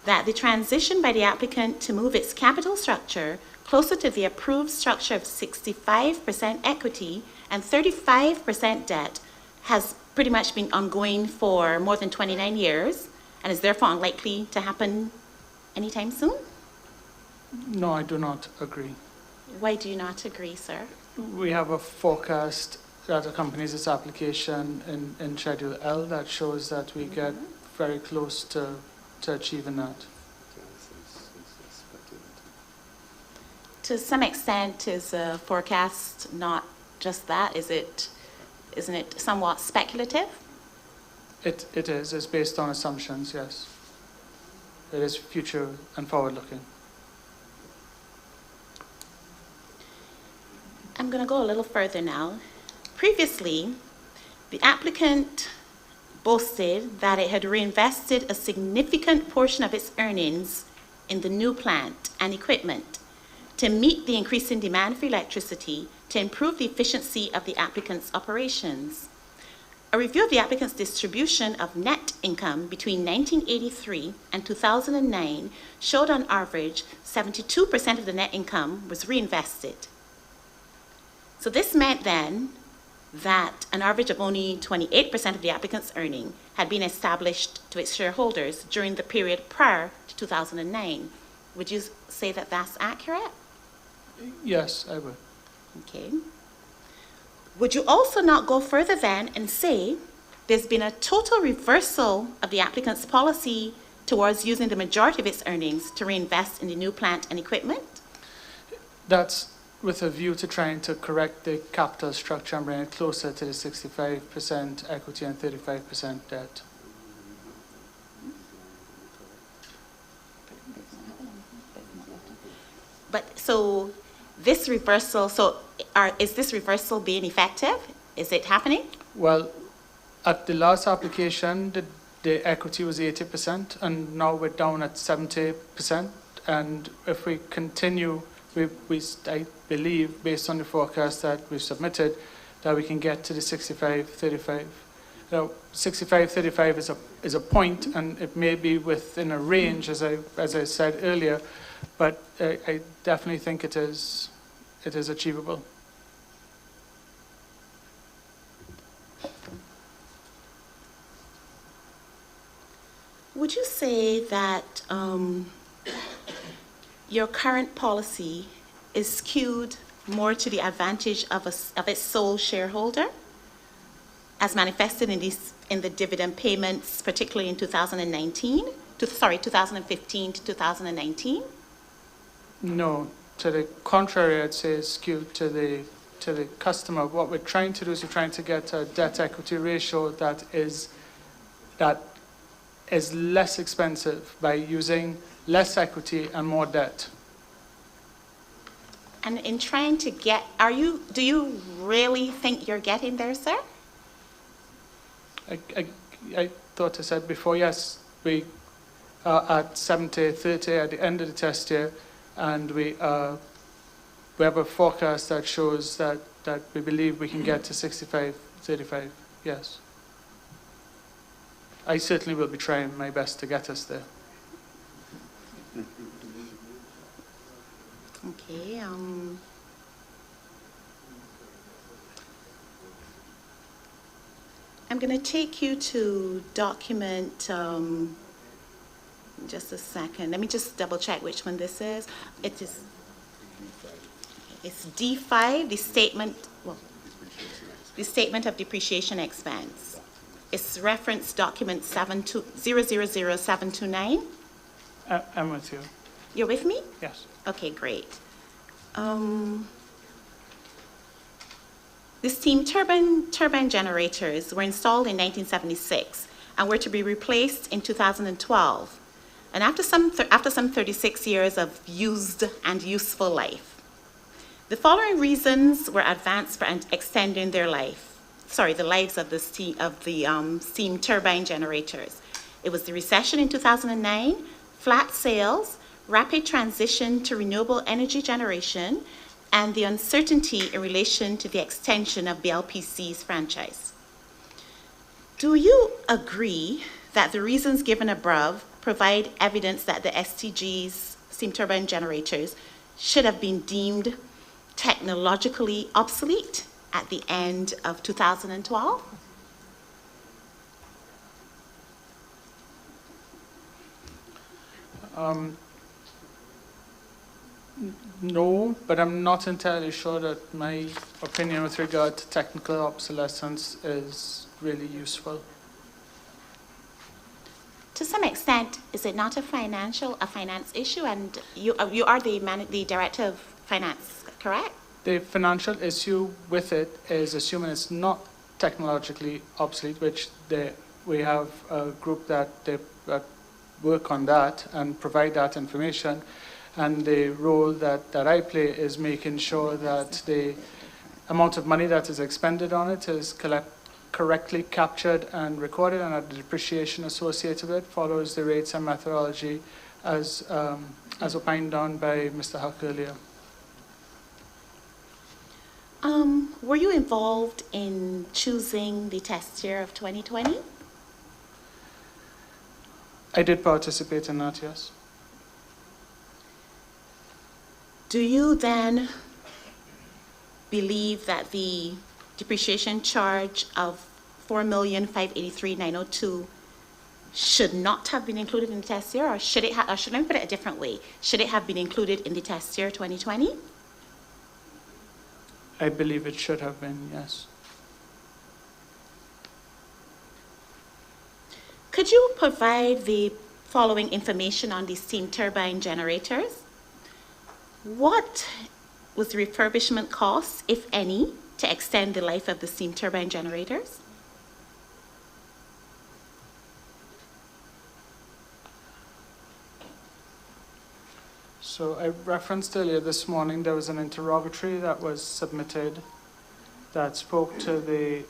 Speaker 15: that the transition by the applicant to move its capital structure closer to the approved structure of 65% equity and 35% debt has pretty much been ongoing for more than 29 years and is therefore unlikely to happen anytime soon?
Speaker 7: No, I do not agree.
Speaker 15: Why do you not agree, sir?
Speaker 7: We have a forecast that accompanies this application in Schedule L that shows that we get very close to achieving that.
Speaker 15: To some extent, is a forecast not just that? Isn't it somewhat speculative?
Speaker 7: It is. It's based on assumptions, yes. It is future and forward-looking.
Speaker 15: I'm going to go a little further now. Previously, the applicant boasted that it had reinvested a significant portion of its earnings in the new plant and equipment to meet the increasing demand for electricity to improve the efficiency of the applicant's operations. A review of the applicant's distribution of net income between 1983 and 2009 showed on average 72% of the net income was reinvested. So this meant then that an average of only 28% of the applicant's earning had been established to its shareholders during the period prior to 2009. Would you say that that's accurate?
Speaker 7: Yes, I would.
Speaker 15: Okay. would you also not go further then and say there's been a total reversal of the applicant's policy towards using the majority of its earnings to reinvest in the new plant and equipment?
Speaker 7: That's with a view to trying to correct the capital structure and bring it closer to the 65% equity and 35% debt.
Speaker 15: But so this reversal, is this reversal being effective? Is it happening?
Speaker 7: Well, at the last application, the equity was 80%, and now we're down at 70%. And if we continue, I believe, based on the forecast that we've submitted, that we can get to the 65-35. Now, 65-35 is a point, and it may be within a range, as I said earlier, but I definitely think it is achievable.
Speaker 15: Would you say that your current policy is skewed more to the advantage of its sole shareholder, as manifested in the dividend payments, particularly in 2015 to 2019? No, to the contrary, I'd say it's skewed to the customer. What we're trying to do is we're trying to get a debt equity ratio that is less expensive by using less equity and more debt. And in trying to get, do you really think you're getting there, sir?
Speaker 7: I thought I said before, yes, we are at 70-30 at the end of the test year, and we have a forecast that shows that we believe we can get to 65-35, yes. I certainly will be trying my best to get us there.
Speaker 15: Okay. I'm going to take you to document, just a second. Let me just double check which one this is. It's D5, the statement of depreciation expense. It's reference document 000729.
Speaker 7: I'm with you.
Speaker 15: You're with me?
Speaker 7: Yes.
Speaker 15: Okay, great. The steam turbine generators were installed in 1976 and were to be replaced in 2012. And after some 36 years of used and useful life, the following reasons were advanced for extending their life. The lives of the steam turbine generators. It was the recession in 2009, flat sales, rapid transition to renewable energy generation, and the uncertainty in relation to the extension of BLPC's franchise. Do you agree that the reasons given above provide evidence that the STG's steam turbine generators should have been deemed technologically obsolete at the end of 2012?
Speaker 7: No, but I'm not entirely sure that my opinion with regard to technical obsolescence is really useful.
Speaker 15: To some extent, is it not a finance issue? And you are the director of finance, correct?
Speaker 7: The financial issue with it is assuming it's not technologically obsolete, which we have a group that work on that and provide that information. And the role that I play is making sure that the amount of money that is expended on it is correctly captured and recorded, and that the depreciation associated with it follows the rates and methodology as opined on by Mr. Huck earlier.
Speaker 15: Were you involved in choosing the test year of 2020?
Speaker 7: I did participate in that, yes.
Speaker 15: Do you then believe that the depreciation charge of $4,583,902 should not have been included in the test year, or should it have? Or should I put it a different way? Should it have been included in the test year 2020?
Speaker 7: I believe it should have been, yes.
Speaker 15: Could you provide the following information on the steam turbine generators? What was the refurbishment cost, if any, to extend the life of the steam turbine generators?
Speaker 7: So I referenced earlier this morning, there was an interrogatory that was submitted that spoke to the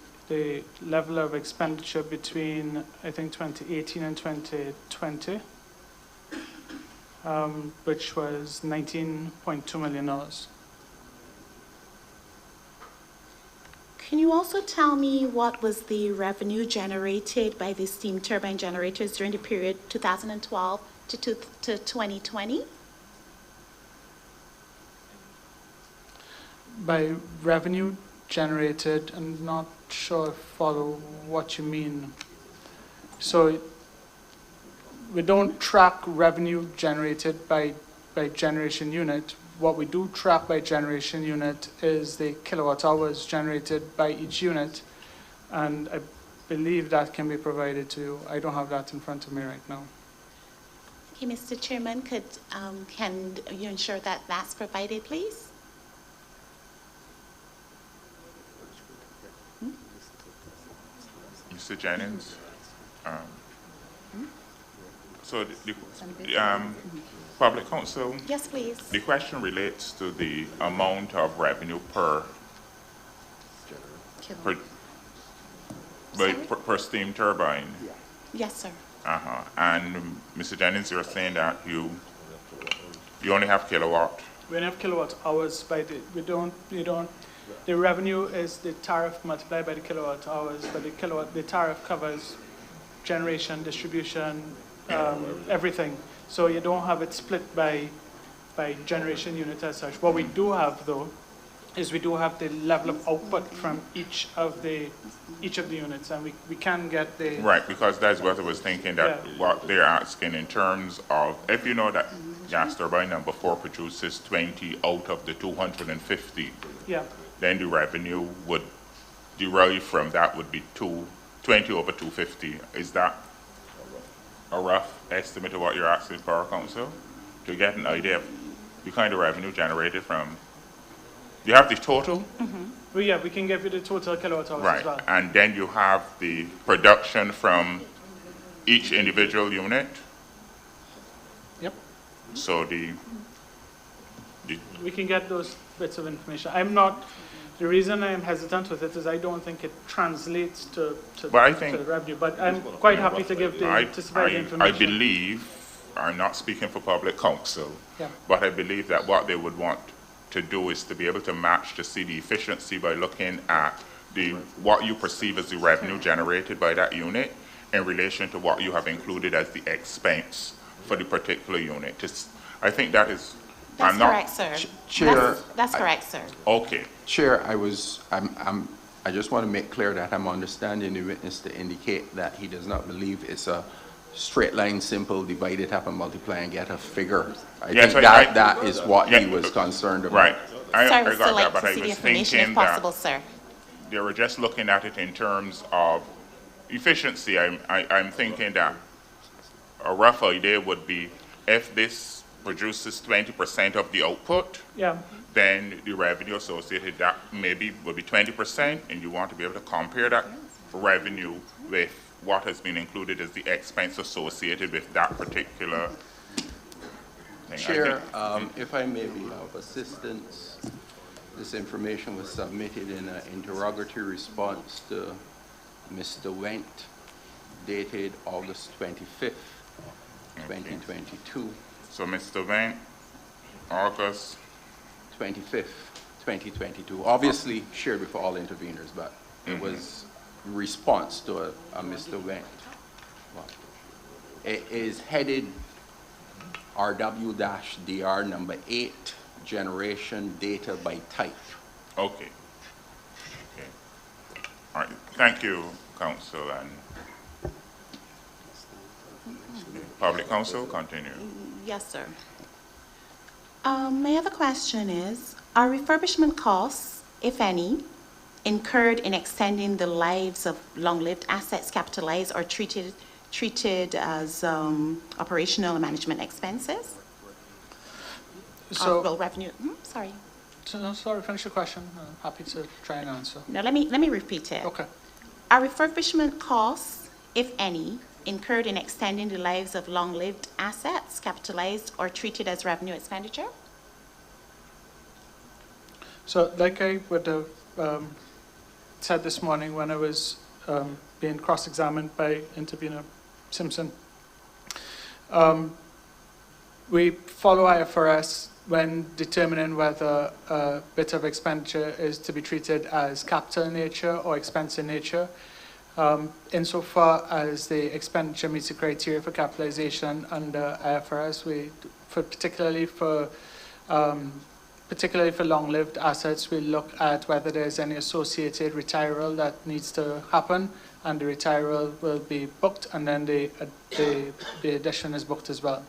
Speaker 7: level of expenditure between, I think, 2018 and 2020, which was $19.2 million.
Speaker 15: Can you also tell me what was the revenue generated by the steam turbine generators during the period 2012 to 2020?
Speaker 7: By revenue generated, I'm not sure I follow what you mean. So we don't track revenue generated by generation unit. What we do track by generation unit is the kilowatt hours generated by each unit, and I believe that can be provided to you. I don't have that in front of me right now.
Speaker 15: Okay, Mr. Chairman, can you ensure that that's provided, please?
Speaker 1: Mr. Jennings, so the Public Counsel?
Speaker 15: Yes, please.
Speaker 1: The question relates to the amount of revenue per steam turbine.
Speaker 15: Yes, sir.
Speaker 1: And Mr. Jennings, you're saying that you only have kilowatt?
Speaker 7: We only have kilowatt hours the revenue is the tariff multiplied by the kilowatt hours, but the tariff covers generation, distribution, everything. So you don't have it split by generation unit as such. What we do have, though, is we do have the level of output from each of the units, and we can get the...
Speaker 1: Right, because that's what I was thinking, that what they're asking in terms of, if you know that gas turbine number 4 produces 20 out of the 250, then the revenue would derive from that would be 20 over 250. Is that a rough estimate of what you're asking for, Council? To get an idea of the kind of revenue generated from... You have the total?
Speaker 7: Well, yeah, we can give you the total kilowatt hours as well.
Speaker 1: And then you have the production from each individual unit?
Speaker 7: Yep.
Speaker 1: So
Speaker 7: we can get those bits of information. The reason I am hesitant with it is I don't think it translates to the revenue, but I'm quite happy to give the anticipated information.
Speaker 1: I believe, I'm not speaking for Public Counsel, but I believe that what they would want to do is to be able to match to see the efficiency by looking at what you perceive as the revenue generated by that unit in relation to what you have included as the expense for the particular unit. I think that is...
Speaker 15: That's correct, sir.
Speaker 11: Chair,
Speaker 15: that's correct, sir.
Speaker 1: Okay.
Speaker 11: Chair, I just want to make clear that I'm understanding the witness to indicate that he does not believe it's a straight line, simple, divide it up and multiply and get a figure. I think that is what he was concerned about.
Speaker 1: Right. I got
Speaker 15: still
Speaker 1: that, but
Speaker 15: to
Speaker 1: I
Speaker 15: see the
Speaker 1: was
Speaker 15: information
Speaker 1: thinking
Speaker 15: if possible, sir.
Speaker 1: They were just looking at it in terms of efficiency. I'm thinking that a rough idea would be if this produces 20% of the output, then the revenue associated that maybe would be 20%, and you want to be able to compare that revenue with what has been included as the expense associated with that particular thing.
Speaker 11: Chair, if I may be of assistance, this information was submitted in an interrogatory response to Mr. Wendt, dated August 25th, 2022.
Speaker 1: So Mr. Wendt, August
Speaker 11: 25th, 2022. Obviously shared with all interveners, but it was response to a Mr. Wendt. It is headed RW-DR number 8, generation data by type.
Speaker 1: Okay. All right. Thank you, Council. And Public Counsel, continue.
Speaker 15: Yes, sir. My other question is, are refurbishment costs if any, incurred in extending the lives of long-lived assets capitalized or treated as operational and management expenses?
Speaker 7: So,
Speaker 15: Revenue, sorry.
Speaker 7: So, no, sorry, finish your question. I'm happy to try and answer.
Speaker 15: No, let me repeat it.
Speaker 7: Okay.
Speaker 15: Are refurbishment costs, if any, incurred in extending the lives of long-lived assets capitalized or treated as revenue expenditure?
Speaker 7: So, like I would have said this morning when I was being cross-examined by intervener Simpson, we follow IFRS when determining whether a bit of expenditure is to be treated as capital in nature or expense in nature. Insofar as the expenditure meets the criteria for capitalization under IFRS, particularly for long-lived assets, we look at whether there's any associated retiral that needs to happen, and the retiral will be booked, and then the addition is booked as well.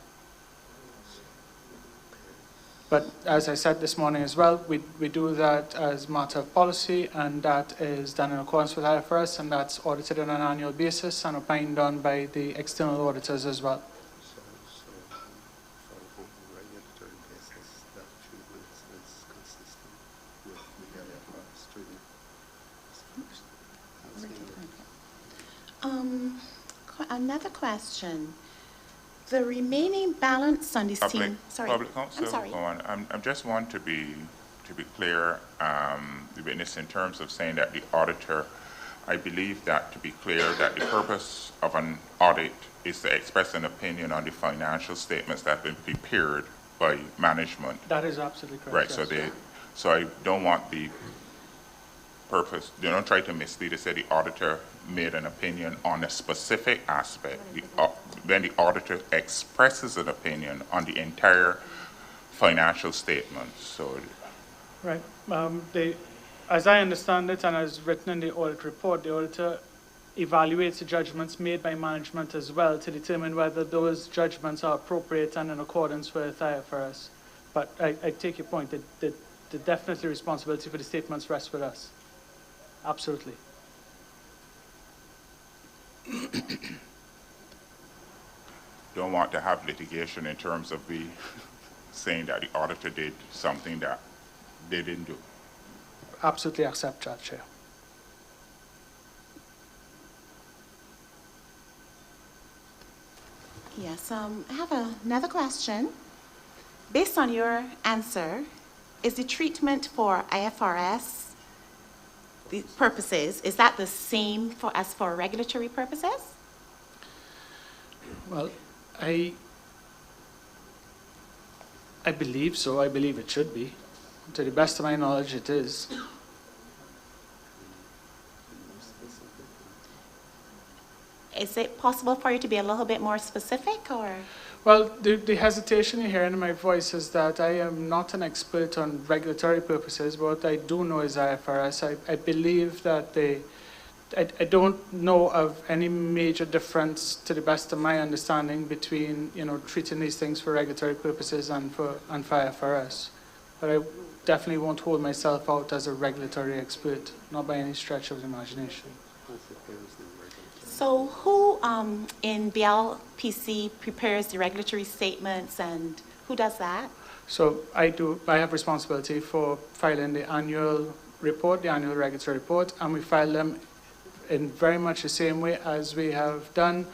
Speaker 7: But as I said this morning as well, we do that as a matter of policy, and that is done in accordance with IFRS, and that's audited on an annual basis and opined on by the external auditors as well.
Speaker 15: Another question. The remaining balance on this team. Sorry,
Speaker 1: Public counsel,
Speaker 15: I'm sorry.
Speaker 1: go on. I just want to be clear, the witness, in terms of saying that the auditor, I believe that to be clear that the purpose of an audit is to express an opinion on the financial statements that have been prepared by management.
Speaker 7: That is absolutely correct.
Speaker 1: Right.
Speaker 7: Yes.
Speaker 1: So I don't want the purpose. They don't try to mislead us. Say the auditor made an opinion on a specific aspect. Then the auditor expresses an opinion on the entire financial statement. So,
Speaker 7: right. As I understand it, and as written in the audit report, the auditor evaluates the judgments made by management as well to determine whether those judgments are appropriate and in accordance with IFRS. But I take your point that the definitely responsibility for the statements rests with us. Absolutely.
Speaker 1: don't want to have litigation in terms of the saying that the auditor did something that they didn't do.
Speaker 7: Absolutely accept that, Chair.
Speaker 15: Yes, I have another question. Based on your answer, is the treatment for IFRS the purposes, is that the same as for regulatory purposes?
Speaker 7: Well, I believe so. I believe it should be. To the best of my knowledge, it is.
Speaker 15: Is it possible for you to be a little bit more specific, or?
Speaker 7: Well, the hesitation you hear in my voice is that I am not an expert on regulatory purposes, but what I do know is IFRS. I believe that I don't know of any major difference, to the best of my understanding, between treating these things for regulatory purposes and for IFRS. But I definitely won't hold myself out as a regulatory expert, not by any stretch of the imagination.
Speaker 15: So who in BLPC prepares the regulatory statements, and who does that?
Speaker 7: So I have responsibility for filing the annual report, the annual regulatory report, and we file them in very much the same way as we have done,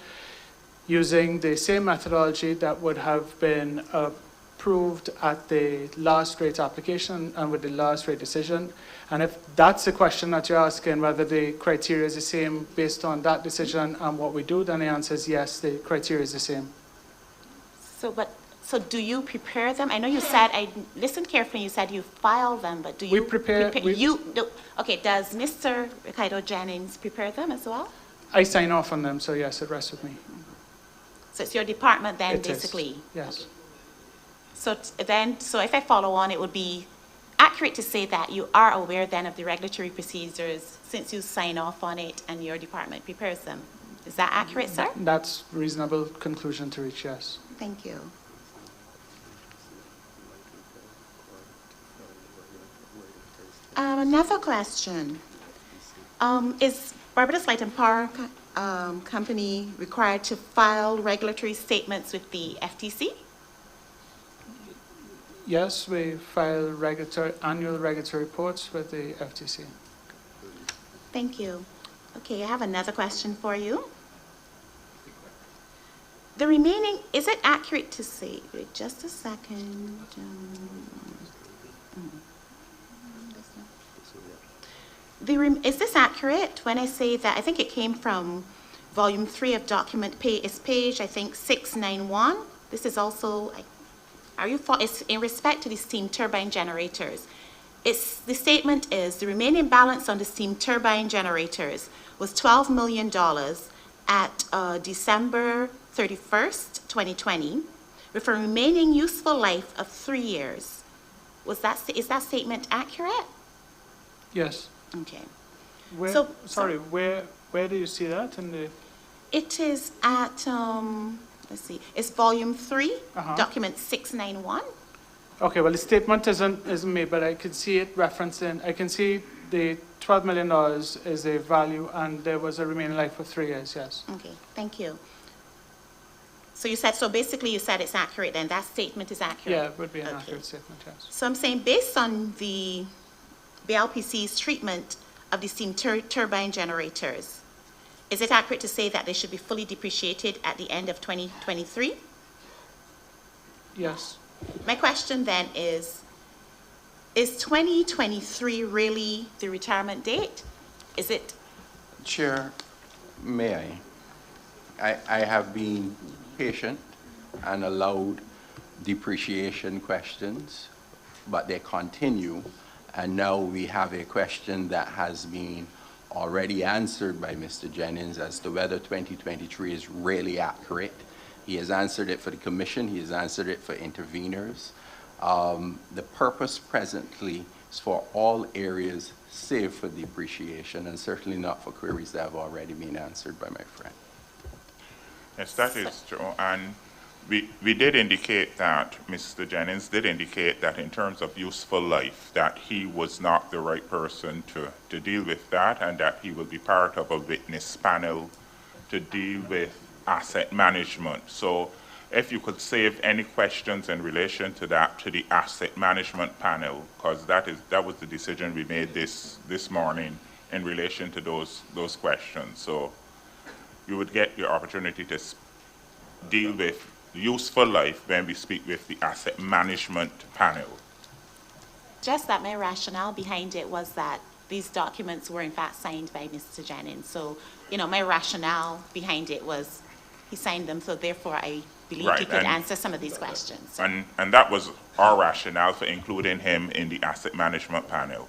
Speaker 7: using the same methodology that would have been approved at the last rate application and with the last rate decision. And if that's the question that you're asking, whether the criteria is the same based on that decision and what we do, then the answer is yes, the criteria is the same.
Speaker 15: So do you prepare them? I know you said, I listened carefully, you said you file them, but do you
Speaker 7: prepare?
Speaker 15: Okay, does Mr. Ricardo Jennings prepare them as well?
Speaker 7: I sign off on them, so yes, it rests with me.
Speaker 15: So it's your department then,
Speaker 7: It
Speaker 15: basically?
Speaker 7: is, yes.
Speaker 15: So if I follow on, it would be accurate to say that you are aware then of the regulatory procedures since you sign off on it and your department prepares them. Is that accurate, sir?
Speaker 7: That's a reasonable conclusion to reach, yes.
Speaker 15: Thank you. Another question. Is Barbados Light and Power Company required to file regulatory statements with the FTC?
Speaker 7: Yes, we file annual regulatory reports with the FTC.
Speaker 15: Thank you. Okay, I have another question for you. The remaining, is it accurate to say, wait just a second. Is this accurate when I say that, I think it came from volume 3 of document page, I think 691. This is also, it's in respect to the steam turbine generators. The statement is the remaining balance on the steam turbine generators was $12 million at December 31st, 2020, with a remaining useful life of 3 years. Is that statement accurate?
Speaker 7: Yes.
Speaker 15: Okay.
Speaker 7: Where do you see that in the?
Speaker 15: It is at, let's see, it's volume 3, document 691.
Speaker 7: Okay, well, the statement isn't made, but I can see it referenced in, I can see the $12 million is a value, and there was a remaining life for 3 years, yes.
Speaker 15: Okay, thank you. So basically you said it's accurate, then that statement is accurate?
Speaker 7: Yeah, it would be an accurate statement, yes.
Speaker 15: So I'm saying based on the BLPC's treatment of the steam turbine generators, is it accurate to say that they should be fully depreciated at the end of 2023?
Speaker 7: Yes.
Speaker 15: My question then is 2023 really the retirement date? Is it?
Speaker 4: Chair, may I? I have been patient and allowed depreciation questions, but they continue. And now we have a question that has been already answered by Mr. Jennings as to whether 2023 is really accurate. He has answered it for the commission. He has answered it for interveners. The purpose presently is for all areas save for depreciation, and certainly not for queries that have already been answered by my friend.
Speaker 1: Yes, that is true. And we did indicate that, Mr. Jennings did indicate that in terms of useful life, that he was not the right person to deal with that, and that he will be part of a witness panel to deal with asset management. So if you could save any questions in relation to that to the asset management panel, because that was the decision we made this morning in relation to those questions. So you would get the opportunity to deal with useful life when we speak with the asset management panel.
Speaker 15: Just that my rationale behind it was that these documents were in fact signed by Mr. Jennings. So, my rationale behind it was he signed them, so therefore I believe he could answer some of these questions.
Speaker 1: And that was our rationale for including him in the asset management panel.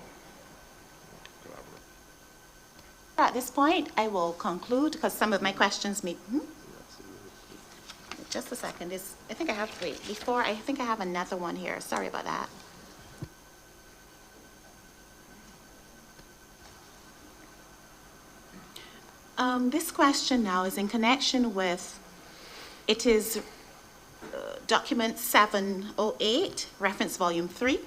Speaker 15: At this point, I will conclude because some of my questions may. Just a second. I think I have another one here. Sorry about that. This question now is in connection with, it is document 708, reference volume 3.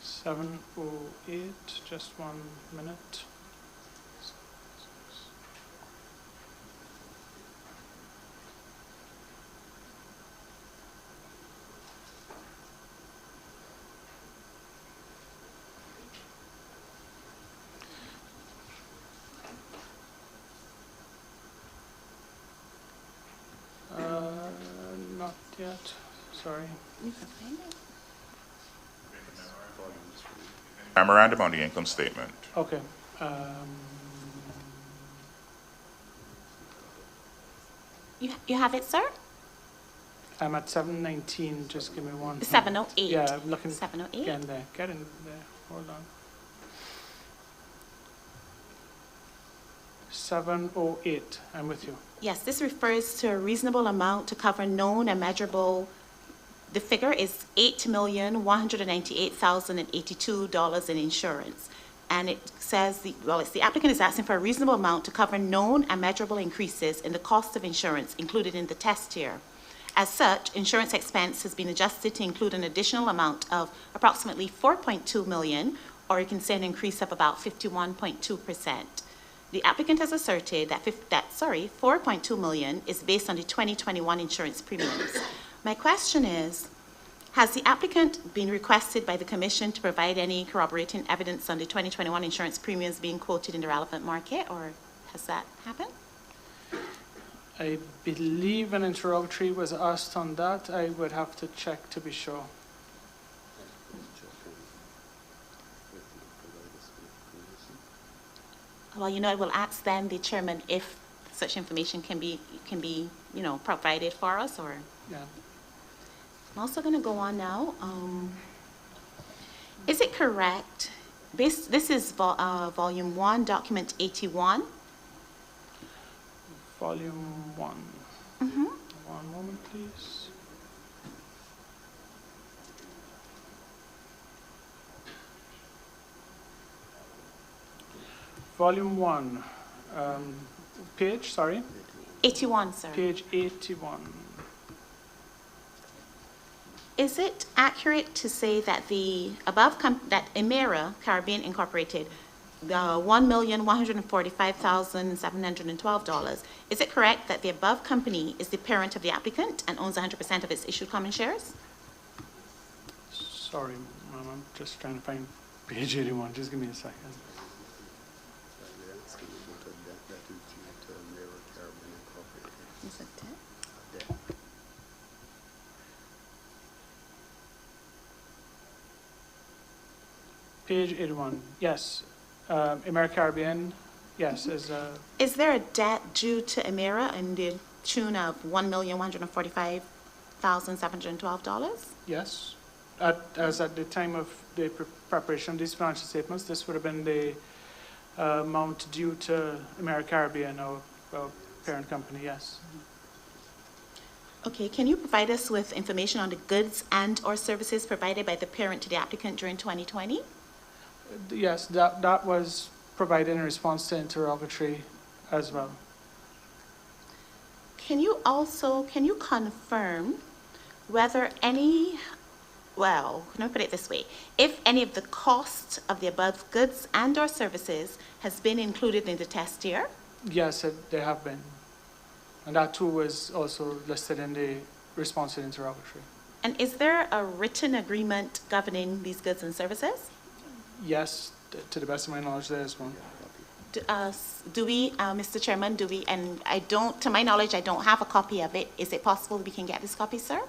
Speaker 7: 708, just 1 minute. Not yet, sorry.
Speaker 15: You can find it.
Speaker 1: Memorandum on the income statement.
Speaker 7: Okay.
Speaker 15: You have it, sir?
Speaker 7: I'm at 719, just give me one.
Speaker 15: 708.
Speaker 7: Yeah, I'm looking.
Speaker 15: 708.
Speaker 7: Get in there, hold on. 708, I'm with you.
Speaker 15: Yes, this refers to a reasonable amount to cover known and measurable. The figure is $8,198,082 in insurance. And it says, the applicant is asking for a reasonable amount to cover known and measurable increases in the cost of insurance included in the test year. As such, insurance expense has been adjusted to include an additional amount of approximately $4.2 million or you can say an increase of about 51.2%. The applicant has asserted that 4.2 million is based on the 2021 insurance premiums. My question is, has the applicant been requested by the Commission to provide any corroborating evidence on the 2021 insurance premiums being quoted in the relevant market, or has that happened?
Speaker 7: I believe an interrogatory was asked on that. I would have to check to be sure.
Speaker 15: Well, I will ask then the chairman if such information can be, provided for us, or.
Speaker 7: Yeah.
Speaker 15: I'm also going to go on now. Is it correct? This is volume 1, document 81.
Speaker 7: Volume 1.
Speaker 15: Mm-hmm.
Speaker 7: One moment, please. Volume 1. Page, sorry.
Speaker 15: 81, sir.
Speaker 7: Page 81.
Speaker 15: Is it accurate to say that the above that Emera Caribbean Incorporated, the $1,145,712, is it correct that the above company is the parent of the applicant and owns 100% of its issued common shares?
Speaker 7: Sorry, ma'am, I'm just trying to find page 81. Just give me a second.
Speaker 15: Is it that?
Speaker 7: Page 81, yes. Americaribbean, yes, is
Speaker 15: Is there a debt due to Emera in the tune of $1,145,712?
Speaker 7: yes. As at the time of the preparation of these financial statements, this would have been the amount due to Americaribbean, our parent company, yes.
Speaker 15: Okay, can you provide us with information on the goods and or services provided by the parent to the applicant during 2020?
Speaker 7: Yes, that was provided in response to interrogatory as well.
Speaker 15: Can you confirm whether let me put it this way, if any of the costs of the above goods and or services has been included in the test year?
Speaker 7: Yes, they have been. And that too was also listed in the response to the interrogatory.
Speaker 15: And is there a written agreement governing these goods and services?
Speaker 7: Yes, to the best of my knowledge, there is one.
Speaker 15: Do we, Mr. Chairman, and to my knowledge, I don't have a copy of it. Is it possible we can get this copy, sir?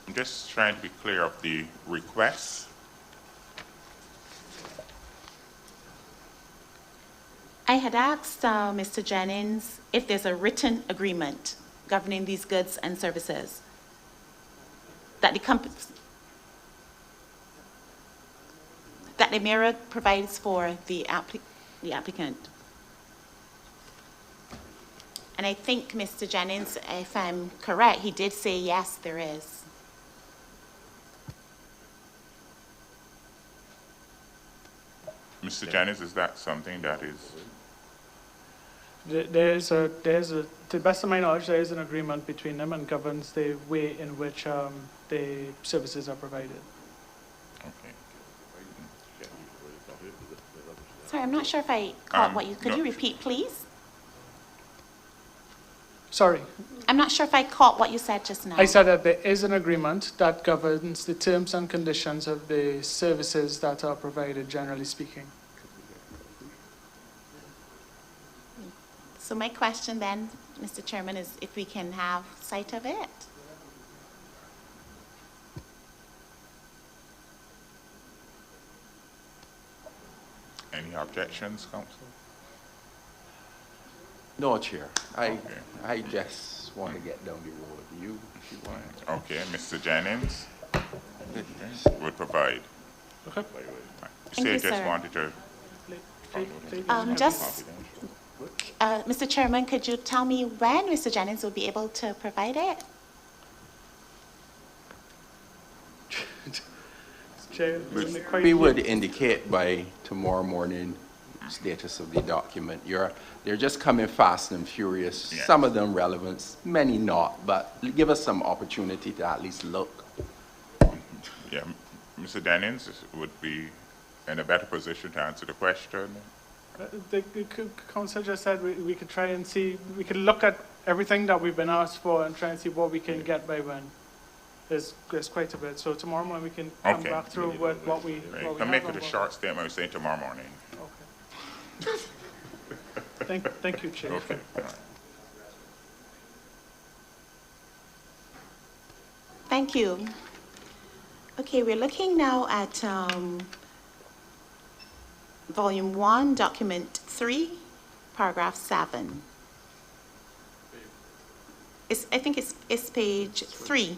Speaker 1: I'm just trying to be clear of the request.
Speaker 15: I had asked Mr. Jennings if there's a written agreement governing these goods and services that the Emera provides for the applicant. And I think, Mr. Jennings, if I'm correct, he did say yes, there is.
Speaker 1: Mr. Jennings, is that something that is?
Speaker 7: There's to the best of my knowledge, there is an agreement between them and governs the way in which the services are provided.
Speaker 1: Okay.
Speaker 15: Sorry, I'm not sure if I caught what you, could you repeat, please?
Speaker 7: Sorry.
Speaker 15: I'm not sure if I caught what you said just now.
Speaker 7: I said that there is an agreement that governs the terms and conditions of the services that are provided, generally speaking.
Speaker 15: So my question then, Mr. Chairman, is if we can have sight of it?
Speaker 1: Any objections, Council?
Speaker 4: No, Chair. I just want to get down the road. You want.
Speaker 1: Okay, Mr. Jennings would provide.
Speaker 7: Okay.
Speaker 15: Thank you,
Speaker 1: just
Speaker 15: sir.
Speaker 1: wanted to.
Speaker 15: Mr. Chairman, could you tell me when Mr. Jennings will be able to provide it?
Speaker 4: We would indicate by tomorrow morning status of the document. They're just coming fast and furious.
Speaker 1: Yes.
Speaker 4: Some of them relevant, many not, but give us some opportunity to at least look.
Speaker 1: Yeah, Mr. Dennings would be in a better position to answer the question.
Speaker 7: The council just said we could try and see, we could look at everything that we've been asked for and try and see what we can get by when. There's quite a bit. So tomorrow morning we can come
Speaker 1: Okay.
Speaker 7: back through what we
Speaker 1: Right.
Speaker 7: what we
Speaker 1: Can
Speaker 7: have
Speaker 1: make it
Speaker 7: on
Speaker 1: a
Speaker 7: board.
Speaker 1: short statement, we say tomorrow morning.
Speaker 7: Okay. Thank you, Chair.
Speaker 1: Okay. All right.
Speaker 15: Thank you. Okay, we're looking now at Volume 1, Document 3, Paragraph 7. I think it's page 3.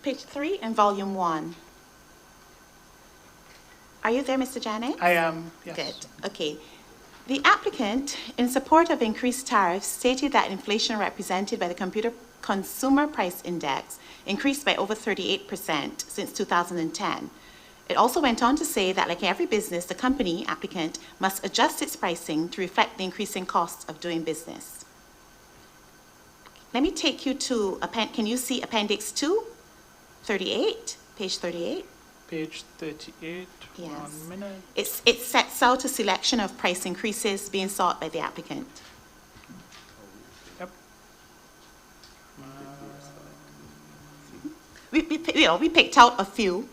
Speaker 15: Page 3 in Volume 1. Are you there, Mr. Janet?
Speaker 7: I am, yes.
Speaker 15: Good, okay. The applicant, in support of increased tariffs, stated that inflation represented by the Consumer Price Index increased by over 38% since 2010. It also went on to say that, like every business, the company applicant must adjust its pricing to reflect the increasing costs of doing business. Let me take you to, can you see Appendix 2, 38, page 38?
Speaker 7: Page 38,
Speaker 15: Yes.
Speaker 7: 1 minute.
Speaker 15: It sets out a selection of price increases being sought by the applicant.
Speaker 7: Yep.
Speaker 15: We picked out a few,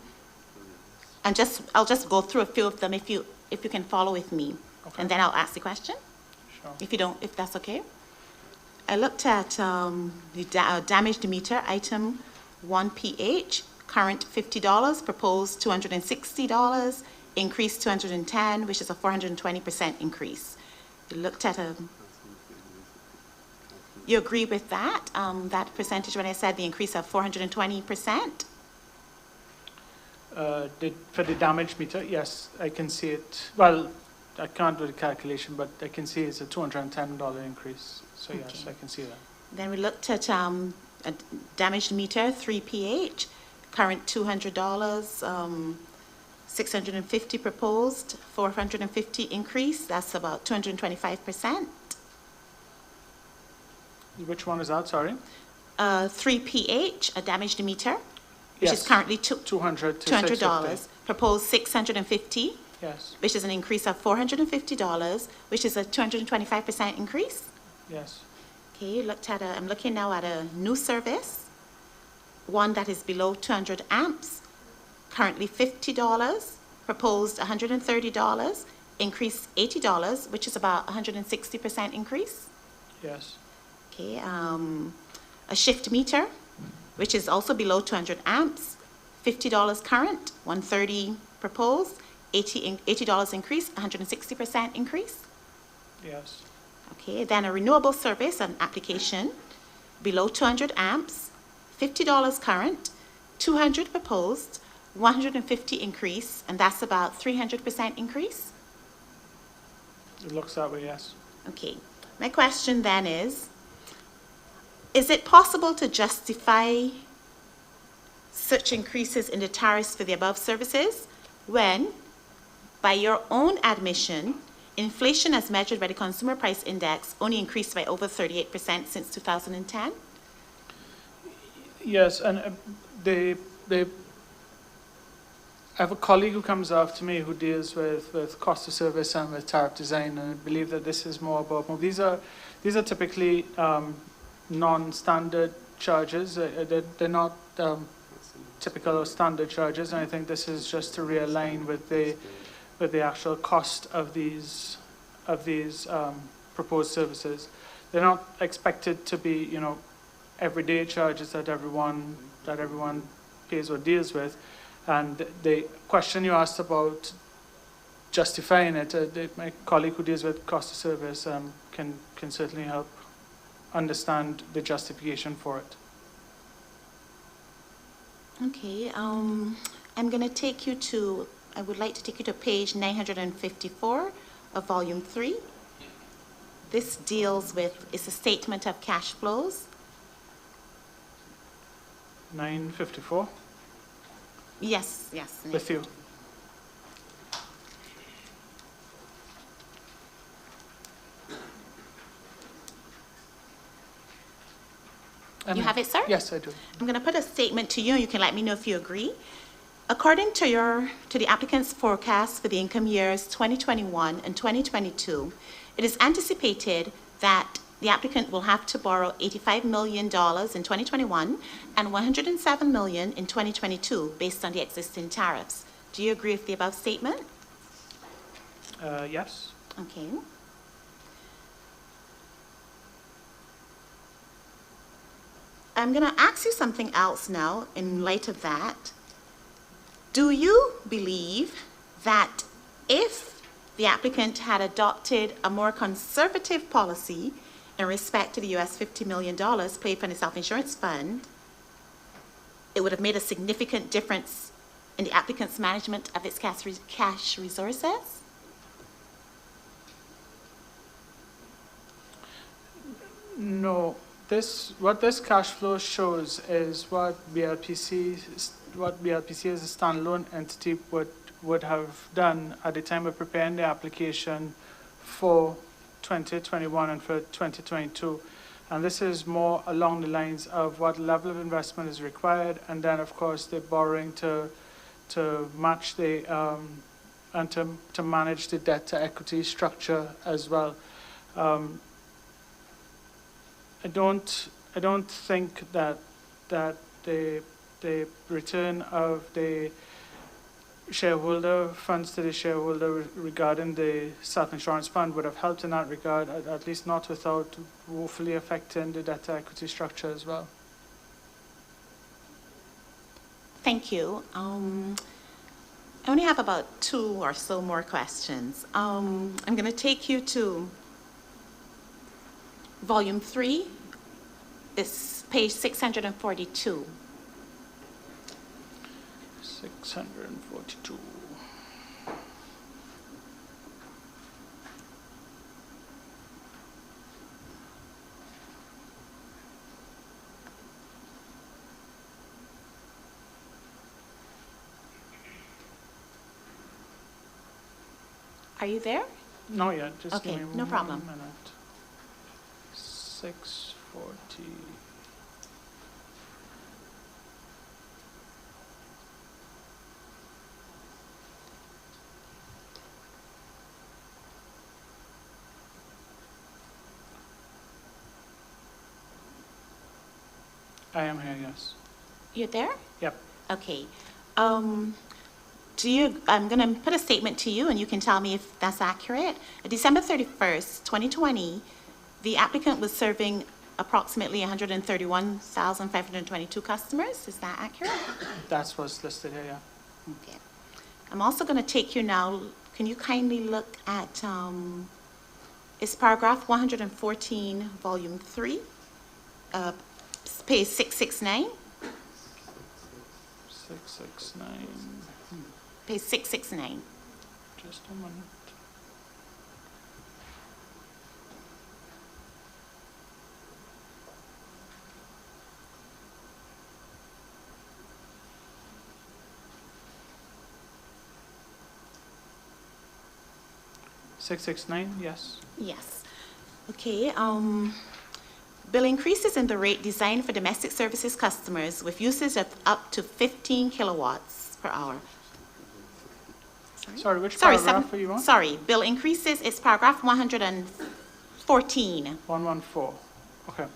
Speaker 15: and I'll just go through a few of them if you can follow with me,
Speaker 7: Okay.
Speaker 15: and then I'll ask the question.
Speaker 7: Sure.
Speaker 15: If that's okay. I looked at the damaged meter item 1PH, current $50, proposed $260, increased $210, which is a 420% increase. You looked at you agree with that, that percentage when I said the increase of 420%?
Speaker 7: For the damaged meter, yes, I can see it. Well, I can't do the calculation, but I can see it's a $210 increase. So yes,
Speaker 15: Okay.
Speaker 7: I can see that.
Speaker 15: Then we looked at a damaged meter 3PH, current $200, 650 proposed, 450 increase. That's about 225%.
Speaker 7: Which one is that, sorry?
Speaker 15: 3PH, a damaged meter, which
Speaker 7: Yes.
Speaker 15: is currently
Speaker 7: $200 to
Speaker 15: $200, proposed 650,
Speaker 7: Yes,
Speaker 15: which is an increase of $450, which is a 225% increase.
Speaker 7: yes.
Speaker 15: Okay, I'm looking now at a new service, one that is below 200 amps, currently $50, proposed $130, increase $80, which is about 160% increase.
Speaker 7: Yes,
Speaker 15: Okay, a shift meter, which is also below 200 amps, $50 current, $130 proposed, $80 increase, 160% increase.
Speaker 7: yes,
Speaker 15: Okay, then a renewable service, an application, below 200 amps, $50 current, 200 proposed, 150 increase, and that's about 300% increase.
Speaker 7: it looks that way, yes.
Speaker 15: Okay, my question then is it possible to justify such increases in the tariffs for the above services when, by your own admission, inflation as measured by the Consumer Price Index only increased by over 38% since 2010?
Speaker 7: Yes, and I have a colleague who comes after me who deals with cost of service and with tariff design, and I believe that this is more about, these are typically non-standard charges. They're not typical or standard charges, and I think this is just to realign with the actual cost of these proposed services. They're not expected to be, everyday charges that everyone pays or deals with. And the question you asked about justifying it, my colleague who deals with cost of service can certainly help understand the justification for it.
Speaker 15: Okay, I would like to take you to page 954 of volume 3. This it's a statement of cash flows.
Speaker 7: 954,
Speaker 15: Yes.
Speaker 7: with you.
Speaker 15: You have it, sir?
Speaker 7: Yes, I do.
Speaker 15: I'm going to put a statement to you, and you can let me know if you agree. According to the applicant's forecast for the income years 2021 and 2022, it is anticipated that the applicant will have to borrow $85 million in 2021 and $107 million in 2022 based on the existing tariffs. Do you agree with the above statement?
Speaker 7: Yes.
Speaker 15: Okay. I'm going to ask you something else now in light of that. Do you believe that if the applicant had adopted a more conservative policy in respect to the US $50 million paid from the self-insurance fund, it would have made a significant difference in the applicant's management of its cash resources?
Speaker 7: No. What this cash flow shows is what BLPC as a standalone entity would have done at the time of preparing the application for 2021 and for 2022. And this is more along the lines of what level of investment is required, and then of course the borrowing to match the and to manage the debt to equity structure as well. I don't think that the return of the shareholder funds to the shareholder regarding the self-insurance fund would have helped in that regard, at least not without woefully affecting the debt to equity structure as well.
Speaker 15: Thank you. I only have about 2 or so more questions. I'm going to take you to Volume 3. It's page 642.
Speaker 7: 642.
Speaker 15: Are you there?
Speaker 7: No, yeah, just
Speaker 15: Okay,
Speaker 7: give me
Speaker 15: no problem.
Speaker 7: 1 minute. 640. I am here, yes.
Speaker 15: You're there?
Speaker 7: Yep.
Speaker 15: Okay. I'm going to put a statement to you, and you can tell me if that's accurate. December 31st, 2020, the applicant was serving approximately 131,522 customers. Is that accurate?
Speaker 7: That's what's listed here, yeah.
Speaker 15: Okay. I'm also going to take you now, can you kindly look at, it's paragraph 114, volume 3, page 669.
Speaker 7: 669.
Speaker 15: Page 669.
Speaker 7: Just a minute. $669, yes.
Speaker 15: Yes. Okay. Bill increases in the rate designed for domestic services customers with usage of up to 15 kilowatts per hour.
Speaker 7: Sorry, which paragraph are you on?
Speaker 15: Sorry, bill increases, it's paragraph 114.
Speaker 7: 114, okay.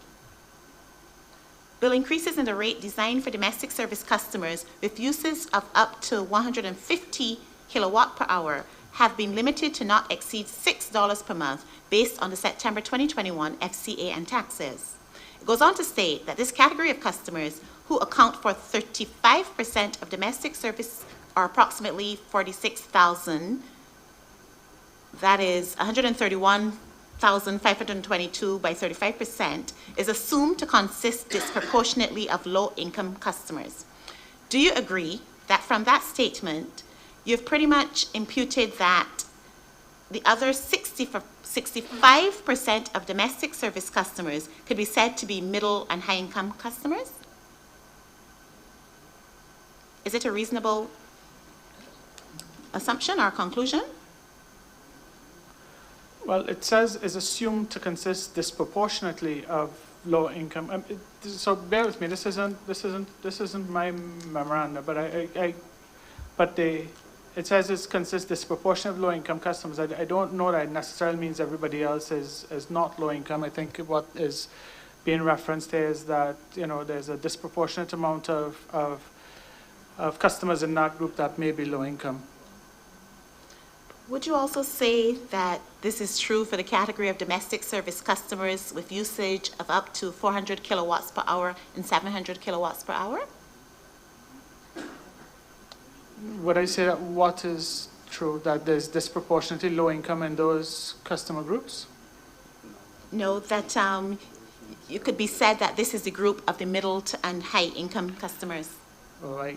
Speaker 15: Bill increases in the rate designed for domestic service customers with uses of up to 150 kilowatt per hour have been limited to not exceed $6 per month based on the September 2021 FCA and taxes. It goes on to state that this category of customers, who account for 35% of domestic service, or approximately 46,000, that is 131,522 by 35%, is assumed to consist disproportionately of low-income customers. Do you agree that from that statement, you've pretty much imputed that the other 65% of domestic service customers could be said to be middle and high-income customers? Is it a reasonable assumption or conclusion?
Speaker 7: Well, it says is assumed to consist disproportionately of low income. So bear with me. This isn't my memoranda, but it says it consists disproportionate of low income customers. I don't know that it necessarily means everybody else is not low income. I think what is being referenced here is that there's a disproportionate amount of customers in that group that may be low income.
Speaker 15: Would you also say that this is true for the category of domestic service customers with usage of up to 400 kilowatts per hour and 700 kilowatts per hour?
Speaker 7: Would I say that what is true, that there's disproportionately low income in those customer groups?
Speaker 15: No, that it could be said that this is the group of the middle and high income customers.
Speaker 7: Oh,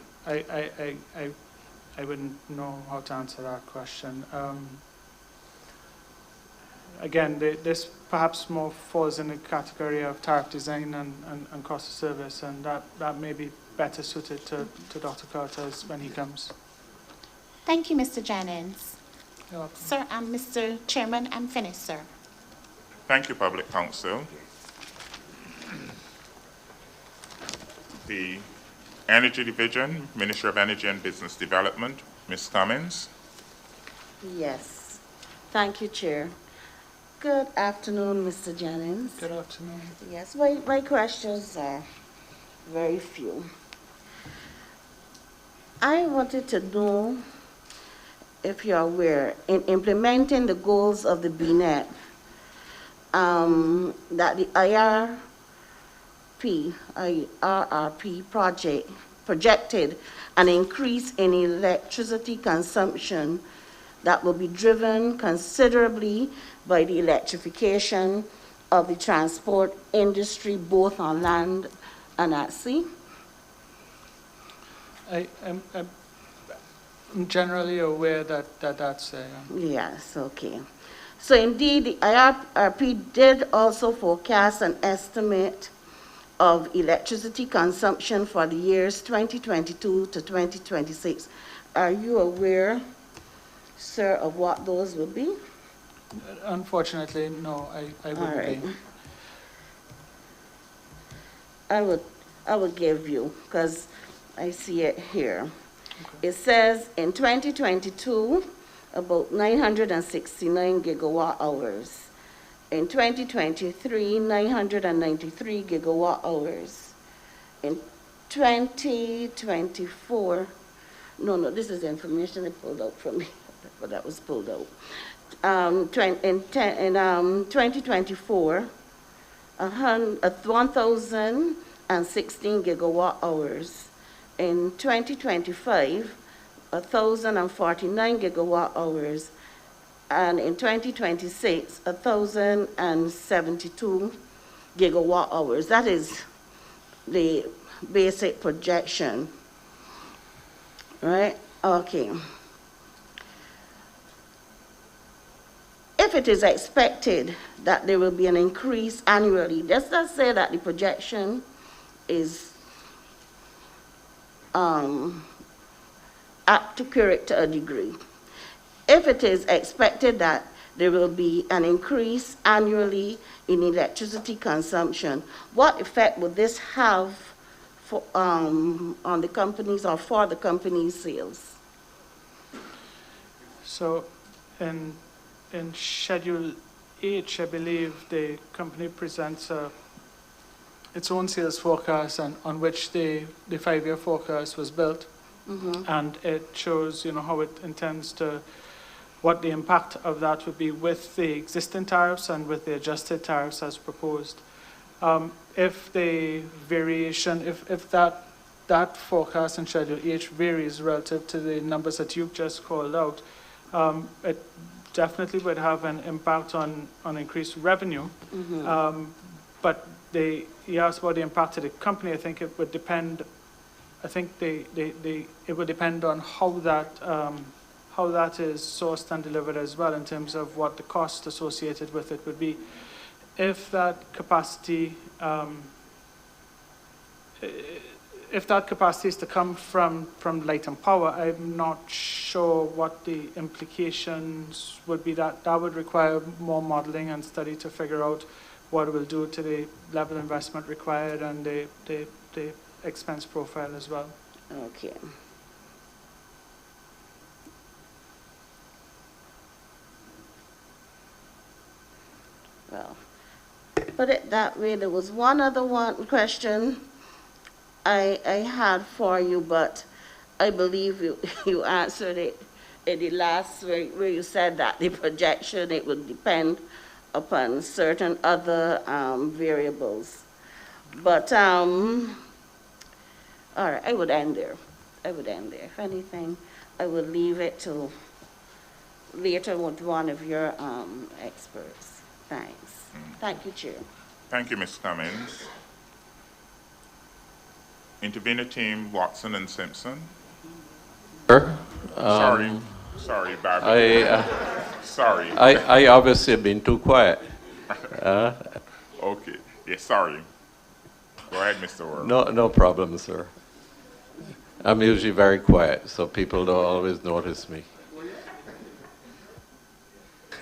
Speaker 7: I wouldn't know how to answer that question. Again, this perhaps more falls in the category of tariff design and cost of service, and that may be better suited to Dr. Carter's when he comes.
Speaker 15: Thank you, Mr. Jennings.
Speaker 7: You're welcome.
Speaker 15: Sir, Mr. Chairman, I'm finished, sir.
Speaker 1: Thank you, Public Counsel. The Energy Division, Ministry of Energy and Business Development, Ms. Cummins.
Speaker 12: Yes. Thank you, Chair. Good afternoon, Mr. Jennings.
Speaker 7: Good afternoon.
Speaker 12: Yes, my questions are very few. I wanted to know if you're aware, in implementing the goals of the BNET, that the RRP project projected an increase in electricity consumption that will be driven considerably by the electrification of the transport industry, both on land and at sea?
Speaker 7: I'm generally aware that's
Speaker 12: Yes, okay. So indeed, the IRP did also forecast an estimate of electricity consumption for the years 2022 to 2026. Are you aware, sir, of what those would be?
Speaker 7: Unfortunately, no, I wouldn't be.
Speaker 12: I would give you, because I see it here. Okay. It says in 2022, about 969 gigawatt hours. In 2023, 993 gigawatt hours. In 2024, no, this is information they pulled out from me, but that was pulled out. In 2024, 1,016 gigawatt hours. In 2025, 1,049 gigawatt hours. And in 2026, 1,072 gigawatt hours. That is the basic projection, right? Okay. If it is expected that there will be an increase annually, let's say that the projection is accurate to a degree. If it is expected that there will be an increase annually in electricity consumption, what effect would this have for, on the companies or for the company's sales?
Speaker 7: So in Schedule H, I believe the company presents its own sales forecast and on which the 5-year forecast was built. Mm-hmm. And it shows, how it intends to, what the impact of that would be with the existing tariffs and with the adjusted tariffs as proposed. If the variation, if that forecast in Schedule H varies relative to the numbers that you've just called out, it definitely would have an impact on increased revenue. Mm-hmm. But you asked about the impact to the company. I think it would depend. I think it would depend on how that is sourced and delivered as well, in terms of what the cost associated with it would be. If that capacity is to come from light and power, I'm not sure what the implications would be. That would require more modeling and study to figure out what it will do to the level of investment required and the expense profile as well.
Speaker 12: Okay. Well, put it that way. There was one other question I had for you, but I believe you answered it in the last where you said that the projection, it would depend upon certain other variables. But, all right, I would end there. If anything, I would leave it to later with one of your experts. Thanks. Thank you, Chair.
Speaker 1: Thank you, Ms. Cummins. Intervener team, Watson and Simpson.
Speaker 16: Sir,
Speaker 1: Sorry, Barbara. Sorry.
Speaker 16: I obviously have been too quiet.
Speaker 1: Okay. Yeah, sorry. Go ahead, Mr. Worm.
Speaker 16: No problem, sir. I'm usually very quiet, so people don't always notice me.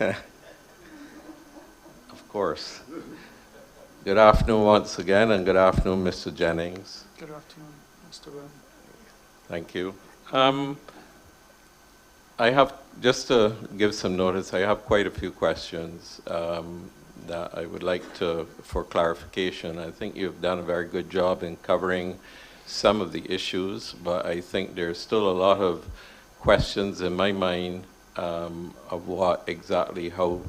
Speaker 16: Of course. Good afternoon once again, and good afternoon, Mr. Jennings.
Speaker 7: Good afternoon, Mr. Worm.
Speaker 16: Thank you. I have, just to give some notice, I have quite a few questions that I would like for clarification. I think you've done a very good job in covering some of the issues, but I think there's still a lot of questions in my mind of how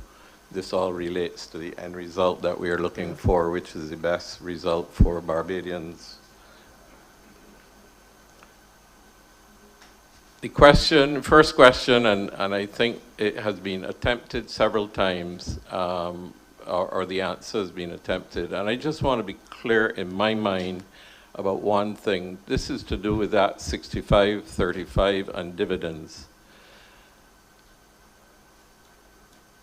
Speaker 16: this all relates to the end result that we are looking for, which is the best result for Barbadians. The first question, and I think it has been attempted several times, or the answer has been attempted, and I just want to be clear in my mind about one thing. This is to do with that 65-35 and dividends.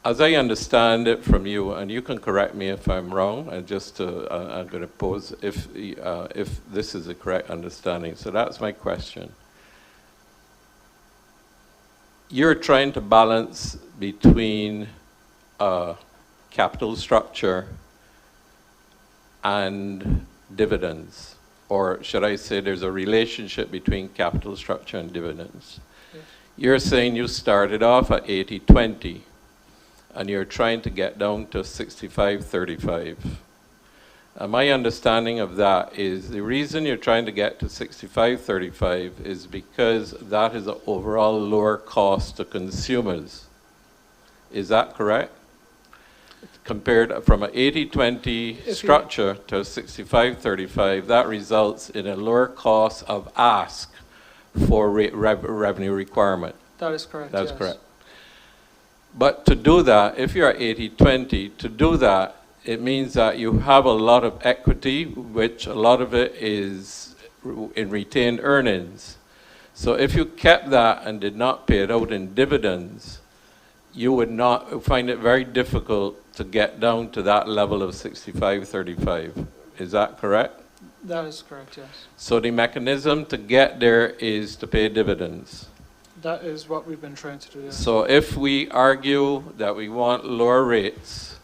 Speaker 16: As I understand it from you, and you can correct me if I'm wrong, and I'm going to pose if this is a correct understanding. So that's my question. You're trying to balance between capital structure and dividends, or should I say there's a relationship between capital structure and dividends. Yes. You're saying you started off at 80-20, and you're trying to get down to 65-35. My understanding of that is the reason you're trying to get to 65-35 is because that is an overall lower cost to consumers. Is that correct? Compared from an 80-20 structure to 65-35, that results in a lower cost of ask for revenue requirement.
Speaker 7: That is correct.
Speaker 16: That's correct. But to do that, if you're at 80-20, to do that, it means that you have a lot of equity, which a lot of it is in retained earnings. So if you kept that and did not pay it out in dividends, you would not find it very difficult to get down to that level of 65-35. Is that correct?
Speaker 7: That is correct, yes.
Speaker 16: So the mechanism to get there is to pay dividends.
Speaker 7: That is what we've been trying to do. Yes.
Speaker 16: So if we argue that we want lower rates,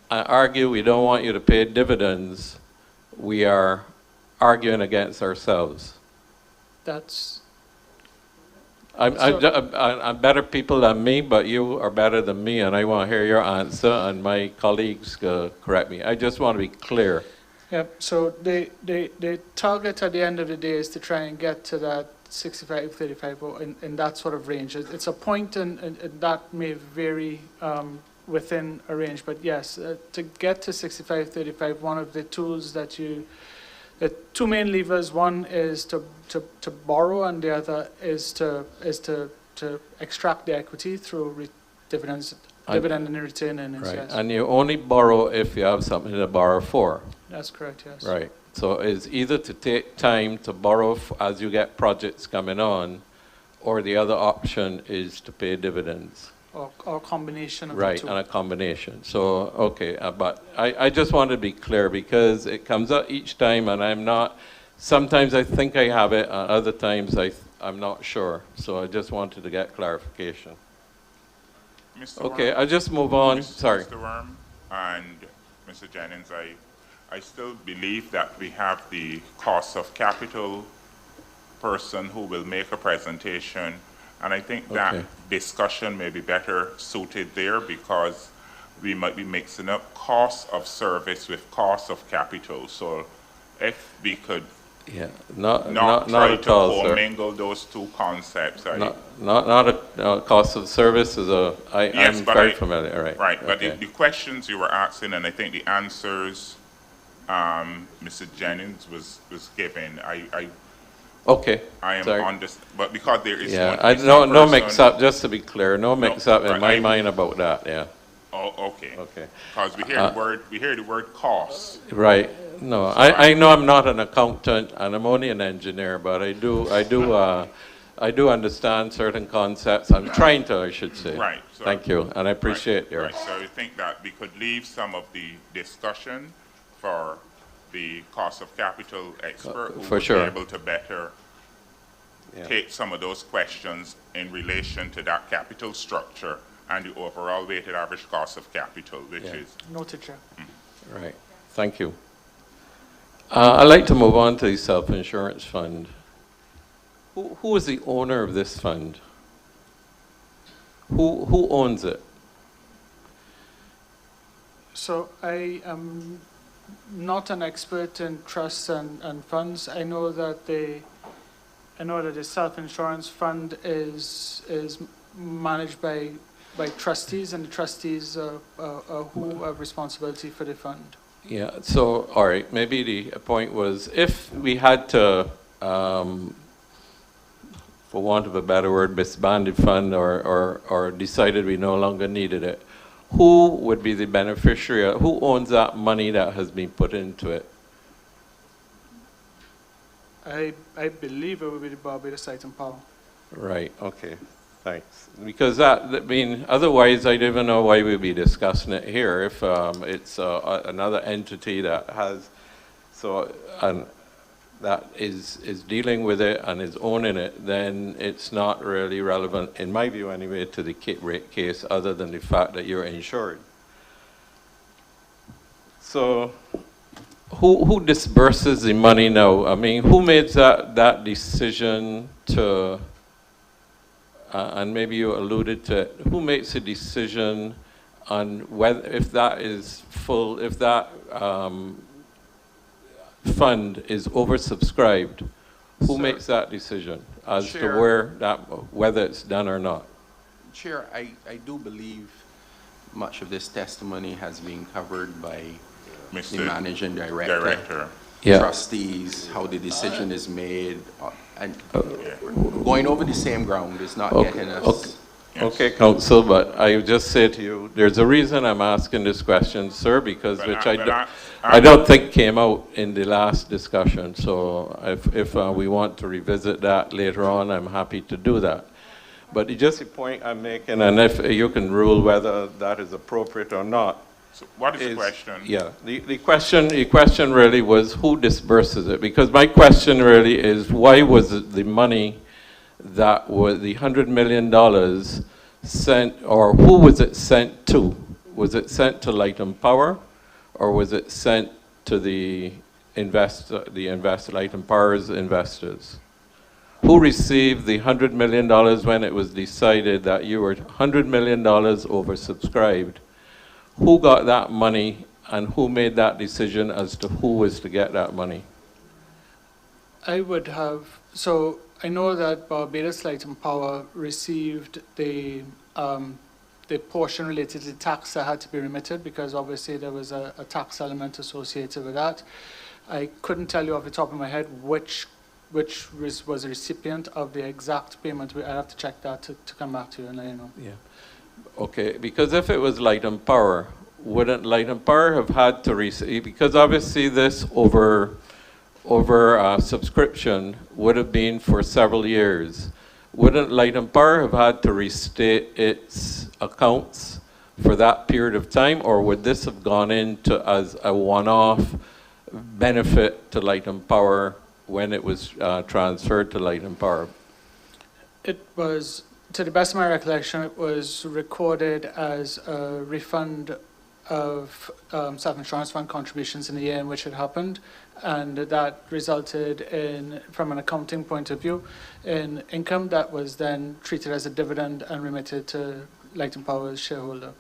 Speaker 16: and argue we don't want you to pay dividends, we are arguing against ourselves.
Speaker 7: That's...
Speaker 16: I'm better people than me, but you are better than me, and I want to hear your answer, and my colleagues correct me. I just want to be clear.
Speaker 7: Yep, so the target at the end of the day is to try and get to that 65-35 in that sort of range. It's a point and that may vary within a range, but yes, to get to 65-35, one of the tools that the two main levers, one is to borrow and the other is to extract the equity through dividend and retained earnings.
Speaker 16: Right,
Speaker 7: yes.
Speaker 16: And you only borrow if you have something to borrow for.
Speaker 7: That's correct, yes.
Speaker 16: Right, so it's either to take time to borrow as you get projects coming on, or the other option is to pay dividends.
Speaker 7: Or a combination of
Speaker 16: the two. Right, and a combination. So, okay, but I just want to be clear because it comes up each time and I'm not, sometimes I think I have it, other times I'm not sure. So I just wanted to get clarification.
Speaker 1: Mr.
Speaker 16: Okay,
Speaker 1: Worm,
Speaker 16: I'll just move on. Sorry.
Speaker 1: Mr. Worm, and Mr. Jennings, I still believe that we have the cost of capital person who will make a presentation, and I think that discussion may be better suited there because we might be mixing up cost of service with cost of capital. So if we could not try
Speaker 16: at
Speaker 1: to
Speaker 16: all, sir.
Speaker 1: commingle those two concepts.
Speaker 16: Not a cost of service is I'm very familiar, right?
Speaker 1: Right, but the questions you were asking, and I think the answers Mr. Jennings was giving, I am on this, but because there is
Speaker 16: no mix up. Just to be clear, no mix up in my mind about that. Yeah.
Speaker 1: Oh, okay. Okay. Because we hear the word cost.
Speaker 16: Right. No, I know I'm not an accountant and I'm only an engineer, but I do understand certain concepts. I'm trying to, I should say.
Speaker 1: Right. So,
Speaker 16: thank you, and I appreciate your.
Speaker 1: Right. So I think that we could leave some of the discussion for the cost of capital expert who would be able to better take some of those questions in relation to that capital structure and the overall weighted average cost of capital, which is...
Speaker 7: Noted, Chair.
Speaker 16: Right. Thank you. I'd like to move on to the self-insurance fund. Who is the owner of this fund? Who owns it?
Speaker 7: So I am not an expert in trusts and funds. I know that the self-insurance fund is managed by trustees, and the trustees who have responsibility for the fund.
Speaker 16: Yeah, so, all right, maybe the point was, if we had to, for want of a better word, disband the fund or decided we no longer needed it, who would be the beneficiary? Who owns that money that has been put into it?
Speaker 7: I believe it would be the Barbados Light and Power.
Speaker 16: Right, okay. Thanks. Because otherwise I don't even know why we'd be discussing it here if it's another entity that has, that is dealing with it and is owning it, then it's not really relevant, in my view anyway, to the case other than the fact that you're insured. So who disburses the money now? I mean, who made that decision to... and maybe you alluded to it, who makes a decision on whether, if that is full, if that fund is oversubscribed, who makes that decision as to whether it's done or not?
Speaker 4: Chair, I do believe much of this testimony has been covered by the managing director. Trustees, how the decision is made, and going over the same ground is not getting us.
Speaker 16: Okay, Council, but I would just say to you, there's a reason I'm asking this question, sir, because I don't think came out in the last discussion. So if we want to revisit that later on, I'm happy to do that. But just the point I'm making, and if you can rule whether that is appropriate or not.
Speaker 1: So what is the question?
Speaker 16: Yeah, the question really was who disburses it? Because my question really is, why was it the money that was the $100 million sent, or who was it sent to? Was it sent to Light and Power, or was it sent to the Light and Power's investors? Who received the $100 million when it was decided that you were $100 million oversubscribed? Who got that money, and who made that decision as to who was to get that money?
Speaker 7: I would have, so I know that Barbados Light and Power received the portion related to the tax that had to be remitted, because obviously there was a tax element associated with that. I couldn't tell you off the top of my head which was the recipient of the exact payment. I'd have to check that to come back to you and let you know.
Speaker 16: Yeah. Okay, because if it was Light and Power, wouldn't Light and Power have had to receive, because obviously this over subscription would have been for several years. Wouldn't Light and Power have had to restate its accounts for that period of time, or would this have gone into as a one-off benefit to Light and Power when it was transferred to Light and Power?
Speaker 7: It was, to the best of my recollection, it was recorded as a refund of self-insurance fund contributions in the year in which it happened, and that resulted in, from an accounting point of view, in income that was then treated as a dividend and remitted to Light and Power's shareholder.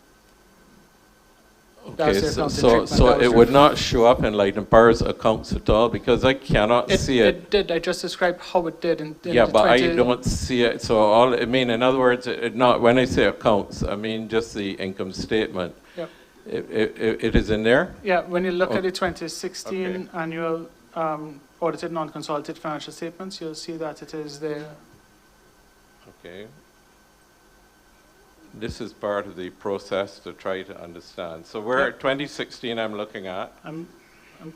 Speaker 16: Okay, so it would not show up in Light and Power's accounts at all, because I cannot see it.
Speaker 7: It did. I just described how it did in
Speaker 16: yeah,
Speaker 7: the
Speaker 16: but I don't see it. So all I mean, in other words, it not when I say accounts, I mean just the income statement.
Speaker 7: Yep.
Speaker 16: It is in there?
Speaker 7: Yeah, when you look at the 2016 annual audited non-consolidated financial statements, you'll see that it is there.
Speaker 16: Okay. This is part of the process to try to understand. So we're at 2016 I'm looking at.
Speaker 7: I'm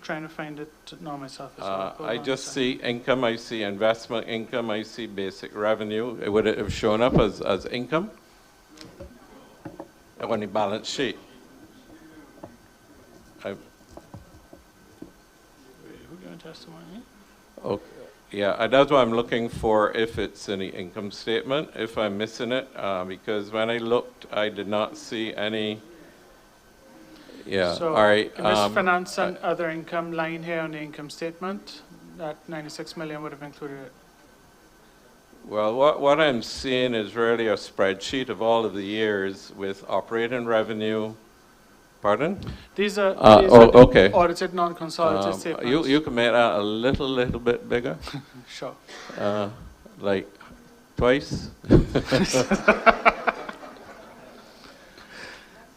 Speaker 7: trying to find it now myself as well.
Speaker 16: I just see income, I see investment income, I see basic revenue. Would it have shown up as income on the balance sheet?
Speaker 7: Who giving testimony?
Speaker 16: Okay. Yeah, that's what I'm looking for, if it's in the income statement, if I'm missing it, because when I looked, I did not see any. Yeah,
Speaker 7: So,
Speaker 16: all right.
Speaker 7: Risk finance and other income line here on the income statement, that 96 million would have included it.
Speaker 16: Well, what I'm seeing is really a spreadsheet of all of the years with operating revenue. Pardon?
Speaker 7: These are,
Speaker 16: okay.
Speaker 7: audited non-consolidated statements.
Speaker 16: You can make that a little bit bigger.
Speaker 7: Sure.
Speaker 16: Like twice.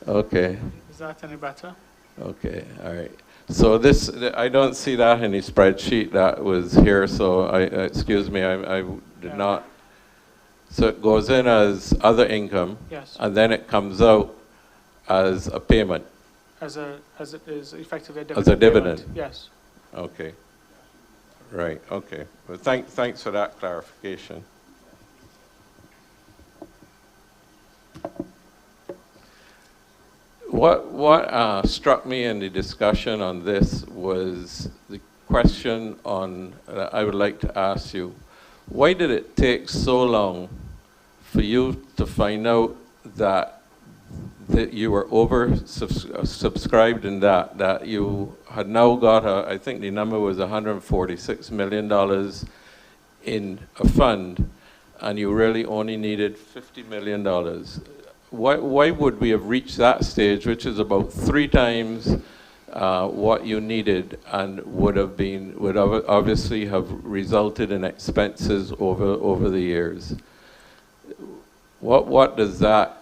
Speaker 16: Okay.
Speaker 7: Is that any better?
Speaker 16: Okay, all right. So this, I don't see that in the spreadsheet that was here, so excuse me, I did not. So it goes in as other income.
Speaker 7: Yes.
Speaker 16: And then it comes out as a payment.
Speaker 7: As it is effectively a dividend.
Speaker 16: As a dividend?
Speaker 7: Payment. Yes.
Speaker 16: Okay. Right, okay. Well, thanks for that clarification. What struck me in the discussion on this was the question on, I would like to ask you, why did it take so long for you to find out that you were subscribed in that you had now got, I think the number was $146 million in a fund, and you really only needed $50 million? Why would we have reached that stage, which is about 3 times what you needed, and would obviously have resulted in expenses over the years? What does that?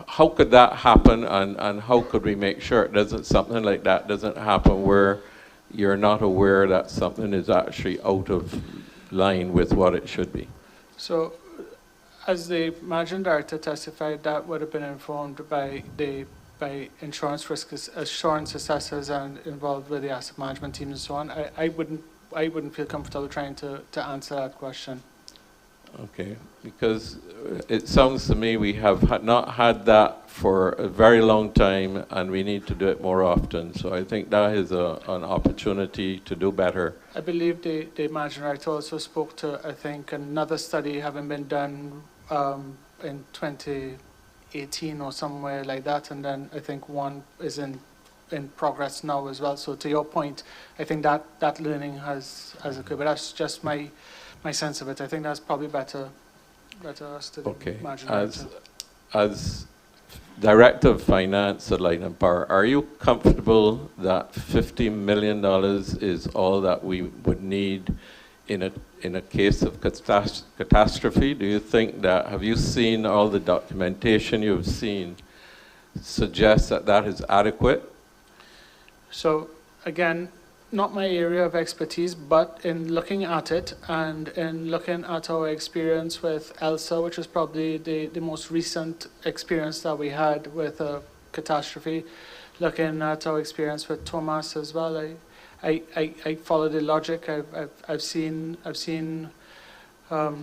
Speaker 16: How could that happen, and how could we make sure something like that doesn't happen where you're not aware that something is actually out of line with what it should be?
Speaker 7: So, as the managing director testified, that would have been informed by insurance risk assurance assessors and involved with the asset management team and so on. I wouldn't feel comfortable trying to answer that question.
Speaker 16: Okay, because it sounds to me we have not had that for a very long time, and we need to do it more often. So I think that is an opportunity to do better.
Speaker 7: I believe the managing director also spoke to, I think, another study having been done in 2018 or somewhere like that, and then I think one is in progress now as well. So to your point, I think that learning has occurred, but that's just my sense of it. I think that's probably better asked to the managing director.
Speaker 16: As Director of Finance at Light and Power, are you comfortable that $50 million is all that we would need in a case of catastrophe? Do you think that, have you seen all the documentation you've seen suggests that is adequate?
Speaker 7: So again, not my area of expertise, but in looking at it and in looking at our experience with ELSA, which is probably the most recent experience that we had with a catastrophe, looking at our experience with Thomas as well, I follow the logic. I've seen. I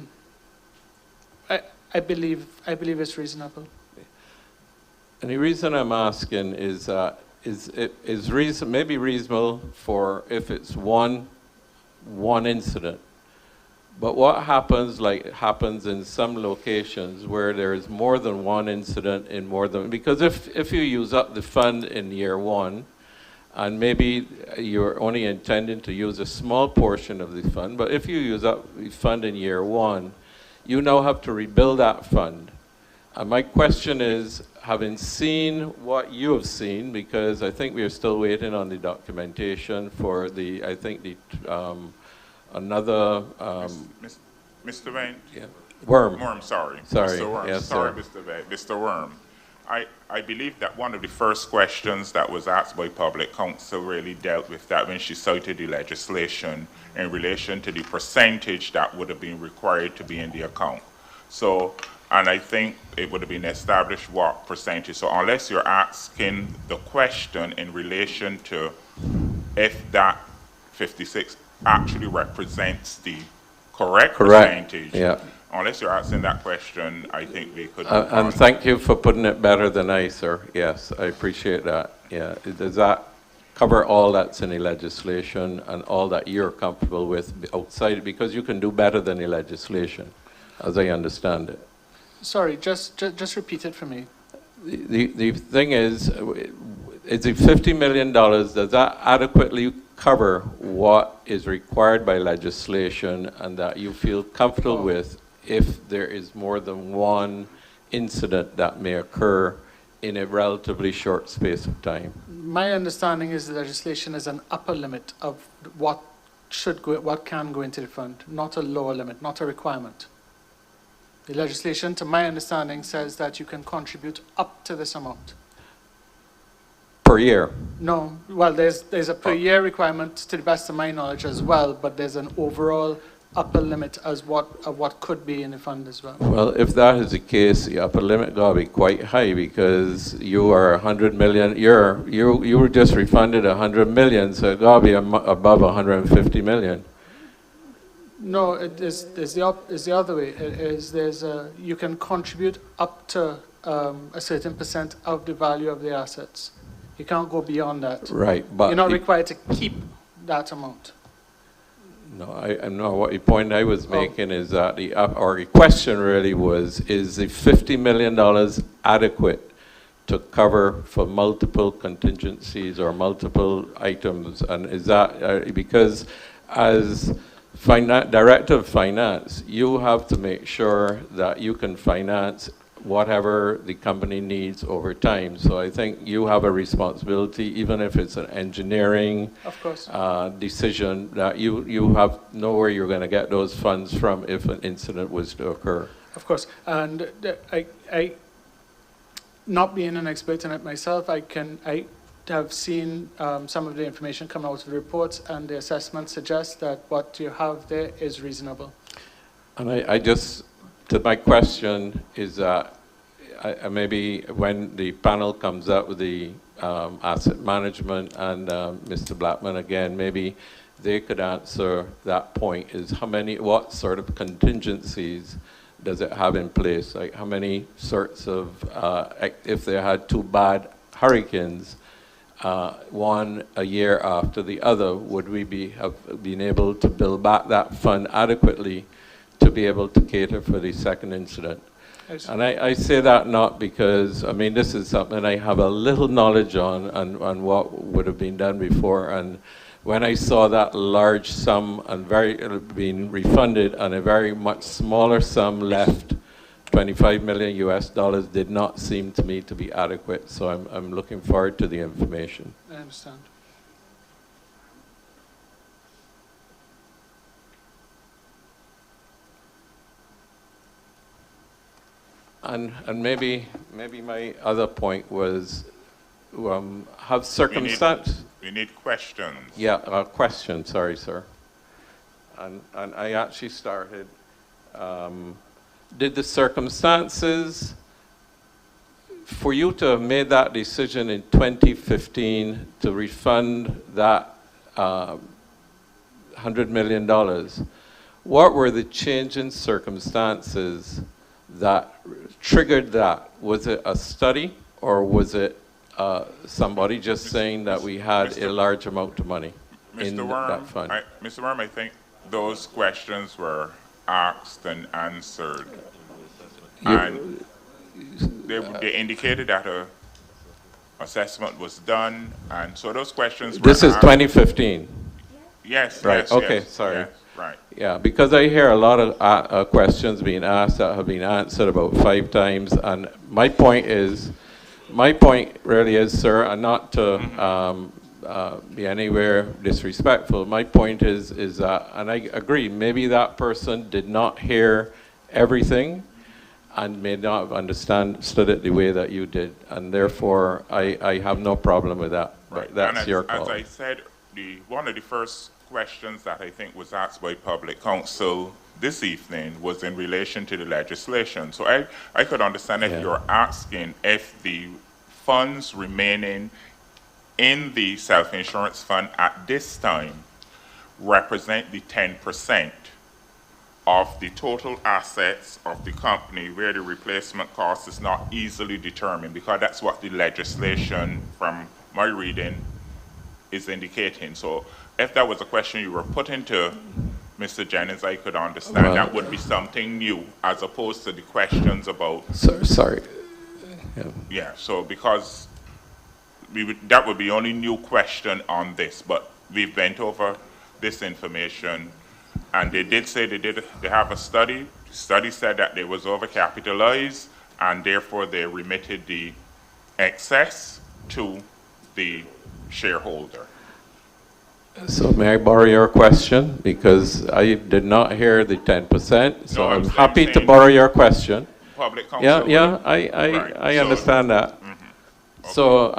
Speaker 7: believe it's reasonable.
Speaker 16: And the reason I'm asking is that is maybe reasonable for if it's one incident, But what happens, like it happens in some locations where there is more than one incident in more than, because if you use up the fund in year one, and maybe you're only intending to use a small portion of the fund, but if you use up the fund in year one, you now have to rebuild that fund. And my question is, having seen what you have seen, because I think we are still waiting on the documentation for the, I think the, another...
Speaker 1: Mr. Wayne?
Speaker 16: Yeah. Worm.
Speaker 1: Worm, sorry.
Speaker 16: Sorry.
Speaker 1: Mr. Worm.
Speaker 16: Yes,
Speaker 1: sorry,
Speaker 16: sir.
Speaker 1: Mr. Worm. I believe that one of the first questions that was asked by public counsel really dealt with that when she cited the legislation in relation to the percentage that would have been required to be in the account. So, and I think it would have been established what percentage. So unless you're asking the question in relation to if that 56 actually represents the correct percentage,
Speaker 16: yeah.
Speaker 1: Unless you're asking that question, I think we could...
Speaker 16: and thank you for putting it better than I, sir. Yes, I appreciate that. Yeah. Does that cover all that's in the legislation and all that you're comfortable with outside? Because you can do better than the legislation, as I understand it.
Speaker 7: Sorry, just repeat it for me.
Speaker 16: The thing is it $50 million, does that adequately cover what is required by legislation and that you feel comfortable with if there is more than one incident that may occur in a relatively short space of time?
Speaker 7: My understanding is the legislation is an upper limit of what can go into the fund, not a lower limit, not a requirement. The legislation, to my understanding, says that you can contribute up to this amount.
Speaker 16: Per year?
Speaker 7: No, well, there's a per year requirement to the best of my knowledge as well, but there's an overall upper limit as of what could be in the fund as well.
Speaker 16: Well, if that is the case, the upper limit got to be quite high because you are 100 million. You were just refunded 100 million, so it got to be above 150 million.
Speaker 7: No, it's the other way. You can contribute up to a certain percent of the value of the assets. You can't go beyond that.
Speaker 16: Right, but
Speaker 7: you're not required to keep that amount.
Speaker 16: No, I know what the point I was making is that the question really was: is the $50 million adequate to cover for multiple contingencies or multiple items? And is that because as Director of Finance, you have to make sure that you can finance whatever the company needs over time. So I think you have a responsibility, even if it's an engineering decision, that you have know where you're going to get those funds from if an incident was to occur.
Speaker 7: Of course, and I not being an expert in it myself, I have seen some of the information come out of the reports, and the assessment suggests that what you have there is reasonable.
Speaker 16: And I just, to my question is that maybe when the panel comes up with the asset management and Mr. Blackman again, maybe they could answer that point: is what sort of contingencies does it have in place? Like how many sorts of, if they had two bad hurricanes, one a year after the other, would we have been able to build back that fund adequately to be able to cater for the second incident? And I say that not because, I mean, this is something I have a little knowledge on what would have been done before. And when I saw that large sum and being refunded and a very much smaller sum left, $25 million US did not seem to me to be adequate. So I'm looking forward to the information.
Speaker 7: I understand.
Speaker 16: And maybe my other point was, have circumstance.
Speaker 1: We need questions.
Speaker 16: Yeah, a question. Sorry, sir. And I actually started. Did the circumstances for you to have made that decision in 2015 to refund that $100 million? What were the changing circumstances that triggered that? Was it a study, or was it somebody just saying that we had a large amount of money in that fund?
Speaker 1: Mr. Worm, I think those questions were asked and answered. And they indicated that a assessment was done, and so those questions were
Speaker 16: This is
Speaker 1: asked.
Speaker 16: 2015.
Speaker 1: Yes,
Speaker 16: right.
Speaker 1: yes,
Speaker 16: Okay,
Speaker 1: yes,
Speaker 16: sorry.
Speaker 1: yes, right.
Speaker 16: Yeah, because I hear a lot of questions being asked that have been answered about 5 times, and my point really is, sir, and not to be anywhere disrespectful. My point is that, and I agree, maybe that person did not hear everything and may not have understood it the way that you did, and therefore I have no problem with that. Right. But that's your call.
Speaker 1: As I said, one of the first questions that I think was asked by public counsel this evening was in relation to the legislation. So I could understand if you're asking if the funds remaining in the self-insurance fund at this time represent the 10% of the total assets of the company where the replacement cost is not easily determined, because that's what the legislation from my reading is indicating. So if that was a question you were putting to Mr. Jennings, I could understand that would be something new as opposed to the questions about...
Speaker 16: Sorry.
Speaker 1: Yeah, so because that would be only new question on this, but we've went over this information, and they did say they have a study. The study said that they was overcapitalized, and therefore they remitted the excess to the shareholder.
Speaker 16: So may I borrow your question? Because I did not hear the 10%, so I'm happy to borrow your question.
Speaker 1: Public counsel.
Speaker 16: Yeah, I understand that. Okay. So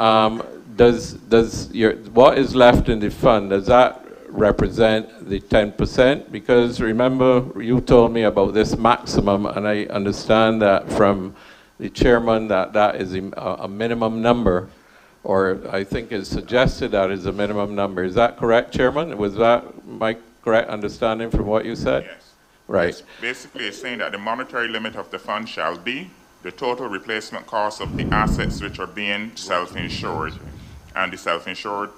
Speaker 16: what is left in the fund, does that represent the 10%? Because remember, you told me about this maximum, and I understand that from the chairman that is a minimum number, or I think it's suggested that is a minimum number. Is that correct, Chairman? Was that my correct understanding from what you said?
Speaker 1: Yes.
Speaker 16: Right.
Speaker 1: Yes. Basically, it's saying that the monetary limit of the fund shall be the total replacement cost of the assets which are being self-insured, and the self-insured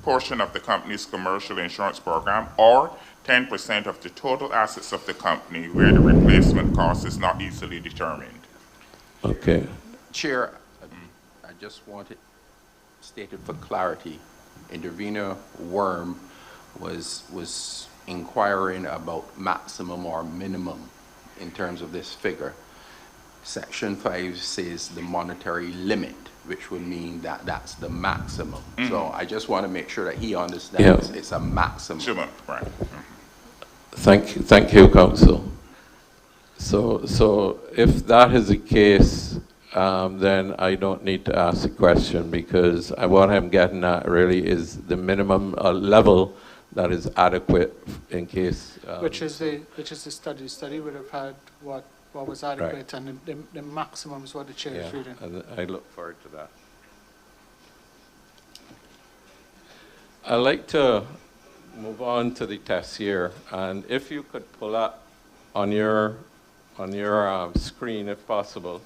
Speaker 1: portion of the company's commercial insurance program, or 10% of the total assets of the company where the replacement cost is not easily determined.
Speaker 16: Okay.
Speaker 4: Chair, I just want it stated for clarity. Intervenor Worm was inquiring about maximum or minimum in terms of this figure. Section 5 says the monetary limit, which would mean that that's the maximum. Mm-hmm. So I just want to make sure that he understands it's a maximum.
Speaker 1: Sure, right.
Speaker 16: Mm-hmm. Thank you, Counsel. So if that is the case, then I don't need to ask the question, because what I'm getting at really is the minimum level that is adequate in case.
Speaker 7: Which is the study. Study would have had what was adequate, right. And the maximum is what the chair is reading.
Speaker 16: And I look forward to that. I'd like to move on to the test year, and if you could pull up on your screen, if possible.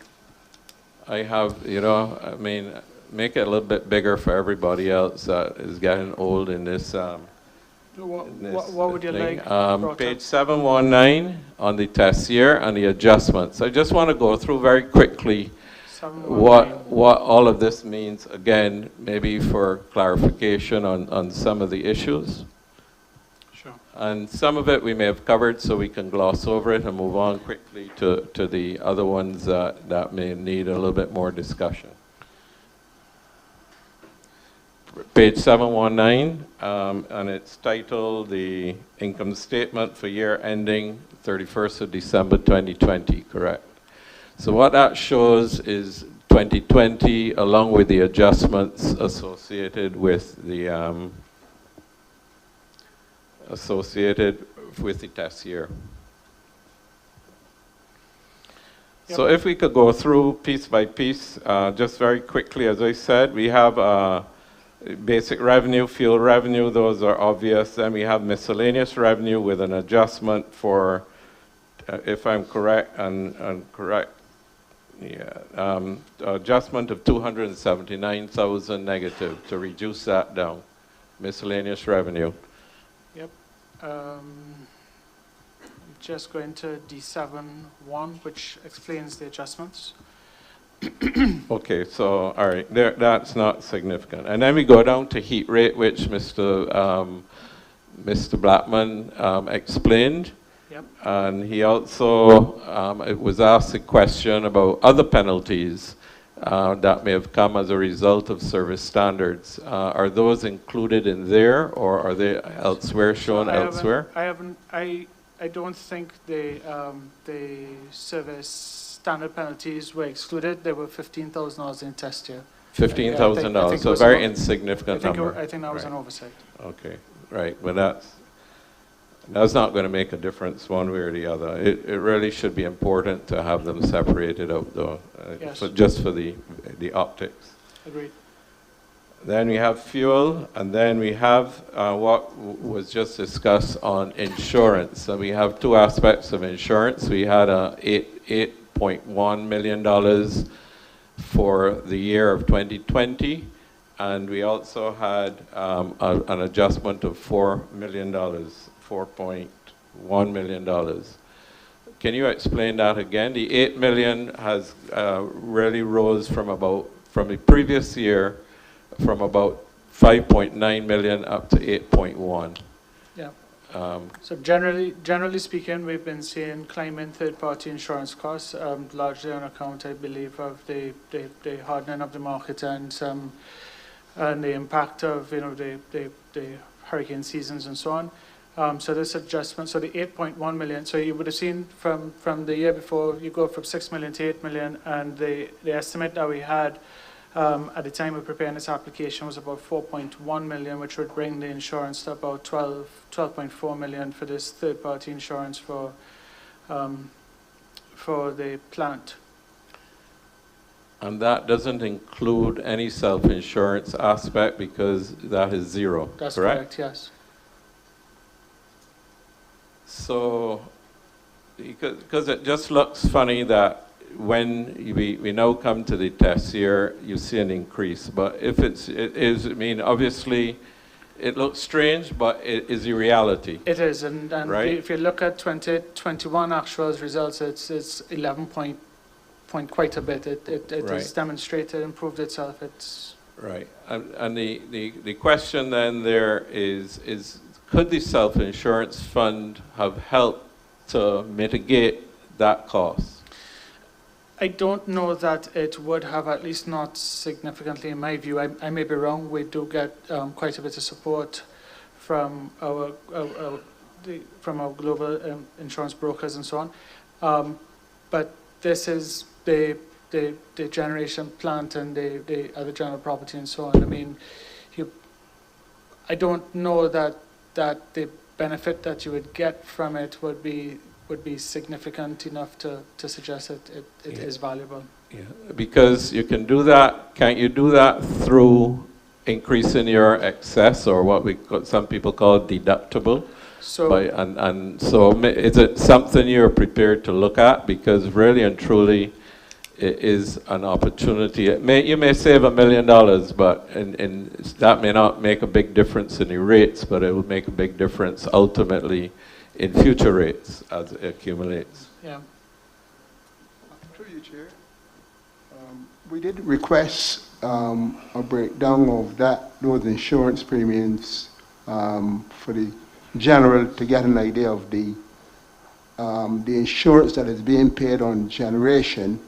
Speaker 16: I have, I mean, make it a little bit bigger for everybody else that is getting old in this.
Speaker 7: What would you like?
Speaker 16: Page 719 on the test year and the adjustments. I just want to go through very quickly what all of this means, again, maybe for clarification on some of the issues.
Speaker 7: Sure.
Speaker 16: And some of it we may have covered, so we can gloss over it and move on quickly to the other ones that may need a little bit more discussion. Page 719, and it's titled the income statement for year ending 31st of December 2020, correct? So what that shows is 2020 along with the adjustments associated with the test year. Yep. So if we could go through piece by piece, just very quickly, as I said, we have basic revenue, fuel revenue, those are obvious. Then we have miscellaneous revenue with an adjustment for, if I'm correct, adjustment of 279,000 negative to reduce that down, miscellaneous revenue.
Speaker 7: Yep. just go into D7.1, which explains the adjustments.
Speaker 16: Okay, so, all right, that's not significant. And then we go down to heat rate, which Mr. Blackman explained.
Speaker 7: Yep.
Speaker 16: And he also it was asked a question about other penalties that may have come as a result of service standards. Are those included in there, or are they elsewhere, shown elsewhere?
Speaker 7: I don't think the service standard penalties were excluded. There were $15,000 in test year.
Speaker 16: $15,000, so a very insignificant number.
Speaker 7: I think that was
Speaker 16: right.
Speaker 7: an oversight.
Speaker 16: Okay, right, but that's not going to make a difference one way or the other. It really should be important to have them separated out, though,
Speaker 7: Yes.
Speaker 16: just for the optics.
Speaker 7: Agreed.
Speaker 16: Then we have fuel, and then we have what was just discussed on insurance. So we have two aspects of insurance. We had $8.1 million for the year of 2020, and we also had an adjustment of $4 million, $4.1 million. Can you explain that again? The $8 million has really rose from the previous year, from about 5.9 million up to 8.1.
Speaker 7: Yeah. So generally speaking, we've been seeing climbing third-party insurance costs, largely on account, I believe, of the hardening of the market and the impact of the hurricane seasons and so on. So this adjustment, so the 8.1 million. So you would have seen from the year before, you go from 6 million to 8 million, and the estimate that we had at the time of preparing this application was about 4.1 million, which would bring the insurance to about 12.4 million for this third-party insurance for the plant.
Speaker 16: And that doesn't include any self-insurance aspect, because that is zero.
Speaker 7: That's
Speaker 16: correct?
Speaker 7: correct, yes.
Speaker 16: So, because it just looks funny that when we now come to the test year, you see an increase. But if it is, I mean, obviously, it looks strange, but it is a reality.
Speaker 7: It is, and
Speaker 16: right?
Speaker 7: If you look at 2021 actuals results, it's 11 point quite a bit. It
Speaker 16: right.
Speaker 7: has demonstrated, improved itself. It's
Speaker 16: right. And the question then there is could the self-insurance fund have helped to mitigate that cost?
Speaker 7: I don't know that it would have, at least not significantly in my view. I may be wrong. We do get quite a bit of support from our global insurance brokers and so on. But this is the generation plant and the other general property and so on. I mean, I don't know that the benefit that you would get from it would be significant enough to suggest it
Speaker 16: yeah.
Speaker 7: is valuable.
Speaker 16: Yeah, because you can do that. Can't you do that through increasing your excess, or what some people call deductible?
Speaker 7: So,
Speaker 16: so is it something you're prepared to look at? Because really and truly, it is an opportunity. You may save $1 million, but that may not make a big difference in your rates, but it will make a big difference ultimately in future rates as it accumulates.
Speaker 7: Yeah.
Speaker 2: Through you, Chair. We did request a breakdown of those insurance premiums for the general, to get an idea of the insurance that is being paid on generation,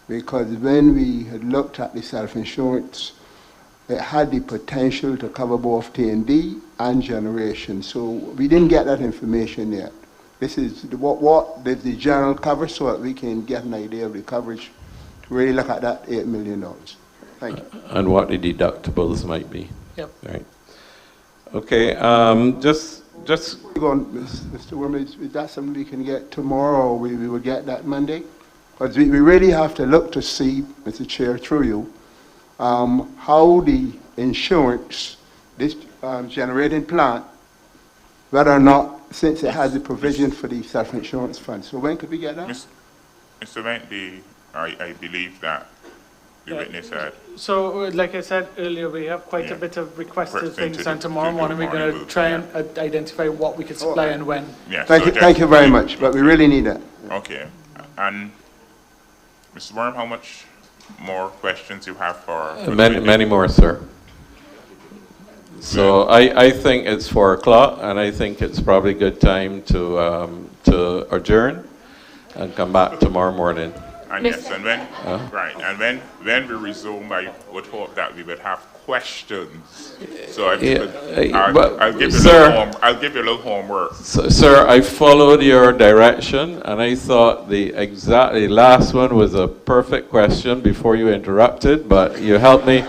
Speaker 2: because when we had looked at the self-insurance, it had the potential to cover both T&D and generation. So we didn't get that information yet. This is what does the general cover, so that we can get an idea of the coverage to really look at that $8 million. Thank you.
Speaker 16: And what the deductibles might be.
Speaker 7: Yep.
Speaker 16: Right. Okay. Just
Speaker 2: go on, Mr. Worman, is that something we can get tomorrow, or we will get that Monday? Because we really have to look to see, Mr. Chair, through you, how the insurance, this generating plant, whether or not, since it has a provision for the self-insurance fund. So when could we get that?
Speaker 1: Mr. Bentley, I believe that the witness had
Speaker 7: So, like I said earlier, we have quite a bit of requested things, and tomorrow morning we're going to try and identify what we can supply and when.
Speaker 1: Yeah,
Speaker 2: Thank you very much, but we really need that.
Speaker 1: Okay. And Mr. Worm, how much more questions you have for?
Speaker 16: Many more, sir. So I think it's 4 o'clock, and I think it's probably a good time to adjourn and come back tomorrow morning.
Speaker 1: And yes, and when we resume, I would hope that we would have questions. So I'll give you a little homework.
Speaker 16: So, sir, I followed your direction, and I thought the last one was a perfect question before you interrupted, but you helped me.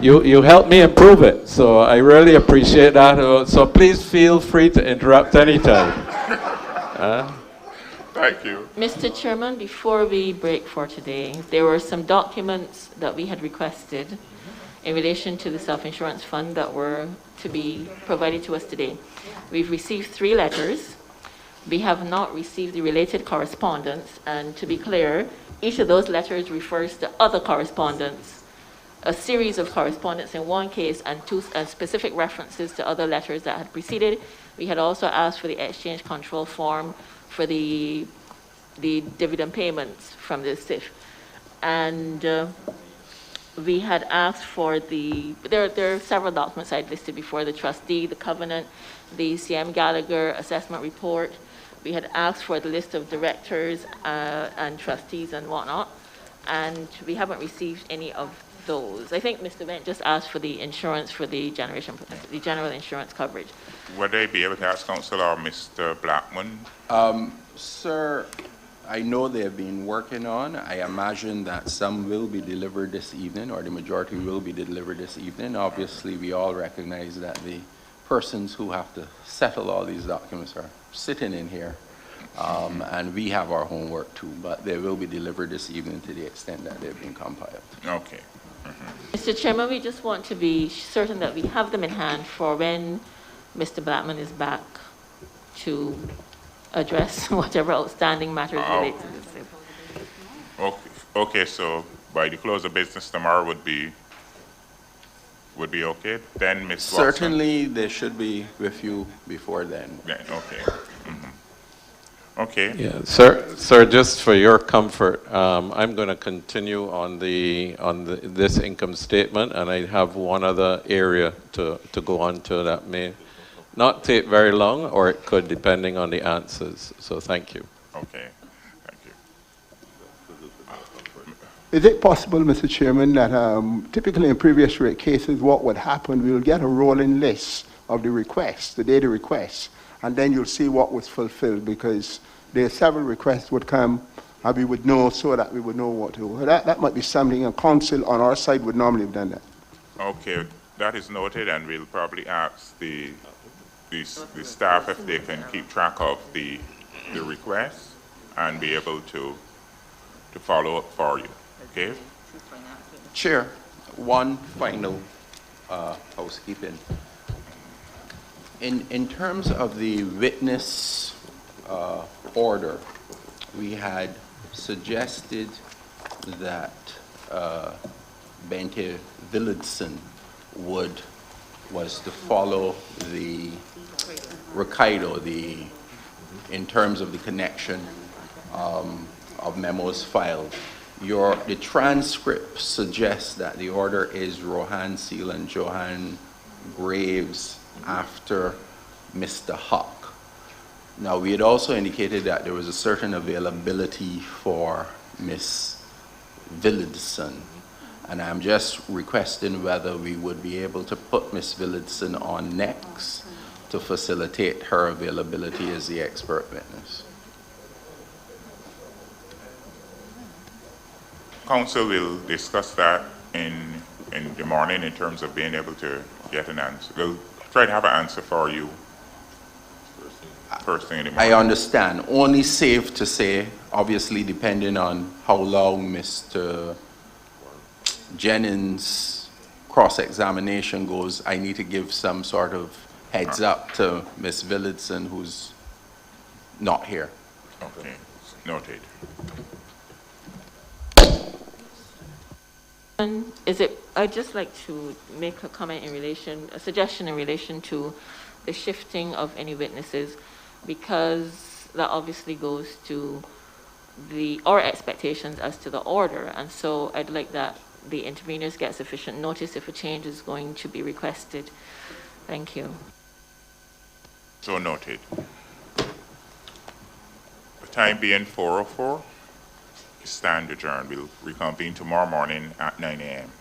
Speaker 16: You helped me improve it, so I really appreciate that. So please feel free to interrupt anytime.
Speaker 1: Thank you.
Speaker 14: Mr. Chairman, before we break for today, there were some documents that we had requested in relation to the self-insurance fund that were to be provided to us today. We've received 3 letters. We have not received the related correspondence, and to be clear, each of those letters refers to other correspondence, a series of correspondence in one case, and 2 specific references to other letters that had preceded. We had also asked for the exchange control form for the dividend payments from the SIF. And we had asked for there are several documents I listed before: the trustee, the covenant, the CM Gallagher assessment report. We had asked for the list of directors and trustees and whatnot, and we haven't received any of those. I think Mr. Bent just asked for the insurance for the general insurance coverage.
Speaker 1: Would they be able to ask Council or Mr. Blackman?
Speaker 4: Sir, I know they have been working on. I imagine that some will be delivered this evening, or the majority will be delivered this evening. Obviously, we all recognize that the persons who have to settle all these documents are sitting in here, and we have our homework too, but they will be delivered this evening to the extent that they've been compiled.
Speaker 1: Okay.
Speaker 14: Mr. Chairman, we just want to be certain that we have them in hand for when Mr. Blackman is back to address whatever outstanding matters relate to this.
Speaker 1: Okay, so by the close of business tomorrow would be okay? Then, Ms.
Speaker 4: Certainly,
Speaker 1: Watson.
Speaker 4: they should be with you before then.
Speaker 1: Yeah, okay. Okay.
Speaker 16: Yeah, sir. Just for your comfort, I'm going to continue on this income statement, and I have one other area to go on to that may not take very long, or it could, depending on the answers. So thank you.
Speaker 1: Okay. Thank you.
Speaker 2: Is it possible, Mr. Chairman, that typically in previous rate cases, what would happen, we'll get a rolling list of the requests, the data requests, and then you'll see what was fulfilled, because there are several requests would come, and we would know, so that we would know what to do. That might be something a council on our side would normally have done that.
Speaker 1: Okay, that is noted, and we'll probably ask the staff if they can keep track of the requests and be able to follow up for you. Okay?
Speaker 4: Chair, one final housekeeping. In terms of the witness order, we had suggested that Bente Villadson was to follow the Ricardo, in terms of the connection of memos filed. The transcript suggests that the order is Rohan Seal and Johan Graves after Mr. Huck. Now, we had also indicated that there was a certain availability for Miss Villadson, and I'm just requesting whether we would be able to put Miss Villadson on next to facilitate her availability as the expert witness.
Speaker 1: Council will discuss that in the morning in terms of being able to get an answer. We'll try to have an answer for you first thing in the morning.
Speaker 4: I understand. Only safe to say, obviously depending on how long Mr. Jennings' cross-examination goes, I need to give some sort of heads up to Ms. Villadson, who's not here.
Speaker 1: Okay, noted.
Speaker 14: I'd just like to make a comment a suggestion in relation to the shifting of any witnesses, because that obviously goes to our expectations as to the order. And so I'd like that the interveners get sufficient notice if a change is going to be requested. Thank you.
Speaker 1: So noted. The time being 4:04, we stand adjourned. We'll reconvene tomorrow morning at 9 a.m.